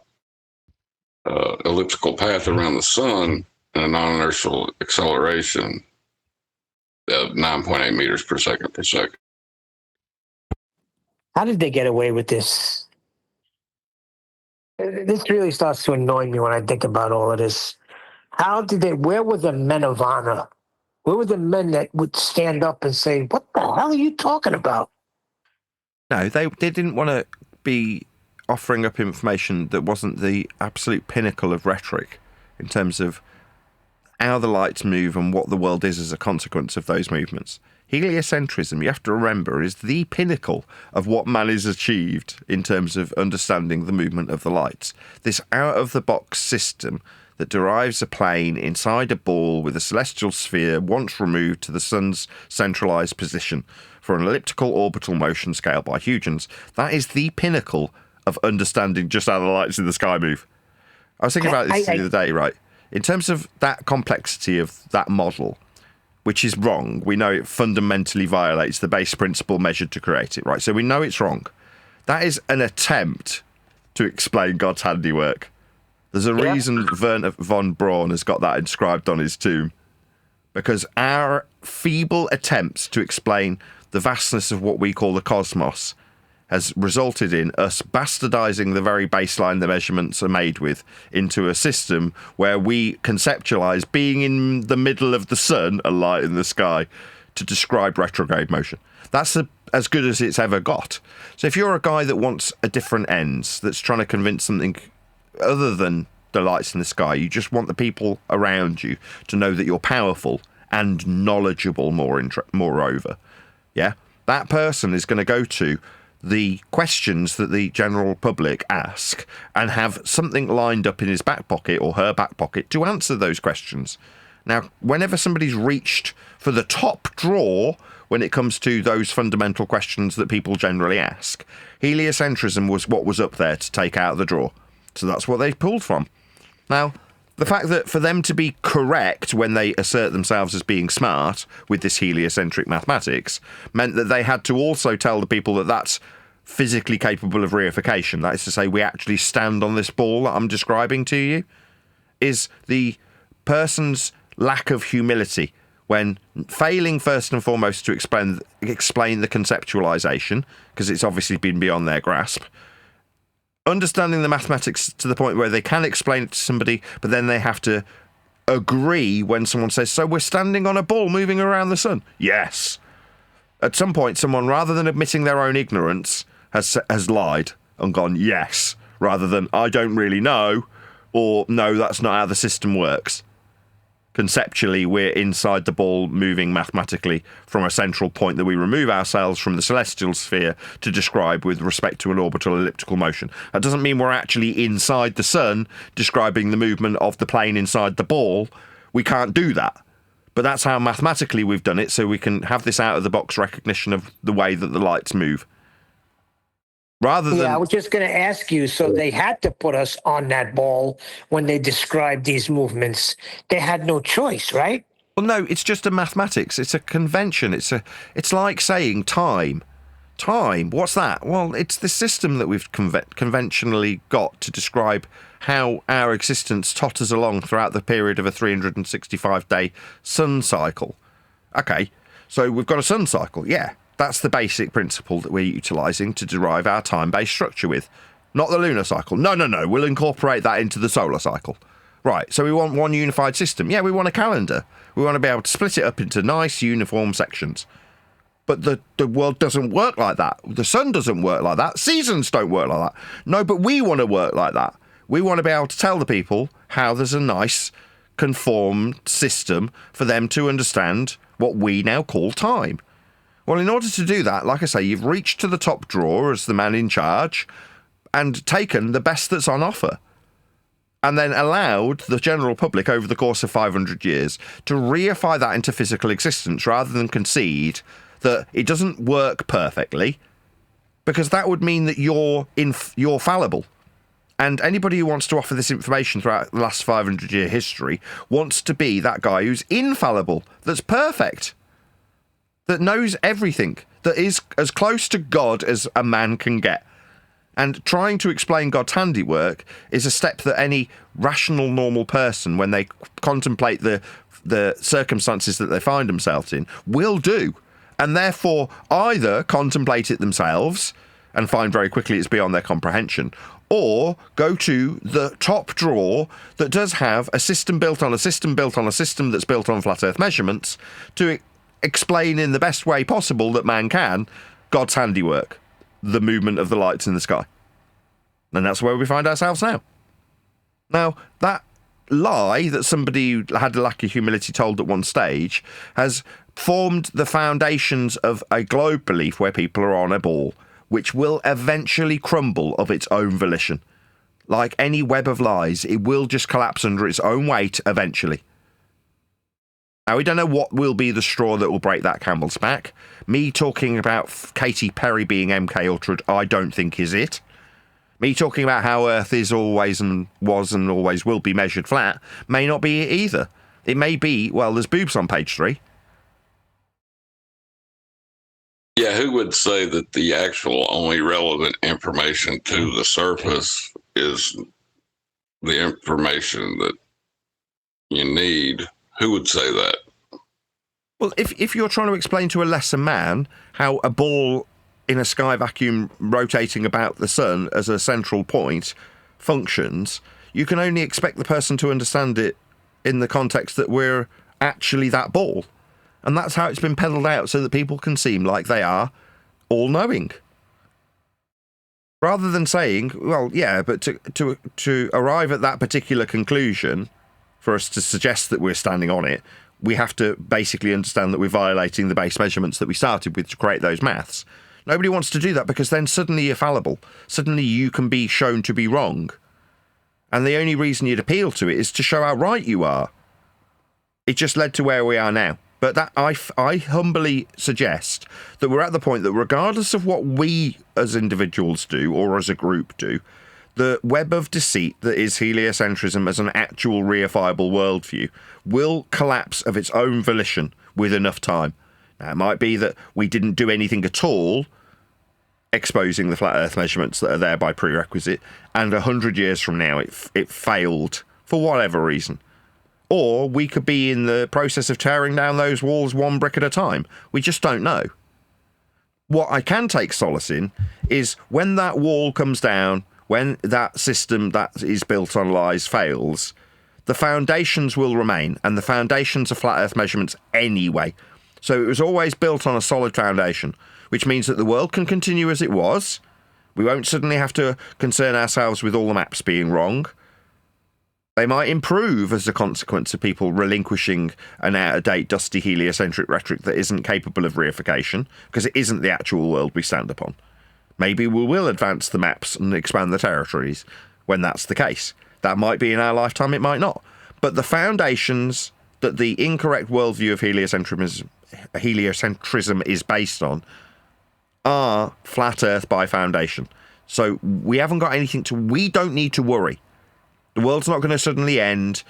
[SPEAKER 4] elliptical path around the sun and a non-inertial acceleration of 9.8 meters per second.
[SPEAKER 11] How did they get away with this? This really starts to annoy me when I think about all of this. Where were the men of honor? Where were the men that would stand up and say, what the hell are you talking about?
[SPEAKER 3] No, they didn't want to be offering up information that wasn't the absolute pinnacle of rhetoric in terms of how the lights move and what the world is as a consequence of those movements. Heliocentrism, you have to remember, is the pinnacle of what man has achieved in terms of understanding the movement of the lights. This out-of-the-box system that derives a plane inside a ball with a celestial sphere once removed to the sun's centralised position for an elliptical orbital motion scale by Huygens. That is the pinnacle of understanding just how the lights in the sky move. I was thinking about this the other day, right? In terms of that complexity of that model, which is wrong, we know it fundamentally violates the base principle measured to create it, right? So we know it's wrong. That is an attempt to explain God's handiwork. There's a reason Werner von Braun has got that inscribed on his tomb. Because our feeble attempts to explain the vastness of what we call the cosmos has resulted in us bastardizing the very baseline the measurements are made with into a system where we conceptualize being in the middle of the sun, a light in the sky, to describe retrograde motion. That's as good as it's ever got. So if you're a guy that wants a different ends, that's trying to convince something other than the lights in the sky, you just want the people around you to know that you're powerful and knowledgeable moreover, yeah? That person is going to go to the questions that the general public ask and have something lined up in his back pocket or her back pocket to answer those questions. Now, whenever somebody's reached for the top drawer when it comes to those fundamental questions that people generally ask, heliocentrism was what was up there to take out the drawer. So that's what they pulled from. Now, the fact that for them to be correct when they assert themselves as being smart with this heliocentric mathematics meant that they had to also tell the people that that's physically capable of reification. That is to say, we actually stand on this ball that I'm describing to you, is the person's lack of humility when failing first and foremost to explain the conceptualization, because it's obviously been beyond their grasp, understanding the mathematics to the point where they can explain it to somebody, but then they have to agree when someone says, so we're standing on a ball moving around the sun. Yes. At some point, someone, rather than admitting their own ignorance, has lied and gone, yes, rather than, I don't really know, or no, that's not how the system works. Conceptually, we're inside the ball, moving mathematically from a central point that we remove ourselves from the celestial sphere to describe with respect to an orbital elliptical motion. That doesn't mean we're actually inside the sun describing the movement of the plane inside the ball. We can't do that. But that's how mathematically we've done it, so we can have this out-of-the-box recognition of the way that the lights move. Rather than...
[SPEAKER 11] Yeah, I was just going to ask you, so they had to put us on that ball when they described these movements. They had no choice, right?
[SPEAKER 3] Well, no, it's just a mathematics. It's a convention. It's like saying time. Time, what's that? Well, it's the system that we've conventionally got to describe how our existence totters along throughout the period of a 365-day sun cycle. Okay, so we've got a sun cycle, yeah. That's the basic principle that we're utilising to derive our time-based structure with. Not the lunar cycle. No, we'll incorporate that into the solar cycle. Right, so we want one unified system. Yeah, we want a calendar. We want to be able to split it up into nice, uniform sections. But the world doesn't work like that. The sun doesn't work like that. Seasons don't work like that. No, but we want to work like that. We want to be able to tell the people how there's a nice, conformed system for them to understand what we now call time. Well, in order to do that, like I say, you've reached to the top drawer as the man in charge and taken the best that's on offer, and then allowed the general public over the course of 500 years to reify that into physical existence rather than concede that it doesn't work perfectly, because that would mean that you're fallible. And anybody who wants to offer this information throughout the last 500-year history wants to be that guy who's infallible, that's perfect, that knows everything, that is as close to God as a man can get. And trying to explain God's handiwork is a step that any rational, normal person, when they contemplate the circumstances that they find themselves in, will do. And therefore either contemplate it themselves and find very quickly it's beyond their comprehension, or go to the top drawer that does have a system built on a system built on a system that's built on flat earth measurements to explain in the best way possible that man can God's handiwork, the movement of the lights in the sky. And that's where we find ourselves now. Now, that lie that somebody had a lack of humility told at one stage has formed the foundations of a globe belief where people are on a ball, which will eventually crumble of its own volition. Like any web of lies, it will just collapse under its own weight eventually. Now, we don't know what will be the straw that will break that camel's back. Me talking about Katy Perry being MK Ultra, I don't think is it. Me talking about how Earth is always and was and always will be measured flat may not be it either. It may be, well, there's boobs on page 3.
[SPEAKER 4] Yeah, who would say that the actual only relevant information to the surface is the information that you need? Who would say that?
[SPEAKER 3] Well, if you're trying to explain to a lesser man how a ball in a sky vacuum rotating about the sun as a central point functions, you can only expect the person to understand it in the context that we're actually that ball. And that's how it's been peddled out, so that people can seem like they are all-knowing. Rather than saying, well, yeah, but to arrive at that particular conclusion, for us to suggest that we're standing on it, we have to basically understand that we're violating the base measurements that we started with to create those maths. Nobody wants to do that, because then suddenly you're fallible. Suddenly you can be shown to be wrong. And the only reason you'd appeal to it is to show how right you are. It just led to where we are now. But that I humbly suggest that we're at the point that regardless of what we as individuals do or as a group do, the web of deceit that is heliocentrism as an actual reifiable worldview will collapse of its own volition with enough time. Now, it might be that we didn't do anything at all exposing the flat earth measurements that are there by prerequisite, and 100 years from now it failed for whatever reason. Or we could be in the process of tearing down those walls one brick at a time. We just don't know. What I can take solace in is when that wall comes down, when that system that is built on lies fails, the foundations will remain, and the foundations are flat earth measurements anyway. So it was always built on a solid foundation, which means that the world can continue as it was. We won't suddenly have to concern ourselves with all the maps being wrong. They might improve as a consequence of people relinquishing an out-of-date, dusty, heliocentric rhetoric that isn't capable of reification, because it isn't the actual world we stand upon. Maybe we will advance the maps and expand the territories when that's the case. That might be in our lifetime, it might not. But the foundations that the incorrect worldview of heliocentrism is based on are flat Earth by foundation. So we haven't got anything we don't need to worry. The world's not going to suddenly end.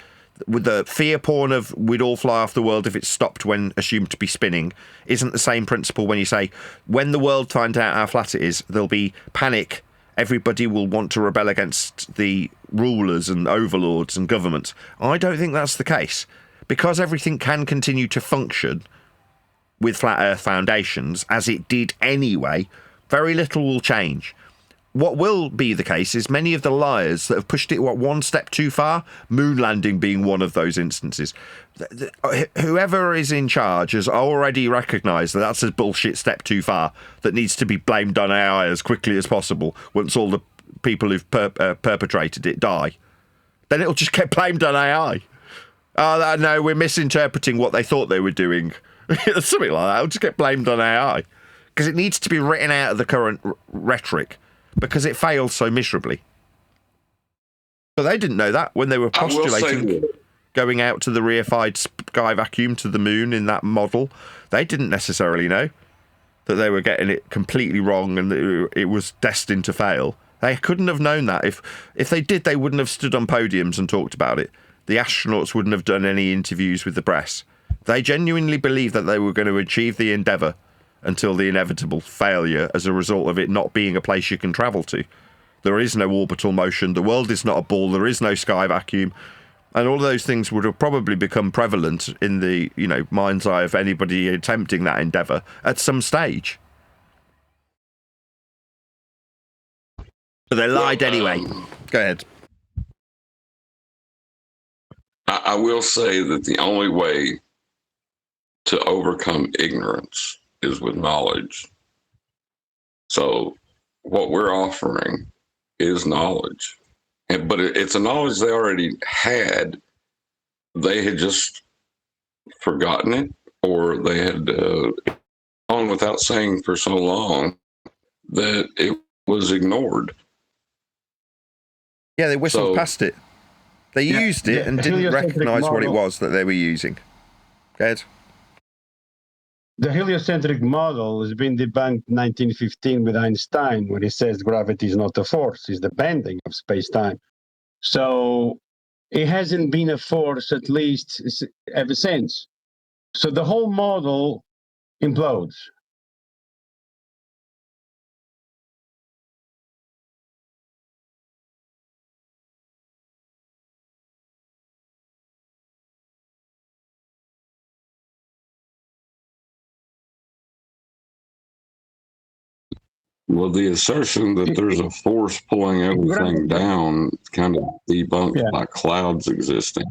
[SPEAKER 3] With the fear porn of we'd all fly off the world if it stopped when assumed to be spinning isn't the same principle when you say when the world finds out how flat it is, there'll be panic. Everybody will want to rebel against the rulers and overlords and governments. I don't think that's the case. Because everything can continue to function with flat Earth foundations, as it did anyway, very little will change. What will be the case is many of the liars that have pushed it one step too far, moon landing being one of those instances. Whoever is in charge has already recognised that that's a bullshit step too far that needs to be blamed on AI as quickly as possible once all the people who've perpetrated it die. Then it'll just get blamed on AI. Oh, no, we're misinterpreting what they thought they were doing. Something like that. It'll just get blamed on AI. Because it needs to be written out of the current rhetoric. Because it failed so miserably. But they didn't know that when they were postulating going out to the reified sky vacuum to the moon in that model. They didn't necessarily know that they were getting it completely wrong and that it was destined to fail. They couldn't have known that. If they did, they wouldn't have stood on podiums and talked about it. The astronauts wouldn't have done any interviews with the press. They genuinely believed that they were going to achieve the endeavour until the inevitable failure as a result of it not being a place you can travel to. There is no orbital motion, the world is not a ball, there is no sky vacuum, and all of those things would have probably become prevalent in the, mind's eye of anybody attempting that endeavour at some stage. But they lied anyway. Go ahead.
[SPEAKER 4] I will say that the only way to overcome ignorance is with knowledge. So what we're offering is knowledge, but it's a knowledge they already had. They had just forgotten it, or they had gone without saying for so long that it was ignored.
[SPEAKER 3] Yeah, they whistled past it. They used it and didn't recognise what it was that they were using. Go ahead.
[SPEAKER 16] The heliocentric model has been debunked in 1915 with Einstein, when he says gravity is not a force, it's the bending of space-time. So it hasn't been a force, at least ever since. So the whole model implodes.
[SPEAKER 4] Well, the assertion that there's a force pulling everything down is kind of debunked by clouds existing.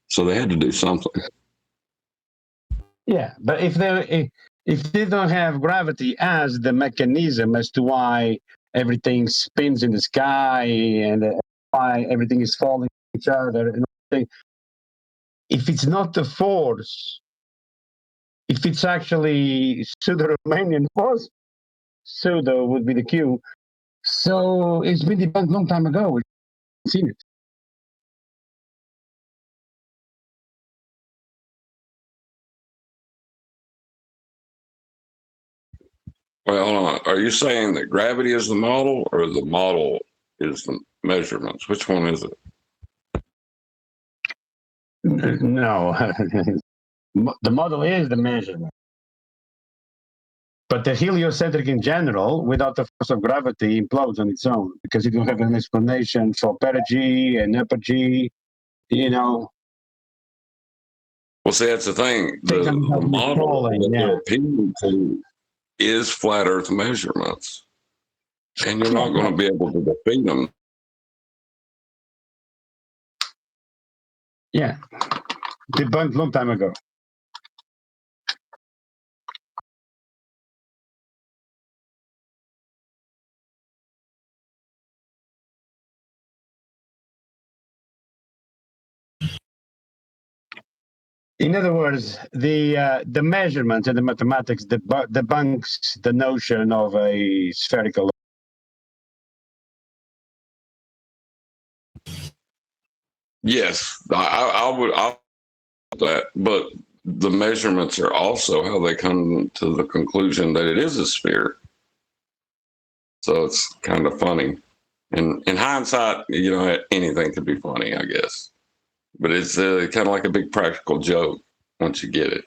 [SPEAKER 4] So they had to do something.
[SPEAKER 16] Yeah, but if they don't have gravity as the mechanism as to why everything spins in the sky and why everything is falling on each other, and everything, if it's not the force, if it's actually pseudo-Romanian force, pseudo would be the Q. So it's been debunked a long time ago. We've seen it.
[SPEAKER 4] Well, hold on. Are you saying that gravity is the model or the model is the measurements? Which one is it?
[SPEAKER 16] No, the model is the measurement. But the heliocentric in general, without the force of gravity, implodes on its own because you don't have an explanation for perigee and apogee,
[SPEAKER 4] Well, see, that's the thing. The model that they're appealing to is flat Earth measurements. And you're not going to be able to defeat them.
[SPEAKER 16] Yeah. Debunked long time ago. In other words, the measurement and the mathematics debunks the notion of a spherical.
[SPEAKER 4] Yes, I would that, but the measurements are also how they come to the conclusion that it is a sphere. So it's kind of funny. And in hindsight, you know, anything could be funny, I guess. But it's kind of like a big practical joke once you get it.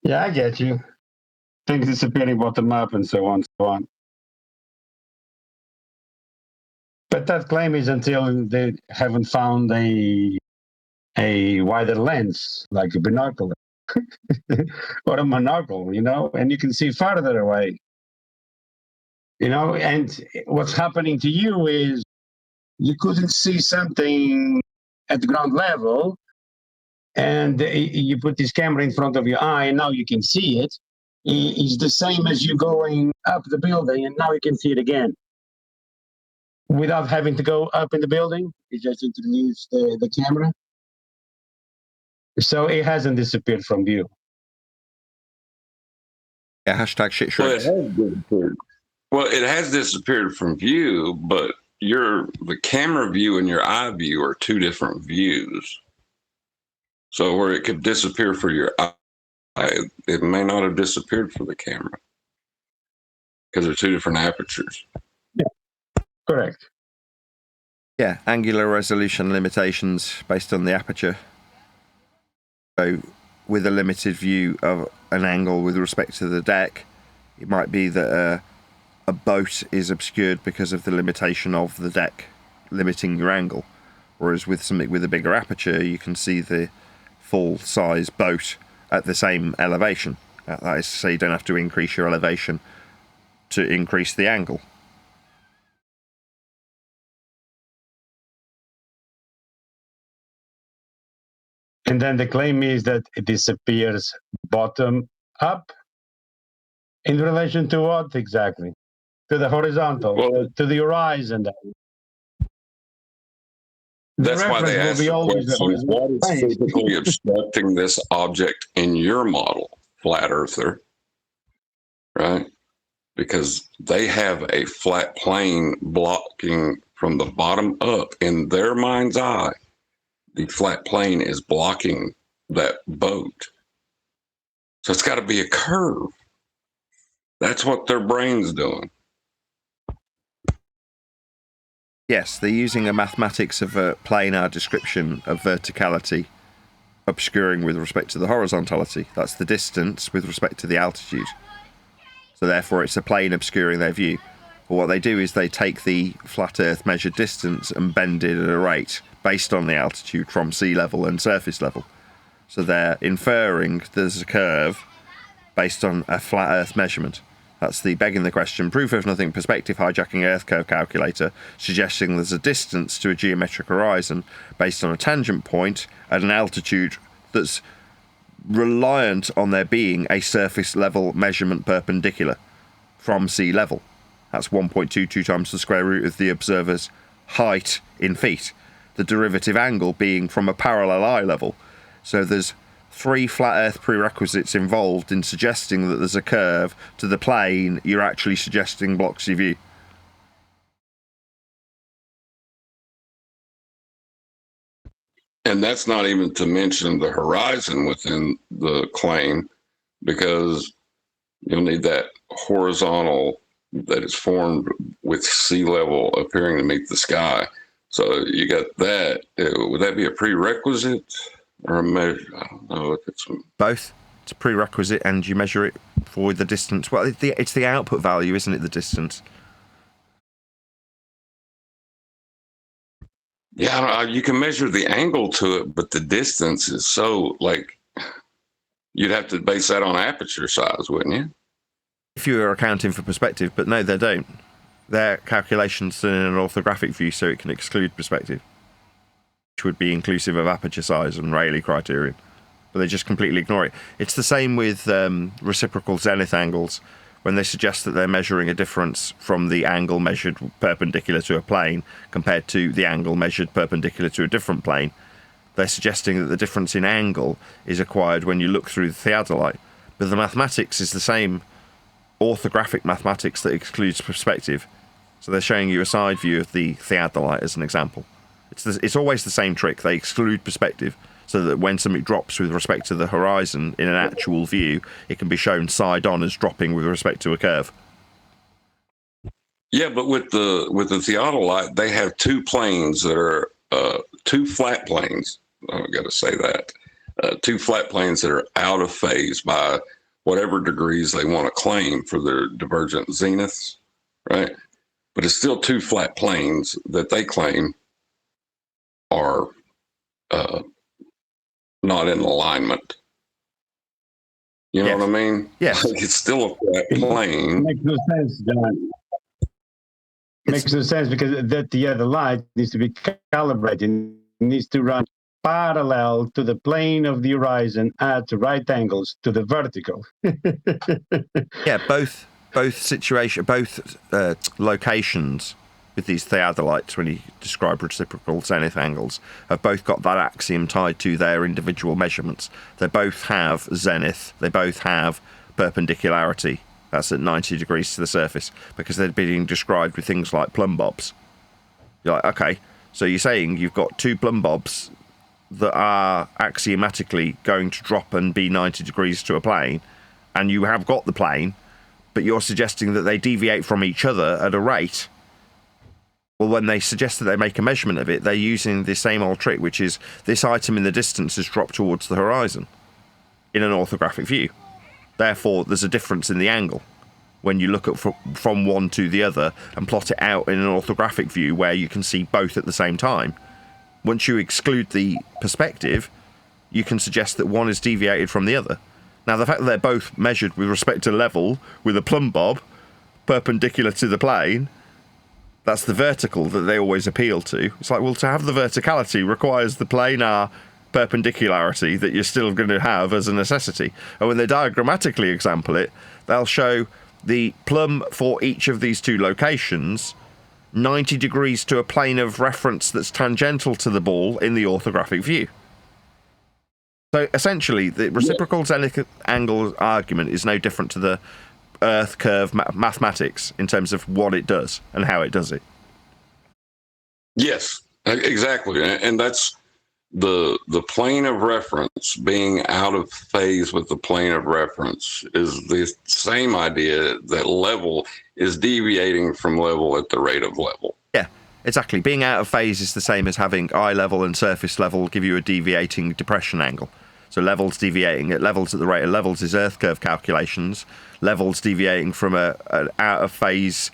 [SPEAKER 16] Yeah, I get you. Things disappearing bottom up and so on, so on. But that claim is until they haven't found a wider lens, like a binocular or a monocle, you know, and you can see farther away. You know, and what's happening to you is you couldn't see something at the ground level, and you put this camera in front of your eye, and now you can see it. It's the same as you going up the building, and now you can see it again. Without having to go up in the building, you just introduce the camera. So it hasn't disappeared from view.
[SPEAKER 3] Yeah, hashtag shit shreds.
[SPEAKER 4] Well, it has disappeared from view, but the camera view and your eye view are two different views. So where it could disappear for your eye, it may not have disappeared for the camera because they're two different apertures.
[SPEAKER 16] Yeah, correct.
[SPEAKER 3] Yeah, angular resolution limitations based on the aperture. So with a limited view of an angle with respect to the deck, it might be that a boat is obscured because of the limitation of the deck limiting your angle. Whereas with something with a bigger aperture, you can see the full-size boat at the same elevation. That is to say, you don't have to increase your elevation to increase the angle.
[SPEAKER 16] And then the claim is that it disappears bottom up in relation to what exactly? To the horizontal, to the horizon.
[SPEAKER 4] That's why they ask the question, what is physically obstructing this object in your model, flat earther? Right? Because they have a flat plane blocking from the bottom up. In their mind's eye, the flat plane is blocking that boat. So it's got to be a curve. That's what their brain's doing.
[SPEAKER 3] Yes, they're using a mathematics of a planar description of verticality obscuring with respect to the horizontality. That's the distance with respect to the altitude. So therefore it's a plane obscuring their view. But what they do is they take the flat Earth measured distance and bend it at a rate based on the altitude from sea level and surface level. So they're inferring there's a curve based on a flat Earth measurement. That's the begging the question, proof of nothing perspective hijacking Earth curve calculator, suggesting there's a distance to a geometric horizon based on a tangent point at an altitude that's reliant on there being a surface level measurement perpendicular from sea level. That's 1.22 times the square root of the observer's height in feet. The derivative angle being from a parallel eye level. So there's 3 flat Earth prerequisites involved in suggesting that there's a curve to the plane you're actually suggesting blocks your view.
[SPEAKER 4] And that's not even to mention the horizon within the claim, because you'll need that horizontal that is formed with sea level appearing to meet the sky. So you got that. Would that be a prerequisite or a measure? I don't know if it's
[SPEAKER 3] both. It's a prerequisite, and you measure it for the distance. Well, it's the output value, isn't it? The distance.
[SPEAKER 4] Yeah, you can measure the angle to it, but the distance is so, like, you'd have to base that on aperture size, wouldn't you?
[SPEAKER 3] If you were accounting for perspective, but no, they don't. Their calculations in an orthographic view, so it can exclude perspective, which would be inclusive of aperture size and Rayleigh criterion. But they just completely ignore it. It's the same with reciprocal zenith angles, when they suggest that they're measuring a difference from the angle measured perpendicular to a plane compared to the angle measured perpendicular to a different plane, they're suggesting that the difference in angle is acquired when you look through the theodolite. But the mathematics is the same orthographic mathematics that excludes perspective. So they're showing you a side view of the theodolite as an example. It's always the same trick. They exclude perspective so that when something drops with respect to the horizon in an actual view, it can be shown side on as dropping with respect to a curve.
[SPEAKER 4] Yeah, but with the theodolite, they have two planes that are two flat planes. I've got to say that. Two flat planes that are out of phase by whatever degrees they want to claim for their divergent zeniths, right? But it's still two flat planes that they claim are not in alignment. You know what I mean?
[SPEAKER 3] Yes.
[SPEAKER 4] Like it's still a flat plane.
[SPEAKER 16] Makes no sense, John. Makes no sense because the light needs to be calibrated. It needs to run parallel to the plane of the horizon at right angles to the vertical.
[SPEAKER 3] Yeah, both locations with these theodolites, when you describe reciprocal zenith angles, have both got that axiom tied to their individual measurements. They both have zenith, they both have perpendicularity. That's at 90 degrees to the surface, because they're being described with things like plumb bobs. You're like, okay, so you're saying you've got two plumb bobs that are axiomatically going to drop and be 90 degrees to a plane, and you have got the plane, but you're suggesting that they deviate from each other at a rate. Well, when they suggest that they make a measurement of it, they're using the same old trick, which is this item in the distance has dropped towards the horizon in an orthographic view. Therefore, there's a difference in the angle when you look at from one to the other and plot it out in an orthographic view where you can see both at the same time. Once you exclude the perspective, you can suggest that one is deviated from the other. Now, the fact that they're both measured with respect to level with a plumb bob perpendicular to the plane, that's the vertical that they always appeal to. It's like, well, to have the verticality requires the planar perpendicularity that you're still going to have as a necessity. And when they diagrammatically example it, they'll show the plumb for each of these two locations 90 degrees to a plane of reference that's tangential to the ball in the orthographic view. So essentially, the reciprocal zenith angle argument is no different to the Earth curve mathematics in terms of what it does and how it does it.
[SPEAKER 4] Yes, exactly. And that's the plane of reference being out of phase with the plane of reference is the same idea that level is deviating from level at the rate of level.
[SPEAKER 3] Yeah, exactly. Being out of phase is the same as having eye level and surface level give you a deviating depression angle. So levels deviating at levels at the rate of levels is Earth curve calculations. Levels deviating from an out of phase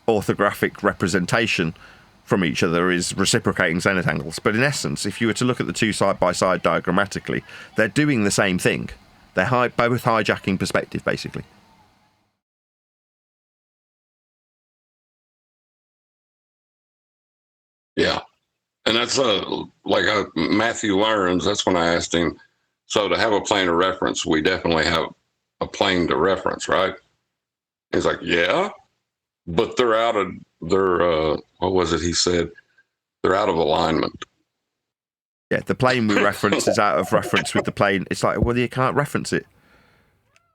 [SPEAKER 3] orthographic representation from each other is reciprocating zenith angles. But in essence, if you were to look at the two side by side diagrammatically, they're doing the same thing. They're both hijacking perspective, basically.
[SPEAKER 4] Yeah. And that's like Matthew learns, that's when I asked him, so to have a plane of reference, we definitely have a plane to reference, right? He's like, yeah, but they're out of what was it he said? They're out of alignment.
[SPEAKER 3] Yeah, the plane we reference is out of reference with the plane. It's like, well, you can't reference it.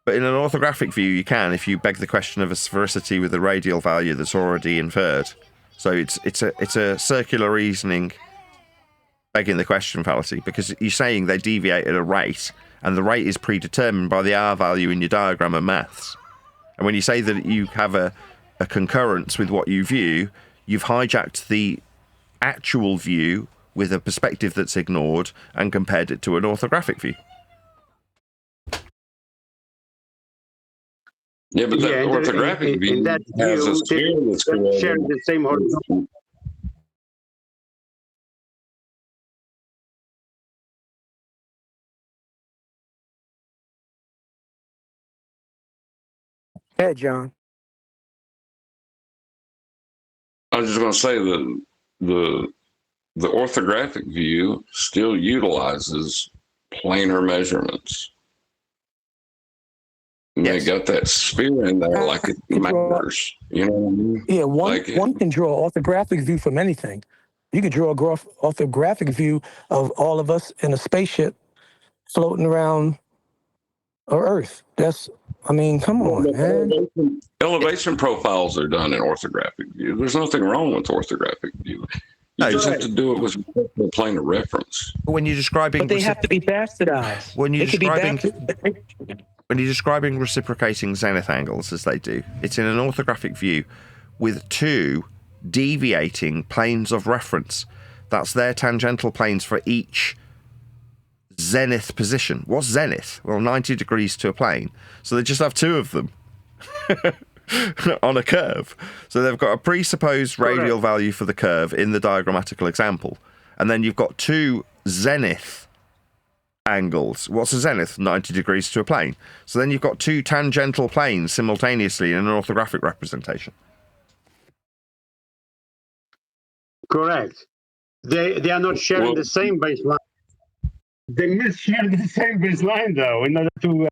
[SPEAKER 3] But in an orthographic view, you can if you beg the question of a sphericity with a radial value that's already inferred. So it's a circular reasoning begging the question fallacy, because you're saying they deviate at a rate, and the rate is predetermined by the R value in your diagram of maths. And when you say that you have a concurrence with what you view, you've hijacked the actual view with a perspective that's ignored and compared it to an orthographic view.
[SPEAKER 4] Yeah, but that orthographic view
[SPEAKER 16] in that
[SPEAKER 4] has
[SPEAKER 16] view,
[SPEAKER 4] a sphere that's
[SPEAKER 16] they share the same horizon.
[SPEAKER 11] Hey, John.
[SPEAKER 4] I was just going to say that the orthographic view still utilizes planar measurements. They got that sphere in there like it matters. You know what I mean?
[SPEAKER 6] Yeah,
[SPEAKER 4] Like
[SPEAKER 6] one can draw an orthographic view from anything. You could draw a orthographic view of all of us in a spaceship floating around Earth. Come on, man.
[SPEAKER 4] Elevation profiles are done in orthographic view. There's nothing wrong with orthographic view. You just have to do it with a plane of reference.
[SPEAKER 3] When you're describing,
[SPEAKER 6] But they have to be bastardized.
[SPEAKER 3] When you're describing reciprocating zenith angles, as they do, it's in an orthographic view with two deviating planes of reference. That's their tangential planes for each zenith position. What's zenith? Well, 90 degrees to a plane. So they just have two of them on a curve. So they've got a presupposed radial value for the curve in the diagrammatical example. And then you've got two zenith angles. What's a zenith? 90 degrees to a plane. So then you've got two tangential planes simultaneously in an orthographic representation.
[SPEAKER 16] Correct. They are not sharing the same baseline. They must share the same baseline, though, in order to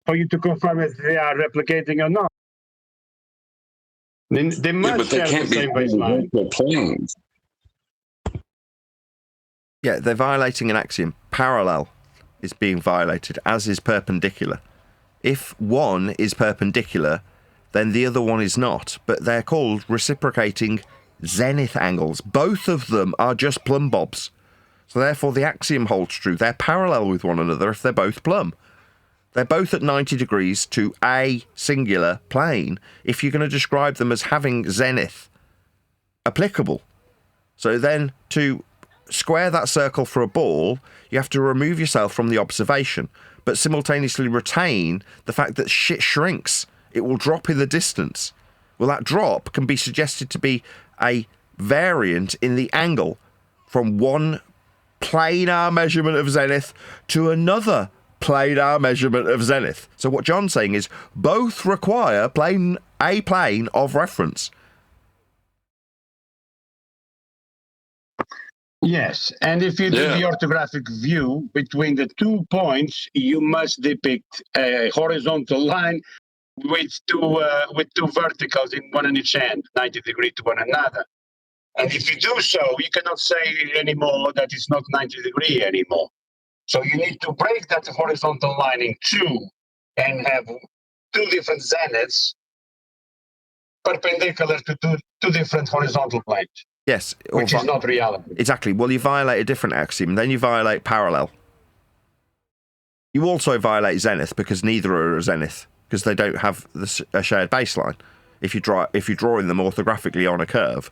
[SPEAKER 16] for you to confirm if they are replicating or not. They must share the same baseline.
[SPEAKER 4] Planes.
[SPEAKER 3] Yeah, they're violating an axiom. Parallel is being violated, as is perpendicular. If one is perpendicular, then the other one is not. But they're called reciprocating zenith angles. Both of them are just plumb bobs. So therefore the axiom holds true. They're parallel with one another if they're both plumb. They're both at 90 degrees to a singular plane if you're going to describe them as having zenith applicable. So then to square that circle for a ball, you have to remove yourself from the observation, but simultaneously retain the fact that shit shrinks. It will drop in the distance. Well, that drop can be suggested to be a variant in the angle from one planar measurement of zenith to another planar measurement of zenith. So what John's saying is both require a plane of reference.
[SPEAKER 16] Yes, and if you do the orthographic view between the 2 points, you must depict a horizontal line with two verticals in one on each end, 90 degrees to one another. And if you do so, you cannot say anymore that it's not 90 degrees anymore. So you need to break that horizontal line in two and have two different zeniths perpendicular to two different horizontal planes.
[SPEAKER 3] Yes.
[SPEAKER 16] Which is not reality.
[SPEAKER 3] Exactly. Well, you violate a different axiom, then you violate parallel. You also violate zenith because neither are a zenith, because they don't have a shared baseline. If you're drawing them orthographically on a curve,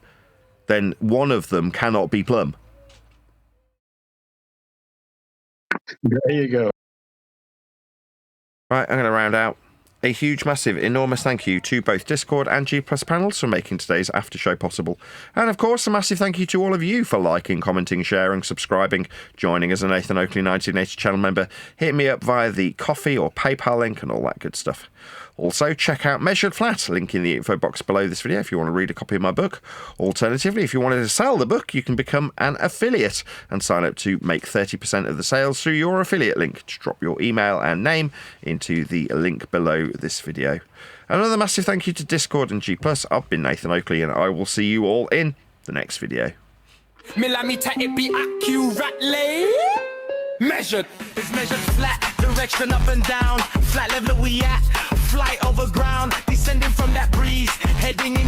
[SPEAKER 3] then one of them cannot be plumb.
[SPEAKER 16] There you go.
[SPEAKER 3] Right, I'm going to round out. A huge, massive, enormous thank you to both Discord and G Plus panels for making today's after show possible. And of course, a massive thank you to all of you for liking, commenting, sharing, subscribing, joining as a Nathan Oakley 1980 channel member. Hit me up via the Coffee or PayPal link and all that good stuff. Also, check out Measured Flat, link in the info box below this video if you want to read a copy of my book. Alternatively, if you wanted to sell the book, you can become an affiliate and sign up to make 30% of the sales through your affiliate link. Just drop your email and name into the link below this video. Another massive thank you to Discord and G+. I've been Nathan Oakley, and I will see you all in the next video.
[SPEAKER 7] Millimeter, it be accurately measured. It's measured flat, direction up and down. Flat level we at, flight over ground, descending from that breeze, heading in.